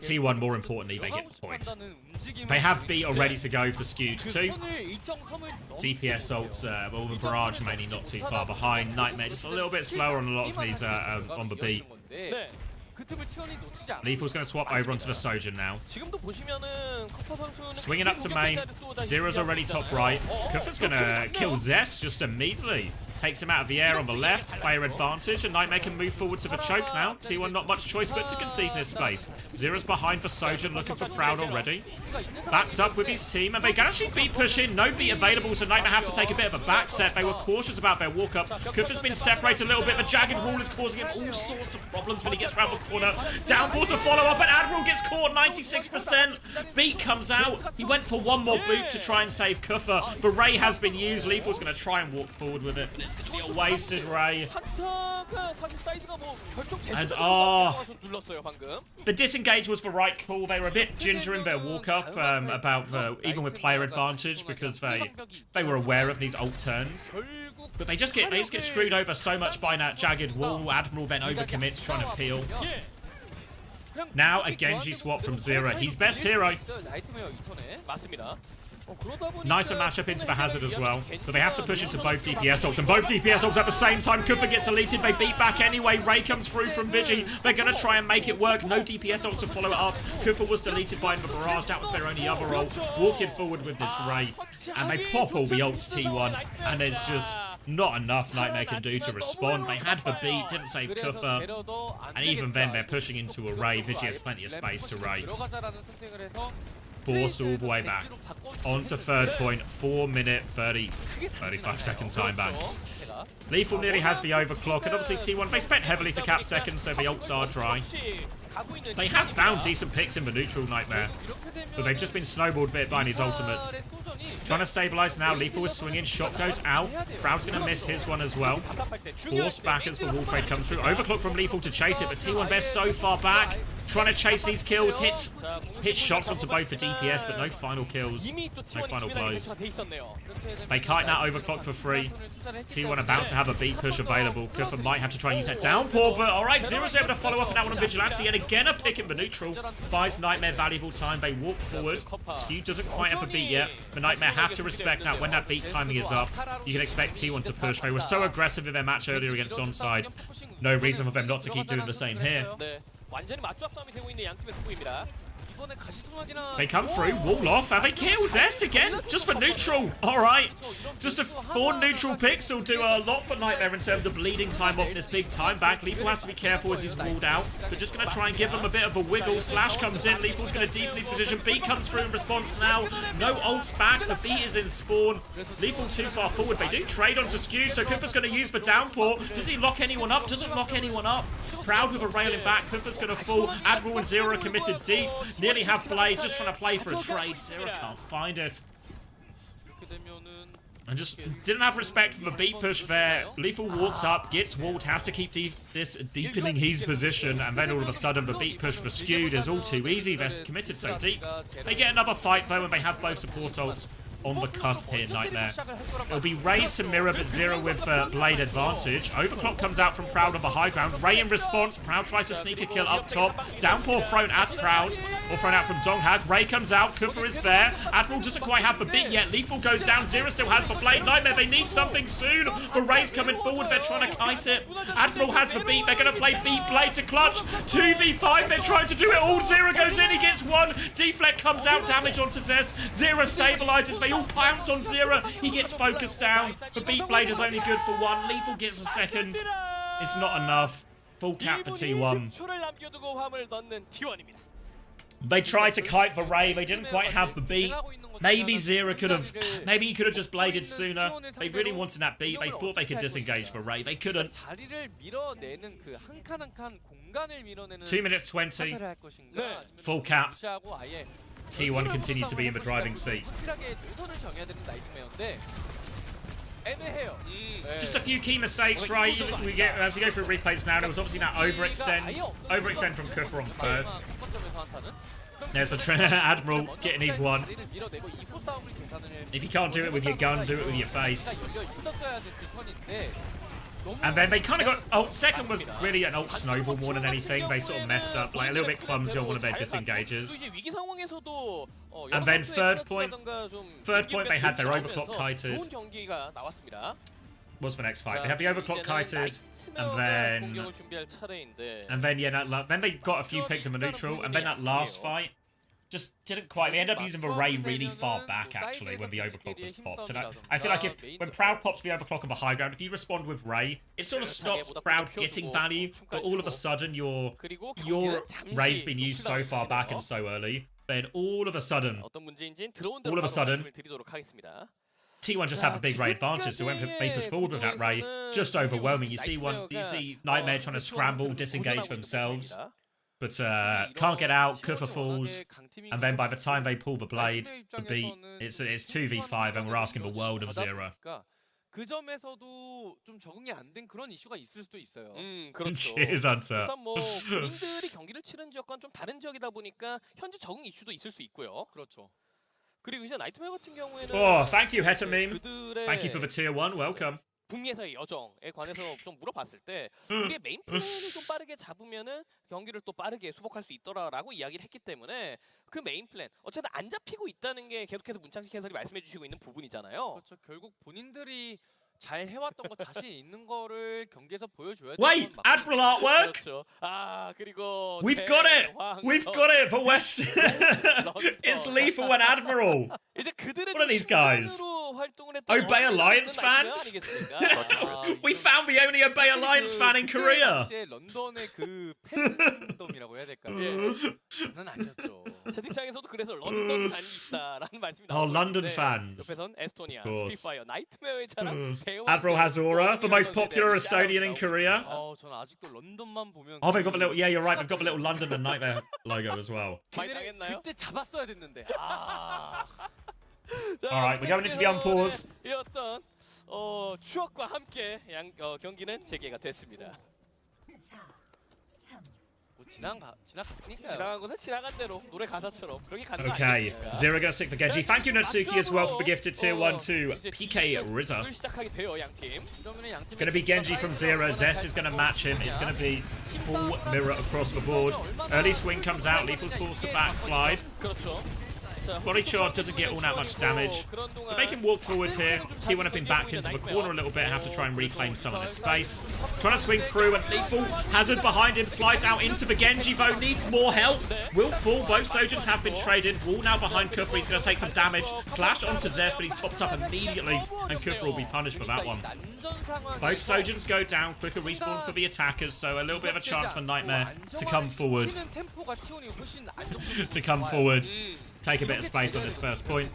T1, more importantly, they get the point. They have B are ready to go for Skewed 2. DPS ults, well, the Barrage mainly not too far behind. Nightmare just a little bit slower on a lot of these on the beat. Lethal's going to swap over onto the Sojourn now. Swinging up to main. Zero's already top right. Kufra's going to kill Zest just immediately. Takes him out of the air on the left. Player advantage, and Nightmare can move forward to the choke now. T1 not much choice but to concede his space. Zero's behind for Sojourn, looking for Proud already. Backs up with his team, and they can actually beat push in. No beat available, so Nightmare have to take a bit of a back step. They were cautious about their walk up. Kufra's been separated a little bit. The jagged wall is causing him all sorts of problems when he gets around the corner. Downpour to follow up, and Admiral gets caught 96%. Beat comes out. He went for one more boot to try and save Kufra. The Ray has been used. Lethal's going to try and walk forward with it, but it's going to be a wasted Ray. And the disengage was the right call. They were a bit ginger in their walk up even with player advantage, because they were aware of these ult turns. But they just get screwed over so much by that jagged wall. Admiral then overcommits, trying to peel. Now a Genji swap from Zero. He's best hero. Nicer mashup into the Hazard as well. But they have to push into both DPS ults. And both DPS ults at the same time. Kufra gets deleted. They beat back anyway. Ray comes through from Vigi. They're going to try and make it work. No DPS ults to follow it up. Kufra was deleted by the Barrage. That was their only other ult. Walking forward with this Ray. And they pop all the ults T1. And it's just not enough Nightmare can do to respond. They had the beat. Didn't save Kufra. And even then they're pushing into a Ray. Vigi has plenty of space to Ray. Forced all the way back. On to third point. 4-minute, 35 second time back. Lethal nearly has the overclock, and obviously T1, they spent heavily to cap second, so the ults are dry. They have found decent picks in the neutral Nightmare, but they've just been snowballed a bit by his ultimates. Trying to stabilize now. Lethal is swinging. Shot goes out. Proud's going to miss his one as well. Force back as the wall trade comes through. Overclock from Lethal to chase it, but T1 they're so far back. Trying to chase these kills. Hits shots onto both the DPS, but no final kills. No final blows. They kite that overclock for free. T1 about to have a beat push available. Kufra might have to try and use that downpour, but alright, Zero's able to follow up on that one on Vigilante, and again a pick in the neutral. Buys Nightmare valuable time. They walk forward. Skew doesn't quite have a beat yet. The Nightmare have to respect that when that beat timing is up, you can expect T1 to push. They were so aggressive in their match earlier against Onside. No reason for them not to keep doing the same here. They come through, wall off, and they kill Zest again, just for neutral. Alright, just a 4 neutral picks will do a lot for Nightmare in terms of bleeding time off this big time back. Lethal has to be careful as he's walled out. They're just going to try and give them a bit of a wiggle. Slash comes in, Lethal's going to deepen his position. Beat comes through in response now. No ults back, the beat is in spawn. Lethal too far forward. They do trade onto Skew, so Kufra's going to use the downpour. Does he lock anyone up? Doesn't lock anyone up. Proud with a railing back. Kufra's going to fall. Admiral and Zero are committed deep. Nearly have play, just trying to play for a trade. Zero can't find it. And just didn't have respect for the beat push there. Lethal walks up, gets walled, has to keep deepening his position, and then all of a sudden the beat push for Skewed is all too easy. They're committed so deep. They get another fight though, and they have both support ults. on the cusp here, Nightmare. It'll be Ray's to mirror, but Zero with Blade advantage. Overclock comes out from Proud on the high ground. Ray in response. Proud tries to sneak a kill up top. Downpour thrown at Proud, or thrown out from Donghag. Ray comes out. Kufa is there. Admiral doesn't quite have the beat yet. Lethal goes down. Zero still has the Blade. Nightmare, they need something soon. But Ray's coming forward. They're trying to kite it. Admiral has the beat. They're going to play beat Blade to clutch. 2v5. They're trying to do it all. Zero goes in. He gets one. Deflect comes out. Damage onto Zest. Zero stabilizes. They all pounce on Zero. He gets focused down. The beat Blade is only good for one. Lethal gets a second. It's not enough. Full cap for T1. They tried to kite for Ray. They didn't quite have the beat. Maybe Zero could have. Maybe he could have just bladed sooner. They really wanted that beat. They thought they could disengage for Ray. They couldn't. 2 minutes 20. Full cap. T1 continued to be in the driving seat. Just a few key mistakes, right? As we go through replays now, there was obviously that overextend from Kufa on first. There's the Admiral getting his one. If you can't do it with your gun, do it with your face. And then they kind of got... Oh, second was really an ult snowball more than anything. They sort of messed up, like a little bit clumsy on one of their disengages. And then third point, they had their overclock kited. What's the next fight? They had the overclock kited, and then yeah, then they got a few picks in the neutral, and then that last fight just didn't quite. They ended up using the Ray really far back actually when the overclock was popped. And I feel like when Proud pops the overclock on the high ground, if you respond with Ray, it sort of stops Proud getting value. But all of a sudden, your Ray's been used so far back and so early. Then all of a sudden, T1 just have a big Ray advantage, so when they push forward with that Ray, just overwhelming. You see Nightmare trying to scramble, disengage themselves, but can't get out. Kufa falls, and then by the time they pull the Blade, the beat, it's 2v5, and we're asking the world of Zero. 그 점에서도 좀 적응이 안 된 그런 이슈가 있을 수도 있어요. 그렇죠. Cheers, Hunter. 일단 뭐 본인들이 경기를 치른 지역과는 좀 다른 지역이다 보니까 현지 적응 이슈도 있을 수 있고요. 그렇죠. 그리고 이제 나이트메어 같은 경우에는 Oh, thank you, Heta Meme. Thank you for the tier 1. Welcome. 북미에서의 여정에 관해서 좀 물어봤을 때 우리의 메인 플랜을 좀 빠르게 잡으면은 경기를 또 빠르게 수복할 수 있더라라고 이야기를 했기 때문에 그 메인 플랜 어쨌든 안 잡히고 있다는 게 계속해서 문창식 해설이 말씀해주시고 있는 부분이잖아요. 그렇죠. 결국 본인들이 잘 해왔던 거 자신 있는 거를 경기에서 보여줘야. Wait, Admiral artwork. 그렇죠. 아 그리고 We've got it. We've got it for West. It's Lethal and Admiral. 이제 그들의 What are these guys? Obey Alliance fans? We found the only Obey Alliance fan in Korea. 런던의 그 팬덤이라고 해야 될까요? 저는 아니었죠. 채팅창에서도 그래서 런던 팬이 있다라는 말씀이 나오고 Oh, London fans. 옆에선 에스토니아, 스피파이어, 나이트메어의 자랑. Admiral has aura, the most popular Estonian in Korea. 저는 아직도 런던만 보면. Oh, they've got the little. Yeah, you're right. They've got the little London and Nightmare logo as well. 그때 잡았어야 됐는데. All right, we're going into the unpause. 이었던 추억과 함께 경기는 재개가 됐습니다. 지나간 것은 지나간 대로 노래 가사처럼 그렇게 가는 거 Okay, 아니겠습니까? Zero gonna stick for Genji. Thank you, Natsuki, as well for the gifted tier 1 to PK Rizza. 시작하게 돼요, 양 팀. Gonna be Genji from Zero. Zest is gonna match him. It's gonna be full mirror across the board. Early swing comes out. Lethal's forced to backslide. 그렇죠. Body charge doesn't get all that much damage, but they can walk forwards here. T1 have been backed into the corner a little bit, have to try and reclaim some of this space. Trying to swing through, and Lethal, Hazard behind him, slides out into the Genji, though, needs more help. Will fall, both Sojins have been traded. Wall now behind Kufa, he's going to take some damage. Slash onto Zest, but he's topped up immediately, and Kufa will be punished for that one. Both Sojins go down, quicker respawns for the attackers, so a little bit of a chance for Nightmare to come forward. Take a bit of space on this first point.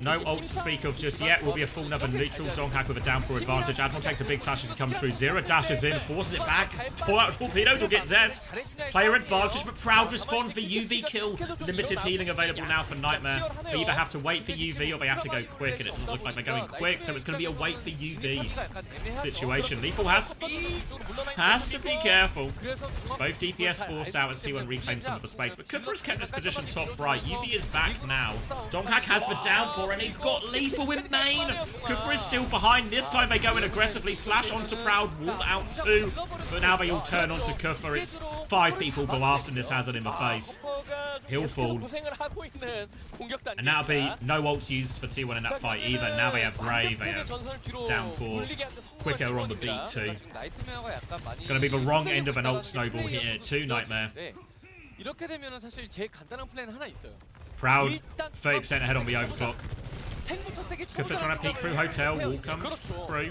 No ults to speak of just yet. Will be a full another neutral. Donghag with a downpour advantage. Admiral takes a big slash as he comes through. Zero dashes in, forces it back. Pull out torpedoes will get Zest. Player advantage, but Proud responds for UV kill. Limited healing available now for Nightmare. They either have to wait for UV or they have to go quick, and it doesn't look like they're going quick, so it's going to be a wait for UV situation. Lethal has to be careful. Both DPS forced out as T1 reclaims some of the space, but Kufa has kept this position top right. UV is back now. Donghag has the downpour Kufra, and he's got Lethal in main. Kufra is still behind. This time they go in aggressively, slash onto Proud, wall out 2. But now they all turn onto Kufra. It's 5 people blasting this Hazard in the face. He'll fall. And now be no ults used for T1 in that fight either. Now they have Ray, they have Downpour. Quicker on the beat too. Gonna be the wrong end of an ult snowball here too, Nightmare. Proud, 30% ahead on the overclock. Kufra trying to peek through Hotel. Wall comes through.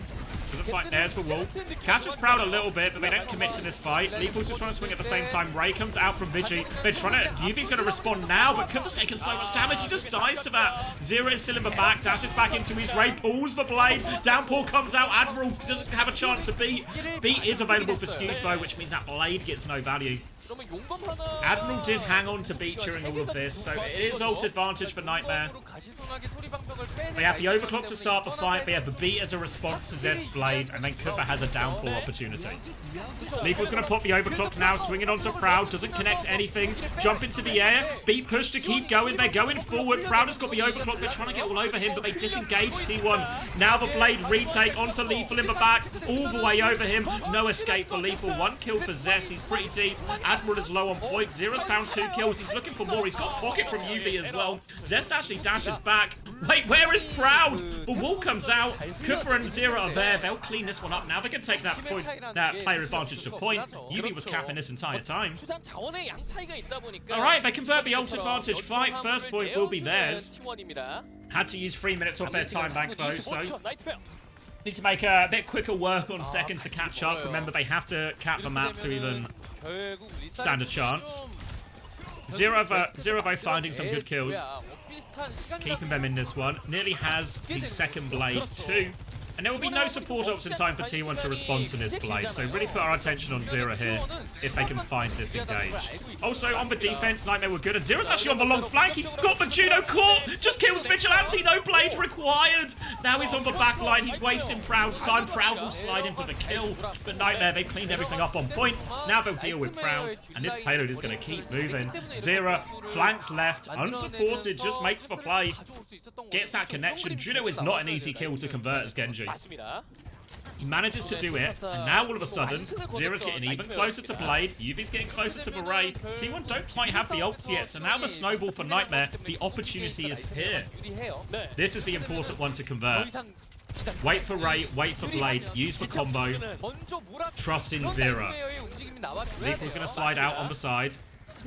Doesn't fight Airs for Wall. Catches Proud a little bit, but they don't commit to this fight. Lethal's just trying to swing at the same time. Ray comes out from Vigi. They're trying to... Yuvi's going to respond now, but Kufra's taking so much damage. He just dies to that. Zero is still in the back. Dashes back into his Ray. Pulls the blade. Downpour comes out. Admiral doesn't have a chance to beat. Beat is available for Skewed, though, which means that blade gets no value. Admiral did hang on to beat during all of this, so it is ult advantage for Nightmare. They have the overclock to start the fight, they have the beat as a response to Zest's blade, and then Kufra has a downpour opportunity. Lethal's going to pop the overclock now, swinging onto Proud, doesn't connect anything, jump into the air, beat push to keep going, they're going forward, Proud has got the overclock, they're trying to get all over him, but they disengage T1. Now the blade retake onto Lethal in the back, all the way over him, no escape for Lethal, 1 kill for Zest, he's pretty deep. Admiral is low on point. Zero's found 2 kills. He's looking for more. He's got pocket from UV as well. Zest actually dashes back. Wait, where is Proud? The wall comes out. Kufra and Zero are there. They'll clean this one up. Now they can take that player advantage to point. UV was capping this entire time. Alright, they convert the ult advantage fight. First point will be theirs. Had to use 3 minutes off their time bank though, so... Need to make a bit quicker work on second to catch up. Remember, they have to cap the map to even stand a chance. Zero finding some good kills. Keeping them in this one. Nearly has the second blade too. And there will be no support ults in time for T1 to respond to this blade, so really put our attention on Zero here if they can find this engage. Also, on the defense, Nightmare were good, and Zero's actually on the long flank. He's got the Juno caught, just kills Vigilante, no blade required. Now he's on the back line, he's wasting Proud's time. Proud will slide in for the kill, but Nightmare, they've cleaned everything up on point. Now they'll deal with Proud, and this payload is going to keep moving. Zero flanks left, unsupported, just makes the play. Gets that connection. Juno is not an easy kill to convert as Genji. He manages to do it, and now all of a sudden, Zero's getting even closer to Blade, Yuvi's getting closer to Beret, T1 don't quite have the ults yet, so now the snowball for Nightmare, the opportunity is here. This is the important one to convert. Wait for Ray, wait for Blade, use the combo, trust in Zero. Lethal's going to slide out on the side.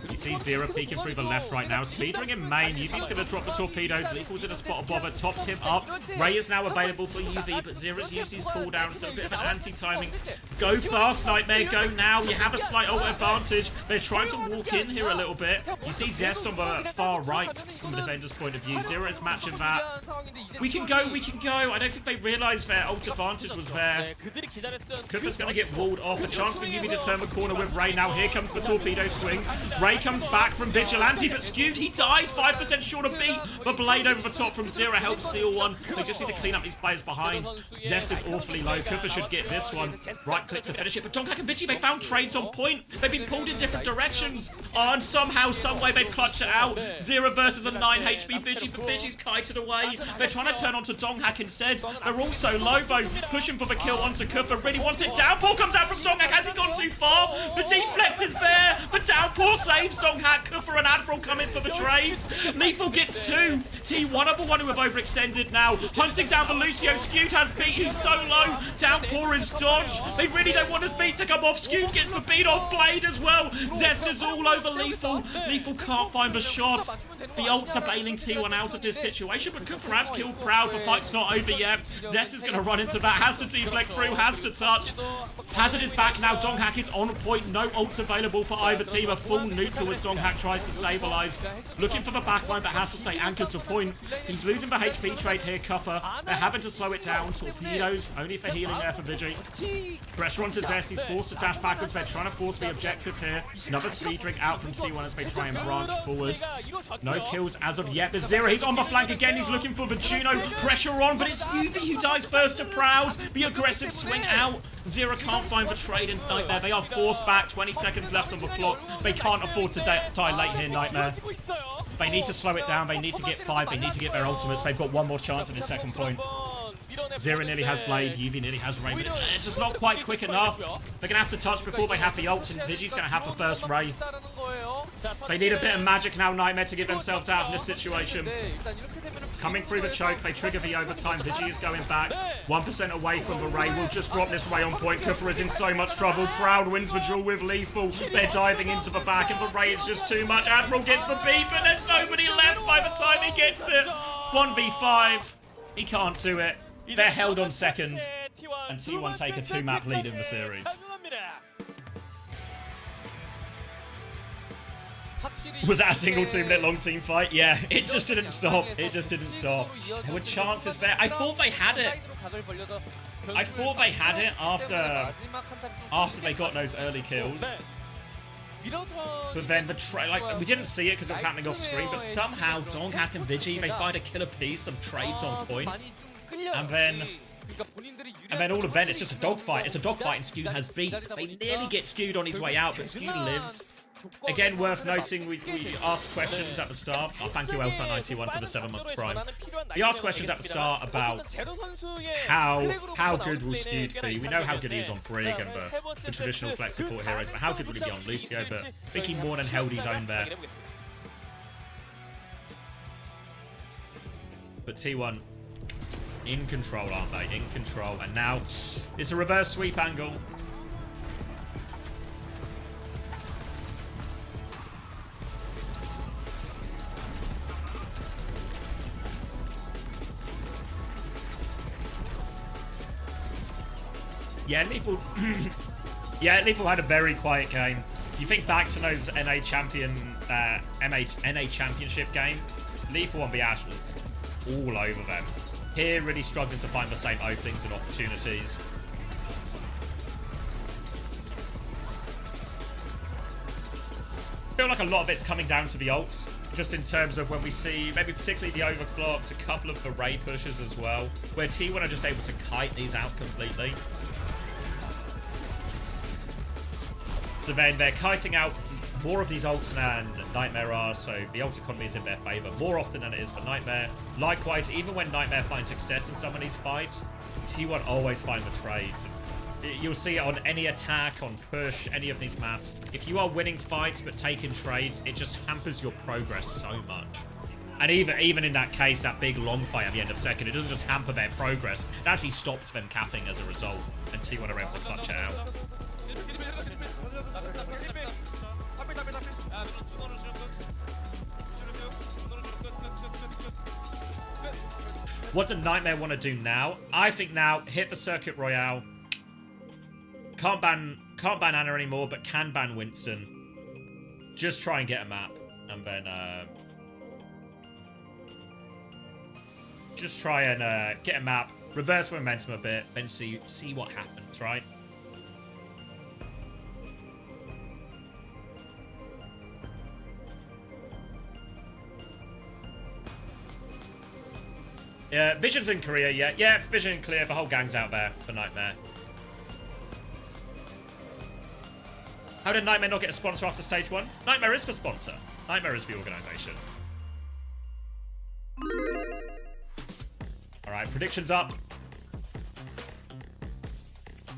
You see Zero peeking through the left right now. Speedring in main. Yuvi's going to drop the torpedoes. Lethal's in a spot of bother. Tops him up. Ray is now available for UV, but Zero's used his cooldown, so a bit of an anti-timing. Go fast, Nightmare. Go now. You have a slight ult advantage. They're trying to walk in here a little bit. You see Zest on the far right from the defender's point of view. Zero is matching that. We can go. We can go. I don't think they realised their ult advantage was there. Kufra's going to get walled off. A chance for Yuvi to turn the corner with Ray. Now here comes the torpedo swing. Ray comes back from Vigilante, but Skewed, he dies, 5% short of beat. The blade over the top from Zero helps seal one. They just need to clean up these players behind. Zest is awfully low. Kufra should get this one. Right click to finish it, but Donghak and Vigi, they found trades on point. They've been pulled in different directions. Oh, and somehow, someway, they've clutched it out. Zero versus a 9 HP Vigi, but Vigi's kited away. They're trying to turn onto Donghak instead. They're all so low, though. Pushing for the kill onto Kufra. Really wants it. Downpour comes out from Donghak. Has he gone too far? The deflex is there. The Downpour saves Donghak. Kufra and Admiral come in for the trades. Lethal gets 2. T1 are the one who have overextended now. Hunting down the Lucio. Skewed has beat. He's so low. Downpour is dodged. They really don't want his beat to come off. Skewed gets the beat off Blade as well. Zest is all over Lethal. Lethal can't find the shot. The ults are bailing T1 out of this situation, but Kufra has killed Proud. The fight's not over yet. Zest is going to run into that. Has to deflect through. Has to touch. Hazard is back now. Donghak is on point. No ults available for either team. A full neutral as Donghak tries to stabilise. Looking for the backline, but has to stay anchored to point. He's losing the HP trade here, Kufra. They're having to slow it down. Torpedoes, only for healing there for Vigi. Pressure onto Zest. He's forced to dash backwards. They're trying to force the objective here. Another speed drink out from T1 as they try and branch forward. No kills as of yet, but Zero, he's on the flank again. He's looking for the Juno. Pressure on, but it's UV who dies first to Proud. The aggressive swing out. Zero can't find the trade in Nightmare. They are forced back. 20 seconds left on the clock. They can't afford to die late here, Nightmare. They need to slow it down. They need to get 5. They need to get their ultimates. They've got one more chance at this second point. Zero nearly has Blade. Yuvi nearly has Ray. But it's just not quite quick enough. They're going to have to touch before they have the ult. And Vigi's going to have the first Ray. They need a bit of magic now, Nightmare, to get themselves out of this situation. Coming through the choke, they trigger the overtime. Vigi is going back. 1% away from the Ray. We'll just drop this Ray on point. Kufra is in so much trouble. Proud wins the duel with Lethal. They're diving into the back, and the Ray is just too much. Admiral gets the beat, but there's nobody left by the time he gets it. 1v5. He can't do it. They're held on second, and T1 take a 2-map lead in the series. Was that a single 2-minute long team fight? Yeah, it just didn't stop. It just didn't stop. There were chances there. I thought they had it. I thought they had it after they got those early kills. But then we didn't see it because it was happening off screen, but somehow Donghack and Vigi, they find a killer piece, some trades on point. And then all of then, it's just a dogfight. It's a dogfight, and Skewed has beat. They nearly get Skewed on his way out, but Skewed lives. Again, worth noting, we asked questions at the start. Oh, thank you, Elta91, for the 7 months prime. We asked questions at the start about how good will Skewed be. We know how good he is on Brig and the traditional flex support heroes, but how good will he be on Lucio? But I think he more than held his own there. But T1 in control, aren't they? In control. And now it's a reverse sweep angle. Yeah, Lethal. Yeah, Lethal had a very quiet game. You think back to those NA Championship game, Lethal on the Ash was all over them. Here, really struggling to find the same openings and opportunities. I feel like a lot of it's coming down to the ults, just in terms of when we see, maybe particularly the overclocks, a couple of the Ray pushes as well, where T1 are just able to kite these out completely. So then they're kiting out more of these ults than Nightmare are, so the ult economy is in their favour more often than it is for Nightmare. Likewise, even when Nightmare finds success in some of these fights, T1 always find the trades. You'll see it on any attack, on push, any of these maps. If you are winning fights but taking trades, it just hampers your progress so much. And even in that case, that big long fight at the end of second, it doesn't just hamper their progress, it actually stops them capping as a result, and T1 are able to clutch it out. What does Nightmare want to do now? I think now, hit the Circuit Royale. Can't ban Anna anymore, but can ban Winston. Just try and get a map. And then, just try and get a map. Reverse momentum a bit. Then see what happens, right? Yeah, Vision's in Korea, yeah. Yeah, Vision clear. The whole gang's out there for Nightmare. How did Nightmare not get a sponsor after stage 1? Nightmare is the sponsor. Nightmare is the organisation. Alright, predictions up.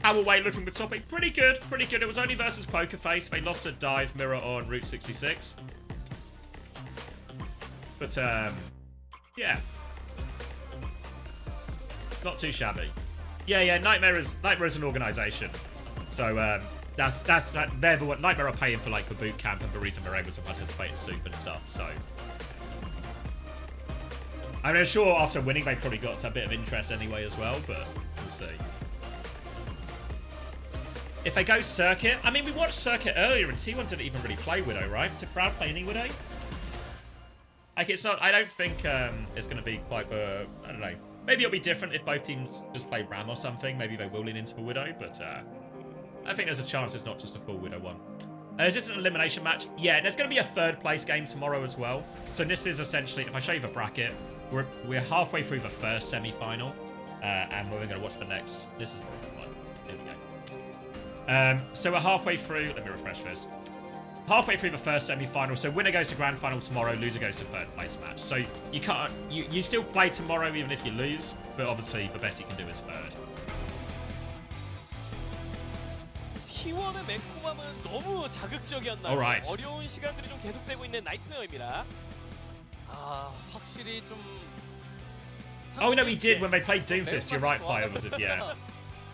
Howaway looking with top 8. Pretty good, pretty good. It was only versus Poker Face. They lost a dive mirror on Route 66. But, yeah. Not too shabby. Yeah, Nightmare is an organisation. So, they're the one. Nightmare are paying for, like, the boot camp and the reason they're able to participate in SOOP and stuff, so. I mean, I'm sure after winning, they probably got some bit of interest anyway as well, but we'll see. If they go Circuit, I mean, we watched Circuit earlier, and T1 didn't even really play Widow, right? Did Proud play any Widow? Like, it's not, I don't think it's going to be quite the, I don't know. Maybe it'll be different if both teams just play Ram or something. Maybe they will lean into the Widow, but I think there's a chance it's not just a full Widow one. Is this an elimination match? Yeah, there's going to be a third place game tomorrow as well. So this is essentially, if I show you the bracket, we're halfway through the first semi-final, and we're going to watch the next. This is the one. Here we go. So we're halfway through. Let me refresh this. halfway through the first semi-final. So winner goes to grand final tomorrow, loser goes to third place match. So you can't, you still play tomorrow even if you lose, but obviously the best you can do is third. T1의 매콤함은 너무 자극적이었나요? Alright. 어려운 시간들이 좀 계속되고 있는 나이트메어입니다. 아, 확실히 좀 Oh no, he did when they played Doomfist. You're right, Fire Wizard. Yeah.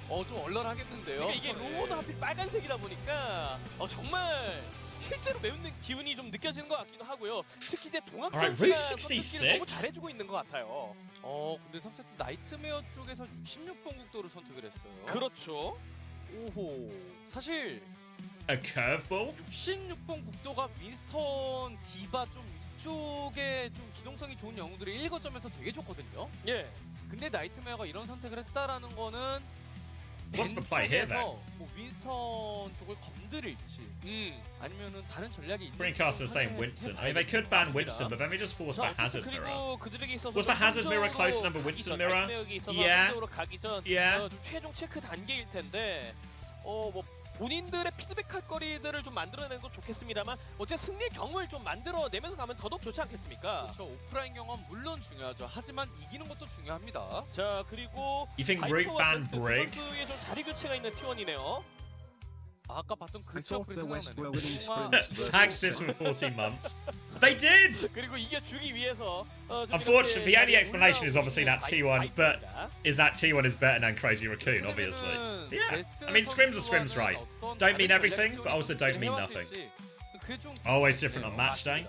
좀 얼얼하겠는데요. 그러니까 이게 로고도 하필 빨간색이다 보니까 정말 실제로 매운 기운이 좀 느껴지는 것 같기도 하고요. 특히 이제 동학 Alright, 선수가 Route 66. 선택기를 너무 잘해주고 있는 것 같아요. 근데 3세트 나이트메어 쪽에서 66번 국도를 선택을 했어요. 그렇죠. 오호. 사실 A curveball? 66번 국도가 윈스턴, 디바 좀 이쪽에 좀 기동성이 좋은 영웅들이 1거점에서 되게 좋거든요. 예. 근데 나이트메어가 이런 선택을 했다라는 거는 What's the play here, though? 뭐 윈스턴 쪽을 건드릴지 아니면은 다른 전략이 있는지 Greencasters saying Winston. I mean, they could ban Winston, but then they just force the Hazard Mirror. 그리고 그들에게 있어서 Was the Hazard Mirror close enough for Winston Mirror? Yeah. 가기 전 Yeah. 좀 최종 체크 단계일 텐데 뭐 본인들의 피드백할 거리들을 좀 만들어내는 건 좋겠습니다만 어쨌든 승리의 경우를 좀 만들어내면서 가면 더더욱 좋지 않겠습니까? 그렇죠. 오프라인 경험 물론 중요하죠. 하지만 이기는 것도 중요합니다. 자 그리고 You think Root ban Brig? 선수의 좀 자리 교체가 있는 T1이네요. 아까 봤던 그쵸 그래서 Axis for 14 months. They did! 그리고 이겨주기 위해서 Unfortunately, the only explanation is obviously that T1, but is that T1 is better than Crazy Raccoon, obviously. Yeah, I mean, Scrim's are Scrim's, right? Don't mean everything, but also don't mean nothing. Always different on match day.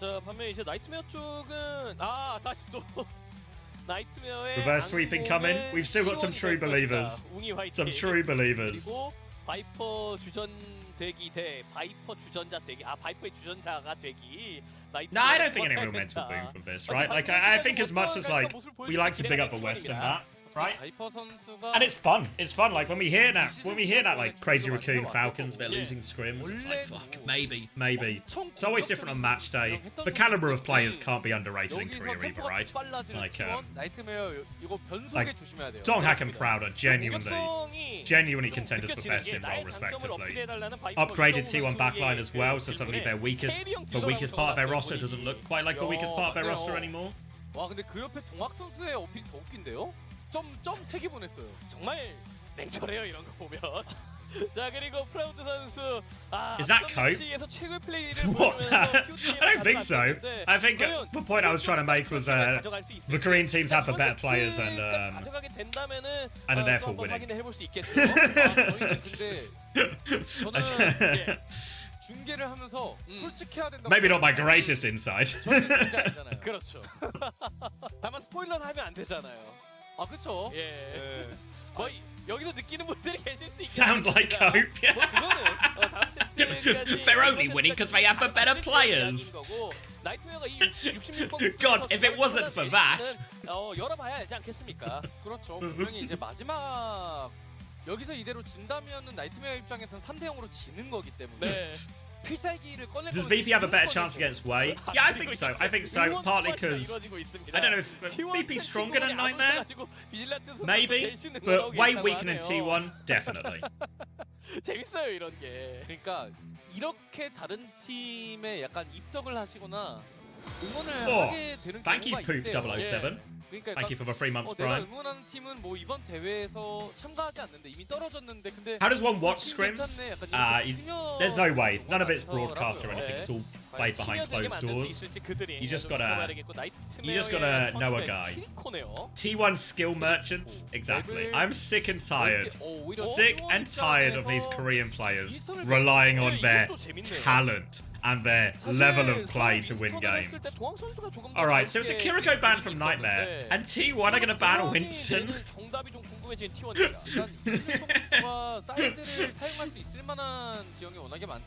자, 반면 이제 나이트메어 쪽은 다시 또 나이트메어의 Reverse sweeping coming. We've still got some true believers. Some true believers. 그리고 바이퍼 주전 되기 대 바이퍼 주전자 되기. 바이퍼의 주전자가 되기. No, I don't think any real mental boom from this, right? Like, I think as much as like we like to big up the West and that, right? And it's fun. It's fun. Like when we hear that like Crazy Raccoon Falcons, they're losing scrims. It's like fuck, maybe. It's always different on match day. The caliber of players can't be underrated in Korea either, right? Like Donghack and Proud are genuinely contenders for best in role respectively. Upgraded T1 backline as well, so suddenly the weakest part of their roster doesn't look quite like the weakest part of their roster anymore. 와 근데 그 옆에 동학 선수의 어필이 더 웃긴데요? 점 3개 보냈어요. 정말 냉철해요 이런 거 보면. 자 그리고 프라우드 선수 Is that Cope? 최고의 플레이를 What? 보여주면서 I don't think so. I think the point I was trying to make was the Korean teams have the better players and 가져가게 된다면은 are therefore winning. 확인해 볼 수 있겠죠. 저는 중계를 하면서 솔직해야 된다고. Maybe not my greatest insight. 그렇죠. 다만 스포일러는 하면 안 되잖아요. 그렇죠. 예. 거의 여기서 느끼는 분들이 계실 수 있겠죠. Sounds like Cope. 그거는 다음 세트까지 They're only winning because they have the better players. 나이트메어가 이 66번 God, if it wasn't for that. 열어봐야 알지 않겠습니까? 그렇죠. 분명히 이제 마지막 여기서 이대로 진다면은 나이트메어 입장에서는 3대0으로 지는 거기 때문에 필살기를 꺼낼. Does VP have a better chance against Wei? Yeah, I think so. Partly because I don't know if VP's stronger than Nightmare. Maybe, but Wei weakening T1 definitely. 재밌어요 이런 게. 그러니까 이렇게 다른 팀에 약간 입덕을 하시거나 응원을 하게 되는 Thank you, 경우가 Poop 있대요. 007. 그러니까 Thank you for the 3 months, 내가 Brian. 응원하는 팀은 뭐 이번 대회에서 참가하지 않는데 이미 떨어졌는데 근데 How does one watch scrims? There's no way. None of it's broadcast or anything. It's all played behind closed doors. You just gotta know a guy. T1 skill merchants, exactly. I'm sick and tired of these Korean players relying on their talent and their level of play to win games. Alright, so it's a Kiriko ban from Nightmare, and T1 are gonna ban Winston.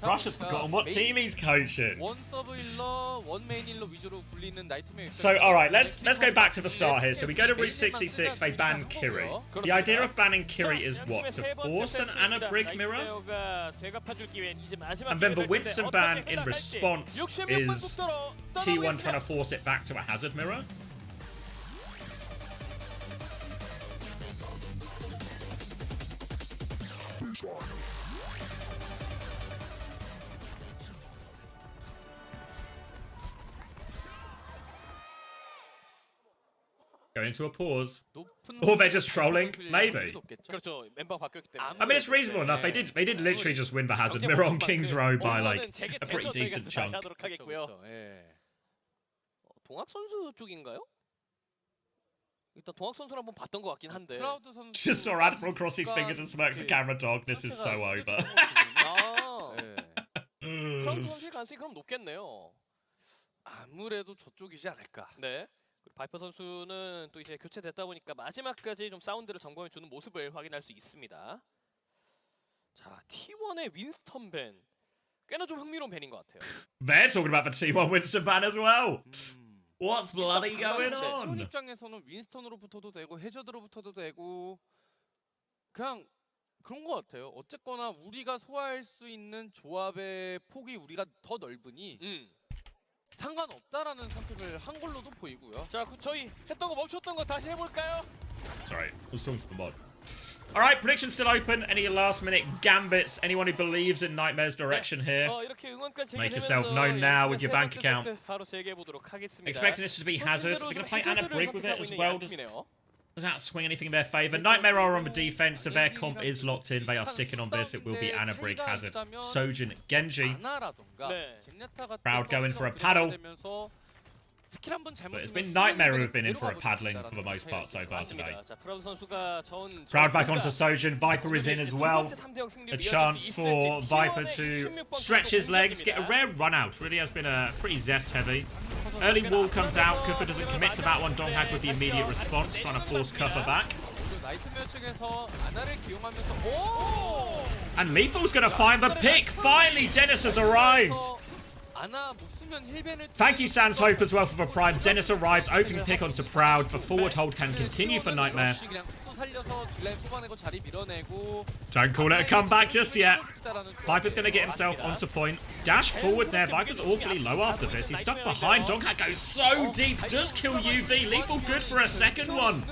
Russia's forgotten what team he's coaching. So, alright, let's go back to the start here. So we go to Route 66, they ban Kiri. The idea of banning Kiri is what? To force an Anna Brig mirror? And then the Winston ban in response is T1 trying to force it back to a Hazard mirror? Going into a pause. 높은 Or they're just trolling? 선수일 Maybe. 확률이 높겠죠. 그렇죠. 멤버가 바뀌었기 때문에. I mean, it's reasonable enough. They did literally just win the Hazard mirror on King's Row by like a pretty decent chunk. 하도록 하겠고요. 그렇죠. 예. 동학 선수 쪽인가요? 일단 동학 선수를 한번 봤던 것 같긴 한데. 크라우드 선수 Just saw Admiral cross his fingers and smokes a camera dog. This is so over. 아, 예. 크라우드 선수의 가능성이 그럼 높겠네요. 아무래도 저쪽이지 않을까. 네. 그리고 바이퍼 선수는 또 이제 교체됐다 보니까 마지막까지 좀 사운드를 점검해 주는 모습을 확인할 수 있습니다. 자, T1의 윈스턴 밴. 꽤나 좀 흥미로운 밴인 것 같아요. They're talking about the T1 Winston ban as well. What's bloody going T1 on? 입장에서는 윈스턴으로부터도 되고 해저드로부터도 되고 그냥 그런 것 같아요. 어쨌거나 우리가 소화할 수 있는 조합의 폭이 우리가 더 넓으니 상관없다라는 선택을 한 걸로도 보이고요. 자, 저희 했던 거 멈췄던 거 다시 해볼까요? Sorry, I was talking to the mod. Alright, predictions still open. Any last minute gambits? Anyone who believes in Nightmare's direction here? 이렇게 응원까지 Make yourself known now with your bank account. 바로 재개해 보도록 하겠습니다. Expecting this to be Hazard. They're going to play Anna Brig with it as well. Does that swing anything in their favour? Nightmare are on the defense, so their comp is locked in. They are sticking on this. It will be Anna Brig, Hazard, Sojin, Genji. Proud going for a paddle. But it's been Nightmare who have been in for a paddling for the most part so far today. Proud back onto Sojin. Viper is in as well. A chance for Viper to stretch his legs, get a rare run out. Really has been a pretty zest heavy. Early wall comes out. Kufa doesn't commit to that one. Donghak with the immediate response, trying to force Kufa back. And Lethal's going to find the pick. Finally, Dennis has arrived. Thank you, Sans Hope, as well for the prime. Dennis arrives, opening pick onto Proud. The forward hold can continue for Nightmare. Don't call it a comeback just yet. Viper's going to get himself onto point. Dash forward there. Viper's awfully low after this. He's stuck behind. Donghak goes so deep. Does kill UV. Lethal good for a second one.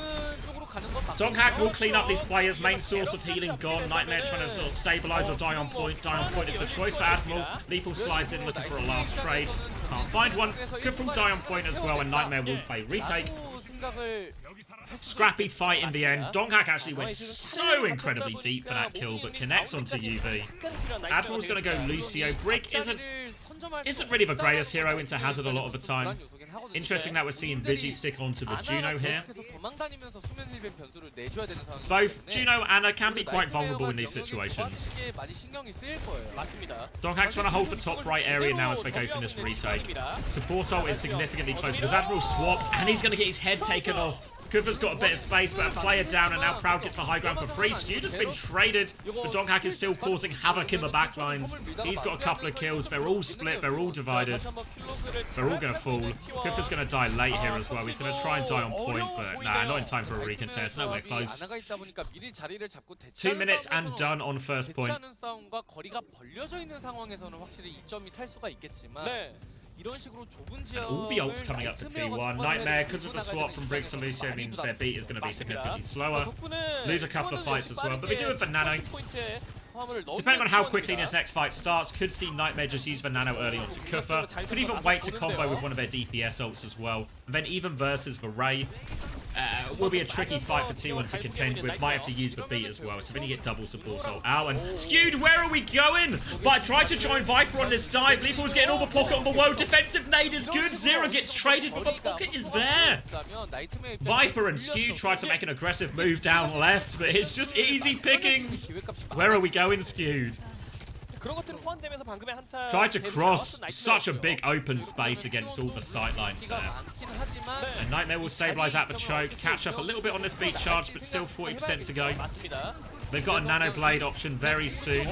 Donghak will clean up these players. Main source of healing gone. Nightmare trying to sort of stabilize or die on point. Die on point is the choice for Admiral. Lethal slides in looking for a last trade. Can't find one. Good from die on point as well, and Nightmare will play retake. Scrappy fight in the end. Donghak actually went so incredibly deep for that kill, but connects onto UV. Admiral's going to go Lucio. Brig isn't really the greatest hero into Hazard a lot of the time. Interesting that we're seeing Vigi stick onto the Juno here. Both Juno and Anna can be quite vulnerable in these situations. Donghak's trying to hold the top right area now as they go for this retake. Support ult is significantly closer because Admiral swapped and he's going to get his head taken off. Kufa's got a bit of space, but a player down, and now Proud gets the high ground for free. Skewed has been traded, but Donghak is still causing havoc in the backlines. He's got a couple of kills. They're all split. They're all divided. They're all going to fall. Kufa's going to die late here as well. He's going to try and die on point, but nah, not in time for a recontest. Nowhere close. 2 minutes and done on first point. And all the ults coming up for T1. Nightmare, because of the swap from Briggs to Lucio, means their beat is going to be significantly slower. Lose a couple of fights as well, but they do have the nano. Depending on how quickly this next fight starts, could see Nightmare just use the nano early onto Kufa. Could even wait to combo with one of their DPS ults as well. And then even versus the Ray. Will be a tricky fight for T1 to contend with. Might have to use the beat as well. So then you get double support ult out. And Skewed, where are we going? But tried to join Viper on this dive. Lethal was getting all the pocket on the world. Defensive nade is good. Zera gets traded, but the pocket is there. Viper and Skewed try to make an aggressive move down left, but it's just easy pickings. Where are we going, Skewed? Tried to cross such a big open space against all the sightlines there. And Nightmare will stabilize at the choke, catch up a little bit on this beat charge, but still 40% to go. They've got a Nano Blade option very soon.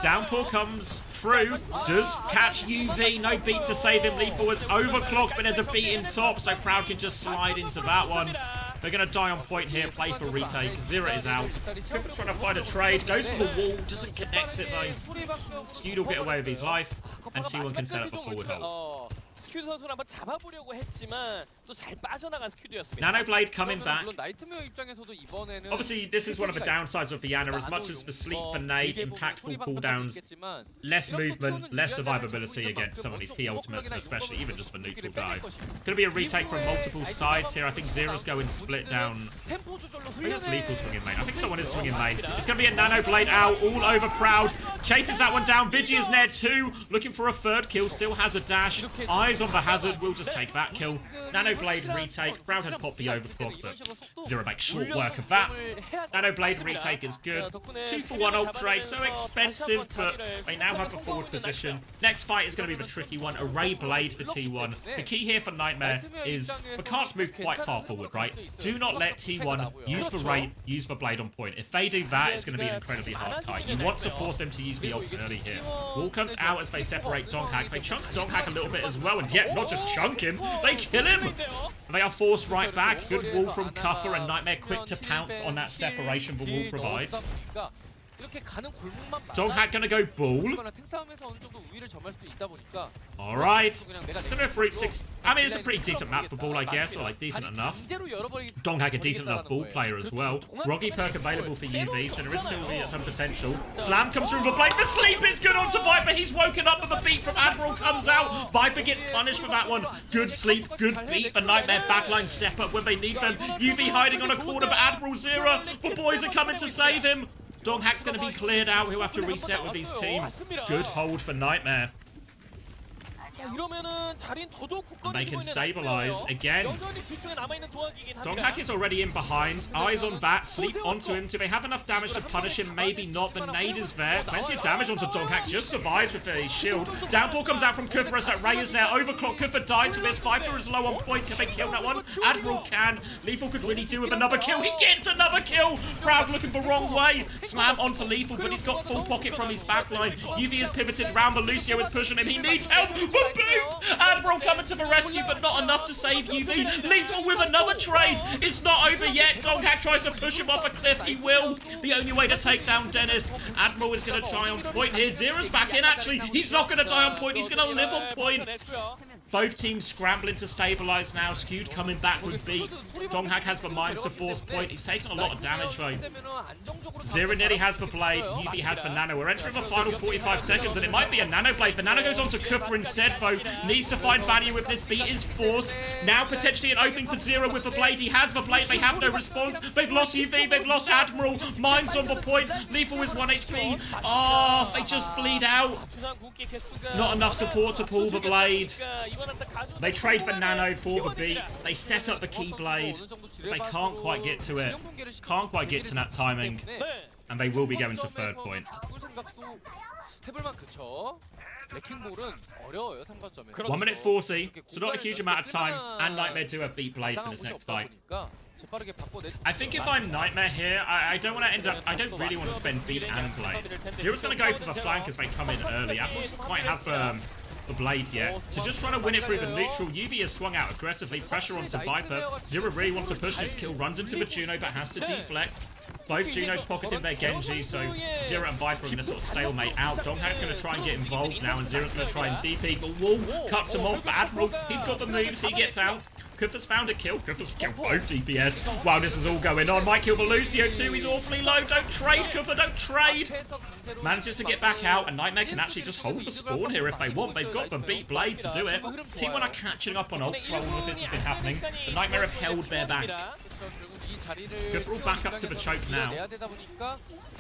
Downpour comes through, does catch UV, no beat to save him. Lethal is overclocked, but there's a beat in top, so Proud can just slide into that one. They're going to die on point here, play for retake. Zera is out. Kufa's trying to find a trade, goes for the wall, doesn't connect it though. Skewed will get away with his life, and T1 can set up a forward hold. 스큐드 선수를 한번 잡아보려고 했지만 또 잘 빠져나간 스큐드였습니다. Nanoblade coming back. 물론 나이트메어 입장에서도 이번에는 Obviously, this is one of the downsides of the Ana. As much as the sleep for nade, impactful cooldowns, less movement, less survivability against some of these key ultimates, and especially even just for neutral dive. Going to be a retake from multiple sides here. I think Zera's going split down. I think it's Lethal swinging main. I think someone is swinging main. It's going to be a Nanoblade out all over Proud. Chases that one down. Vigi is near too. Looking for a third kill. Still has a dash. Eyes on the hazard. Will just take that kill. Nanoblade retake. Proud had popped the overclock, but Zero makes short work of that. Nanoblade retake is good. 2-for-1 ult trade. So expensive, but they now have a forward position. Next fight is going to be the tricky one. Array Blade for T1. The key here for Nightmare is the carts move quite far forward, right? Do not let T1 use the Ray, use the Blade on point. If they do that, it's going to be an incredibly hard fight. You want to force them to use the ult early here. Wall comes out as they separate Donghack. They chunk Donghack a little bit as well, and yet not just chunk him, they kill him! They are forced right back. Good wall from Cuffer, and Nightmare quick to pounce on that separation the wall provides. Donghack gonna go ball. Alright. I mean, it's a pretty decent map for ball, I guess, or like decent enough. Donghack a decent enough ball player as well. Groggy perk available for UV, so there is still some potential. Slam comes through the blade. The sleep is good onto Viper. He's woken up, but the beat from Admiral comes out. Viper gets punished for that one. Good sleep, good beat. The Nightmare backline step up when they need them. UV hiding on a corner, but Admiral Zero. The boys are coming to save him. Donghack's going to be cleared out. He'll have to reset with his team. Good hold for Nightmare. And they can stabilize again. Donghack is already in behind. Eyes on that. Sleep onto him. Do they have enough damage to punish him? Maybe not. The nade is there. Plenty of damage onto Donghack. Just survives with his shield. Downpour comes out from Kufra as that Ray is now overclocked. Kufra dies for this. Viper is low on point. Can they kill that one? Admiral can. Lethal could really do with another kill. He gets another kill. Proud looking the wrong way. Slam onto Lethal, but he's got full pocket from his backline. UV is pivoted round, but Lucio is pushing him. He needs help. Boom! Admiral coming to the rescue, but not enough to save UV. Lethal with another trade. It's not over yet. Donghack tries to push him off a cliff. He will. The only way to take down Dennis. Admiral is going to try on point here. Zera's back in, actually. He's not going to die on point. He's going to live on point. Both teams scrambling to stabilize now. Skewed coming back with beat. Donghack has the mines to force point. He's taken a lot of damage, though. Zero nearly has the blade. UV has the nano. We're entering the final 45 seconds, and it might be a nano blade. The nano goes on to Kufra instead, though. Needs to find value with this. Beat is forced. Now potentially an opening for Zero with the blade. He has the blade. They have no response. They've lost UV. They've lost Admiral. Mines on the point. Lethal is 1 HP. Oh, they just bleed out. Not enough support to pull the blade. They trade for Nano for the beat. They set up the key blade. They can't quite get to it. Can't quite get to that timing. And they will be going to third point. 1 minute 40, so not a huge amount of time. And Nightmare do have beat blade for this next fight. I think if I'm Nightmare here, I don't want to end up. I don't really want to spend beat and blade. Zero's going to go for the flank as they come in early. Apple doesn't quite have the blade yet. So just trying to win it through the neutral. UV has swung out aggressively. Pressure onto Viper. Zero really wants to push his kill. Runs into the Juno, but has to deflect. Both Junos pocketing their Genji, so Zero and Viper are going to sort of stalemate out. Donghack's going to try and get involved now, and Zero's going to try and DP. The wall cuts him off, but Admiral, he's got the moves. He gets out. Kuffer's found a kill. Kuffer's killed both DPS. Wow, this is all going on. Might kill the Lucio too. He's awfully low. Don't trade, Kuffer. Don't trade. Manages to get back out, and Nightmare can actually just hold the spawn here if they want. They've got the beat blade to do it. T1 are catching up on ults while all of this has been happening. The Nightmare have held their back. Kuffer will back up to the choke now.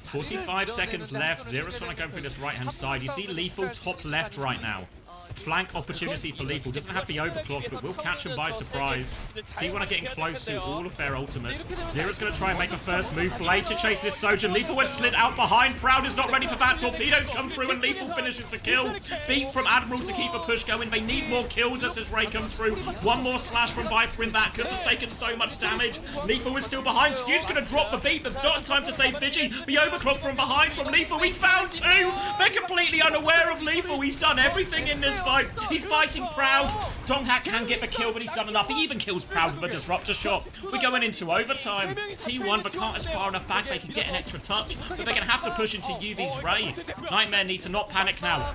45 seconds left. Zero's trying to go through this right-hand side. You see Lethal top left right now. Flank opportunity for Lethal. Doesn't have the overclock, but will catch him by surprise. T1 are getting close to all of their ultimates. Zero's going to try and make a first move. Blade to chase this Sojourn. Lethal has slid out behind. Proud is not ready for that. Torpedoes come through and Lethal finishes the kill. Beat from Admiral to keep a push going. They need more kills as this Ray comes through. One more slash from Viper in that. Kuffer's taken so much damage. Lethal is still behind. Skew's going to drop the beat, but not in time to save Vigi. The overclock from behind from Lethal. He found two. They're completely unaware of Lethal. He's done everything in this fight. He's fighting Proud. Donghack can get the kill, but he's done enough. He even kills Proud with a disruptor shot. We're going into overtime. T1, but can't is far enough back. They can get an extra touch, but they're going to have to push into UV's Ray. Nightmare needs to not panic now.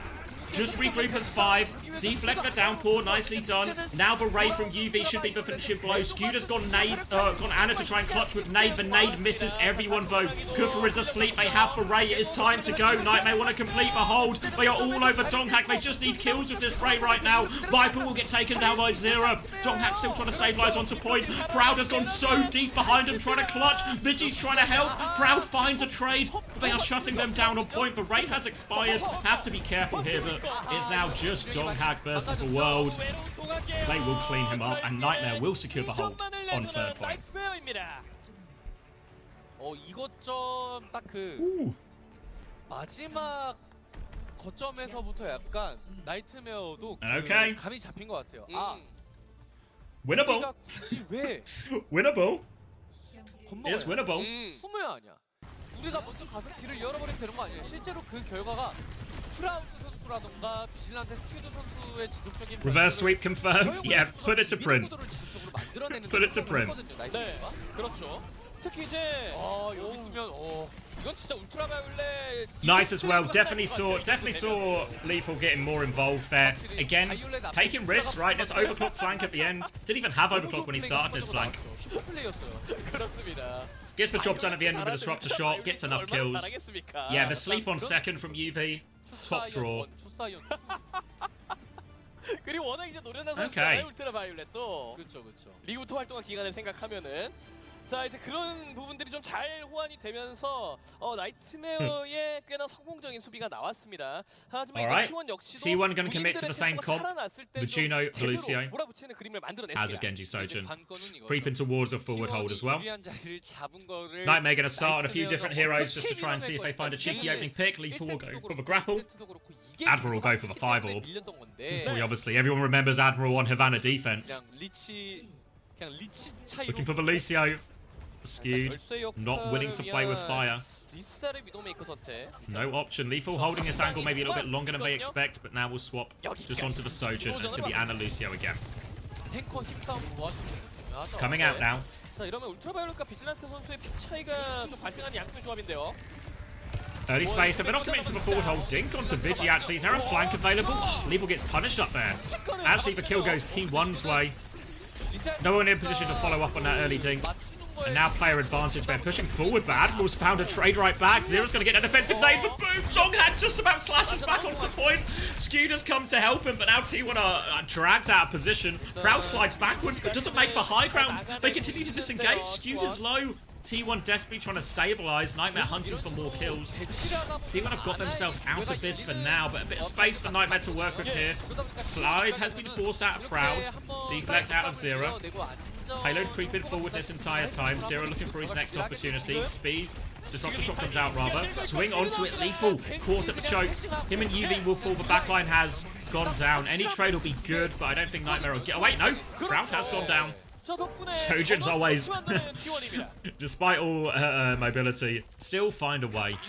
Just regroup as 5. Deflect the downpour, nicely done. Now the Ray from UV should be the finishing blow. Scooter's gone Anna to try and clutch with nade. The nade misses everyone though. Kufa is asleep, they have the Ray, it is time to go. Nightmare want to complete the hold. They are all over Donghak, they just need kills with this Ray right now. Viper will get taken down by Zero. Donghak still trying to stabilize onto point. Proud has gone so deep behind him, trying to clutch. Vigi's trying to help. Proud finds a trade. They are shutting them down on point. The Ray has expired. Have to be careful here, but it's now just Donghak versus the world. They will clean him up, and Nightmare will secure the hold on third point. 이거점 딱 그 마지막 거점에서부터 약간 나이트메어도 Okay. 감이 잡힌 것 같아요. Winnable. 우리가 굳이 왜 Winnable. 겁먹어요? It's winnable. 숨어야 하냐? 우리가 먼저 가서 길을 열어버리면 되는 거 아니에요? 실제로 그 결과가 프라우드 선수라던가 비실란테 스퀴드 선수의 지속적인 Reverse sweep confirmed. Yeah, put it to print. Put it to print. 네, 그렇죠. 특히 이제 여기 있으면 이건 진짜 울트라바이올렛. Nice as well. Definitely saw Lethal getting more involved there. Again, taking risks, right? This overclock flank at the end. Didn't even have overclock when he started this flank. Gets the job done at the end with a disruptor shot. Gets enough kills. Yeah, the sleep on second from UV. Top draw. 그리고 워낙 이제 노련한 선수잖아요. 울트라바이올렛도. 그렇죠. 리그부터 활동한 기간을 생각하면은. 자, 이제 그런 부분들이 좀 잘 호환이 되면서 나이트메어의 꽤나 성공적인 수비가 나왔습니다. 하지만 이제 T1 역시도 T1 going to commit to the same comp. The Juno, the Lucio. 몰아붙이는 그림을 만들어냈습니다. As of Genji Sojin. Creeping towards a forward hold as well. Nightmare going to start on a few different heroes just to try and see if they find a cheeky opening pick. Lethal will go for the grapple. Admiral will go for the 5-orb. Obviously, everyone remembers Admiral on Havana defense. Looking for the Lucio. Skewed. Not willing to play with fire. No option. Lethal holding this angle maybe a little bit longer than they expect, but now we'll swap just onto the Sojin. It's going to be Anna Lucio again. Coming out now. 자, 이러면 울트라바이올렛과 비질란테 선수의 픽 차이가 좀 발생하는 양팀의 조합인데요. Early space, and they're not committing to the forward hold. Dink onto Vigi actually. Is there a flank available? Oh, Lethal gets punished up there. Actually, the kill goes T1's way. No one in position to follow up on that early dink. And now player advantage. They're pushing forward, but Admiral's found a trade right back. Zero's going to get a defensive nade for boom. Donghak just about slashes back onto point. Scooter's come to help him, but now T1 drags out of position. Proud slides backwards, but doesn't make for high ground. They continue to disengage. Scooter's low. T1 desperately trying to stabilize. Nightmare hunting for more kills. T1 have got themselves out of this for now, but a bit of space for Nightmare to work with here. Slide has been forced out of Proud. Deflect out of Zero. Payload creeping forward this entire time. Zero looking for his next opportunity. Speed. Disruptor shot comes out rather. Swing onto it. Lethal. Caught at the choke. Him and UV will fall. The backline has gone down. Any trade will be good, but I don't think Nightmare will get... Oh wait, no. Proud has gone down. Sojin's always, despite all mobility, still find a way.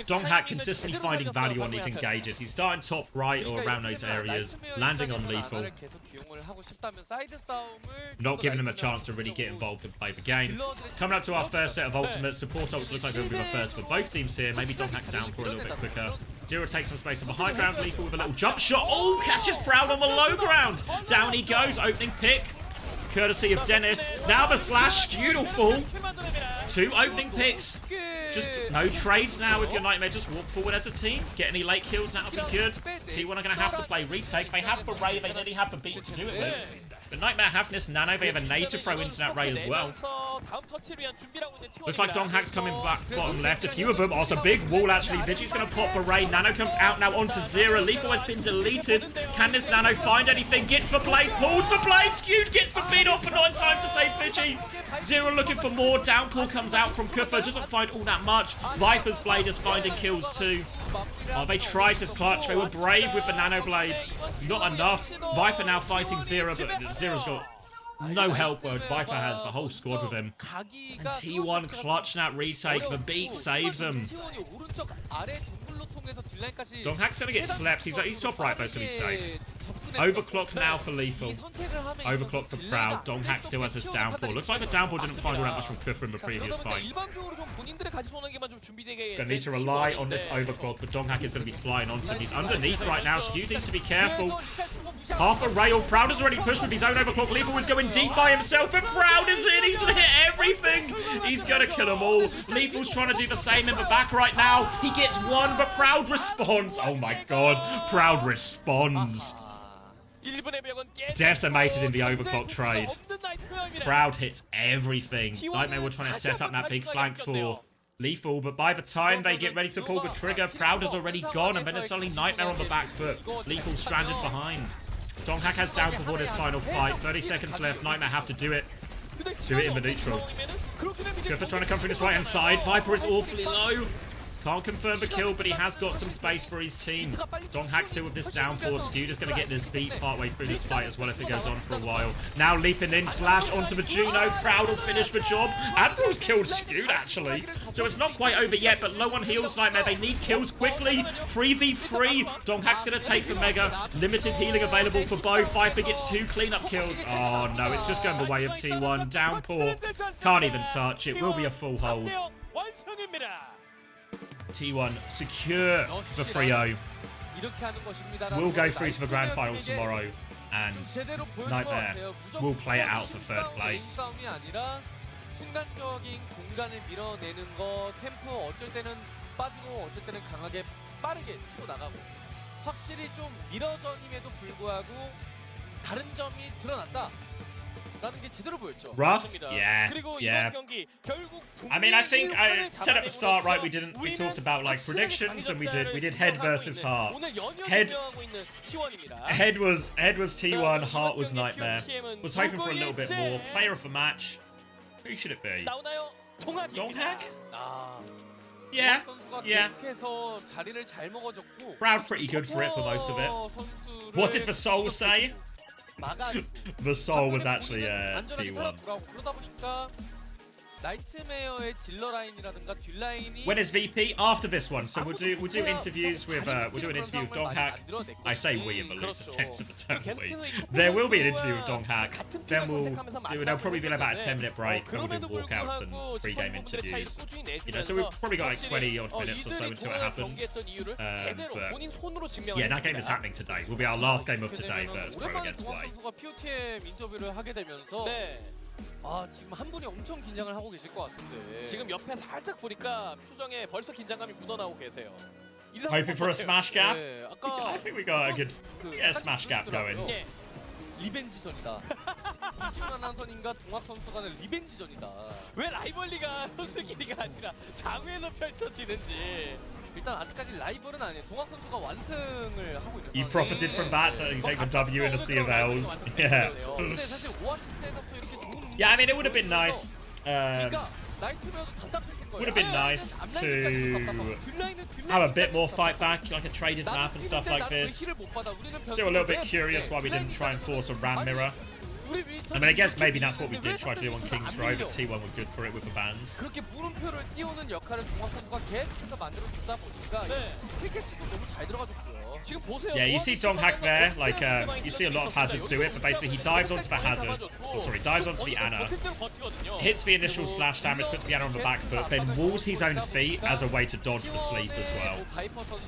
Donghak consistently finding value on these engages. He's starting top right or around those areas, landing on Lethal. Not giving him a chance to really get involved and play the game. Coming up to our first set of ultimates. Support ults look like they'll be the first for both teams here. Maybe Donghak's down for a little bit quicker. Zero takes some space on the high ground. Lethal with a little jump shot. Oh, catches Proud on the low ground. Down he goes. Opening pick. Courtesy of Dennis. Now the slash. Skewed will fall. 2 opening picks. Just no trades now with your Nightmare. Just walk forward as a team. Get any late kills. That'll be good. T1 are going to have to play retake. They have the Ray. They nearly have the beat to do it with. But Nightmare have this nano. They have a nade to throw into that Ray as well. Looks like Donghak's coming back bottom left. A few of them. Oh, it's a big wall actually. Vigi's going to pop the Ray. Nano comes out now onto Zero. Lethal has been deleted. Can this nano find anything? Gets the blade. Pulls the blade. Skewed gets the beat off, but not in time to save Vigi. Zero looking for more. Downpour comes out from Kufa. Doesn't find all that much. Viper's blade is finding kills too. Oh, they tried to clutch. They were brave with the nano blade. Not enough. Viper now fighting Zero, but Zero's got no help. Whereas Viper has the whole squad with him. And T1 clutch that retake. The beat saves him. Donghak's going to get slept. He's top right though, so he's safe. Overclock now for Lethal. Overclock for Proud. Donghack still has his downpour. Looks like the downpour didn't find all that much from Kufra in the previous fight. Gonna need to rely on this overclock, but Donghack is gonna be flying onto him. He's underneath right now. Skew needs to be careful. Half a rail. Proud has already pushed with his own overclock. Lethal is going deep by himself, but Proud is in. He's gonna hit everything. He's gonna kill them all. Lethal's trying to do the same in the back right now. He gets one, but Proud responds. Oh my god. Proud responds. Decimated in the overclock trade. Proud hits everything. Nightmare were trying to set up that big flank for Lethal, but by the time they get ready to pull the trigger, Proud has already gone, and then it's only Nightmare on the back foot. Lethal stranded behind. Donghack has down before this final fight. 30 seconds left. Nightmare have to do it. Do it in the neutral. Kufra trying to come through this right-hand side. Viper is awfully low. Can't confirm the kill, but he has got some space for his team. Donghack still with this downpour. Skew just going to get this beat partway through this fight as well if it goes on for a while. Now leaping in, slash onto the Juno. Proud will finish the job. Admiral's killed Skew, actually. So it's not quite over yet, but low on heals, Nightmare. They need kills quickly. 3v3. Donghack's going to take the Mega. Limited healing available for both. Viper gets 2 cleanup kills. Oh, no, it's just going the way of T1. Downpour. Can't even touch. It will be a full hold. T1 secure the 3-0. We'll go through to the grand finals tomorrow, and Nightmare will play it out for 3rd place. 순간적인 공간을 밀어내는 거, 템포 어쩔 때는 빠지고 어쩔 때는 강하게 빠르게 치고 나가고 확실히 좀 미러전임에도 불구하고 다른 점이 드러났다. Rough? Yeah. Yeah. I mean, I think I said at the start, right, we talked about like predictions, and we did head versus heart. Head was T1, heart was Nightmare. Was hoping for a little bit more. Player of the match. Who should it be? Donghack? Yeah. Yeah. Proud pretty good for it for most of it. What did the Soul say? The Soul was actually T1. When is VP? After this one, so we'll do interviews with we'll do an interview with Donghack. I say we in the loosest sense of the term. We. There will be an interview with Donghack. Then there'll probably be about a 10-minute break. Then we'll do walkouts and pre-game interviews. You know, so we've probably got like 20 odd minutes or so until it happens. But yeah, that game is happening today. Will be our last game of today versus Pro against Way. 지금 한 분이 엄청 긴장을 하고 계실 것 같은데. 지금 옆에 살짝 보니까 표정에 벌써 긴장감이 묻어나오고 계세요. Hoping for a smash gap? I think we got a good smash gap going. 리벤지전이다. 이지훈 아나운서님과 동학 선수 간의 리벤지전이다. 왜 라이벌리가 선수끼리가 아니라 장외에서 펼쳐지는지. 일단 아직까지 라이벌은 아니에요. 동학 선수가 완승을 하고 있는. You profited from that, so you take the W in a sea of L's. Yeah. 근데 사실 5화팀 때부터 이렇게 좋은. Yeah, I mean, it would have been nice. Would have been nice to have a bit more fight back, like a traded map and stuff like this. Still a little bit curious why we didn't try and force a ram mirror. I mean, I guess maybe that's what we did try to do on King's Row, but T1 were good for it with the bans. 그렇게 물음표를 띄우는 역할을 동학 선수가 계속해서 만들어주다 보니까 킬캐치도 너무 잘 들어가줬고요. Yeah, you see Donghack there, like, you see a lot of hazards do it, but basically he dives onto the hazard, dives onto the Ana, hits the initial slash damage, puts the Ana on the back foot, then walls his own feet as a way to dodge the sleep as well.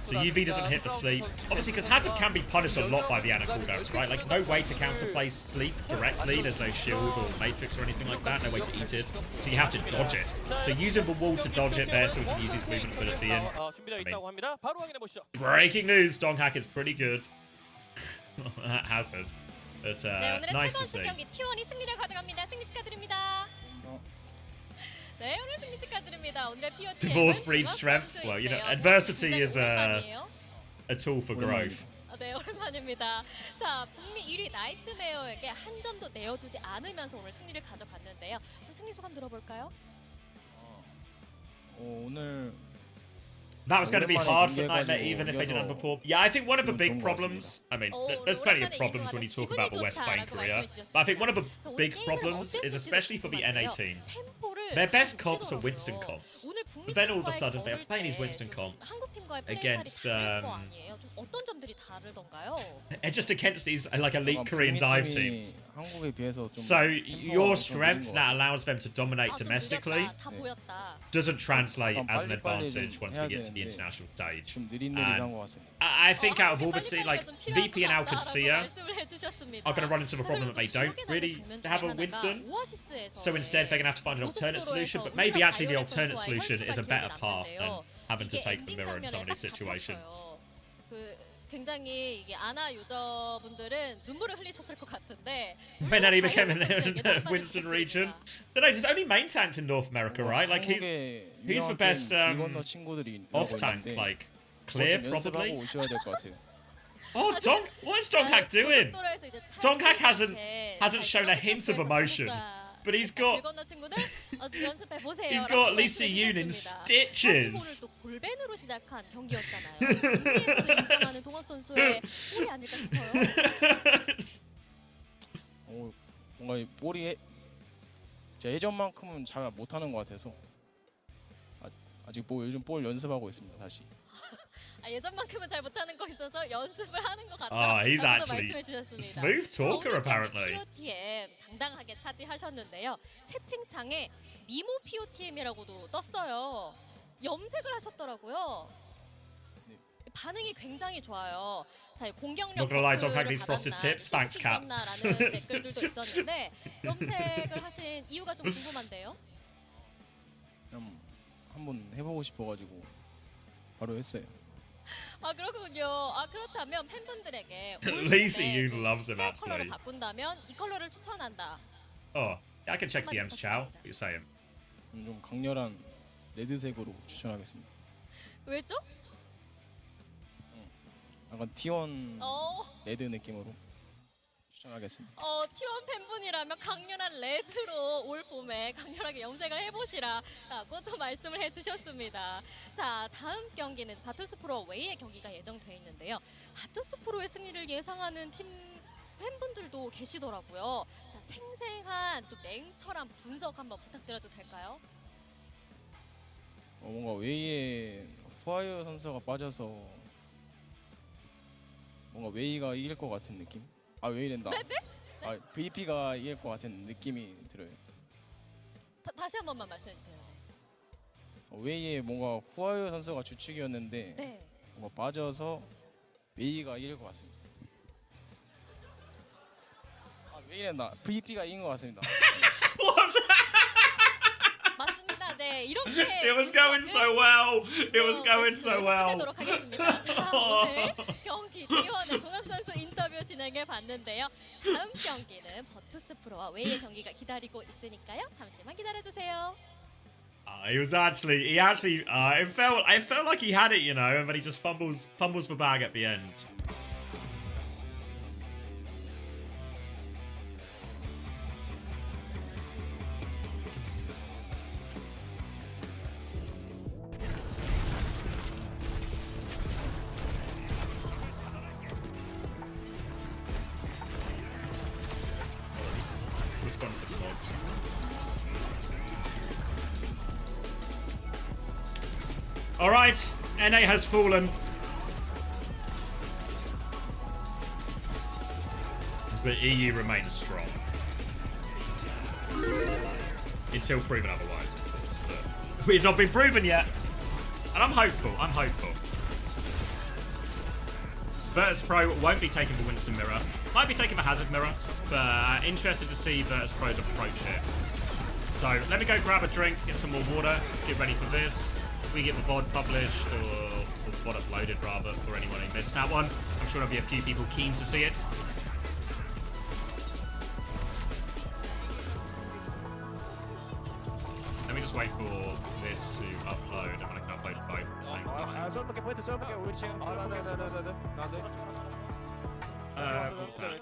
So UV doesn't hit the sleep. Obviously, because hazard can be punished a lot by the Ana cooldowns, right? Like, no way to counterplay sleep directly, there's no shield or matrix or anything like that, no way to eat it, so you have to dodge it. So using the wall to dodge it there so he can use his movement ability in. I mean, breaking news, Donghack is pretty good at hazard, but nice to see. 경기 T1이 승리를 가져갑니다. 승리 축하드립니다. 네, 오늘 승리 축하드립니다. 오늘의 POT Divorce breeds strength. Well, you know, adversity is a tool for growth. 네, 오랜만입니다. 자, 북미 1위 나이트메어에게 한 점도 내어주지 않으면서 오늘 승리를 가져갔는데요. 승리 소감 들어볼까요? 오늘 That was going to be hard for Nightmare even if they didn't before. Yeah, I think one of the big problems, I mean, there's plenty of problems when you talk about the West Bank career, but I think one of the big problems is especially for the NA team. Their best comps are Winston comps. But then all of a sudden they're playing these Winston comps against 팀들이 다르던가요? It's just against these like elite Korean dive teams. 한국에 비해서 좀 So your strength that allows them to dominate 좀 domestically 느렸다. 다 보였다. doesn't translate as an 빨리빨리 advantage 좀 once 해야 we get to the 되는데 international stage. 좀 느릿느릿한 것 같습니다. I think out of all the 한국에 like 빨리빨리가 좀 VP and 필요할 것 Alcancia 같다라고 말씀을 해주셨습니다. are going to run into the 자, problem 그리고 that they 또 don't 기록에 really 남은 장면 have a 중에 Winston. 하나가 오아시스에서의 So instead, they're going to have to find an alternate solution. But maybe actually the alternate solution is a better path than having to take the mirror in some of these situations. 그 굉장히 이게 아나 유저분들은 눈물을 흘리셨을 것 같은데 When Eddie became 바이올렛 in 선수에게 the 너무 Winston 많이 region, there's only main tanks in North America, right? Like he's the best off tank, like clear probably. 오셔야 될 것 같아요. Oh, what is Donghak doing? Donghak hasn't shown a hint of emotion, but he's got Lisa Yoon in stitches. 또 볼벤으로 시작한 경기였잖아요. 국내에서도 인정하는 동학 선수의 골이 아닐까 싶어요. 뭔가 이 볼이 예전만큼은 잘 못하는 것 같아서 아직 요즘 볼 연습하고 있습니다. 다시. 예전만큼은 잘 못하는 거 있어서 연습을 하는 것 같다. He's 라고도 actually 말씀해 주셨습니다. a smooth talker apparently. POTM 당당하게 차지하셨는데요. 채팅창에 미모 POTM이라고도 떴어요. 염색을 하셨더라고요. 반응이 굉장히 좋아요. 자, 공격력 Not gonna lie, 버프를 Donghak needs frosted 받았나, tips. Thanks, Cap. 라는 댓글들도 있었는데 염색을 하신 이유가 좀 궁금한데요. 그냥 한번 해보고 싶어가지고 바로 했어요. 그렇군요. 그렇다면 팬분들에게 Lisa Yoon loves him 헤어 컬러를 actually. 바꾼다면 이 컬러를 추천한다. Oh, yeah, I can check DMs, Chow. What you saying? 좀 강렬한 레드색으로 추천하겠습니다. 왜죠? 약간 T1 어. 레드 느낌으로 추천하겠습니다. T1 팬분이라면 강렬한 레드로 올 봄에 강렬하게 염색을 해보시라라고 또 말씀을 해주셨습니다. 자, 다음 경기는 바투스 프로 웨이의 경기가 예정돼 있는데요. 바투스 프로의 승리를 예상하는 팀 팬분들도 계시더라고요. 자, 생생한 또 냉철한 분석 한번 부탁드려도 될까요? 뭔가 웨이에 후아유 선수가 빠져서 뭔가 웨이가 이길 것 같은 느낌? 웨이 된다. 네네? VP가 이길 것 같은 느낌이 들어요. 다시 한 번만 말씀해 주세요. 웨이에 뭔가 후아유 선수가 주축이었는데 네. 뭔가 빠져서 웨이가 이길 것 같습니다. 웨이 된다. VP가 이긴 것 같습니다. 맞습니다. 네, 이렇게 It was going so well. It was going so well. 끝내도록 하겠습니다. 자, 오늘 경기 T1의 동학 선수 인터뷰 진행해 봤는데요. 다음 경기는 버투스 프로와 웨이의 경기가 기다리고 있으니까요. 잠시만 기다려 주세요. He actually, it felt like he had it, you know, but he just fumbles the bag at the end. Respond to the mods. All right, NA has fallen. But EU remains strong. Until proven otherwise, of course. But we've not been proven yet. And I'm hopeful. Virtus Pro won't be taking the Winston Mirror. Might be taking the Hazard Mirror. But interested to see Virtus Pro's approach here. So let me go grab a drink, get some more water, get ready for this. We get the VOD published, or VOD uploaded rather, for anyone who missed that one. I'm sure there'll be a few people keen to see it. Let me just wait for this to upload, and then I can upload both at the same time.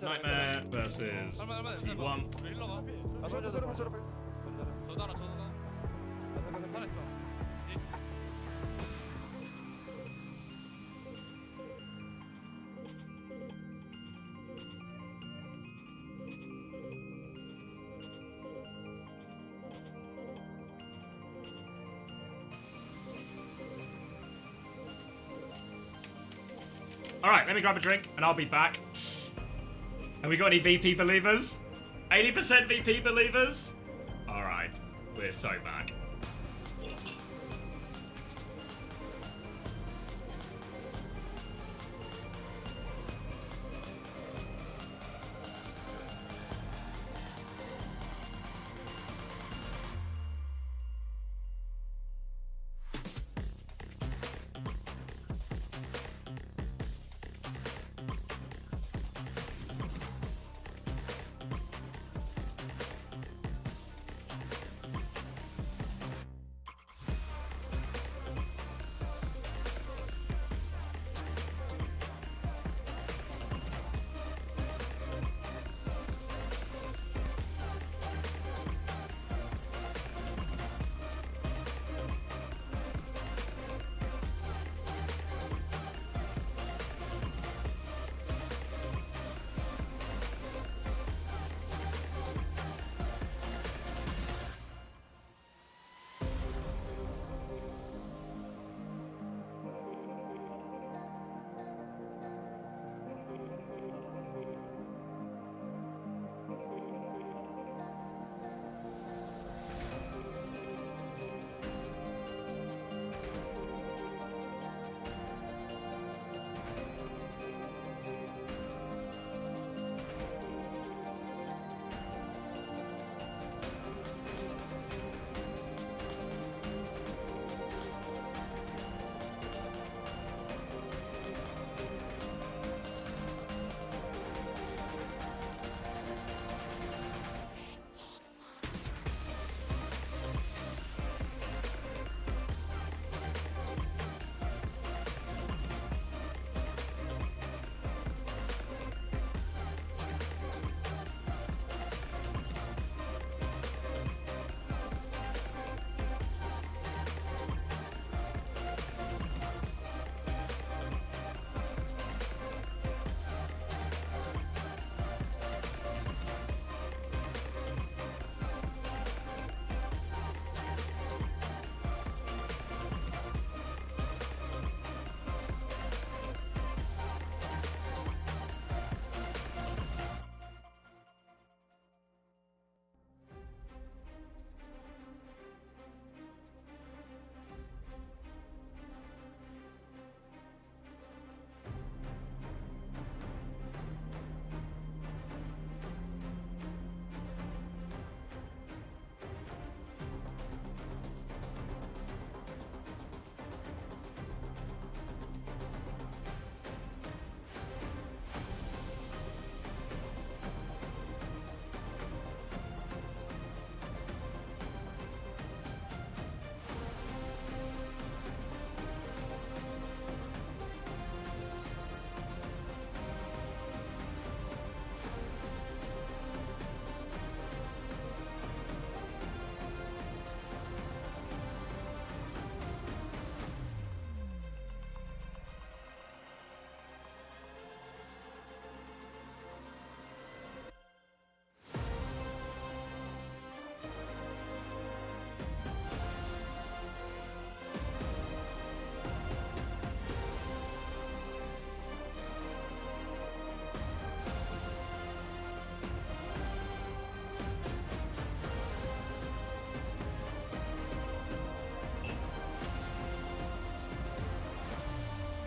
Nightmare versus T1. All right, let me grab a drink and I'll be back. Have we got any VP believers? 80% VP believers? All right, we're so back.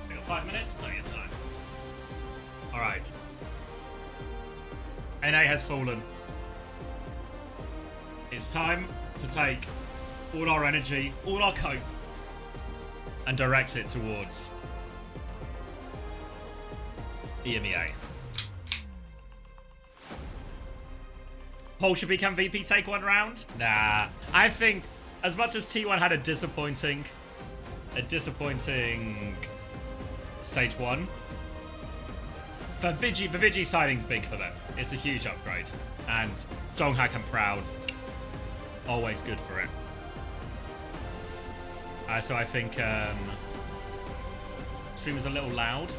We got 5 minutes, plenty of time. Alright. NA has fallen. It's time to take all our energy, all our cope, and direct it towards EMEA. Paul, should Can VP take one round? Nah. I think as much as T1 had a disappointing stage 1, for Vigi signing's big for them. It's a huge upgrade. And Donghack and Proud, always good for it. So I think stream is a little loud.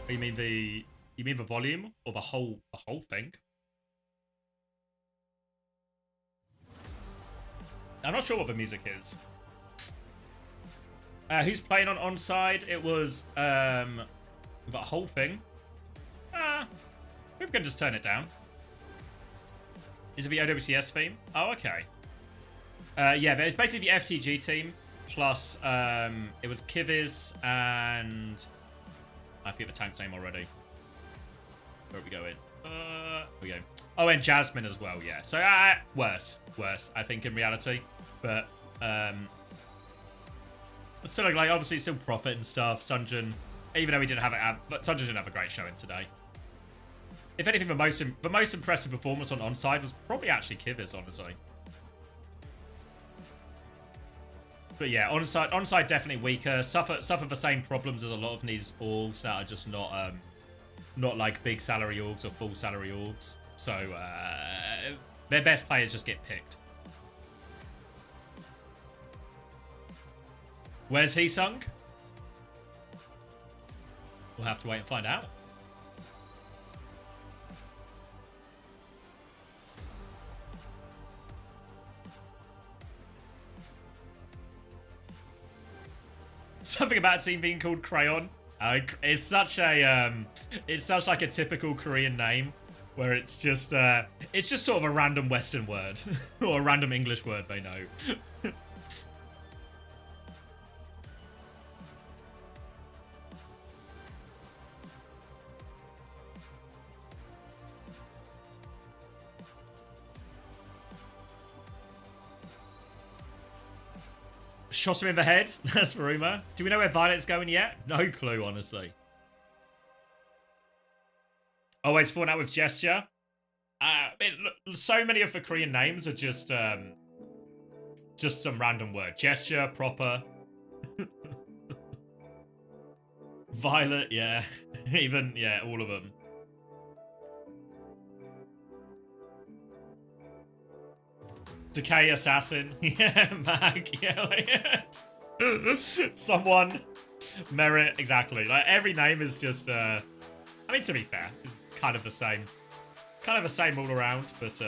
You mean the volume or the whole thing? I'm not sure what the music is. Who's playing on onside? It was We've got a whole thing. We can just turn it down. Is it the OWCS theme? Oh, okay. Yeah, it's basically the FTG team. Plus, it was Kivis and... I forget the tank's name already. Where are we going? Here we go. Oh, and Jasmine as well, yeah. So, worse, I think, in reality. But, still, like, obviously, still Profit and stuff. Sunjin, even though he didn't have it, but Sunjin didn't have a great showing today. If anything, the most impressive performance on onside was probably actually Kivis, honestly. But yeah, onside definitely weaker. Suffer the same problems as a lot of these orgs that are just not like big salary orgs or full salary orgs. So their best players just get picked. Where's he sunk? We'll have to wait and find out. Something about a team being called Crayon. It's such like a typical Korean name, where it's just sort of a random Western word or a random English word they know. Shot him in the head. That's the rumor. Do we know where Violet's going yet? No clue, honestly. Always falling out with Gesture. So many of the Korean names are just some random word. Gesture, Proper. Violet, yeah. Even, yeah, all of them. Decay Assassin. Yeah, Mag. Yeah, like, someone. Merit. Exactly. Like, every name is just, I mean, to be fair, it's kind of the same. Kind of the same all around, but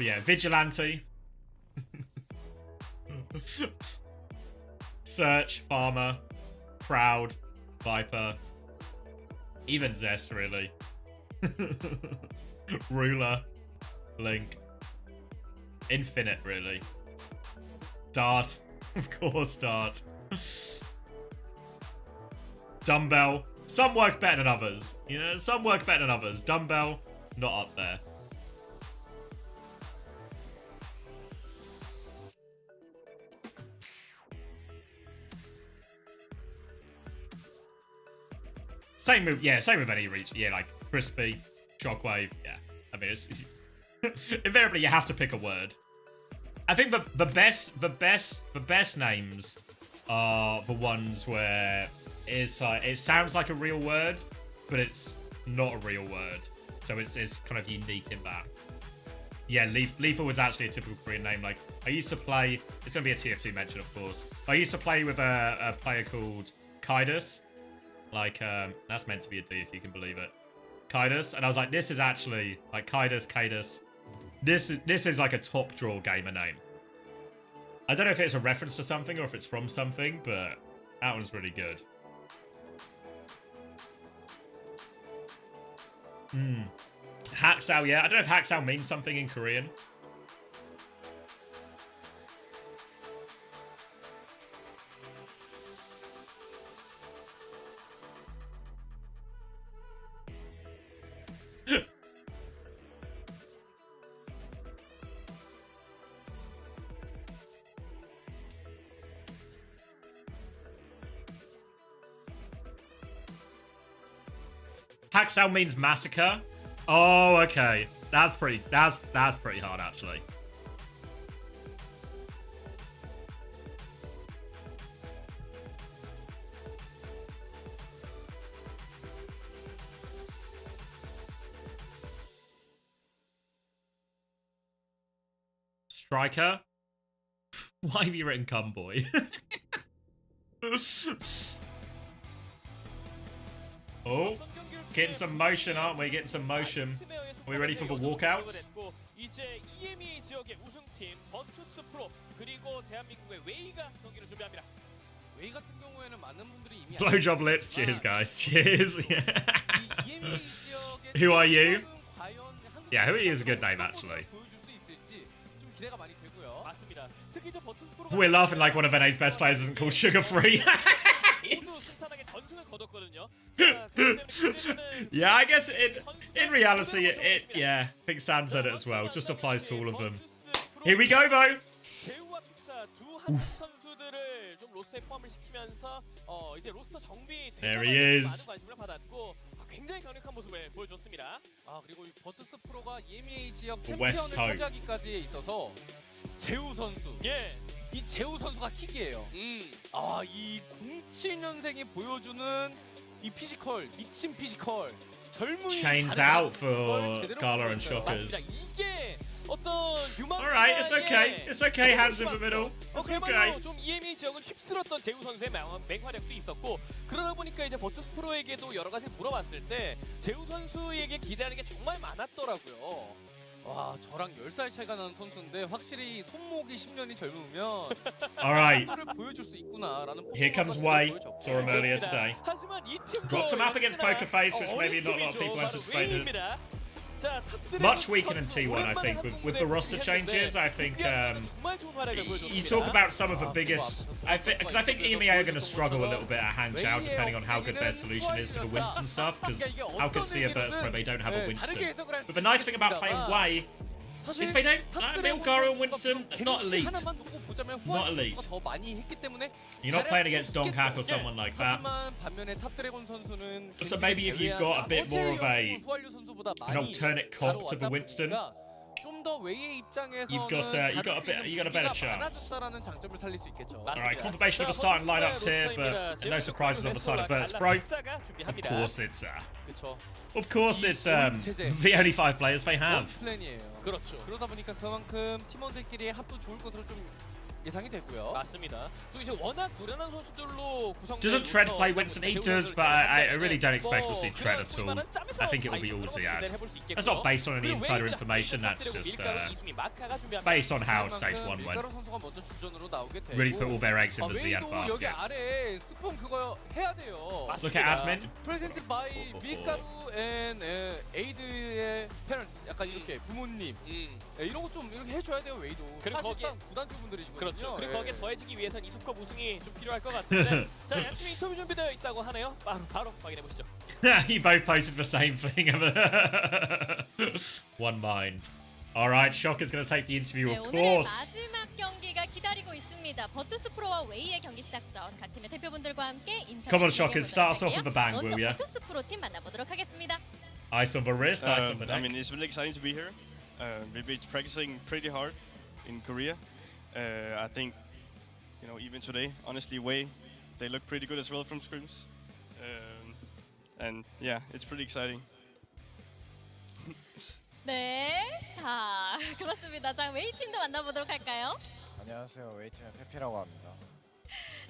yeah, Vigilante. Search, Farmer, Proud, Viper. Even Zest, really. Ruler. Link. Infinite, really. Dart. Of course, Dart. Dumbbell. Some work better than others. You know, some work better than others. Dumbbell, not up there. Same move, yeah, same with any reach. Yeah, like Crispy, Shockwave, yeah. I mean, it's invariably, you have to pick a word. I think the best names are the ones where it sounds like a real word, but it's not a real word. So it's kind of unique in that. Yeah, Lethal was actually a typical Korean name. Like, I used to play... It's going to be a TF2 mention, of course. I used to play with a player called Kaidos. Like, that's meant to be a D, if you can believe it. Kaidos. And I was like, this is actually... Like, Kaidos. This is like a top draw gamer name. I don't know if it's a reference to something or if it's from something, but that one's really good. Haksao, yeah. I don't know if Haksao means something in Korean. Haksao means massacre. Oh, okay. That's pretty hard, actually. Striker? Why have you written Cumboy? Oh. Getting some motion, aren't we? Getting some motion. Are we ready for the walkouts? 이제 EMEA 지역의 우승팀 버투스 프로 그리고 대한민국의 웨이가 경기를 준비합니다. 웨이 같은 경우에는 많은 분들이 이미 Blowjob lips. Cheers, guys. Cheers. 이 EMEA 지역의 Who are you? 과연 한국 Yeah, who is a good name actually. 보여줄 수 있을지 좀 기대가 많이 되고요. 맞습니다. 특히 저 버튼 스프로가 We're laughing like one of NA's best players isn't called Sugar Free. 모두 순탄하게 전승을 거뒀거든요. 자, 그렇기 때문에 기대되는 Yeah, I guess in reality, yeah, I think Sam said it as well. It just applies to all of them. Here we go, though. 제우와 픽사 두 한국 선수들을 좀 로스터에 포함을 시키면서 이제 로스터 정비 There he is. 많은 관심을 받았고 굉장히 강력한 모습을 보여줬습니다. 아 그리고 이 버투스 프로가 EMEA 지역 West 챔피언을 Hope. 차지하기까지에 있어서 제우 선수, 예. 이 제우 선수가 킥이에요. 이 07년생이 보여주는 이 피지컬, 미친 피지컬, 젊은이 Chains out for Gala and Shockers. 이게 어떤 유망. Alright, it's okay. It's okay. Hands in the middle. It's okay. 그야말로 좀 EMEA 지역을 휩쓸었던 제우 선수의 맹활약도 있었고 그러다 보니까 이제 버투스 프로에게도 여러 가지 물어봤을 때 제우 선수에게 기대하는 게 정말 많았더라고요. 와 저랑 10살 차이가 나는 선수인데 확실히 손목이 10년이 젊으면 Alright. 를 보여줄 수 있구나라는. Here comes Wei. Saw him earlier today. 하지만 이 팀도 Dropped him up against Poker Face, which maybe not a lot of people anticipated. Much weaker than T1, I think, with the roster changes. I think you talk about some of the biggest. Because I think EMEA are going to struggle a little bit at Hang Chao, depending on how good their solution is to the Winston stuff. Because how could Verts Pro they don't have a Winston? But the nice thing about playing Wei is they don't. Milgaro and Winston not elite. Not elite. You're not playing against Donkak or someone like that. So maybe if you've got a bit more of an alternate comp to the Winston, you've got a better chance. Alright, confirmation of the starting lineups here, but no surprises on the side of Verts Pro. Of course it's the only 5 players they have. 그렇죠. 그러다 보니까 그만큼 팀원들끼리 합도 좋을 것으로 좀 예상이 되고요. 맞습니다. 또 이제 워낙 노련한 선수들로 구성된 Doesn't Tread play Winston? He does, but I really don't expect we'll see Tread at all. I think it will be all Ziad. That's not based on any insider information, that's just based on how Stage 1 went. Really put all their eggs in the Ziad 여기 basket. 아래 스폰 그거 해야 돼요. Look at admin. Presented by 밀가루 and 에이드의 parents. 약간 이렇게 부모님. 이런 거 좀 이렇게 해줘야 돼요 웨이도. 사실상 구단주분들이시거든요. 그렇죠. 그리고 거기에 더해지기 위해선 이 수컵 우승이 좀 필요할 것 같은데 자, 양팀 인터뷰 준비되어 있다고 하네요. 바로 확인해 보시죠. You both posted the same thing. One mind. Alright, Shocker's going to take the interview, of 오늘의 course. 마지막 경기가 기다리고 있습니다. 버투스 프로와 웨이의 경기 시작 전 각 팀의 대표분들과 함께 인터뷰 Come on, Shockers, start us off with a bang, 먼저 will ya? 버투스 프로 팀 만나보도록 하겠습니다. Ice on the wrist, ice on the neck. I mean, it's really exciting to be here. We've been practicing pretty hard in Korea. I think, even today, honestly, they look pretty good as well from scrims. And yeah, it's pretty exciting. 네, 자 그렇습니다. 자 웨이 팀도 만나보도록 할까요? 안녕하세요, 웨이 팀의 페피라고 합니다.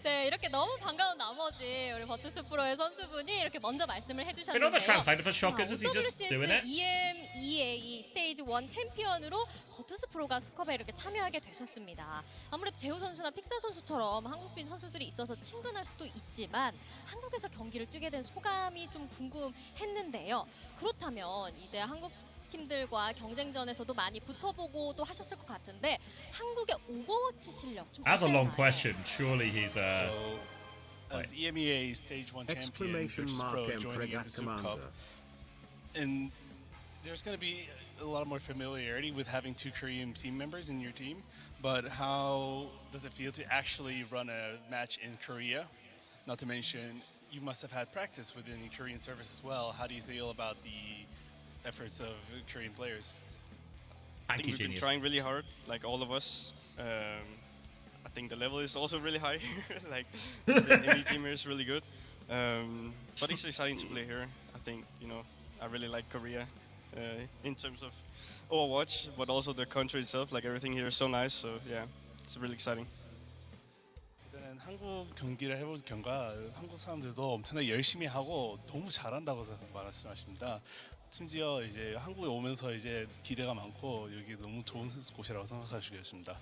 네, 이렇게 너무 반가운 나머지 우리 버투스 프로의 선수분이 이렇게 먼저 말씀을 해주셨는데요. Another translator for Shockers, is he just doing it? EMEA 스테이지 1 챔피언으로 버투스 프로가 수컵에 이렇게 참여하게 되셨습니다. 아무래도 제우 선수나 픽사 선수처럼 한국인 선수들이 있어서 친근할 수도 있지만 한국에서 경기를 뛰게 된 소감이 좀 궁금했는데요. 그렇다면 이제 한국 팀들과 경쟁전에서도 많이 붙어보고 또 하셨을 것 같은데 한국의 오버워치 실력 좀 That's a long 어땠나요? question. Surely he's As EMEA Stage 1 champion, Virtus Pro joining in the SOOP Cup. And there's going to be a lot more familiarity with having 2 Korean team members in your team, but how does it feel to actually run a match in Korea? Not to mention, you must have had practice within the Korean service as well. How do you feel about the efforts of Korean players? I think we've been trying really hard, like all of us. I think the level is also really high. Like the ME team here is really good. But it's exciting to play here. I think I really like Korea in terms of Overwatch, but also the country itself. Like everything here is so nice. So yeah, it's really exciting. 일단은 한국 경기를 해본 경과 한국 사람들도 엄청나게 열심히 하고 너무 잘한다고 말씀하십니다. 심지어 이제 한국에 오면서 이제 기대가 많고 여기 너무 좋은 곳이라고 생각하시겠습니다.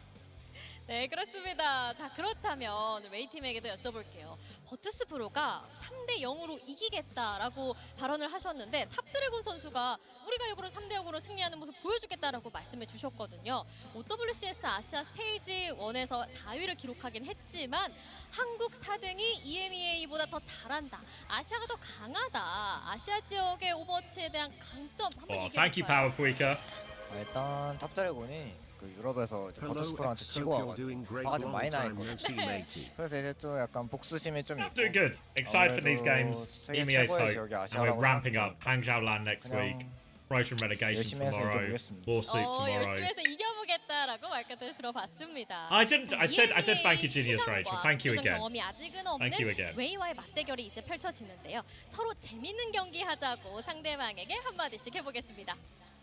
네, 그렇습니다. 자, 그렇다면 웨이팀에게도 여쭤볼게요. 버투스 프로가 3대 0으로 이기겠다라고 발언을 하셨는데 탑드래곤 선수가 우리가 이거로 3대 0으로 승리하는 모습 보여주겠다라고 말씀해 주셨거든요. OWCS 아시아 스테이지 1에서 4위를 기록하긴 했지만 한국 4등이 EMEA보다 더 잘한다. 아시아가 더 강하다. 아시아 지역의 오버워치에 대한 강점 한번 얘기해 Thank you, 볼까요? Power Quaker. 일단 탑드래곤이 그 유럽에서 이제 버투스 프로한테 지고 와가지고 화가 좀 많이 나 있거든요. 그래서 이제 또 약간 복수심이 좀 있고. Doing good. Excited for these games. 세계 EMEA's 최고의 hope. 지역이 And we're 아시아라고 ramping up. 생각하고 Hangzhou land next week. Promotion relegation 열심히 해서 tomorrow. 이겨보겠습니다. More soup tomorrow. 열심히 해서 이겨보겠다라고 말까지 들어봤습니다. I didn't. I said thank you, Genius Rachel. Thank you again. 경험이 아직은 Thank you 없는 again. 웨이와의 맞대결이 이제 펼쳐지는데요. 서로 재밌는 경기 하자고 상대방에게 한마디씩 해보겠습니다.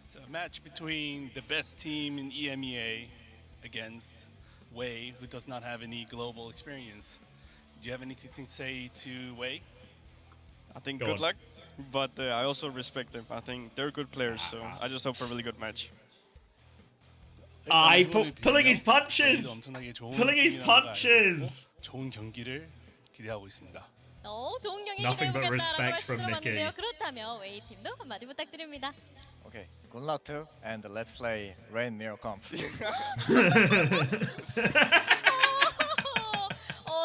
It's a match between the best team in EMEA against Wei, who does not have any global experience. Do you have anything to say to Wei? I think Go good on. luck, but I also respect them. I think they're good players, so I just hope for a really good match. Pulling his punches. 엄청나게 좋은 Pulling his 팀이라는 걸 알고 punches. 있고 좋은 경기를 기대하고 있습니다. 좋은 경기 Nothing but 기대해보겠다라고 respect from 말씀 들어봤는데요. Mickey. 그렇다면 웨이 팀도 한마디 부탁드립니다. Okay, good luck too, and let's play Rain Mirror Comp.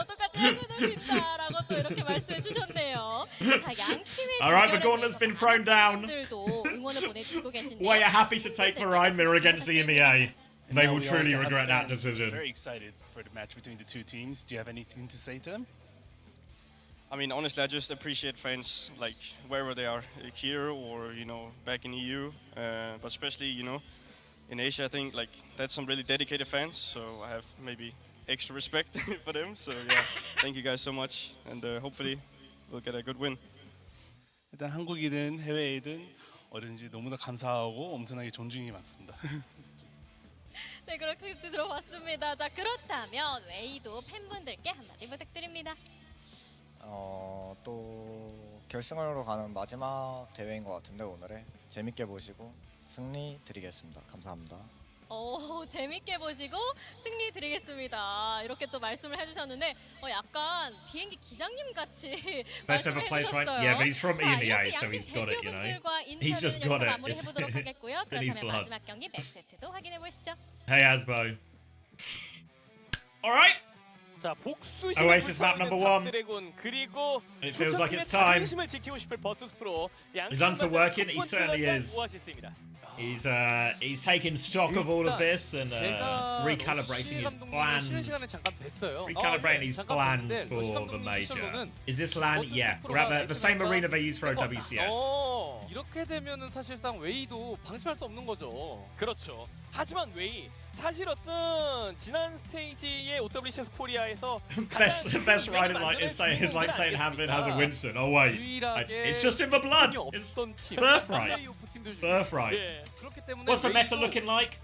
똑같이 응원하신다라고 또 이렇게 말씀해 주셨네요. 자, 양 팀의 Alright, the gauntlet's been thrown down. 분들도 응원을 보내주시고 계신데요. Wei are happy to take Ryan Mirror against the EMEA. They Now will we truly also have regret that fans decision. Very excited for the match between the two teams. Do you have anything to say to them? I mean, honestly, I just appreciate fans like wherever they are, here or back in EU, but especially in Asia. I think like that's some really dedicated fans, so I have maybe extra respect for them. So yeah, thank you guys so much, and hopefully we'll get a good win. 일단 한국이든 해외이든 어딘지 너무나 감사하고 엄청나게 존중이 많습니다. 네, 그렇게 들어봤습니다. 자, 그렇다면 웨이도 팬분들께 한마디 부탁드립니다. 또 결승으로 가는 마지막 대회인 것 같은데 오늘에 재밌게 보시고 승리 드리겠습니다. 감사합니다. 재밌게 보시고 승리 드리겠습니다. 이렇게 또 말씀을 해주셨는데 약간 비행기 기장님 같이 Best ever place, right? 말씀해주셨어요. Yeah, but he's from 자, EMEA, 이렇게 so 양팀 he's got it, you know. 대표분들과 He's just 인터뷰는 got 여기서 it. 마무리해보도록 하겠고요. in his 그렇다면 blood. 마지막 경기 맥세트도 확인해 보시죠. Hey, Asbo. Alright. 자, 복수심을 Oasis map number one. 탑드래곤 그리고 It feels like 조정팀의 it's time. 자존심을 지키고 싶을 버투스 프로. Is Hunter working? He certainly is. 오아시스입니다. He's taking stock of all of this and recalibrating his plans. Recalibrating his plans for the major. Is this land? Yeah, we're at the same arena they use for OWCS. 이렇게 되면은 사실상 웨이도 방심할 수 없는 거죠. 그렇죠. 하지만 웨이 사실 어떤 지난 스테이지의 OWCS 코리아에서 best ride is like saying Hanbin has a Winston. Oh wait, it's just in the blood. It's birthright. Birthright. What's the meta looking like?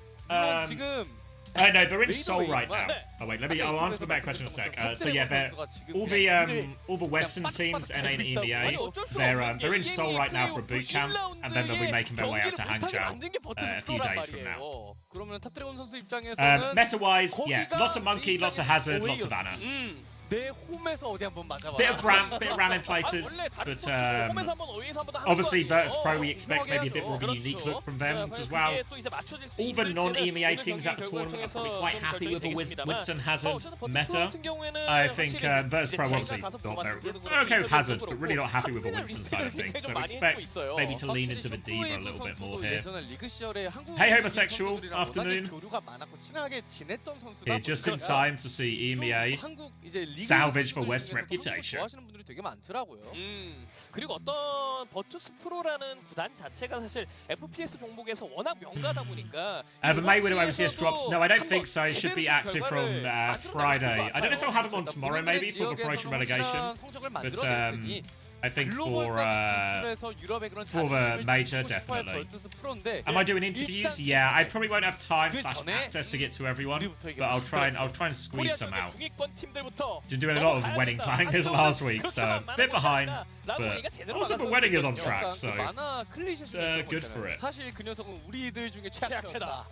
Oh no, they're in Seoul right now. Oh wait, I'll answer the back question in a sec. So yeah, they're all the Western teams, NA and EMEA, they're in Seoul right now for a boot camp, and then they'll be making their way out to Hangzhou a few days from now. 그러면 탑드래곤 선수 입장에서는 Meta-wise, yeah, lots of Monkey, lots of Hazard, lots of Anna. 내 홈에서 어디 한번 맞아봐. Bit of ram in places, but obviously Virtus Pro we expect maybe a bit more of a unique look from them as well. All the non-EMEA teams at the tournament are probably quite happy with a Winston Hazard meta. I think Virtus Pro obviously they're okay with Hazard, but really not happy with the Winston side of things. So expect maybe to lean into the Diva a little bit more here. Hey homosexual, afternoon. Here just in time to see EMEA salvage for West's reputation. 좋아하시는 분들이 되게 많더라고요. 그리고 어떤 버투스 프로라는 구단 자체가 사실 FPS 종목에서 워낙 명가다 보니까 The Mayweather OCS drops. No, I don't think so. It should be active from Friday. I don't know if they'll have them on tomorrow, maybe for the promotion relegation. But I think for the major, definitely. Am I doing interviews? Yeah, I probably won't have time / access to get to everyone, but I'll try and squeeze some out. Been doing a lot of wedding planning this last week, so a bit behind, but also the wedding is on track, so it's good for it. 사실 그 녀석은 우리들 중에 최악체다.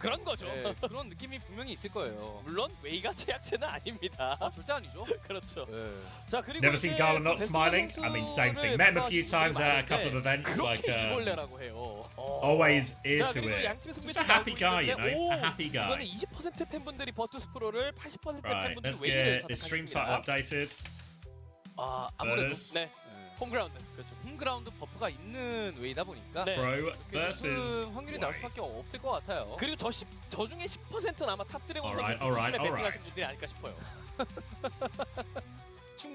그런 거죠. 네, 그런 느낌이 분명히 있을 거예요. 물론 웨이가 최약체는 아닙니다. 절대 아니죠. 그렇죠. 네. 자 그리고 Never seen Garland not smiling. I mean, same thing. Met him a few times at a couple of events. Like, 이벌레라고 해요. always ear 자, to 그리고 ear. 양팀의 Just a happy guy, you know, a happy 이번에 guy. 20% 팬분들이 버투스 프로를 80% Right, 팬분들이 let's 웨이를 get his stream title updated. 아무래도 Versus 네. 홈그라운드. 그렇죠. 홈그라운드 버프가 있는 웨이다 보니까 네. Pro 그렇게 versus 높은 확률이 나올 수밖에 없을 것 같아요. 그리고 저 중에 10%는 아마 탑 드래곤 선수 Alright, 중심에 alright, 배팅하신 alright. 분들이 아닐까 싶어요.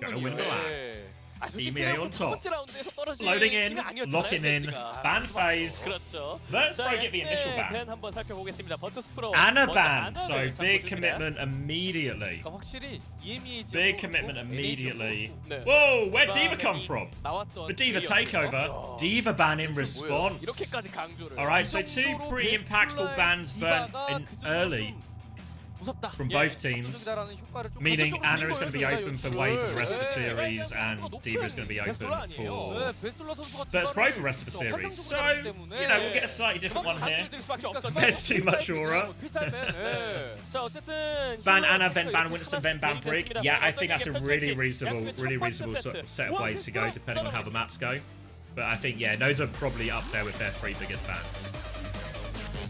Gonna win the lap. 네. 솔직히 EMEA on 첫 top. 번째 라운드에서 떨어진 Loading in, 팀이 아니었잖아요, locking in, 젠지가. ban phase. 그렇죠. Let's 자, break it the initial ban. 밴 한번 살펴보겠습니다. 버투스 프로. And a 먼저 ban, 안을 so 잡아줍니다. big commitment immediately. 그러니까 확실히 EMEA Big commitment immediately. 네. Whoa, where'd Diva come from? 나왔던 The Diva 딜이었고요. takeover. Diva ban in response. 이렇게까지 강조를. Alright, so two pretty impactful bans burnt in early 무섭다. from both teams. Meaning Anna is going to be open for Wave for the rest of the series, and Diva is going to be open for Virtus Pro for the rest of the series. So, you know, we'll get a slightly different one here. There's too much aura. 자, 어쨌든 Ban Anna, then ban Winston, then ban Brig. Yeah, I think that's a really reasonable sort of set of ways to go, depending on how the maps go. But I think, yeah, those are probably up there with their 3 biggest bans.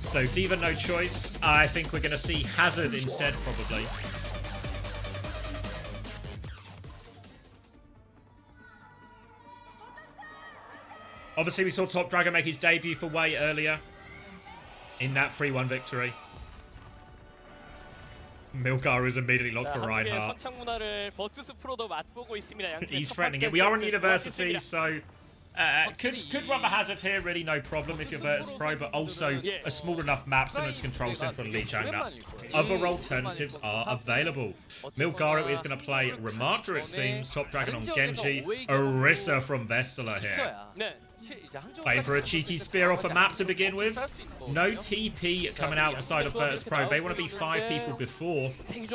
So Diva, no choice. I think we're going to see Hazard instead, probably. Obviously, we saw Top Dragon make his debut for Wei earlier in that 3-1 victory. Milgar is immediately locked for Reinhardt. He's threatening it. We are on university, so could run the Hazard here, really no problem if you're Virtus Pro, but also a small enough map similar to Control Center and Lijiang that other alternatives are available. Milgaro is going to play Ramadra, it seems. Top Dragon on Genji. Orisa from Vestala here. Playing for a cheeky spear off a map to begin with. No TP coming out on the side of Virtus Pro. They want to be 5 people before.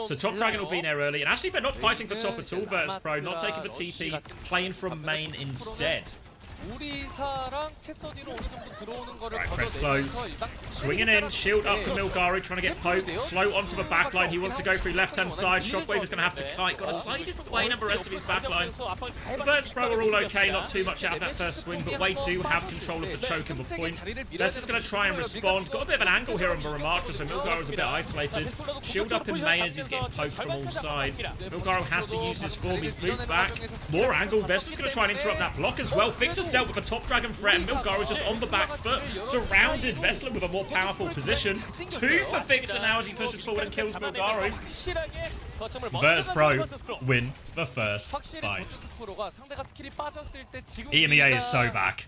So Top Dragon will be there early. And actually, they're not fighting for top at all, Virtus Pro. Not taking the TP, playing from main instead. Right, press close. Swinging in, shield up for Milgaro, trying to get poked. Slow onto the backline. He wants to go through left-hand side. Shockwave is going to have to kite. Got a slightly different way than the rest of his backline. The Virtus Pro are all okay, not too much out of that first swing, but Wade do have control of the choke and the point. That's just going to try and respond. Got a bit of an angle here on the Ramadra, so Milgaro's a bit isolated. Shield up in main as he's getting poked from all sides. Milgaro has to use his form. He's moved back. More angle. Vesta's going to try and interrupt that block as well. Fixer's dealt with a Top Dragon threat, and Milgaro is just on the back foot, surrounded Vestler with a more powerful position. 2 for Fixer now as he pushes forward and kills Milgaro. Virtus Pro win the first fight. EMEA is so back.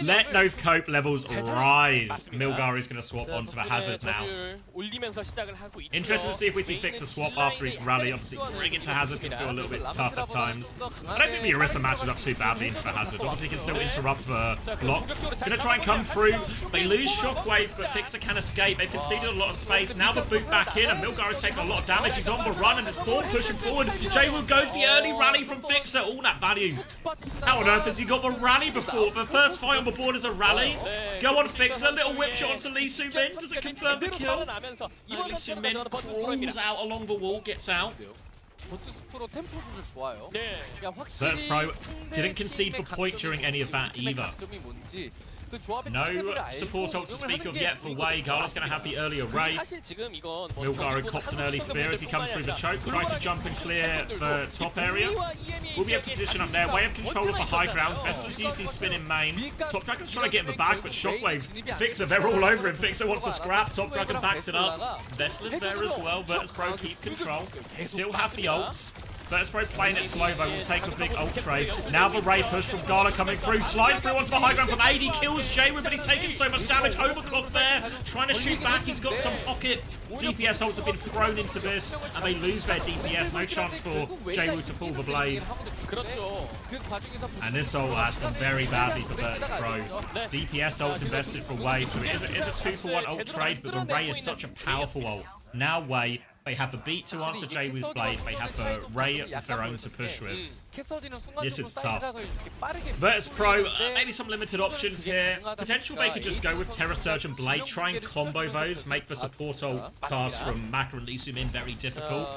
Let those cope levels rise. Milgaro is going to swap onto the Hazard now. Interesting to see if we see Fixer swap after his rally. Obviously, bring it to Hazard can feel a little bit tough at times. I don't think the Orisa matches up too badly into the Hazard. Obviously, he can still interrupt the block. Going to try and come through. They lose Shockwave, but Fixer can escape. They've conceded a lot of space. Now the boot back in, and Milgaro's taking a lot of damage. He's on the run, and his form pushing forward. Jay will go for the early rally from Fixer. All that value. How on earth has he got the rally before? The first fight on the board is a rally. Go on, Fixer. Little whip shot onto Lee Soo-min. Does it confirm the kill? Lee Soo-min crawls out along the wall, gets out. Virtus Pro didn't concede for point during any of that either. No support ult to speak of yet for Wei. Gala's going to have the earlier raid. Milgaro cops an early spear as he comes through the choke. Tries to jump and clear the top area. We'll be able to position up there. Wei have control of the high ground. Vestal's used his spin in main. Top Dragon's trying to get in the back, but Shockwave, Fixer, they're all over him. Fixer wants to scrap. Top Dragon backs it up. Vestler's there as well. Virtus Pro keep control. Still have the ults. Virtus Pro playing it slow though, will take a big ult trade. Now the raid push from Gala coming through. Slide through onto the high ground from AD. Kills Jaywood, but he's taking so much damage. Overclock there. Trying to shoot back. He's got some pocket. DPS ults have been thrown into this, and they lose their DPS. No chance for Jaywood to pull the blade. And this ult has gone very badly for Virtus Pro. DPS ults invested for Wei, so it is a 2-for-1 ult trade, but the Ray is such a powerful ult. Now Wei They have the beat to answer Jaewoo's blade. They have the Ray of their own to push with. This is tough. Virtus Pro, maybe some limited options here. Potential they could just go with Terra Surge and Blade, try and combo those, make the support ult cast from Macro and Lee Soo-min very difficult.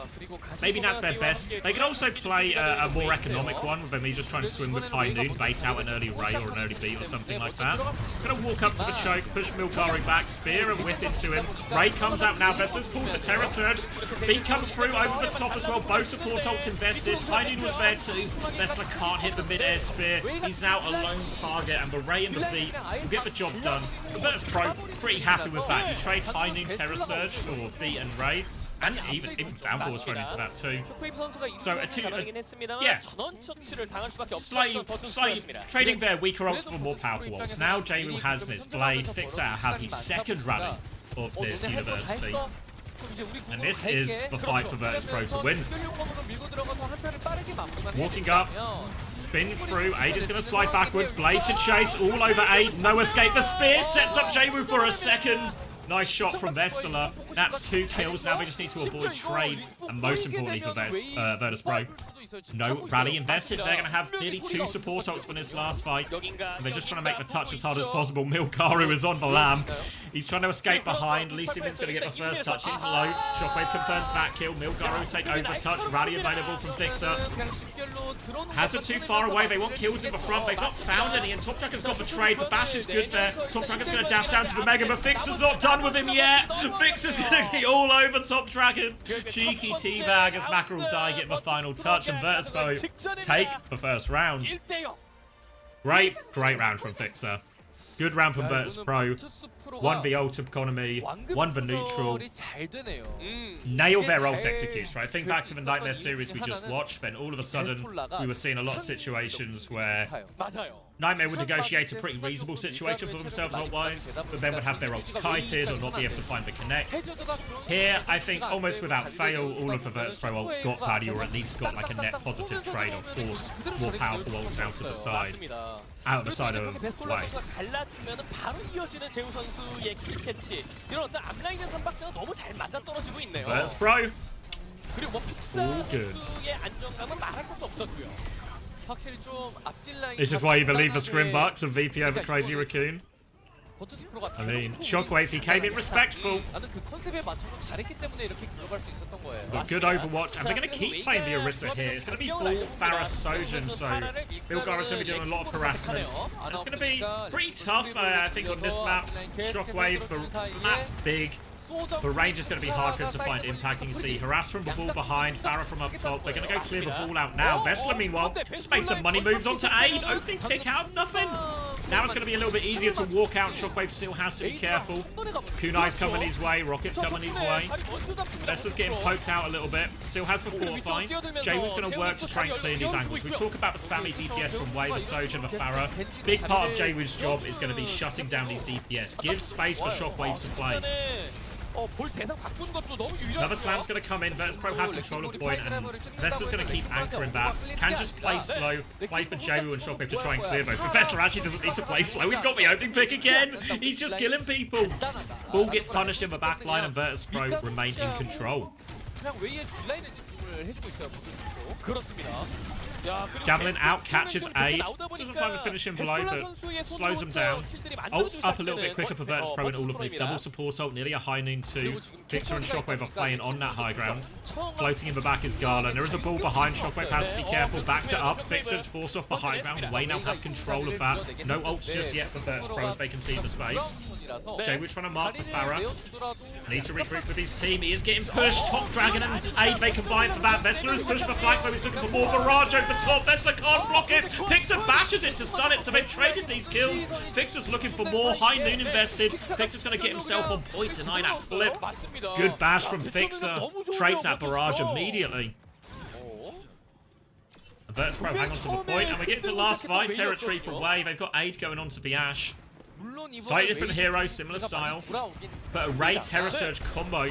Maybe that's their best. They could also play a more economic one, with me just trying to swim with High Noon, bait out an early Ray or an early beat or something like that. Gonna walk up to the choke, push Milkari back, spear and whip into him. Ray comes out now, Vester's pulled the Terra Surge. Beat comes through over the top as well, both support ults invested. High Noon was there too. Vestler can't hit the mid-air spear. He's now a lone target, and the Ray and the beat will get the job done. The Virtus Pro, pretty happy with that. You trade High Noon Terra Surge for beat and Ray. And even downpour was thrown into that too. So yeah, slightly trading their weaker ults for more powerful ults. Now Jaewoo has his blade. Fixer have his second rally of this university. And this is the fight for Virtus Pro to win. Walking up, spin through. Aid is going to slide backwards. Blade to chase all over Aid. No escape. The spear sets up Jaewoo for a second. Nice shot from Vestler. That's 2 kills. Now we just need to avoid trades. And most importantly for Virtus Pro, no rally invested. They're going to have nearly 2 support ults for this last fight. And they're just trying to make the touch as hard as possible. Milkaru is on the lamb. He's trying to escape behind. Lee Soo-min's going to get the first touch. It's low. Shockwave confirms that kill. Milkaru take over touch. Rally available from Fixer. Hazard too far away. They want kills in the front. They've not found any. And Top Dragon's got the trade. The bash is good there. Top Dragon's going to dash down to the Mega, but Fixer's not done with him yet. Fixer's going to be all over Top Dragon. Cheeky teabag as Mackerel die get the final touch. And Virtus Pro take the first round. Great round from Fixer. Good round from Virtus Pro. Won the ult economy, won the neutral. Nailed their ult execution, right? Think back to the Nightmare series we just watched, then all of a sudden we were seeing a lot of situations where Nightmare would negotiate a pretty reasonable situation for themselves ult-wise, but then would have their ults kited or not be able to find the connect. Here, I think almost without fail, all of the Virtus Pro ults got value, or at least got like a net positive trade or forced more powerful ults out of the side. Out of the side of way. Virtus Pro. All good. This is why you believe the Scrim Bucks and VP over Crazy Raccoon. I mean, Shockwave, he came in respectful. But good Overwatch, and they're going to keep playing the Orisa here. It's going to be Ball, Pharah, Sojin, so Milgar is going to be doing a lot of harassment. And it's going to be pretty tough, I think, on this map. Shockwave, the map's big. The range is going to be hard for him to find impact. You can see harass from the ball behind, Pharah from up top. They're going to go clear the ball out now. Vestler, meanwhile, just made some money moves onto Aid. Opening pick out of nothing. Now it's going to be a little bit easier to walk out. Shockwave still has to be careful. Kunai's coming his way. Rocket's coming his way. Vestler's getting poked out a little bit. Still has the fortify. Jaewoo's going to work to try and clear these angles. We talk about the spammy DPS from Way, the Soj and the Pharah. Big part of Jaewoo's job is going to be shutting down these DPS. Give space for Shockwave to play. Another slam's going to come in. Virtus Pro have control of point, and Vestler's going to keep anchoring that. Can just play slow, play for Jaewoo and Shockwave to try and clear both. But Vestler actually doesn't need to play slow. He's got the opening pick again. He's just killing people. Ball gets punished in the back line, and Virtus Pro remain in control. Javelin out, catches Aid. Doesn't find the finishing blow, but slows him down. Ult's up a little bit quicker for Virtus Pro in all of this. Double support ult, nearly a High Noon too. Fixer and Shockwave are playing on that high ground. Floating in the back is Gala, and there is a ball behind. Shockwave has to be careful, backs it up. Fixer's forced off the high ground. Way now have control of that. No ults just yet for Virtus Pro as they can see the space. Jaewoo trying to mark the Pharah. Needs to regroup with his team. He is getting pushed. Top Dragon and Aid, they combine for that. Vestler has pushed the flank, though he's looking for more barrage over the top. Vestler can't block it. Fixer bashes it to stun it, so they've traded these kills. Fixer's looking for more. High Noon invested. Fixer's going to get himself on point, deny that flip. Good bash from Fixer. Trades that barrage immediately. Virtus Pro hang on to the point, and we get into last fight territory for Way. They've got Aid going on to the Ash. Slightly different hero, similar style, but a Ray Terra Surge combo.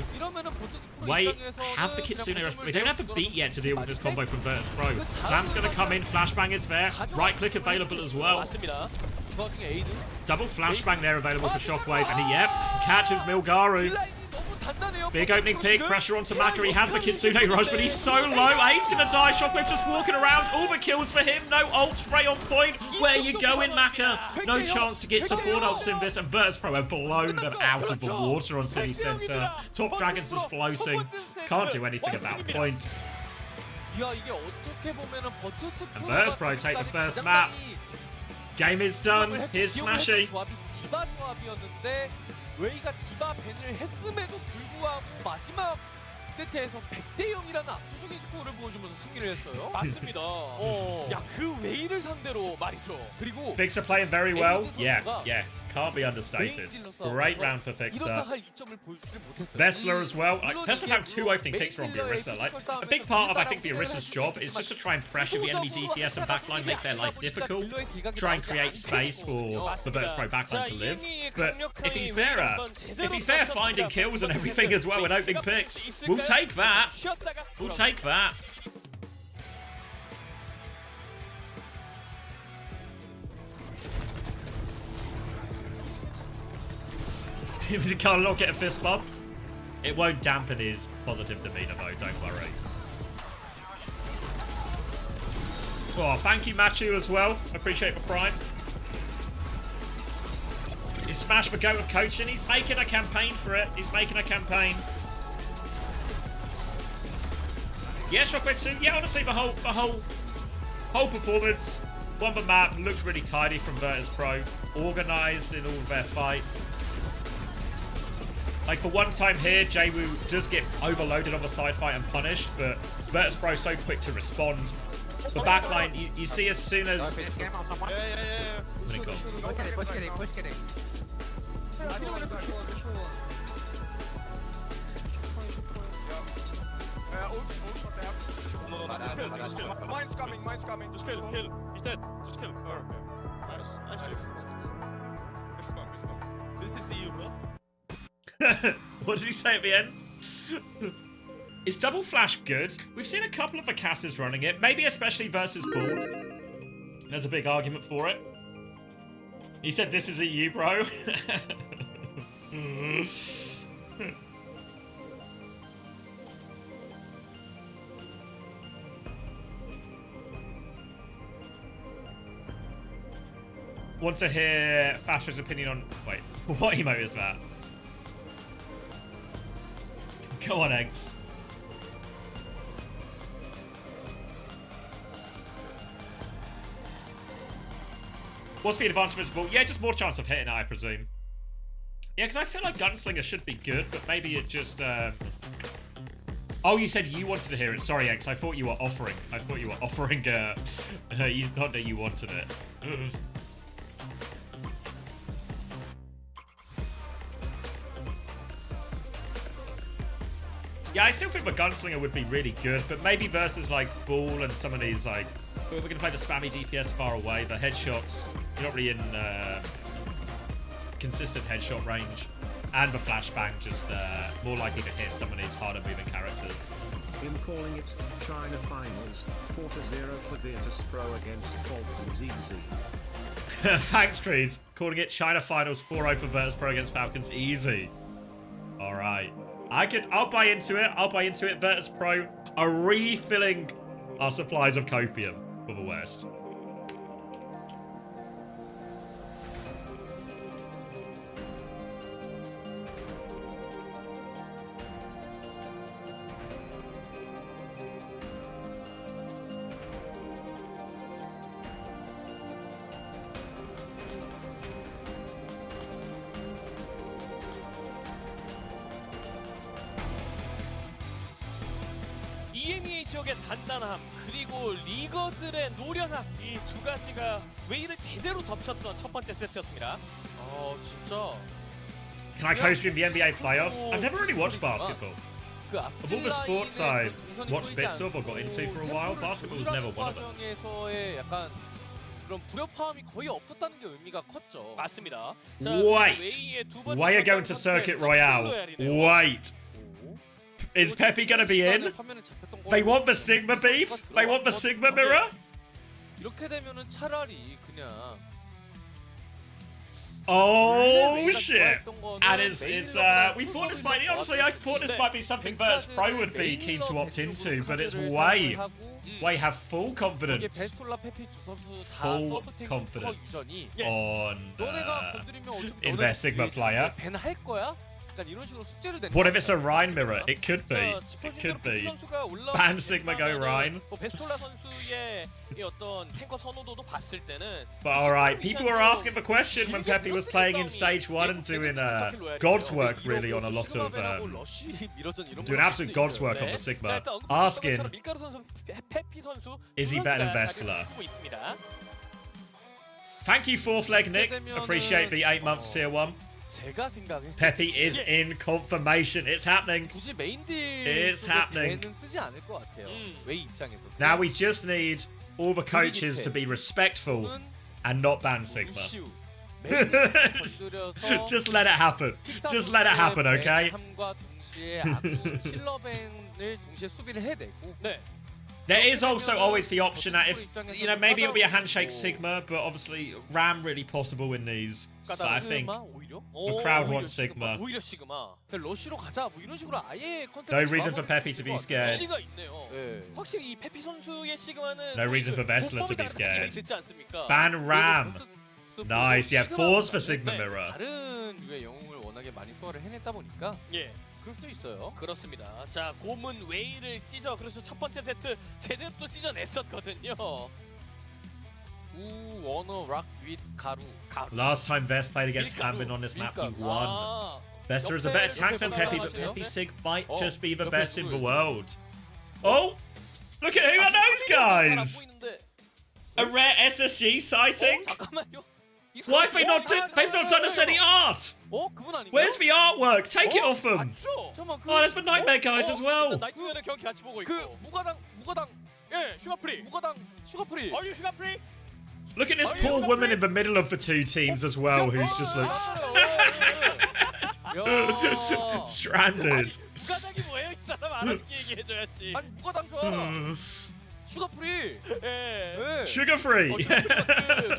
Way have the Kitsune Rush. We don't have the beat yet to deal with this combo from Virtus Pro. Slam's going to come in, flashbang is there, right click available as well. Double flashbang there available for Shockwave, and he, yep, catches Milgaru. Big opening pick, pressure onto Maka. He has the Kitsune Rush, but he's so low. A's gonna die. Shockwave just walking around. All the kills for him. No ult. Ray on point. Where you going, Maka? No chance to get support ults in this, and Virtus.pro have blown them out of the water on City Center. Top Dragons is floating. Can't do anything about point. And Virtus.pro take the first map. Game is done. Here's Smashy. 디바 조합이었는데 웨이가 디바 밴을 했음에도 불구하고 마지막 세트에서 100대 0이라는 압도적인 스코어를 보여주면서 승리를 했어요. 맞습니다. 야, 그 웨이를 상대로 말이죠. 그리고 Fixer playing very well. Yeah. Can't be understated. Great round for Fixer. Vessler as well. Vessler have 2 opening picks from the Orisa. Like, a big part of, I think, the Orisa's job is just to try and pressure the enemy DPS and backline, make their life difficult, try and create space for the Virtus.pro backline to live. But if he's there finding kills and everything as well and opening picks, we'll take that. We'll take that. We can't look at a fist bump. It won't dampen his positive demeanor though, don't worry. Oh, thank you Machu as well. Appreciate the prime. He's smashed the go with coaching. He's making a campaign for it. He's making a campaign. Yeah, Shockwave 2. Yeah, honestly, the whole performance, won the map, looks really tidy from Virtus.pro. Organised in all of their fights. Like, for one time here, Jwoo does get overloaded on the side fight and punished, but Virtus.pro so quick to respond. The backline, you see as soon as... Mine's coming. Just kill. He's dead. Just kill. Oh, okay. Nice. This is EU, bro. What did he say at the end? Is Double Flash good? We've seen a couple of the casters running it, maybe especially versus Bull. There's a big argument for it. He said this is EU, bro. Want to hear Fasher's opinion on... Wait, what emote is that? Go on, Eggs. What's the advantage of Bull? Yeah, just more chance of hitting it, I presume. Yeah, because I feel like Gunslinger should be good, but maybe it just... Oh, you said you wanted to hear it. Sorry, Eggs. I thought you were offering. Not that you wanted it. Yeah, I still think the Gunslinger would be really good, but maybe versus like Bull and some of these like... We're going to play the spammy DPS far away, the headshots, you're not really in consistent headshot range. And the flashbang just more likely to hit some of these harder moving characters. Him calling it China Finals, 4-0 for Virtus.pro against Falcons easy. Thanks, Creed. Calling it China Finals 4-0 for Virtus.pro against Falcons easy. Alright. I'll buy into it. Virtus.pro are refilling our supplies of copium for the West. EMEA 지역의 단단함 그리고 리거들의 노련함 이 두 가지가 웨이를 제대로 덮쳤던 첫 번째 세트였습니다. 진짜. Can I coach you in the NBA playoffs? I've never really watched basketball. Of all the sports I've watched bits of or got into for a while, basketball was never one of them. 과정에서의 약간 그런 불협화음이 거의 없었다는 게 의미가 컸죠. 맞습니다. Wait. Why are you going to Circuit Royale? Wait. Is Peppy gonna be in? They want the Sigma beef? They want the Sigma mirror? 이렇게 되면은 차라리 그냥 Oh shit! And it's we thought this might honestly I thought this might be something Virtus Pro would be keen to opt into, but it's way have full confidence. Full confidence on in their Sigma player. What if it's a Rhine mirror? It could be. It could be. Ban Sigma go Rhine. But alright, people were asking the question when Pepe was playing in stage 1 and doing God's work really on a lot of doing absolute God's work on the Sigma. Asking, is he better than Vestler? Thank you, Fourth Leg Nick. Appreciate the 8 months tier 1. Pepe is in confirmation. It's happening. It's happening. Now we just need all the coaches to be respectful and not ban Sigma. Just let it happen. Just let it happen, okay? There is also always the option that if, you know, maybe it'll be a handshake Sigma, but obviously Ram really possible in these. But I think the crowd wants Sigma. No reason for Pepe to be scared. No reason for Vestler to be scared. Ban Ram. Nice, yeah, 4s for Sigma Mirror. 그럴 수도 있어요. 그렇습니다. 자, 고문 웨이를 찢어. 그래서 첫 번째 세트 제대로 또 찢어냈었거든요. 워너 락 윗 가루. Last time Vest played against Hamlin on this map, he won. Vesta is a better tank than Pepe, but Pepe Sig might just be the best in the world. Oh, look at who are those guys? A rare SSG sighting? Why have they not done us any art? Where's the artwork? Take it off them. Oh, there's the Nightmare guys as well. Look at this poor woman in the middle of the two teams as well, who just looks stranded. 슈가프리. 슈가프리.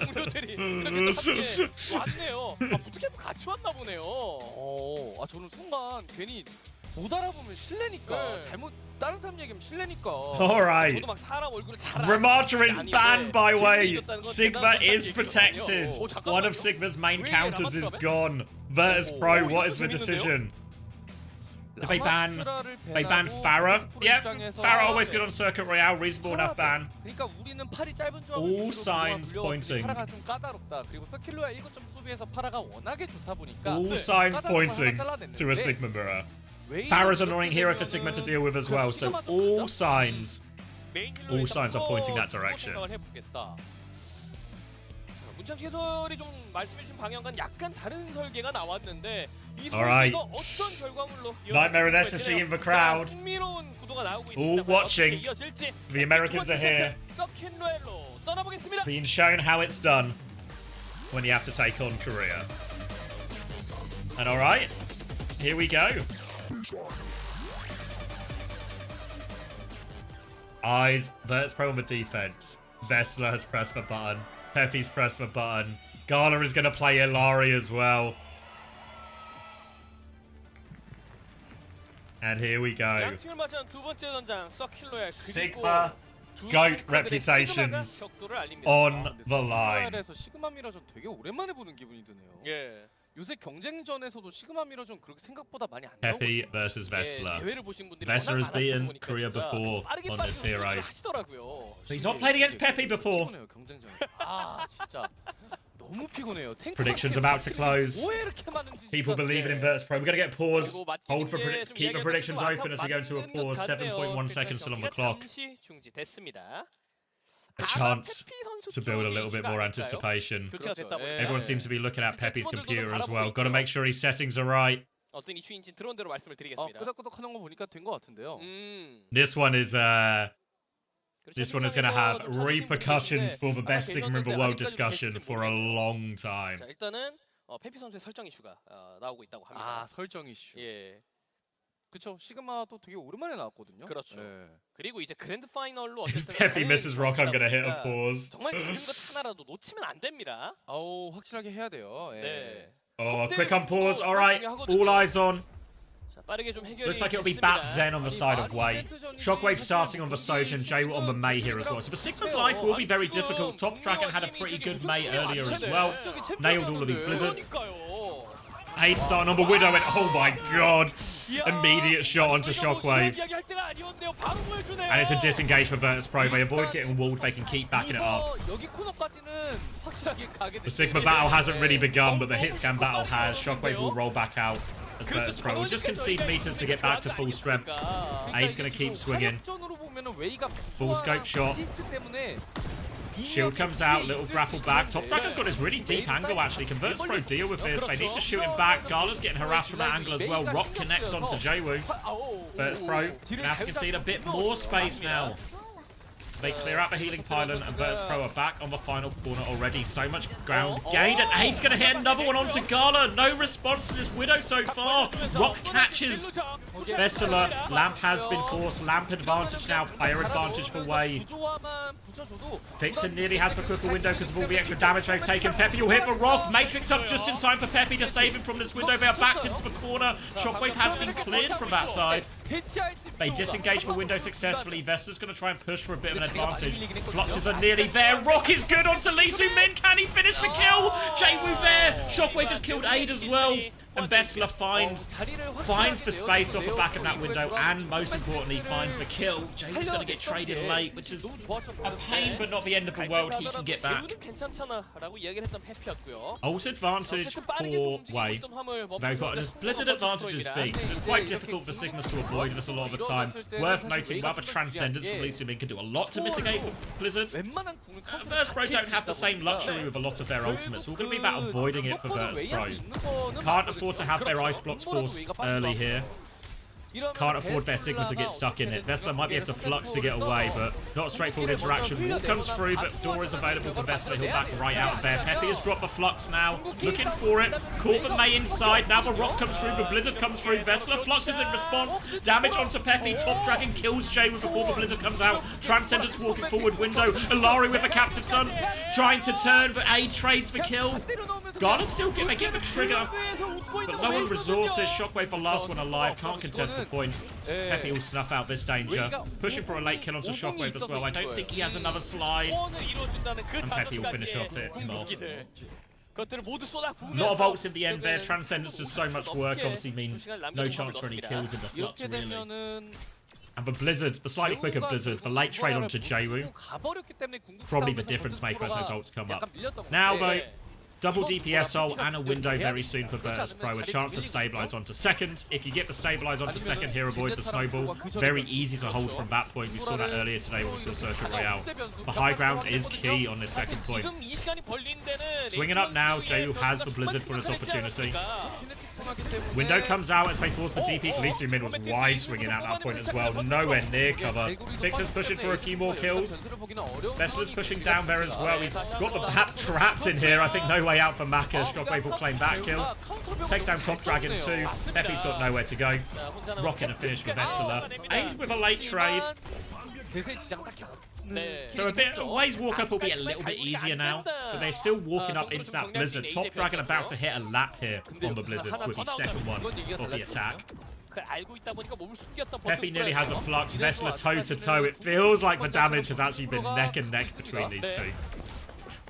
동료들이 그렇게 또 함께 왔네요. 아, 부트캠프 같이 왔나 보네요. 저는 순간 괜히 못 알아보면 실례니까 잘못 다른 사람 얘기하면 실례니까. Alright. 저도 막 사람 얼굴을 잘 Ramatra is banned by way. Sigma is protected. One of Sigma's main counters is gone. Virtus Pro, what is the decision? Did they ban Farah? Yeah, Farah always good on Circuit Royale, reasonable enough ban. All signs pointing. All signs pointing to a Sigma mirror. Farah's an annoying hero for Sigma to deal with as well, so all signs are pointing that direction. 문창식 해설이 좀 말씀해주신 방향과는 약간 다른 설계가 나왔는데 이 Alright. 설계가 어떤 결과물로 Nightmare and SSG in the crowd. 흥미로운 구도가 나오고 All 있습니다. watching. The Americans are here. 서킷로엘로 떠나보겠습니다. Being shown how it's done when you have to take on Korea. And alright, here we go. Eyes, Virtus Pro on the defense. Vestler has pressed the button. Pepe's pressed the button. Gala is going to play Ilari as well. And here we go. Sigma GOAT reputations on the line. 시그마 미러전 되게 오랜만에 보는 기분이 드네요. 예. 요새 경쟁전에서도 시그마 미러전 그렇게 생각보다 많이 안 나오고. Pepe versus Vestler. Vestler has beaten Korea before on this hero. But he's not played against Pepe before. 진짜 너무 피곤해요. Predictions about to close. People believing in Virtus Pro. We're going to get a pause. Hold for keep the predictions open as we go into a pause. 7.1 seconds still on the clock. A chance to build a little bit more anticipation. Everyone seems to be looking at Pepe's computer as well. Got to make sure his settings are right. 어떤 이슈인지 들어온 대로 말씀을 드리겠습니다. 끄덕끄덕하는 거 보니까 된 거 같은데요. This one is going to have repercussions for the best Sigma in the world discussion for a long time. 자, 일단은 페피 선수의 설정 이슈가 나오고 있다고 합니다. 설정 이슈. 예. 그쵸. 시그마도 되게 오랜만에 나왔거든요. 그렇죠. 네. 그리고 이제 그랜드 파이널로 어쨌든 Peppy misses rock. I'm gonna hit a pause. 정말 작은 것 하나라도 놓치면 안 됩니다. 아우 확실하게 해야 돼요. 예. 네. Oh, quick on pause. All right, all eyes on. 자, 빠르게 좀 해결이 Looks like it'll be 됐습니다. Bat Zen on the side of Wei. Shockwave starting on the Soj and Jay on the Mei here as well. So the Sigma's life will be very difficult. Top Dragon had a pretty good Mei earlier as well. Nailed all of these blizzards. Aid starting on the Widow and oh my god. Immediate shot onto Shockwave. And it's a disengage for Virtus.pro. They avoid getting walled, they can keep backing it up. The Sigma battle hasn't really begun, but the hitscan battle has. Shockwave will roll back out as Virtus.pro will just concede meters to get back to full strength. Aid's going to keep swinging. Full scope shot. Shield comes out, little grapple back. Top Dragon's got this really deep angle actually. Can Virtus.pro deal with this? They need to shoot him back. Gala's getting harassed from that angle as well. Rock connects onto Jaywu. Virtus.pro gonna have to concede a bit more space now. They clear out the healing pylon and Virtus.pro are back on the final corner already. So much ground gained and Aid's going to hit another one onto Gala. No response to this Widow so far. Rock catches Vestala. Lamp has been forced. Lamp advantage now. Player advantage for Wei. Vixen nearly has the quicker window because of all the extra damage they've taken. Peppy will hit for Rock. Matrix up just in time for Peppy to save him from this window. They are backed into the corner. Shockwave has been cleared from that side. They disengage the window successfully. Vesta's going to try and push for a bit of an advantage. Fluxes are nearly there. Rock is good onto Lee Soo-min. Can he finish the kill? Jaywu there. Shockwave has killed Aid as well. And Vestala finds the space off the back of that window and most importantly finds the kill. Jay's going to get traded late, which is a pain but not the end of the world. He can get back. Ult advantage for Wei. They've got this Blizzard advantage is big because it's quite difficult for Sigmas to avoid this a lot of the time. Worth noting, while the Transcendence from Lee Soo-min can do a lot to mitigate Blizzard, Virtus.pro don't have the same luxury with a lot of their ultimates. So we're going to be about avoiding it for Virtus.pro. Can't afford to have their ice blocks forced early here. Can't afford their Sigma to get stuck in it. Vestala might be able to flux to get away, but not a straightforward interaction. Wall comes through, but door is available for Vestala. He'll back right out of there. Peppy has dropped the flux now. Looking for it. Caught the Mei inside. Now the rock comes through, the blizzard comes through. Vestala fluxes in response. Damage onto Peppy. Top Dragon kills Jaywu before the blizzard comes out. Transcendence walking forward. Window. Ilari with a captive son. Trying to turn, but Aid trades for kill. Gala still they get the trigger, but no one resources. Shockwave the last one alive. Can't contest the point. Peppy will snuff out this danger. Pushing for a late kill onto Shockwave as well. I don't think he has another slide. And Peppy will finish off him off. A lot of ults in the end there. Transcendence does so much work. Obviously means no chance for any kills in the flux, really. And the Blizzard, the slightly quicker Blizzard, the late trade onto Jaywu, probably the difference maker as those ults come up. Now though, double DPS ult and a window very soon for Virtus.pro. A chance to stabilize onto second. If you get the stabilize onto second here, avoid the snowball. Very easy to hold from that point. We saw that earlier today when we saw Surgeon Royale. The high ground is key on this second point. Swinging up now, Jaywu has the Blizzard for this opportunity. Window comes out as they force the DP. Lee Soo-min was wide swinging at that point as well. Nowhere near cover. Vixen's pushing for a few more kills. Vestala's pushing down there as well. He's got the bat trapped in here. I think no way out for Maka. Shockwave will claim that kill. Takes down Top Dragon too. Peppy's got nowhere to go. Rocking a finish for Vestala. Aid with a late trade. So a bit, Wei's walk up will be a little bit easier now, but they're still walking up into that Blizzard. Top Dragon about to hit a lap here on the Blizzard with the second one of the attack. Peppy nearly has a flux. Vestala toe to toe. It feels like the damage has actually been neck and neck between these two.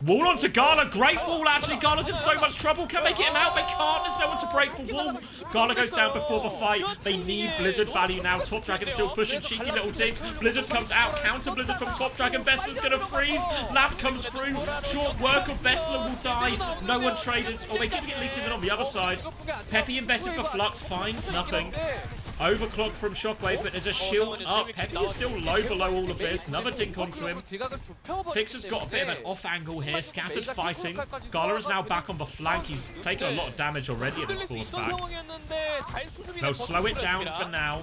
Wall onto Gala. Great wall, actually. Gala's in so much trouble. Can they get him out? They can't. There's no one to break for wall. Gala goes down before the fight. They need Blizzard value now. Top Dragon still pushing. Cheeky little dig. Blizzard comes out. Counter Blizzard from Top Dragon. Vestala's going to freeze. Lamp comes through. Short work of Vestala will die. No one traded. Oh, they give it at least even on the other side. Peppy invested for Flux. Finds nothing. Overclock from Shockwave, but there's a shield up. Peppy is still low below all of this. Another dink onto him. Fixer's got a bit of an off angle here. Scattered fighting. Gala is now back on the flank. He's taken a lot of damage already in this force back. They'll slow it down for now.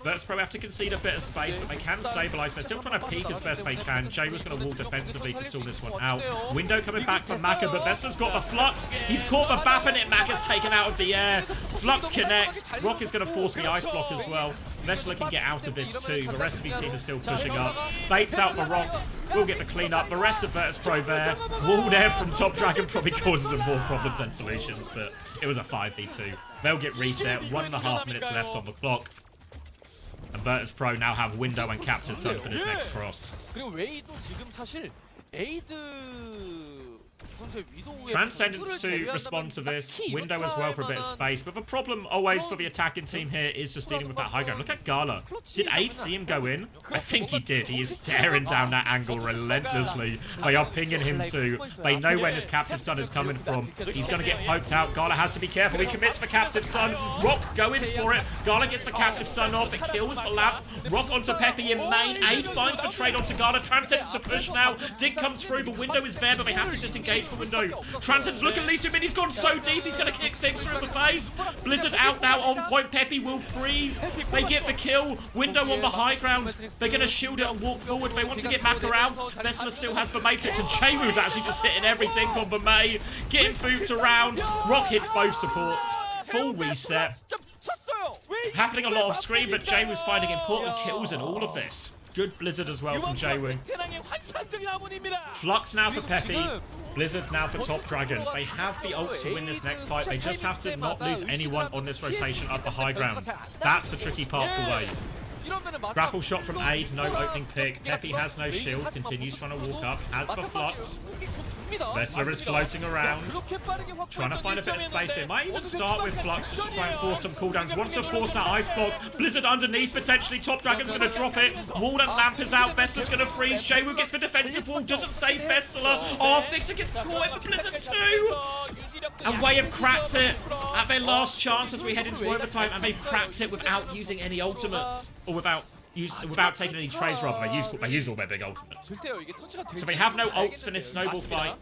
Virtus.pro have to concede a bit of space, but they can stabilize. They're still trying to peek as best they can. Jay's going to wall defensively to stall this one out. Window coming back from Maka, but Vestala's got the flux. He's caught the bap in it. Maka's taken out of the air. Flux connects. Rock is going to force the ice block as well. Vessler can get out of this too. The rest of his team is still pushing up. Baits out the Rock. We'll get the cleanup. The rest of Virtus Pro there. Wall there from Top Dragon probably causes them more problems than solutions, but it was a 5v2. They'll get reset. 1.5 minutes left on the clock. And Virtus Pro now have Window and Captive done for this next cross. 그리고 웨이도 지금 사실 에이드 Transcendence to respond to this. Window as well for a bit of space. But the problem always for the attacking team here is just dealing with that high ground. Look at Gala. Did Aid see him go in? I think he did. He is staring down that angle relentlessly. They are pinging him too. They know when his Captive Son is coming from. He's going to get poked out. Gala has to be careful. He commits for Captive Son. Rock going for it. Gala gets the Captive Son off. It kills for Lamp. Rock onto Peppy in main. Aid finds the trade onto Gala. Transcendence to push now. Dig comes through. The Window is there, but they have to disengage the Window. Transcendence, look at Lisu Min, he's gone so deep, he's going to kick Fixer in the face. Blizzard out now on point, Peppy will freeze. They get the kill, Window on the high ground. They're going to shield it and walk forward. They want to get back around. Vessler still has the Matrix, and Chewu's actually just hitting everything on the May. Getting booped around. Rock hits both supports. Full reset. Happening a lot off screen, but Jaewoo's finding important kills in all of this. Good Blizzard as well from Jaewoo. Flux now for Peppy. Blizzard now for Top Dragon. They have the ult to win this next fight. They just have to not lose anyone on this rotation up the high ground. That's the tricky part for Wei. Grapple shot from Aid, no opening pick. Peppy has no shield, continues trying to walk up. As for Flux, Vessler is floating around, trying to find a bit of space here. Might even start with Flux just to try and force some cooldowns. Wants to force that ice block. Blizzard underneath, potentially. Top Dragon's going to drop it. Wall and Lamp is out. Vessler's going to freeze. Jaewoo gets the defensive wall, doesn't save Vessler. Oh, Fixer gets caught in the Blizzard too. And Wei have cracked it at their last chance as we head into overtime, and they've cracked it without using any ultimates. Or without taking any trades, rather. They use all their big ultimates. So they have no ults for this snowball fight,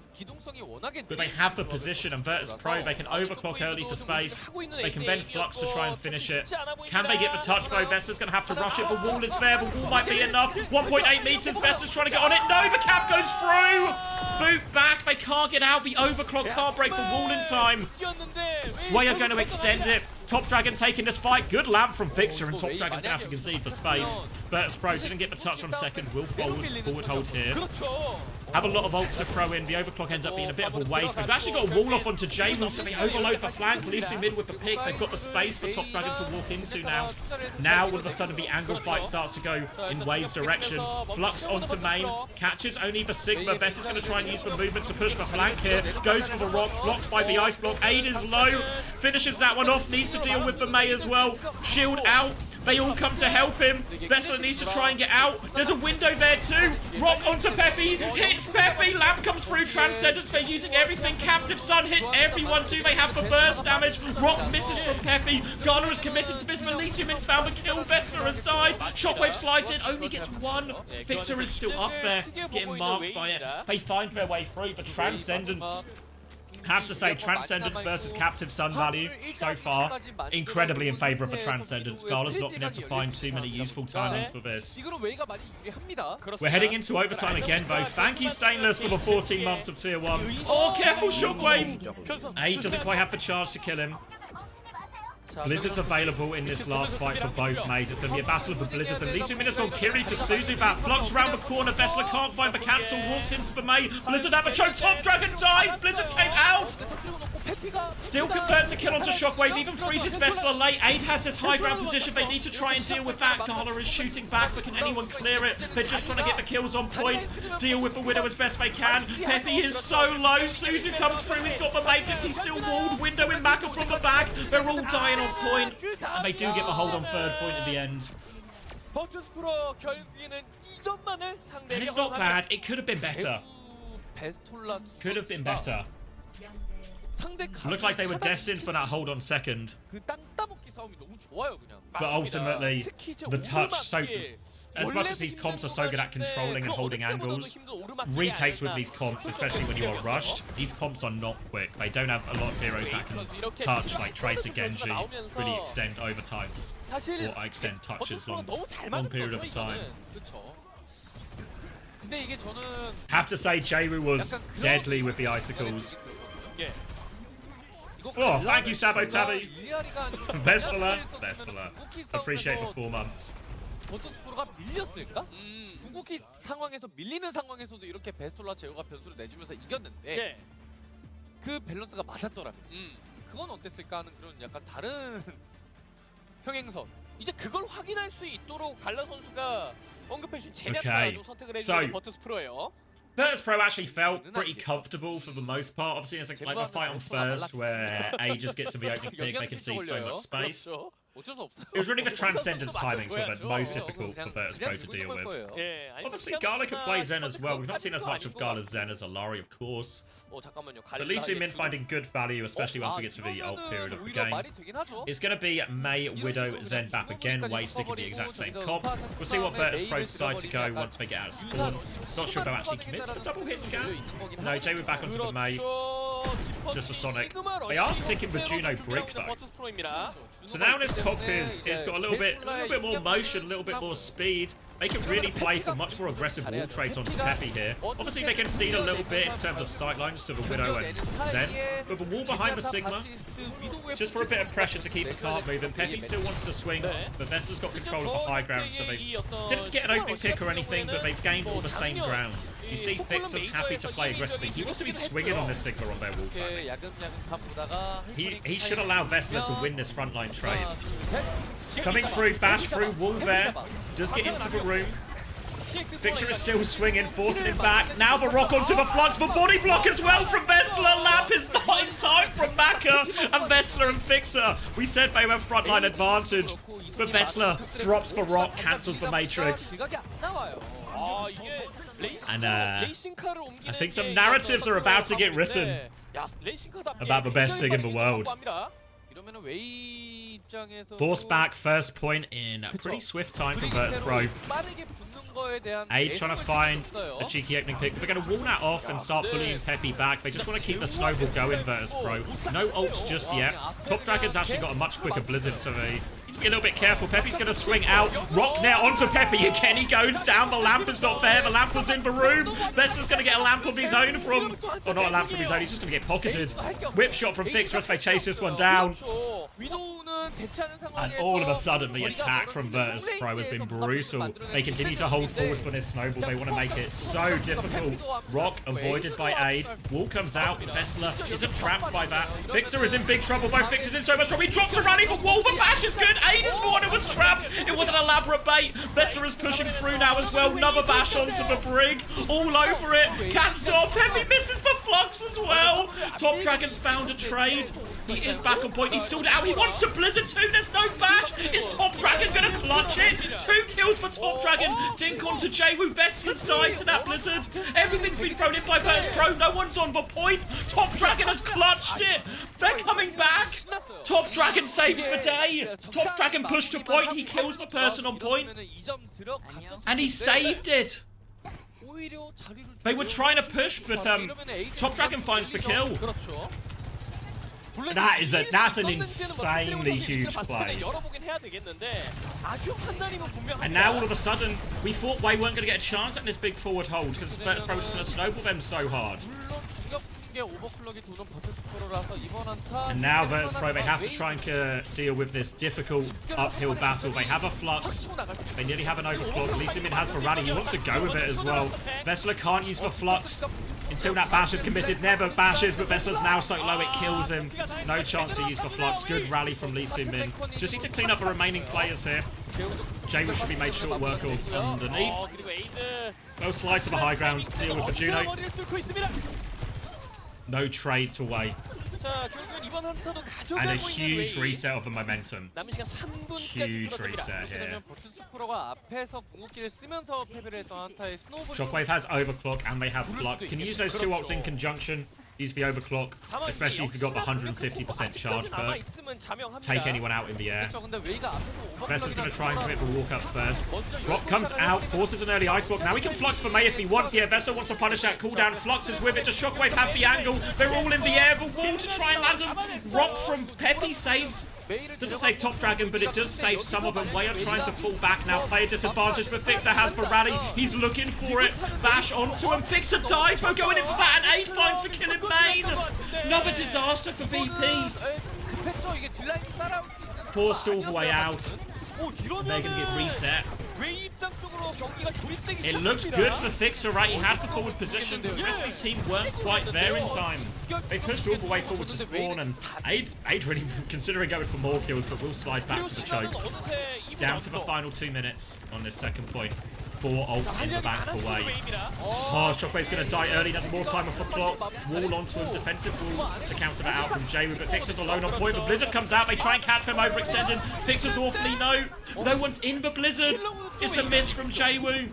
but they have the position, and Virtus Pro, they can overclock early for space. They can bend Flux to try and finish it. Can they get the touch though? Vesta's going to have to rush it. The wall is there. The wall might be enough. 1.8 meters. Vesta's trying to get on it. No, the cap goes through. Boot back. They can't get out. The overclock can't break the wall in time. Wei are going to extend it. Top Dragon taking this fight. Good Lamp from Fixer, and Top Dragon's going to have to concede for space. Virtus Pro didn't get the touch on second. Will forward hold here. Have a lot of ults to throw in. The overclock ends up being a bit of a waste. They've actually got a wall off onto Jaewoo, so they overload the flank. Lisu Min with the pick. They've got the space for Top Dragon to walk into now. Now, all of a sudden, the angle fight starts to go in Wei's direction. Flux onto main. Catches only the Sigma. Vess is going to try and use the movement to push the flank here. Goes for the rock. Blocked by the ice block. Aid is low. Finishes that one off. Needs to deal with the May as well. Shield out. They all come to help him. Vessler needs to try and get out. There's a window there too. Rock onto Peppy. Hits Peppy. Lamp comes through. Transcendence. They're using everything. Captive Son hits everyone. Do they have the burst damage? Rock misses from Peppy. Garner is committed to this. Elysium has found the kill. Vessler has died. Shockwave slides in. Only gets one. Fixer is still up there. Getting marked by it. They find their way through. The Transcendence. Have to say, Transcendence versus Captive Son value so far, incredibly in favour of the Transcendence. Gala's not been able to find too many useful timings for this. We're heading into overtime again, though. Thank you, Stainless, for the 14 months of Tier 1. Oh, careful, Shockwave! Aid doesn't quite have the charge to kill him. Blizzard's available in this last fight for both mates. It's going to be a battle of the Blizzards, and Lisu Min has got Kiri to Suzubat. Flux round the corner. Vessler can't find the cancel. Walks into the May. Blizzard have a choke. Top Dragon dies. Blizzard came out. Still converts a kill onto Shockwave. Even freezes Vessler late. Aid has this high ground position. They need to try and deal with that. Gala is shooting back, but can anyone clear it? They're just trying to get the kills on point. Deal with the Widow as best they can. Peppy is so low. Suzu comes through. He's got the Matrix. He's still walled. Window in Maka from the back. They're all dying on point, and they do get the hold on third point at the end. And it's not bad. It could have been better. Could have been better. Looked like they were destined for that hold on second. But ultimately, the touch, so as much as these comps are so good at controlling and holding angles, retakes with these comps, especially when you are rushed, these comps are not quick. They don't have a lot of heroes that can touch, like Tracer Genji, really extend overtimes, or extend touches long period of time. Have to say, Jaewoo was deadly with the icicles. Oh, thank you, Sabo Tabby. 일리아리가 아니고 Vestler. Appreciate the 4 months. 버터스프로가 밀렸을까? 궁극기 상황에서 밀리는 상황에서도 이렇게 베스톨라 제어가 변수를 내주면서 이겼는데 네. 그 밸런스가 맞았더라면 그건 어땠을까 하는 그런 약간 다른 평행선. 이제 그걸 확인할 수 있도록 갈라 선수가 언급해준 Okay. 제냐타로 선택을 So- 해주는 버투스프로예요. Virtus Pro actually felt pretty comfortable for the most part. Obviously, it's like a fight on first where A just gets to the opening pick, they can see so much space. 어쩔 수 없어요. It was really the transcendence timings were the most difficult for Virtus Pro to deal with. 예, 아니, Obviously, Gala could play Zen as well. We've not seen as much of Gala's Zen as Alari, of course. 잠깐만요. But Lisu Min finding good value, especially once we get to the ult period of the game. It's going to be Mei, Widow, Zen, Bap again, Wei sticking the exact same comp. We'll see what Virtus Pro decide to go once they get out of spawn. Not sure if they'll actually commit to a double hit scan. No, Jay we're back onto the Mei. Just a Sonic. They are sticking with Juno Brick though. So now this comp it's got a little bit more motion, a little bit more speed. They can really play for much more aggressive wall trades onto Peppy here. Obviously, they concede a little bit in terms of sightlines to the Widow and Zen. But the wall behind the Sigma, just for a bit of pressure to keep the cart moving. Peppy still wants to swing, but Vestler's got control of the high ground, so they didn't get an opening pick or anything, but they've gained all the same ground. You see Fixer's happy to play aggressively. He wants to be swinging on this Sigma on their wall timing. He should allow Vestler to win this frontline trade. Coming through, bash through, wall there. Does get into the room. Fixer is still swinging, forcing him back. Now the rock onto the flux, the body block as well from Vestler. Lamp is not in time from Maka and Vestler and Fixer. We said they were frontline advantage, but Vestler drops the rock, cancels the Matrix. And I think some narratives are about to get written about the best Sig in the world. Force back, first point in a pretty swift time from Virtus Pro. Age trying to find a cheeky opening pick. They're going to wall that off and start bullying Peppy back. They just want to keep the snowball going, Virtus Pro. No ults just yet. Top Dragon's actually got a much quicker Blizzard, so they need to be a little bit careful. Peppy's going to swing out. Rock now onto Peppy again. He goes down. The lamp is not there. The lamp was in the room. Vestler's going to get a lamp of his own from... Or not a lamp from his own. He's just going to get pocketed. Whip shot from Fixer as they chase this one down. And all of a sudden, the attack from Virtus Pro has been brutal. They continue to hold forward for this snowball. They want to make it so difficult. Rock avoided by Aid. Wall comes out. Vestler isn't trapped by that. Fixer is in big trouble. Both Fixer's in so much trouble. He drops the rally, but Wall, the bash is good. Aid is the one who was trapped. It was an elaborate bait. Vestler is pushing through now as well. Another bash onto the brig. All over it. Cancel. Peppy misses the flux as well. Top Dragon's found a trade. He is back on point. He's still down. He wants to Blizzard too. There's no bash. Is Top Dragon going to clutch it? 2 kills for Top Dragon. Dink onto Jaywu. Vestler's died to that Blizzard. Everything's been thrown in by Virtus Pro. No one's on the point. Top Dragon has clutched it. They're coming back. Top Dragon saves the day. Top Dragon pushed to point. He kills the person on point. And he saved it. They were trying to push, but Top Dragon finds the kill. That's an insanely huge play. And now all of a sudden, we thought Wei weren't going to get a chance at this big forward hold because Virtus Pro was going to snowball them so hard. And now Virtus Pro, they have to try and deal with this difficult uphill battle. They have a flux. They nearly have an overclock. Lisu Min has the rally. He wants to go with it as well. Vestler can't use the flux until that bash is committed. Never bashes, but Vestler's now so low it kills him. No chance to use the flux. Good rally from Lisu Min. Just need to clean up the remaining players here. Jaywu should be made short work of underneath. Well, slide to the high ground. Deal with the Juno. No trades away. And a huge reset of the momentum. Huge reset here. Shockwave has overclock and they have flux. Can you use those 2 ults in conjunction? Use the overclock, especially if you've got the 150% charge perk. Take anyone out in the air. Vestler's going to try and commit the walk up first. Rock comes out, forces an early ice block. Now he can flux for Mei if he wants. Yeah, Vestler wants to punish that cooldown. Flux is with it. Does Shockwave have the angle? They're all in the air. The wall to try and land him. Rock from Peppy saves. Doesn't save Top Dragon, but it does save some of them. Wei are trying to fall back now. Play a disadvantage, but Fixer has the rally. He's looking for it. Bash onto him. Fixer dies for going in for that, and Aid finds the kill in main. Another disaster for VP. 급했죠. 이게 딜라인이 따라올 수 있는 Forced all the way out. 오, They're going to get reset. 웨이 입장 쪽으로 경기가 조립되기 It looks good for Fixer, right? He had the forward position, but the rest of his team weren't quite there in time. They pushed all the way forward to spawn, and Aid really considering going for more kills, but will slide back to the choke. Down to the final 2 minutes on this second point. 4 ults in the back away. Oh, Shockwave's going to die early. There's more time off the clock. Wall onto him. Defensive wall to counter that out from Jaywoo. But Fixer's alone on point. The Blizzard comes out. They try and catch him overextending. Fixer's awfully low. No one's in the Blizzard. It's a miss from Jaywoo.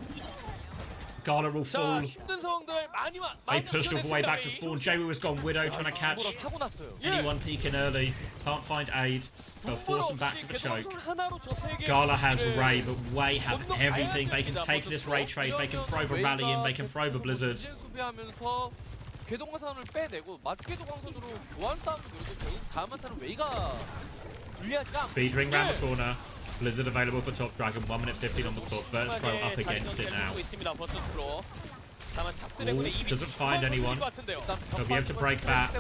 Gala will fall. They pushed all the way back to spawn. Jaywoo has gone Widow trying to catch anyone peeking early. Can't find Aid. They'll force him back to the choke. Gala has Ray, but Way have everything. They can take this Ray trade. They can throw the rally in. They can throw the Blizzard. 수비하면서 궤동광선을 빼내고 맞궤동광선으로 보안 싸움을 노리고 결국 다음 한타는 웨이가 불리하지가 않고. Speed ring round the corner. Blizzard available for Top Dragon. 1 minute 15 on the clock. Virtus Pro up against it now. Ooh, doesn't find anyone. They'll be able to break that.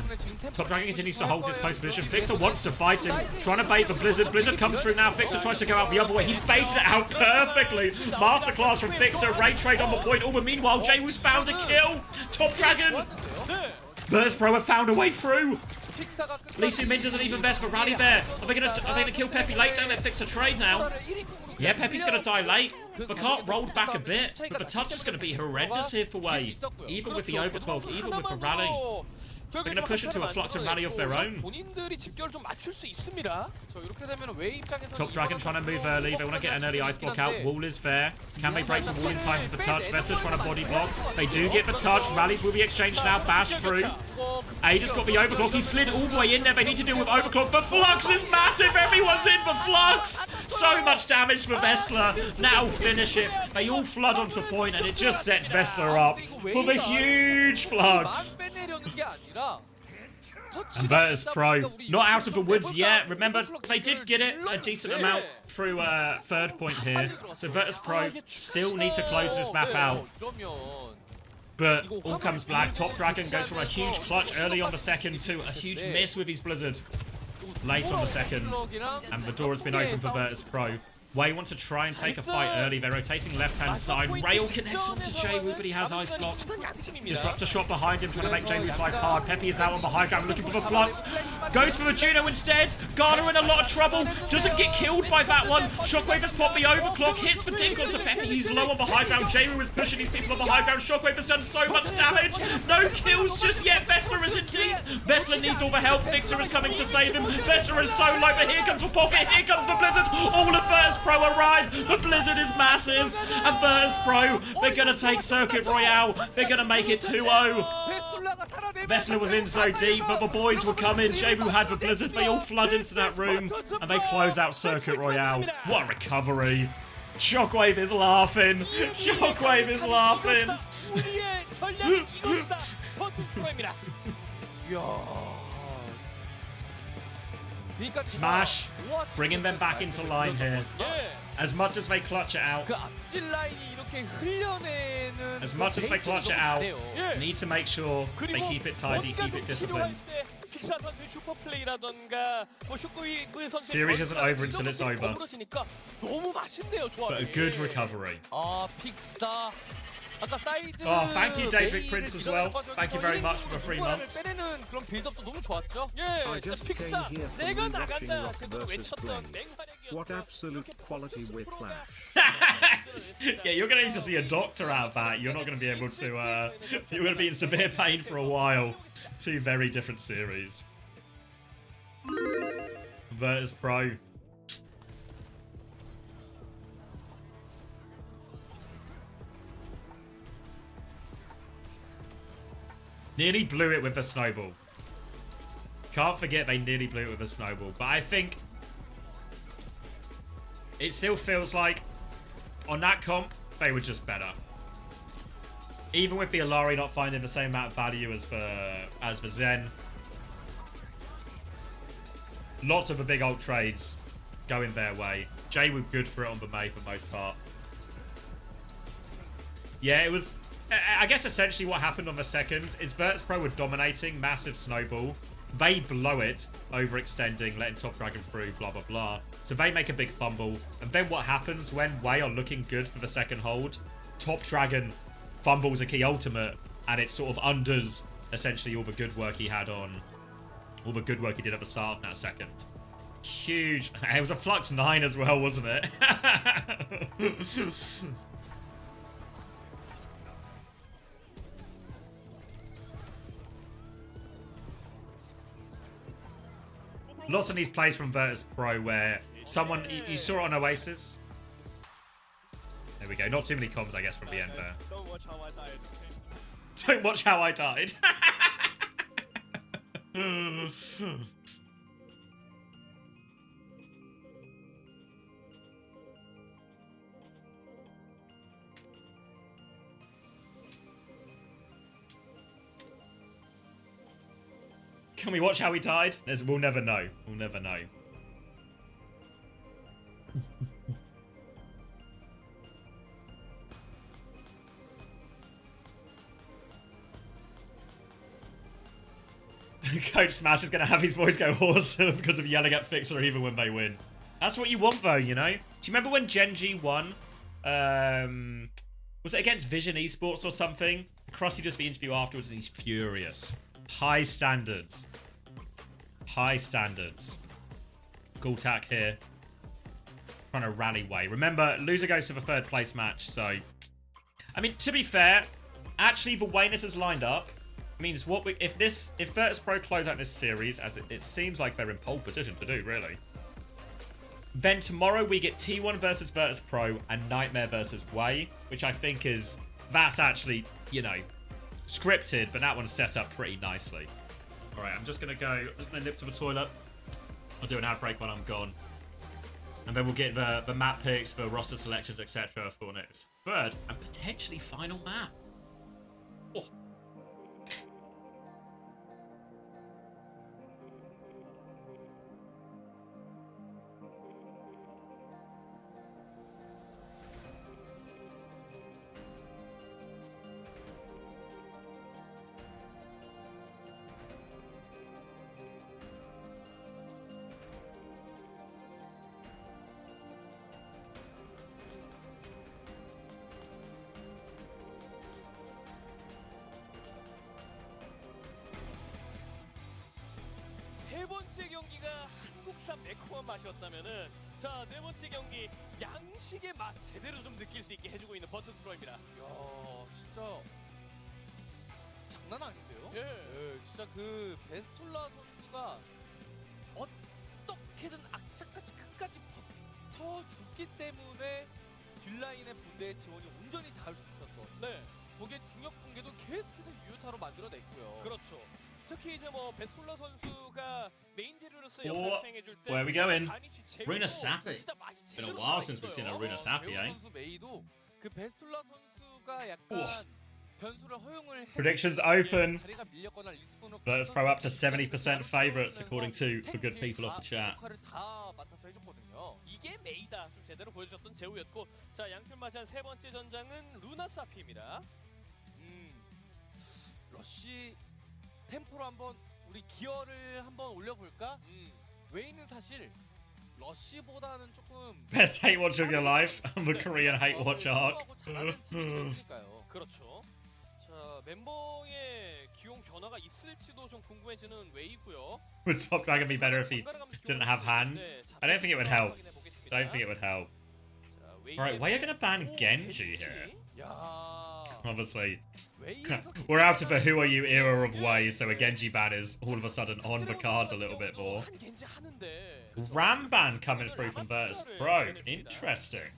Top Dragon continues to hold this post position. Fixer wants to fight him. Trying to bait the Blizzard. Blizzard comes through now. Fixer tries to go out the other way. He's baited it out perfectly. Masterclass from Fixer. Ray trade on the point. Oh, but meanwhile, Jaywoo's found a kill. Top Dragon. Virtus Pro have found a way through. Lee Min doesn't even best for rally there. Are they gonna kill Peppy late? Don't let Fixer trade now. Yeah, Peppy's gonna die late. The cart rolled back a bit, but the touch is gonna be horrendous here for Way. Even with the overclock, even with the rally. They're gonna push it to a flux and rally of their own. Top Dragon trying to move early. They want to get an early ice block out. Wall is fair. Can they break the wall in time for the touch? Vesta trying to body block. They do get the touch. Rallies will be exchanged now. Bash through. A just got the overclock. He slid all the way in there. They need to deal with overclock. The flux is massive. Everyone's in for flux. So much damage for Vestler. Now finish it. They all flood onto point, and it just sets Vestler up for the huge flux. And Virtus Pro, not out of the woods yet. Remember, they did get it a decent amount through third point here. So Virtus Pro still need to close this map out. But all comes black. Top Dragon goes from a huge clutch early on the second to a huge miss with his Blizzard late on the second. And the door has been open for Virtus Pro. Way wants to try and take a fight early. They're rotating left-hand side. Rail connects onto Jaywoo, but he has ice block. Disruptor shot behind him, trying to make Jaywoo's life hard. Peppy is out on the high ground, looking for the flux. Goes for the Juno instead. Garner in a lot of trouble. Doesn't get killed by that one. Shockwave has popped the overclock. Hits the dink onto Peppy. He's low on the high ground. Jaywoo is pushing these people on the high ground. Shockwave has done so much damage. No kills just yet. Vestler is in deep. Vestler needs all the help. Fixer is coming to save him. Vestler is so low, but here comes the pocket. Here comes the Blizzard. All of Virtus Pro arrive. The Blizzard is massive. And Virtus Pro, they're going to take Circuit Royale. They're going to make it 2-0. Vestler was in so deep, but the boys were coming. Jaywoo had the Blizzard. They all flood into that room. And they close out Circuit Royale. What a recovery. Shockwave is laughing. Shockwave is laughing. Smash, bringing them back into line here. As much as they clutch it out, need to make sure they keep it tidy, keep it disciplined. Series isn't over until it's over. But a good recovery. Oh, thank you, David Prince, as well. Thank you very much for the 3 months. I just came here from rewatching Rock vs. Blade. What absolute quality whiplash. Yeah, you're going to need to see a doctor out of that. You're not going to be able to, you're going to be in severe pain for a while. 2 very different series. Virtus Pro. Nearly blew it with the snowball. Can't forget they nearly blew it with a snowball. But I think it still feels like on that comp, they were just better. Even with the Alari not finding the same amount of value as the Zen. Lots of the big ult trades going their way. Jaywoo good for it on the May for the most part. Yeah, it was I guess essentially what happened on the second is Virtus.pro were dominating, massive snowball. They blow it, overextending, letting Top Dragon through, blah, blah, blah. So they make a big fumble. And then what happens when Wei are looking good for the second hold? Top Dragon fumbles a key ultimate, and it sort of undoes essentially all the good work he had on, all the good work he did at the start of that second. Huge. It was a Flux 9 as well, wasn't it? Lots of these plays from Virtus.pro where someone, you saw it on Oasis. There we go. Not too many comms, I guess, from the end there. Don't watch how I died. Don't watch how I died. Can we watch how he died? We'll never know. We'll never know. Coach Smash is going to have his voice go hoarse because of yelling at Fixer even when they win. That's what you want, though, you know? Do you remember when Gen G won? Was it against Vision Esports or something? Crossy does the interview afterwards and he's furious. High standards. High standards. Gultak here. Trying to rally Wei. Remember, loser goes to the third place match, so... I mean, to be fair, actually the Wayness has lined up means what we... If Virtus.pro close out this series, as it seems like they're in pole position to do, really. Then tomorrow we get T1 versus Virtus.pro and Nightmare versus Wei, which I think is... That's actually, you know, scripted, but that one's set up pretty nicely. Alright, I'm just going to nip to the toilet. I'll do an ad break when I'm gone. And then we'll get the map picks, the roster selections, etc. for next third and potentially final map. Oh. 세 번째 경기가 한국산 매콤한 맛이었다면은 자, 네 번째 경기 양식의 맛 제대로 좀 느낄 수 있게 해주고 있는 버튼프로입니다. 이야, 진짜 장난 아닌데요? 예. 진짜 그 베스톨라 선수가 어떻게든 악착같이 끝까지 버텨줬기 때문에 뒷라인의 본대의 지원이 온전히 닿을 수 있었던. 네. 거기에 중력 붕괴도 계속해서 유효타로 만들어냈고요. 그렇죠. 특히 이제 뭐 베스톨라 선수가 메인 재료로서 Oh, 역할을 수행해줄 때 where are we going? 간이치 제로 Runa Sappy. 진짜 맛이 Been a 제대로 while since we've seen a 살아있어요. Runa Sappy, 재호 eh? 선수 메이도 그 베스톨라 선수가 약간 변수를 허용을 Predictions open. 자리가 밀렸거나 리스폰을 Virtus.pro up to 70% favourites according to the good people of the chat. 역할을 다 맡아서 해줬거든요. 이게 메이다 좀 제대로 보여줬던 제우였고 자 양팀 맞이한 세 번째 전장은 루나 사피입니다. 러쉬 템포로 한번 우리 기어를 한번 올려볼까? 웨이는 사실 러쉬보다는 조금 Best hate watch of your life. The Korean hate watch arc. 그렇죠. 자 멤버의 기용 변화가 있을지도 좀 궁금해지는 웨이고요. Would Top Dragon be better if he didn't have hands? I don't think it would help. I don't think it would help. Alright, why are you going to ban Genji here? Obviously. We're out of the who are you era of Wei, so a Genji ban is all of a sudden on the cards a little bit more. Ram ban coming through from Virtus.pro. Interesting.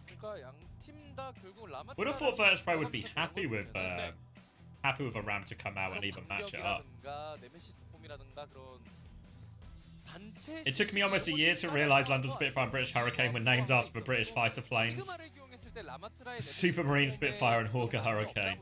Would have thought Virtus.pro would be happy with a Ram to come out and even match it up. It took me almost a year to realise London Spitfire and British Hurricane were named after the British fighter planes. Supermarine Spitfire and Hawker Hurricane.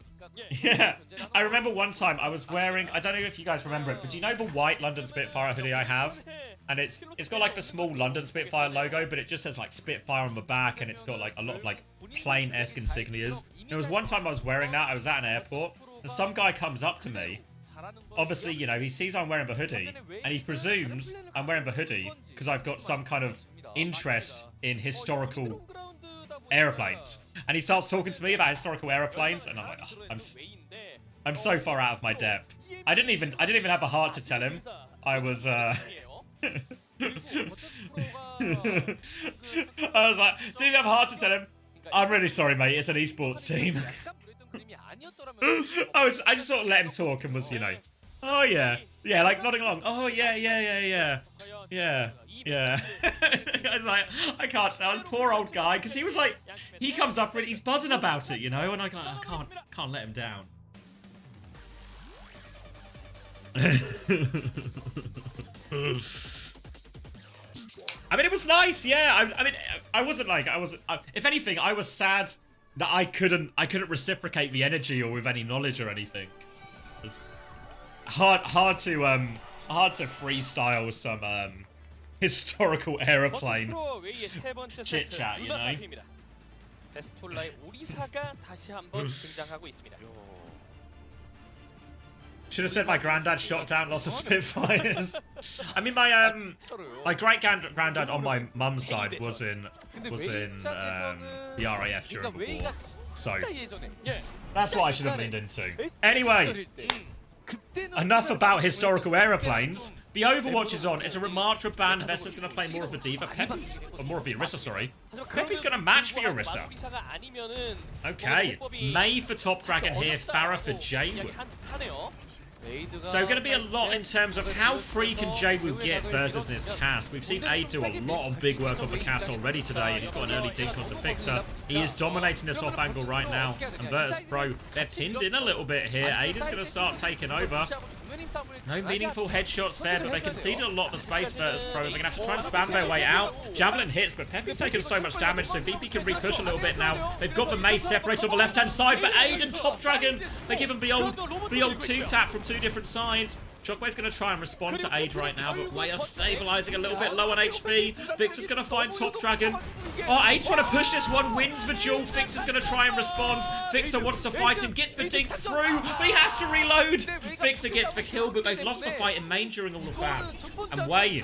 Yeah, I remember one time I was wearing, I don't know if you guys remember it, but do you know the white London Spitfire hoodie I have? and it's got like the small London Spitfire logo, but it just says like Spitfire on the back, and it's got like a lot of like plane-esque insignias. There was one time I was wearing that. I was at an airport, and some guy comes up to me. Obviously, you know, he sees I'm wearing the hoodie, and he presumes I'm wearing the hoodie because I've got some kind of interest in historical aeroplanes. And he starts talking to me about historical airplanes, and I'm like, oh, I'm so far out of my depth. I didn't even have the heart to tell him. I was I was like, didn't even have a heart to tell him. I'm really sorry, mate. It's an esports team. I just sort of let him talk and was, you know, oh yeah, like nodding along. Oh yeah. I was like, I can't tell. This poor old guy, because he was like, he comes up for it, he's buzzing about it, you know, and I can't let him down. I mean, it was nice, yeah. I mean, I wasn't like, if anything, I was sad that I couldn't reciprocate the energy or with any knowledge or anything. It was hard to freestyle some historical aeroplane chit chat, you know. 데스톨라의 오리사가 다시 한번 등장하고 있습니다. Should have said my granddad shot down lots of Spitfires. I mean, my great granddad on my mum's side was in the RAF during the war, so that's what I should have leaned into. Anyway, enough about historical aeroplanes. The Overwatch is on. It's a Ramatra ban. Vesta's going to play more of a D.Va. Peppy's, or more of the Orisa, sorry. Peppy's going to match the Orisa. Okay. May for Top Dragon here. Farah for Jaywood. So going to be a lot in terms of how free can Jaywood get versus this cast. We've seen Aid do a lot of big work on the cast already today, and he's got an early dink onto Fixer. He is dominating this off angle right now, and Virtus Pro, they're pinned in a little bit here. Aid is going to start taking over. No meaningful headshots there, but they conceded a lot of the space, Virtus Pro. They're going to have to try and spam their way out. Javelin hits, but Peppy's taken so much damage, so VP can re-push a little bit now. They've got the maze separated on the left-hand side, but Aid and Top Dragon, they give him the old two-tap from two different sides. Shockwave's going to try and respond to Aid right now, but Way are stabilizing a little bit low on HP. Vixer's going to find Top Dragon. Oh, Aid's trying to push this one, wins the duel. Fixer's going to try and respond. Fixer wants to fight him, gets the dink through, but he has to reload. Fixer gets the kill, but they've lost the fight in main during all of that. And Way,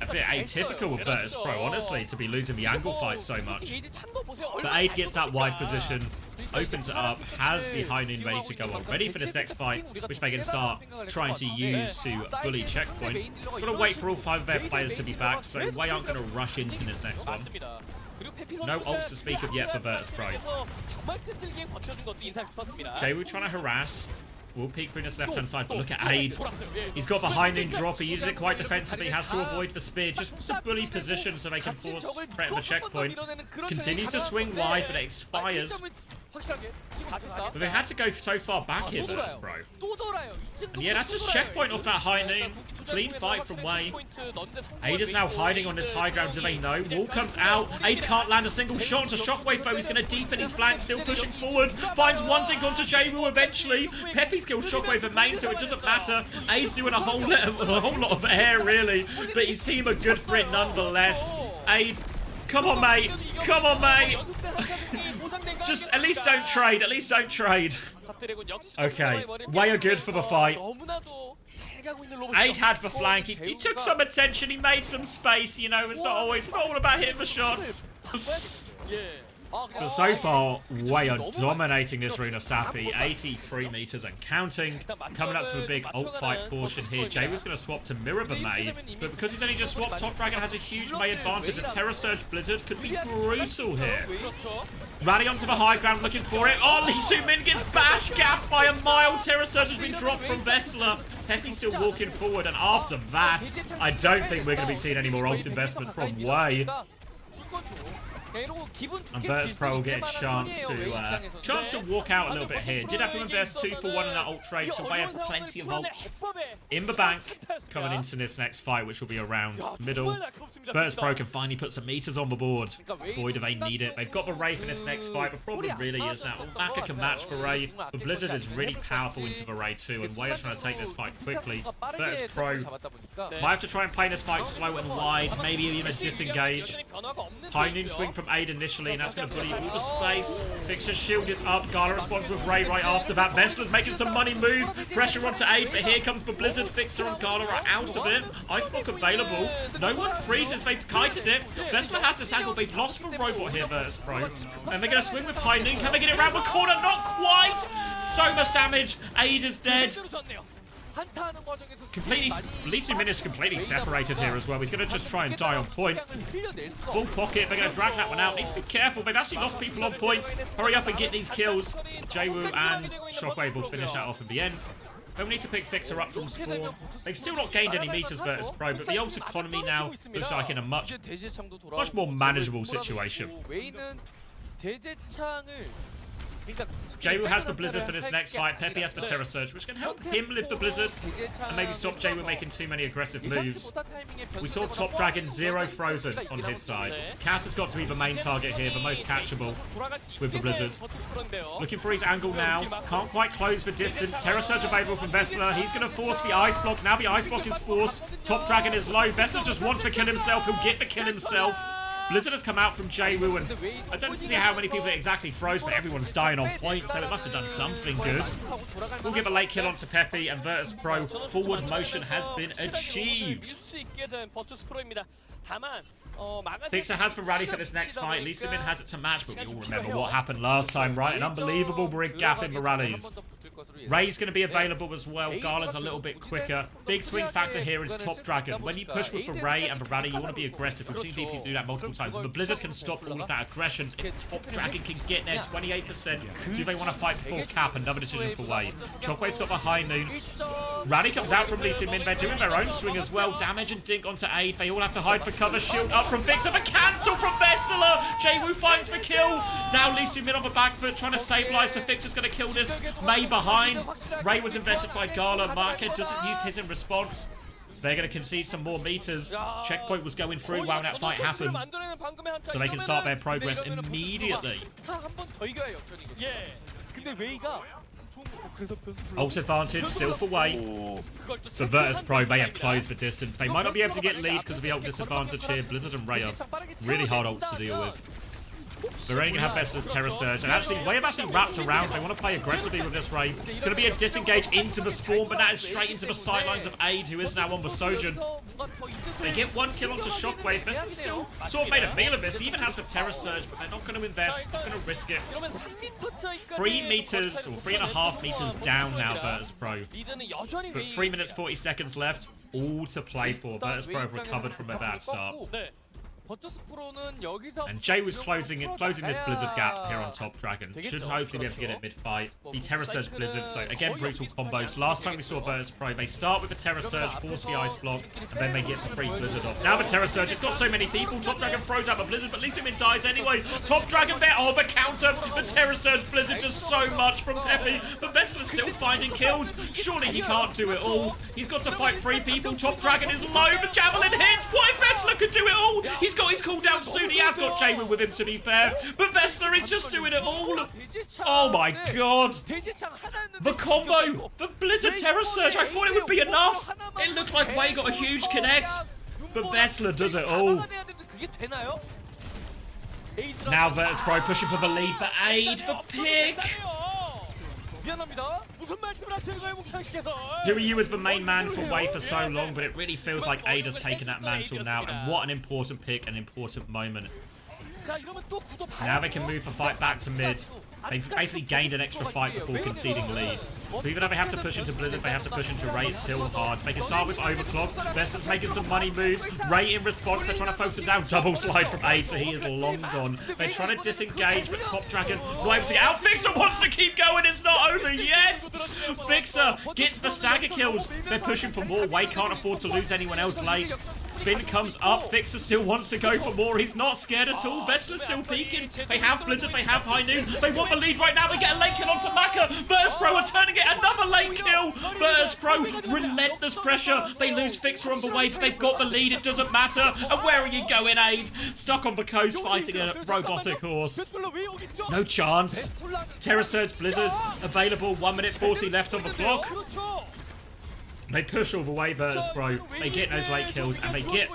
a bit atypical with Virtus Pro, honestly, to be losing the angle fight so much. But Aid gets that wide position, opens it up, has the high noon ready to go on, ready for this next fight, which they can start trying to use to bully checkpoint. Gotta wait for all 5 of their players to be back, so Way aren't gonna rush into this next one. No ults to speak of yet for Virtus Pro. Jaywood trying to harass. Will peek through this left-hand side, but look at Aid. He's got the high noon drop. He uses it quite defensively. He has to avoid the spear. Just to bully position so they can force threat the checkpoint. Continues to swing wide, but it expires. But they had to go so far back here, Virtus Pro. And yeah, that's just checkpoint off that high noon. Clean fight from Way. Aid is now hiding on this high ground. Do they know? Wall comes out. Aid can't land a single shot onto Shockwave, though. He's going to deepen his flank, still pushing forward. Finds one dink onto Jaywood eventually. Peppy's killed Shockwave in main, so it doesn't matter. Aid's doing a whole lot of air, really. But his team are good for it nonetheless. Aid, come on, mate. Come on, mate. Just at least don't trade. At least don't trade. Okay, Way are good for the fight. Aid had the flank. He took some attention. He made some space. You know, it's not all about hitting the shots. But so far, Way are dominating this Runa Sappy. 83 meters and counting. Coming up to a big ult fight portion here. Jaywood's going to swap to mirror the May. But because he's only just swapped, Top Dragon has a huge May advantage. A Terror Surge Blizzard could be brutal here. Rally onto the high ground, looking for it. Oh, Lee Soo-min gets bash gapped by a mile. Terror Surge has been dropped from Vessler. Peppy's still walking forward. And after that, I don't think we're going to be seeing any more ult investment from Way. And Virtus Pro will get a chance to walk out a little bit here. Did have to invest 2 for 1 in that ult trade, so we have plenty of ults in the bank coming into this next fight, which will be around middle. Virtus Pro can finally put some meters on the board. Boy, do they need it. They've got the Ray for this next fight. The problem really is that Maka can match for Ray, but Blizzard is really powerful into the Ray too, and Way are trying to take this fight quickly. Virtus Pro might have to try and play this fight slow and wide, maybe even disengage. High noon swing from Aid initially, and that's going to bully all the space. Fixer's shield is up. Gala responds with Ray right after that. Vestler's making some money moves. Pressure onto Aid, but here comes the Blizzard. Fixer and Gala are out of it. Ice block available. No one freezes. They've kited it. Vestler has this angle. They've lost the robot here, Virtus Pro. And they're going to swing with High noon. Can they get it around the corner? Not quite. So much damage. Aid is dead. Completely, Lisu Min is completely separated here as well. He's going to just try and die on point. Full pocket. They're going to drag that one out. Need to be careful. They've actually lost people on point. Hurry up and get these kills. Jaewoo and Shockwave will finish that off at the end. They'll need to pick Fixer up from spawn. They've still not gained any meters, Virtus Pro, but the ult economy now looks like in a much more manageable situation. Jaewoo has the Blizzard for this next fight. Peppy has the Terror Surge, which can help him live the Blizzard and maybe stop Jaewoo making too many aggressive moves. We saw Top Dragon 0 frozen on his side. Cass has got to be the main target here, the most catchable with the Blizzard. Looking for his angle now. Can't quite close the distance. Terror Surge available from Vestler. He's going to force the Ice Block. Now the Ice Block is forced. Top Dragon is low. Vestler just wants to kill himself. He'll get the kill himself. Blizzard has come out from Jaewoo, and I don't see how many people it exactly froze, but everyone's dying on point, so it must have done something good. We'll give a late kill onto Peppy, and Virtus Pro forward motion has been achieved. Fixer has for Rally for this next fight. Lisu Min has it to match, but we all remember what happened last time, right? An unbelievable brig gap in the rallies. Ray's going to be available as well. Gala's a little bit quicker. Big swing factor here is Top Dragon. When you push with the Ray and the Rally, you want to be aggressive. We've seen people do that multiple times. But the Blizzard can stop all of that aggression. Top Dragon can get there, 28%. Do they want to fight full cap? Another decision for Way. Shockwave's got the High Noon. Rally comes out from Lisu Min. They're doing their own swing as well. Damage and dink onto Aid. They all have to hide for cover. Shield up from Fixer. The cancel from Vestler. Jaewoo finds the kill. Now Lisu Min on the back foot trying to stabilize. So Fixer's going to kill this. May behind. Ray was invested by Gala. Market doesn't use his in response. They're going to concede some more meters. Checkpoint was going through while that fight happened. So they can start their progress immediately. Ult advantage still for Way. So Virtus Pro, they have closed the distance. They might not be able to get lead because of the ult disadvantage here. Blizzard and Ray are really hard ults to deal with. They're only going to have Vestler's Terror Surge. And actually, Way have actually wrapped around. They want to play aggressively with this Ray. It's going to be a disengage into the spawn, but that is straight into the sidelines of Aid, who is now on the Sojourn. They get one kill onto Shockwave. Vestler's still sort of made a meal of this. He even has the Terror Surge, but they're not going to invest. Not going to risk it. 3 meters, or 3.5 meters down now, Virtus Pro. But 3 minutes 40 seconds left. All to play for. Virtus Pro have recovered from their bad start. And Jay was closing this Blizzard gap here on Top Dragon. Should hopefully be able to get it mid-fight. The Terror Surge Blizzard, so again, brutal combos. Last time we saw Virtus Pro, they start with the Terror Surge, force the Ice Block, and then they get the free Blizzard off. Now the Terror Surge, it's got so many people. Top Dragon throws out the Blizzard, but Lisu Min dies anyway. Top Dragon there, oh, the counter. The Terror Surge Blizzard just so much from Peppy. But Vestler's still finding kills. Surely he can't do it all. He's got to fight 3 people. Top Dragon is low. The Javelin hits. What if Vestler could do it all? He's got his cooldown soon. He has got Jaewoo with him, to be fair. But Vestler is just doing it all. Oh my god. The combo. The Blizzard Terror Surge. I thought it would be enough. It looked like Way got a huge connect. But Vestler does it all. Now Virtus Pro pushing for the lead, but Aid for pick. Here you as the main man for Way for so long, but it really feels like Aid has taken that mantle now, and what an important pick, an important moment. Now they can move the fight back to mid. They've basically gained an extra fight before conceding lead. So even though they have to push into Blizzard, they have to push into Ray, it's still hard. They can start with Overclock. Vestler's making some money moves. Ray in response, they're trying to focus him down. Double slide from Aid, so he is long gone. They're trying to disengage, but Top Dragon not able to get out. Fixer wants to keep going, it's not over yet! Fixer gets the stagger kills. They're pushing for more. Way can't afford to lose anyone else late. Spin comes up. Fixer still wants to go for more. He's not scared at all. Vestler's still peeking. They have Blizzard. They have High Noon. They want the lead right now. They get a late kill onto Maka. Virtus.pro are turning it. Another late kill. Virtus.pro, relentless pressure. They lose Fixer on the way, but they've got the lead. It doesn't matter. And where are you going, Aid? Stuck on the coast fighting a robotic horse. No chance. Terra Surge Blizzard available. 1 minute 40 left on the clock. They push all the way, Virtus.pro. They get those late kills, and they get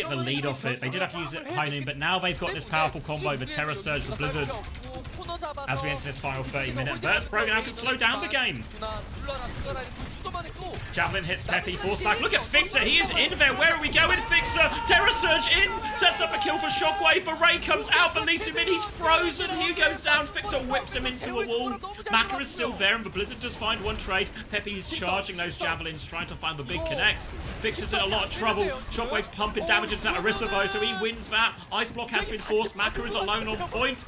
the lead off it. They did have to use it High Noon, but now they've got this powerful combo, the Terra Surge, the Blizzard. As we enter this final 30 minute, Virtus.pro now can slow down the game. Javelin hits Peppy, force back. Look at Fixer, he is in there. Where are we going, Fixer? Terra Surge in, sets up a kill for Shockwave. For Ray comes out, believes him in. He's frozen. He goes down. Fixer whips him into a wall. Maka is still there, and the Blizzard just find one trade. Peppy's charging those javelins, trying to find the big connect. Fixer's in a lot of trouble. Shockwave's pumping damage into Arissa though, so he wins that. Ice block has been forced. Maka is alone on point.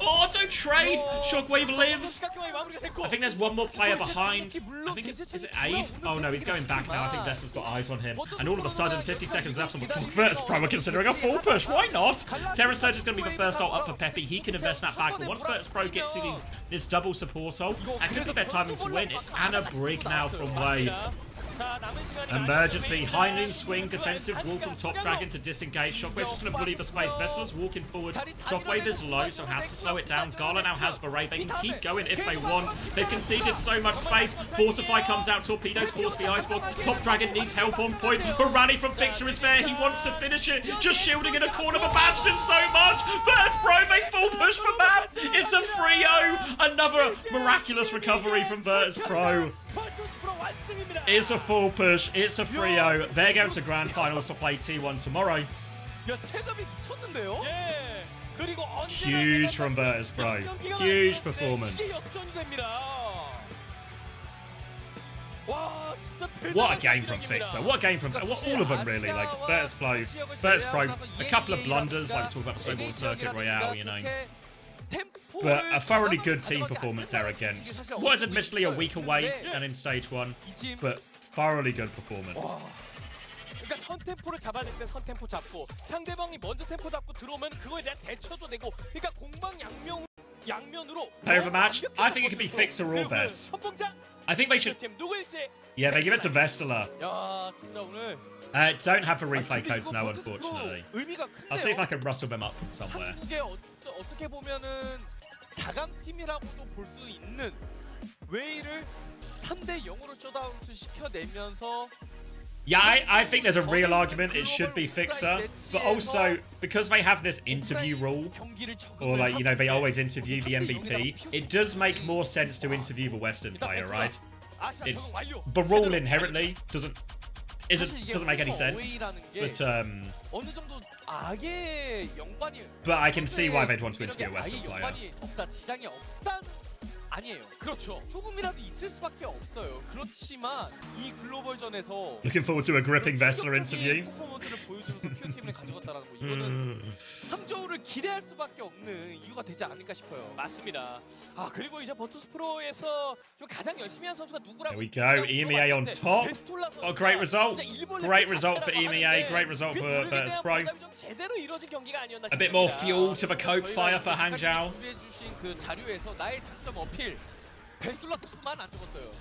Oh, don't trade! Shockwave lives! I think there's one more player behind. I think is it Aid? Oh no, he's going back now. I think Vestler's got eyes on him. And all of a sudden, 50 seconds left on the clock. Virtus.pro are considering a full push. Why not? Terra Surge is going to be the first ult up for Peppy. He can invest that back. But once Virtus.pro gets to this double support ult, and could be their timing to win, it's Anna Brig now from Way. Emergency, High Noon swing, defensive wall from Top Dragon to disengage. Shockwave's just going to bully the space. Vestler's walking forward. Shockwave is low, so has to slow it down. Gala now has the Ray. They can keep going if they want. They've conceded so much space. Fortify comes out. Torpedoes force the ice block. Top Dragon needs help on point. Barani from Fixer is there. He wants to finish it. Just shielding in a corner. The Bastion so much. Virtus.pro, they full push for Matt. It's a 3-0. Another miraculous recovery from Virtus.pro. It's a full push. It's a 3-0. They're going to grand finals to play T1 tomorrow. Huge from Virtus.pro. Huge performance. What a game from Fixer. What a game from all of them really. Like Virtus.pro, a couple of blunders. Like we talk about the Snowball Circuit Royale, you know. But a thoroughly good team performance there against what is admittedly a weaker way than in stage 1, but thoroughly good performance. 그러니까 선 템포를 잡아야 될 때 선 템포 잡고 상대방이 먼저 템포 잡고 들어오면 그거에 대한 대처도 되고 그러니까 공방 양면으로 Player of the match, I think it could be Fixer or Vest. I think they should. Yeah, they give it to Vestler. Don't have the replay codes now, unfortunately. I'll see if I can rustle them up from somewhere. 어떻게 보면은 다강팀이라고도 볼 수 있는 웨이를 3대 0으로 셧아웃을 시켜내면서 Yeah, I think there's a real argument it should be Fixer, but also because they have this interview rule, or like, you know, they always interview the MVP, it does make more sense to interview the Western player, right? It's the rule inherently doesn't make any sense, but I can see why they'd want to interview a Western player. 아니에요. 그렇죠. 조금이라도 있을 수밖에 없어요. 그렇지만 이 글로벌전에서 Looking forward to a gripping Vestler interview. 퍼포먼스를 보여주면서 큐팀을 가져갔다라는 거 이거는 항저우를 기대할 수밖에 없는 이유가 되지 않을까 싶어요. 맞습니다. 아 그리고 이제 버투스프로에서 좀 가장 열심히 한 선수가 누구라고? There we go. EMEA on top. Oh, great result. Great result for EMEA. Great result for Virtus.pro. 제대로 이루어진 경기가 아니었나 A bit more fuel to the coke fire for Hangzhou. 준비해주신 그 자료에서 나의 장점 어필. 베슬라 선수만 안 적었어요.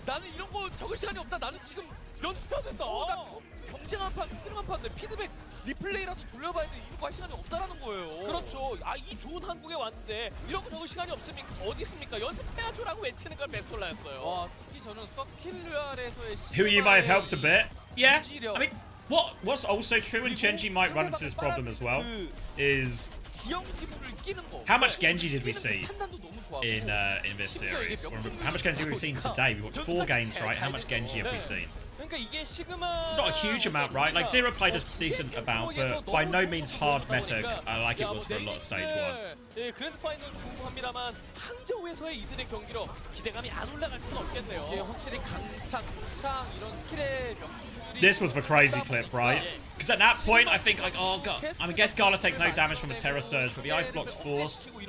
나는 이런 거 적을 시간이 없다. 나는 지금 연습해야 된다. 나 경쟁 한 판, 스크림 한 판인데 피드백 리플레이라도 돌려봐야 돼. 이런 거 할 시간이 없다라는 거예요. 그렇죠. 아, 이 좋은 한국에 왔는데 이런 거 적을 시간이 없습니까? 어디 있습니까? 연습해야죠라고 외치는 건 베스톨라였어요. 와, 특히 저는 서킬류알에서의 Who you might have helped a bit. Yeah, I mean, what's also true, and Genji might run into this problem as well, is how much Genji did we see in this series? Or how much Genji have we seen today? We watched 4 games, right? How much Genji have we seen? Not a huge amount, right? Like Zero played a decent amount, but by no means hard meta like it was for a lot of stage 1. 네, 그랜드 파이널 궁금합니다만 항저우에서의 이들의 경기로 기대감이 안 올라갈 수는 없겠네요. 이게 확실히 강착, 수상 이런 스킬의 This was the crazy clip, right? Because at that point, I think, like, oh, God, I guess Gala takes no damage from a Terra Surge, but the Ice Block's force. Well,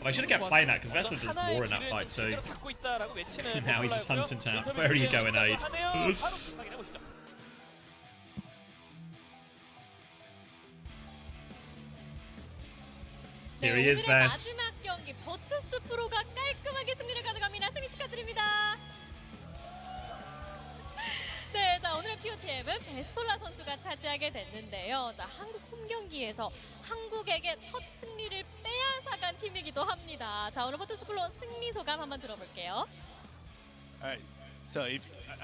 I should have kept playing that, because Vestler does more in that fight, too. Now he's just hunting town. Where are you going, Aid? Here he is, 오늘의 Vess. 마지막 경기 버투스 프로가 깔끔하게 승리를 가져갑니다. 승리 축하드립니다. 네, 자 오늘의 POTM은 베스톨라 선수가 차지하게 됐는데요. 자 한국 홈 경기에서 한국에게 첫 승리를 빼앗아간 팀이기도 합니다. 자 오늘 버투스 프로 승리 소감 한번 들어볼게요. Alright, so I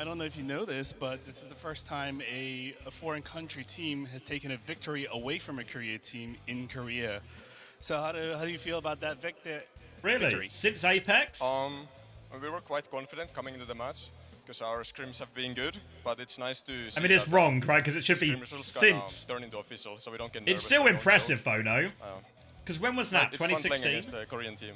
don't know if you know this, but this is the first time a foreign country team has taken a victory away from a Korea team in Korea. So how do you feel about that victory? Really? Since Apex? We were quite confident coming into the match because our scrims have been good, but it's nice to see I mean, it's that, wrong, right? Because it should be scrim results since. turn into official, so we don't get It's nervous still for our own impressive, self. though, no? Because when was that? It's fun playing 2016? against the Korean team.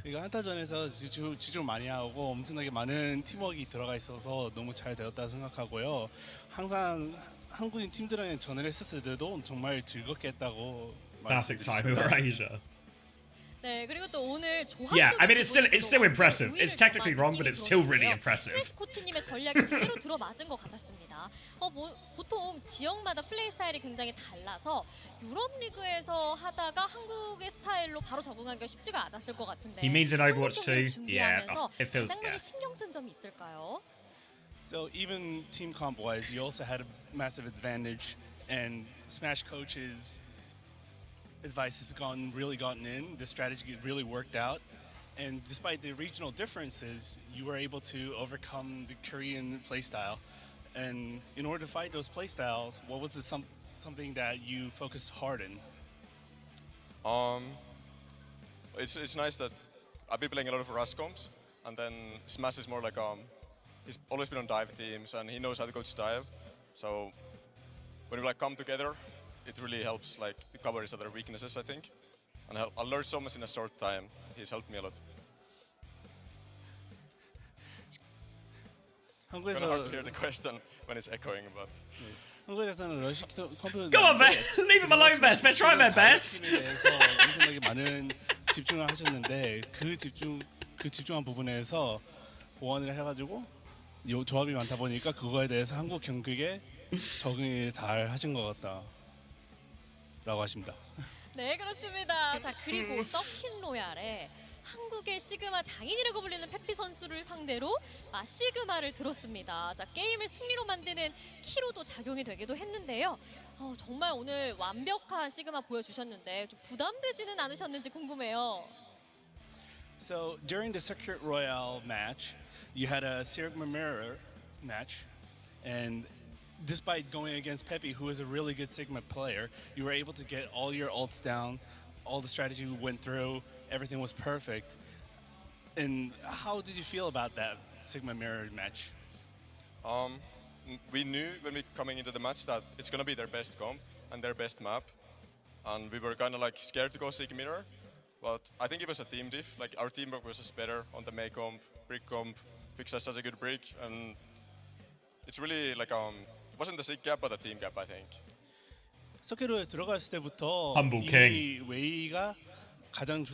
이거 한타전에서 집중 많이 하고 엄청나게 많은 팀워크가 들어가 있어서 너무 잘 되었다 생각하고요. 항상 한국인 팀들이랑 전을 했었을 때도 정말 즐겁게 했다고 Classic time of Asia. 네, 그리고 또 오늘 Yeah, I mean, it's still 조합적인 impressive. 우위를 It's technically 좀 wrong, but it's still really 느끼고 impressive. 스매시 코치님의 전략이 제대로 들어맞은 것 같았습니다. 보통 지역마다 플레이 스타일이 굉장히 달라서 유럽 리그에서 하다가 한국의 스타일로 바로 적응하기가 쉽지가 않았을 것 같은데. He means in Overwatch 2. Yeah, 준비하면서 it feels. 가장 많이 Yeah. 신경 쓴 점이 있을까요? So even team comp wise, you also had a massive advantage, and Smash coaches' advice has really gotten in. The strategy really worked out, and despite the regional differences, you were able to overcome the Korean playstyle. And in order to fight those playstyles, what was something that you focused hard in? It's nice that I've been playing a lot of rush comps, and then Smash is more like he's always been on dive teams, and he knows how to coach dive. So when we like come together, it really helps like cover each other's weaknesses, I think. And I learned so much in a short time. He's helped me a lot. Kind of hard to hear the question when it's echoing, but. 한국에서는 러시 컴퓨터 Go on, Vess. Leave him alone, Vess. Vess, try their best. 대해서 엄청나게 많은 집중을 하셨는데 그 집중한 부분에서 보완을 해가지고 요 조합이 많다 보니까 그거에 대해서 한국 경기에 적응이 잘 하신 것 같다라고 하십니다. 네, 그렇습니다. 자, 그리고 서킨 로얄에 한국의 시그마 장인이라고 불리는 페피 선수를 상대로 시그마를 들었습니다. 자, 게임을 승리로 만드는 키로도 작용이 되기도 했는데요. 정말 오늘 완벽한 시그마 보여주셨는데 좀 부담되지는 않으셨는지 궁금해요. So during the Circuit Royale match, you had a Sigma Mirror match, and despite going against Pepe, who is a really good Sigma player, you were able to get all your ults down, all the strategy we went through, everything was perfect. And how did you feel about that Sigma Mirror match? We knew when we coming into the match that it's gonna be their best comp and their best map, and we were kind of like scared to go Sigma Mirror. But I think it was a team diff. Like our teamwork was just better on the May comp, brick comp. Fix has such a good brick, and it's really like wasn't the sig gap but a team gap, I think. 서킷로에 들어갔을 때부터 Humble 이미 웨이가 가장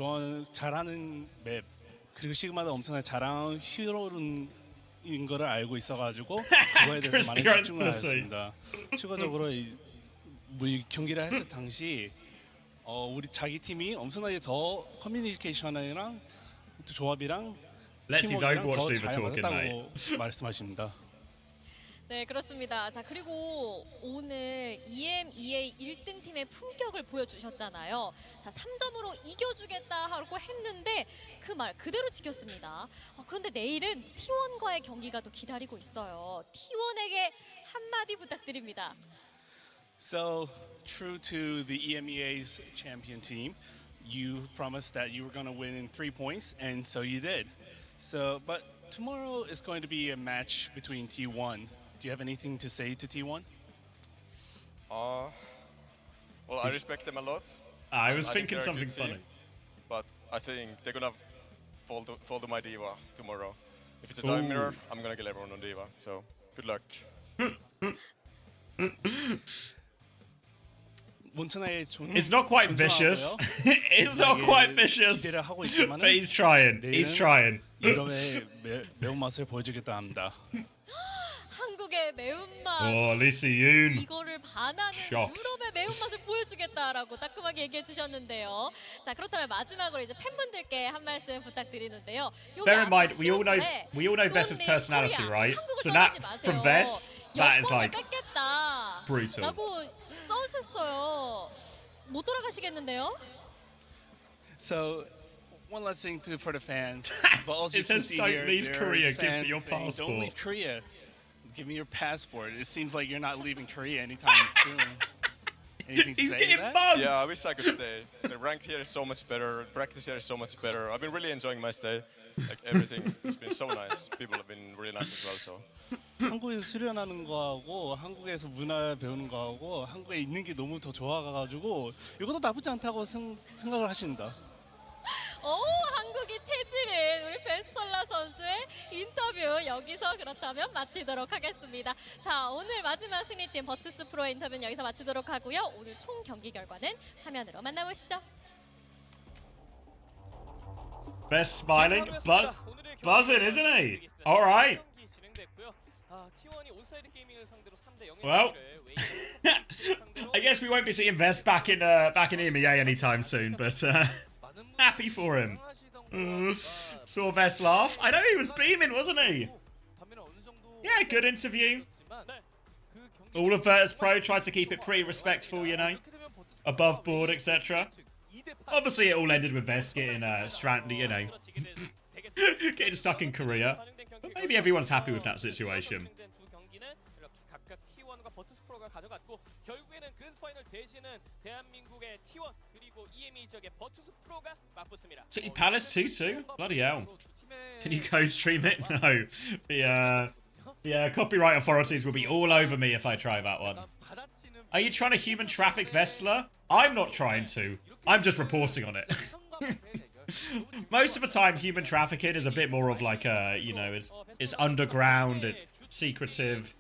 잘하는 맵 그리고 시그마도 엄청나게 잘하는 히어로인 거를 알고 있어가지고 그거에 대해서 많이 집중을 했습니다. 추가적으로 이 경기를 했을 당시 우리 자기 팀이 엄청나게 더 커뮤니케이션이랑 또 조합이랑 팀워크랑 더 잘 맞았다고 말씀하십니다. 네, 그렇습니다. 자, 그리고 오늘 EMEA 1등 팀의 품격을 보여주셨잖아요. 자, 3점으로 이겨주겠다 하고 했는데 그 말 그대로 지켰습니다. 그런데 내일은 T1과의 경기가 또 기다리고 있어요. T1에게 한마디 부탁드립니다. So, true to the EMEA's champion team, you promised that you were going to win in 3 points, and so you did. So, but tomorrow is going to be a match between T1. Do you have anything to say to T1? Well, I respect them a lot. I was thinking something funny. But I think they're gonna fall to my diva tomorrow. If it's a time mirror, I'm gonna kill everyone on diva. So good luck. It's not quite vicious. It's not quite vicious. But he's trying. He's trying. 유럽의 매운맛을 보여주겠다 합니다. 한국의 매운맛. Lisa Yoon. 이거를 반하는 Shocked. 유럽의 매운맛을 보여주겠다라고 따끔하게 얘기해 주셨는데요. 자, 그렇다면 마지막으로 이제 팬분들께 한 말씀 부탁드리는데요. Bear in mind, we all know Vess's personality, right? So that from Vess, that is like brutal. 라고 써주셨어요. 못 돌아가시겠는데요? So, one last thing too for the fans. But also It says, "Don't leave Korea, give me your saying, passport." Don't leave Korea. Give me your passport. It seems like you're not leaving Korea anytime soon. Anything to He's say getting to that? bugged. Yeah, I wish I could stay. The ranked here is so much better. Practice here is so much better. I've been really enjoying my stay. Like everything has been so nice. People have been really nice as well. So. 한국에서 수련하는 거하고 한국에서 문화 배우는 거하고 한국에 있는 게 너무 더 좋아가지고 이것도 나쁘지 않다고 생각을 하십니다. 한국이 체질인 우리 베스톨라 선수의 인터뷰 여기서 그렇다면 마치도록 하겠습니다. 자, 오늘 마지막 승리팀 버투스 프로의 인터뷰는 여기서 마치도록 하고요. 오늘 총 경기 결과는 화면으로 만나보시죠. Best smiling, but buzzing, isn't he? All right. Well, I guess we won't be seeing Vess back in EMEA anytime soon, but happy for him. Saw Vess laugh. I know he was beaming, wasn't he? Yeah, good interview. All of Virtus Pro tried to keep it pretty respectful, you know, above board, etc. Obviously, it all ended with Vess getting stranded, you know, getting stuck in Korea. But maybe everyone's happy with that situation. City Palace 2-2? Bloody hell. Can you co-stream it? No. The copyright authorities will be all over me if I try that one. Are you trying to human traffic Vestler? I'm not trying to. I'm just reporting on it. Most of the time, human trafficking is a bit more of like a, you know, it's underground, it's secretive.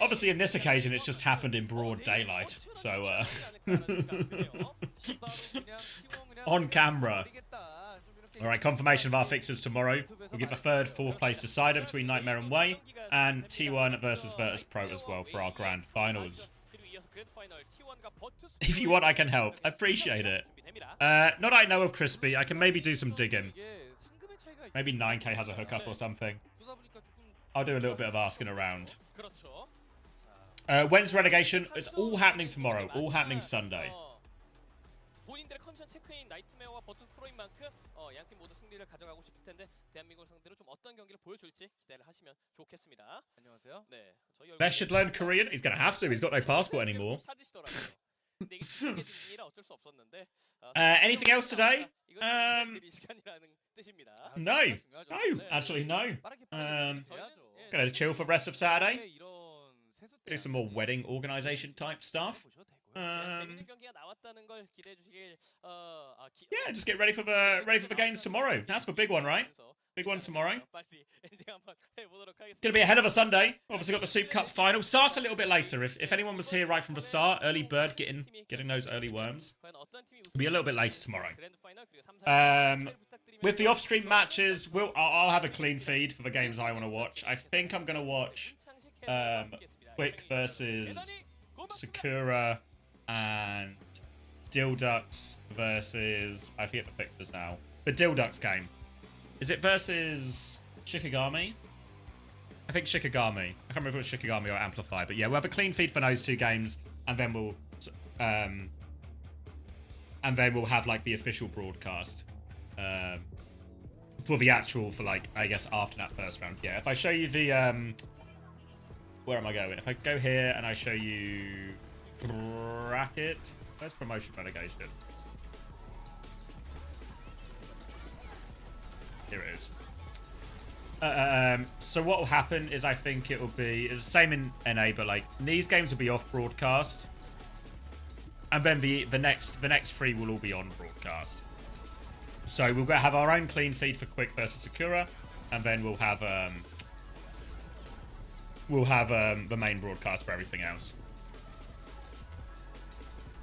Obviously, in this occasion, it's just happened in broad daylight. So, on camera. All right, confirmation of our fixtures tomorrow. We'll get the third, fourth place decider between Nightmare and Way, and T1 versus Virtus Pro as well for our grand finals. If you want, I can help. I appreciate it. Not that I know of, Crispy. I can maybe do some digging. Maybe 9K has a hookup or something. I'll do a little bit of asking around. When's relegation? It's all happening tomorrow. All happening Sunday. 본인들의 컨디션 체크인 나이트메어와 버투스 프로인 만큼 양팀 모두 승리를 가져가고 싶을 텐데 대한민국 상대로 좀 어떤 경기를 보여줄지 기대를 하시면 좋겠습니다. 안녕하세요. 네, 저희 Best should learn Korean. He's gonna have to. He's got no passport anymore. 찾으시더라고요. 근데 이게 시간이라 어쩔 수 없었는데. Anything else today? 시간이라는 뜻입니다. No. No. Actually, no. Gonna chill for the rest of Saturday. Do some more wedding organisation type stuff. Yeah, just get ready for the games tomorrow. That's the big one, right? Big one tomorrow. Gonna be ahead of a Sunday. Obviously got the SOOP Cup final. Starts a little bit later. If anyone was here right from the start, early bird getting those early worms. It'll be a little bit later tomorrow. With the off-stream matches, I'll have a clean feed for the games I want to watch. I think I'm gonna watch Quick versus Sakura and Dildux versus, I forget the fixtures now. The Dildux game. Is it versus Shikigami? I think Shikigami. I can't remember if it was Shikigami or Amplify, but yeah, we'll have a clean feed for those two games, and then we'll have like the official broadcast for the actual, for like, I guess after that first round. Yeah, if I show you the where am I going? If I go here and I show you bracket, where's promotion relegation? Here it is. So what will happen is I think it will be it's the same in NA, but like these games will be off broadcast, and then the next three will all be on broadcast. So we'll have our own clean feed for Quick versus Sakura, and then we'll have the main broadcast for everything else.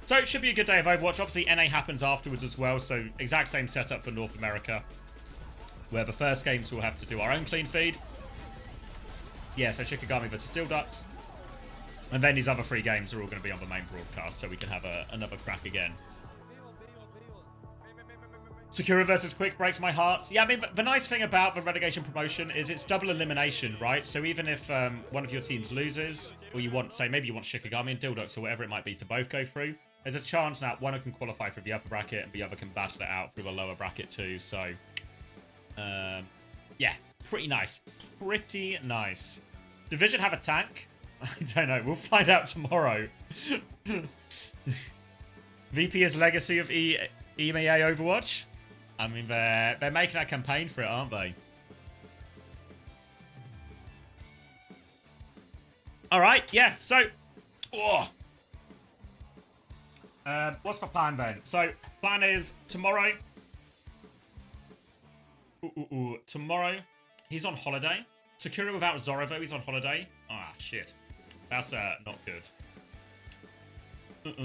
So it should be a good day of Overwatch. Obviously, NA happens afterwards as well, so exact same setup for North America, where the first games we'll have to do our own clean feed, Yeah, so Shikigami versus Dilducks. And then these other 3 games are all going to be on the main broadcast, so we can have another crack again. Sakura versus Quick breaks my heart. Yeah, I mean, the nice thing about the relegation promotion is it's double elimination, right? So even if one of your teams loses, or you want, say, maybe you want Shikigami and Dilducks or whatever it might be to both go through, there's a chance that one can qualify for the upper bracket and the other can battle it out through the lower bracket too. So, yeah, pretty nice. Pretty nice. Division have a tank? I don't know. We'll find out tomorrow. VP is legacy of EMEA Overwatch? I mean, they're making a campaign for it, aren't they? All right, yeah. So, what's the plan then? So, plan is tomorrow. Tomorrow, he's on holiday. Sakura without Zorovo, he's on holiday. Ah, shit. That's not good. What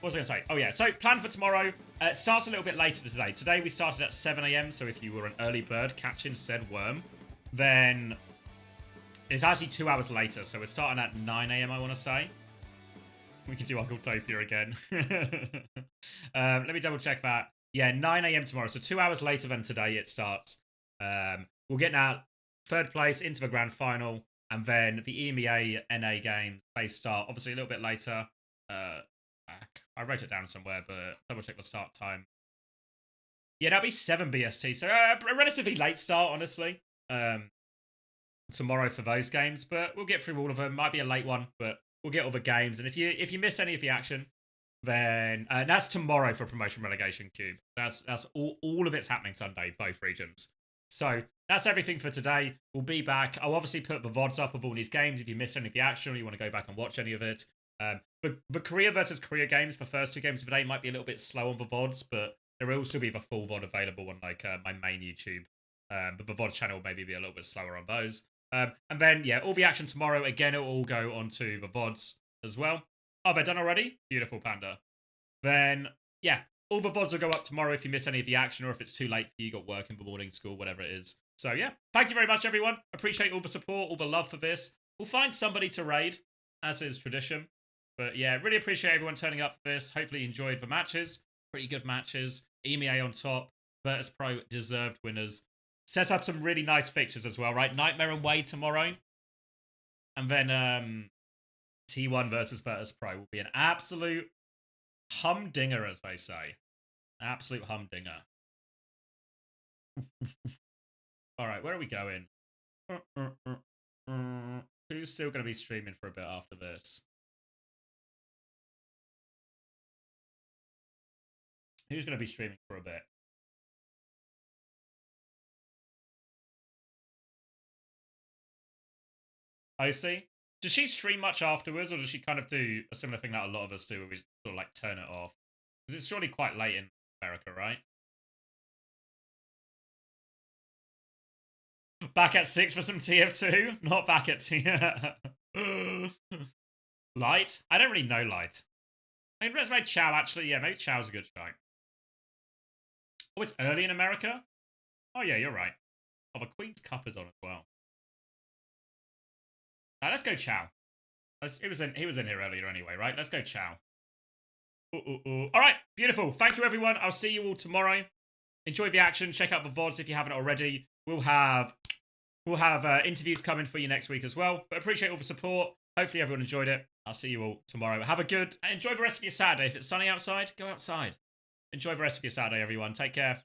was I going to say? Oh, yeah. So, plan for tomorrow. It starts a little bit later today. Today, we started at 7 a.m. So, if you were an early bird catching said worm, then it's actually 2 hours later. So, we're starting at 9 a.m., I want to say. We can do Uncle Topia again. Let me double check that. Yeah, 9 a.m. tomorrow. So, 2 hours later than today, it starts. We'll get now 3rd place into the grand final. And then the EMEA NA game, they start obviously a little bit later. I wrote it down somewhere, but double check the start time. Yeah, that'll be 7 BST. So a relatively late start, honestly. Tomorrow for those games, but we'll get through all of them. Might be a late one, but we'll get all the games. And if you miss any of the action, then that's tomorrow for Promotion Relegation Cube. That's all of it's happening Sunday, both regions. So that's everything for today. We'll be back. I'll obviously put the VODs up of all these games if you missed any of the action or you want to go back and watch any of it. But the Korea versus Korea games, the first 2 games of the day might be a little bit slow on the VODs, but there will still be the full VOD available on like my main YouTube. But the VODs channel will maybe be a little bit slower on those. And then, yeah, all the action tomorrow, again, it will all go onto the VODs as well. Oh, they're done already? Beautiful, Panda. Then, yeah, all the VODs will go up tomorrow if you miss any of the action or if it's too late for you, got work in the morning, school, whatever it is. So, yeah, thank you very much, everyone. Appreciate all the support, all the love for this. We'll find somebody to raid, as is tradition. But, yeah, really appreciate everyone turning up for this. Hopefully you enjoyed the matches. Pretty good matches. EMEA on top. Virtus Pro deserved winners. Set up some really nice fixtures as well, right? Nightmare and Way tomorrow. And then T1 versus Virtus Pro will be an absolute humdinger, as they say. Absolute humdinger. All right, where are we going? Who's still going to be streaming for a bit after this? Who's going to be streaming for a bit? OC? Does she stream much afterwards, or does she kind of do a similar thing that a lot of us do, where we sort of like turn it off? Because it's surely quite late in America, right? Back at 6 for some TF2? Not back at Light? I don't really know Light. I mean, let's try Chow, actually. Yeah, maybe Chow's a good shout. Oh, it's early in America? Oh, yeah, you're right. Oh, the Queen's Cup is on as well. Let's go Chow. He was in here earlier anyway, right? Let's go Chow. All right, beautiful. Thank you, everyone. I'll see you all tomorrow. Enjoy the action. Check out the VODs if you haven't already. We'll have interviews coming for you next week as well. But appreciate all the support. Hopefully everyone enjoyed it. I'll see you all tomorrow. Have a good, enjoy the rest of your Saturday. If it's sunny outside, go outside. Enjoy the rest of your Saturday, everyone. Take care.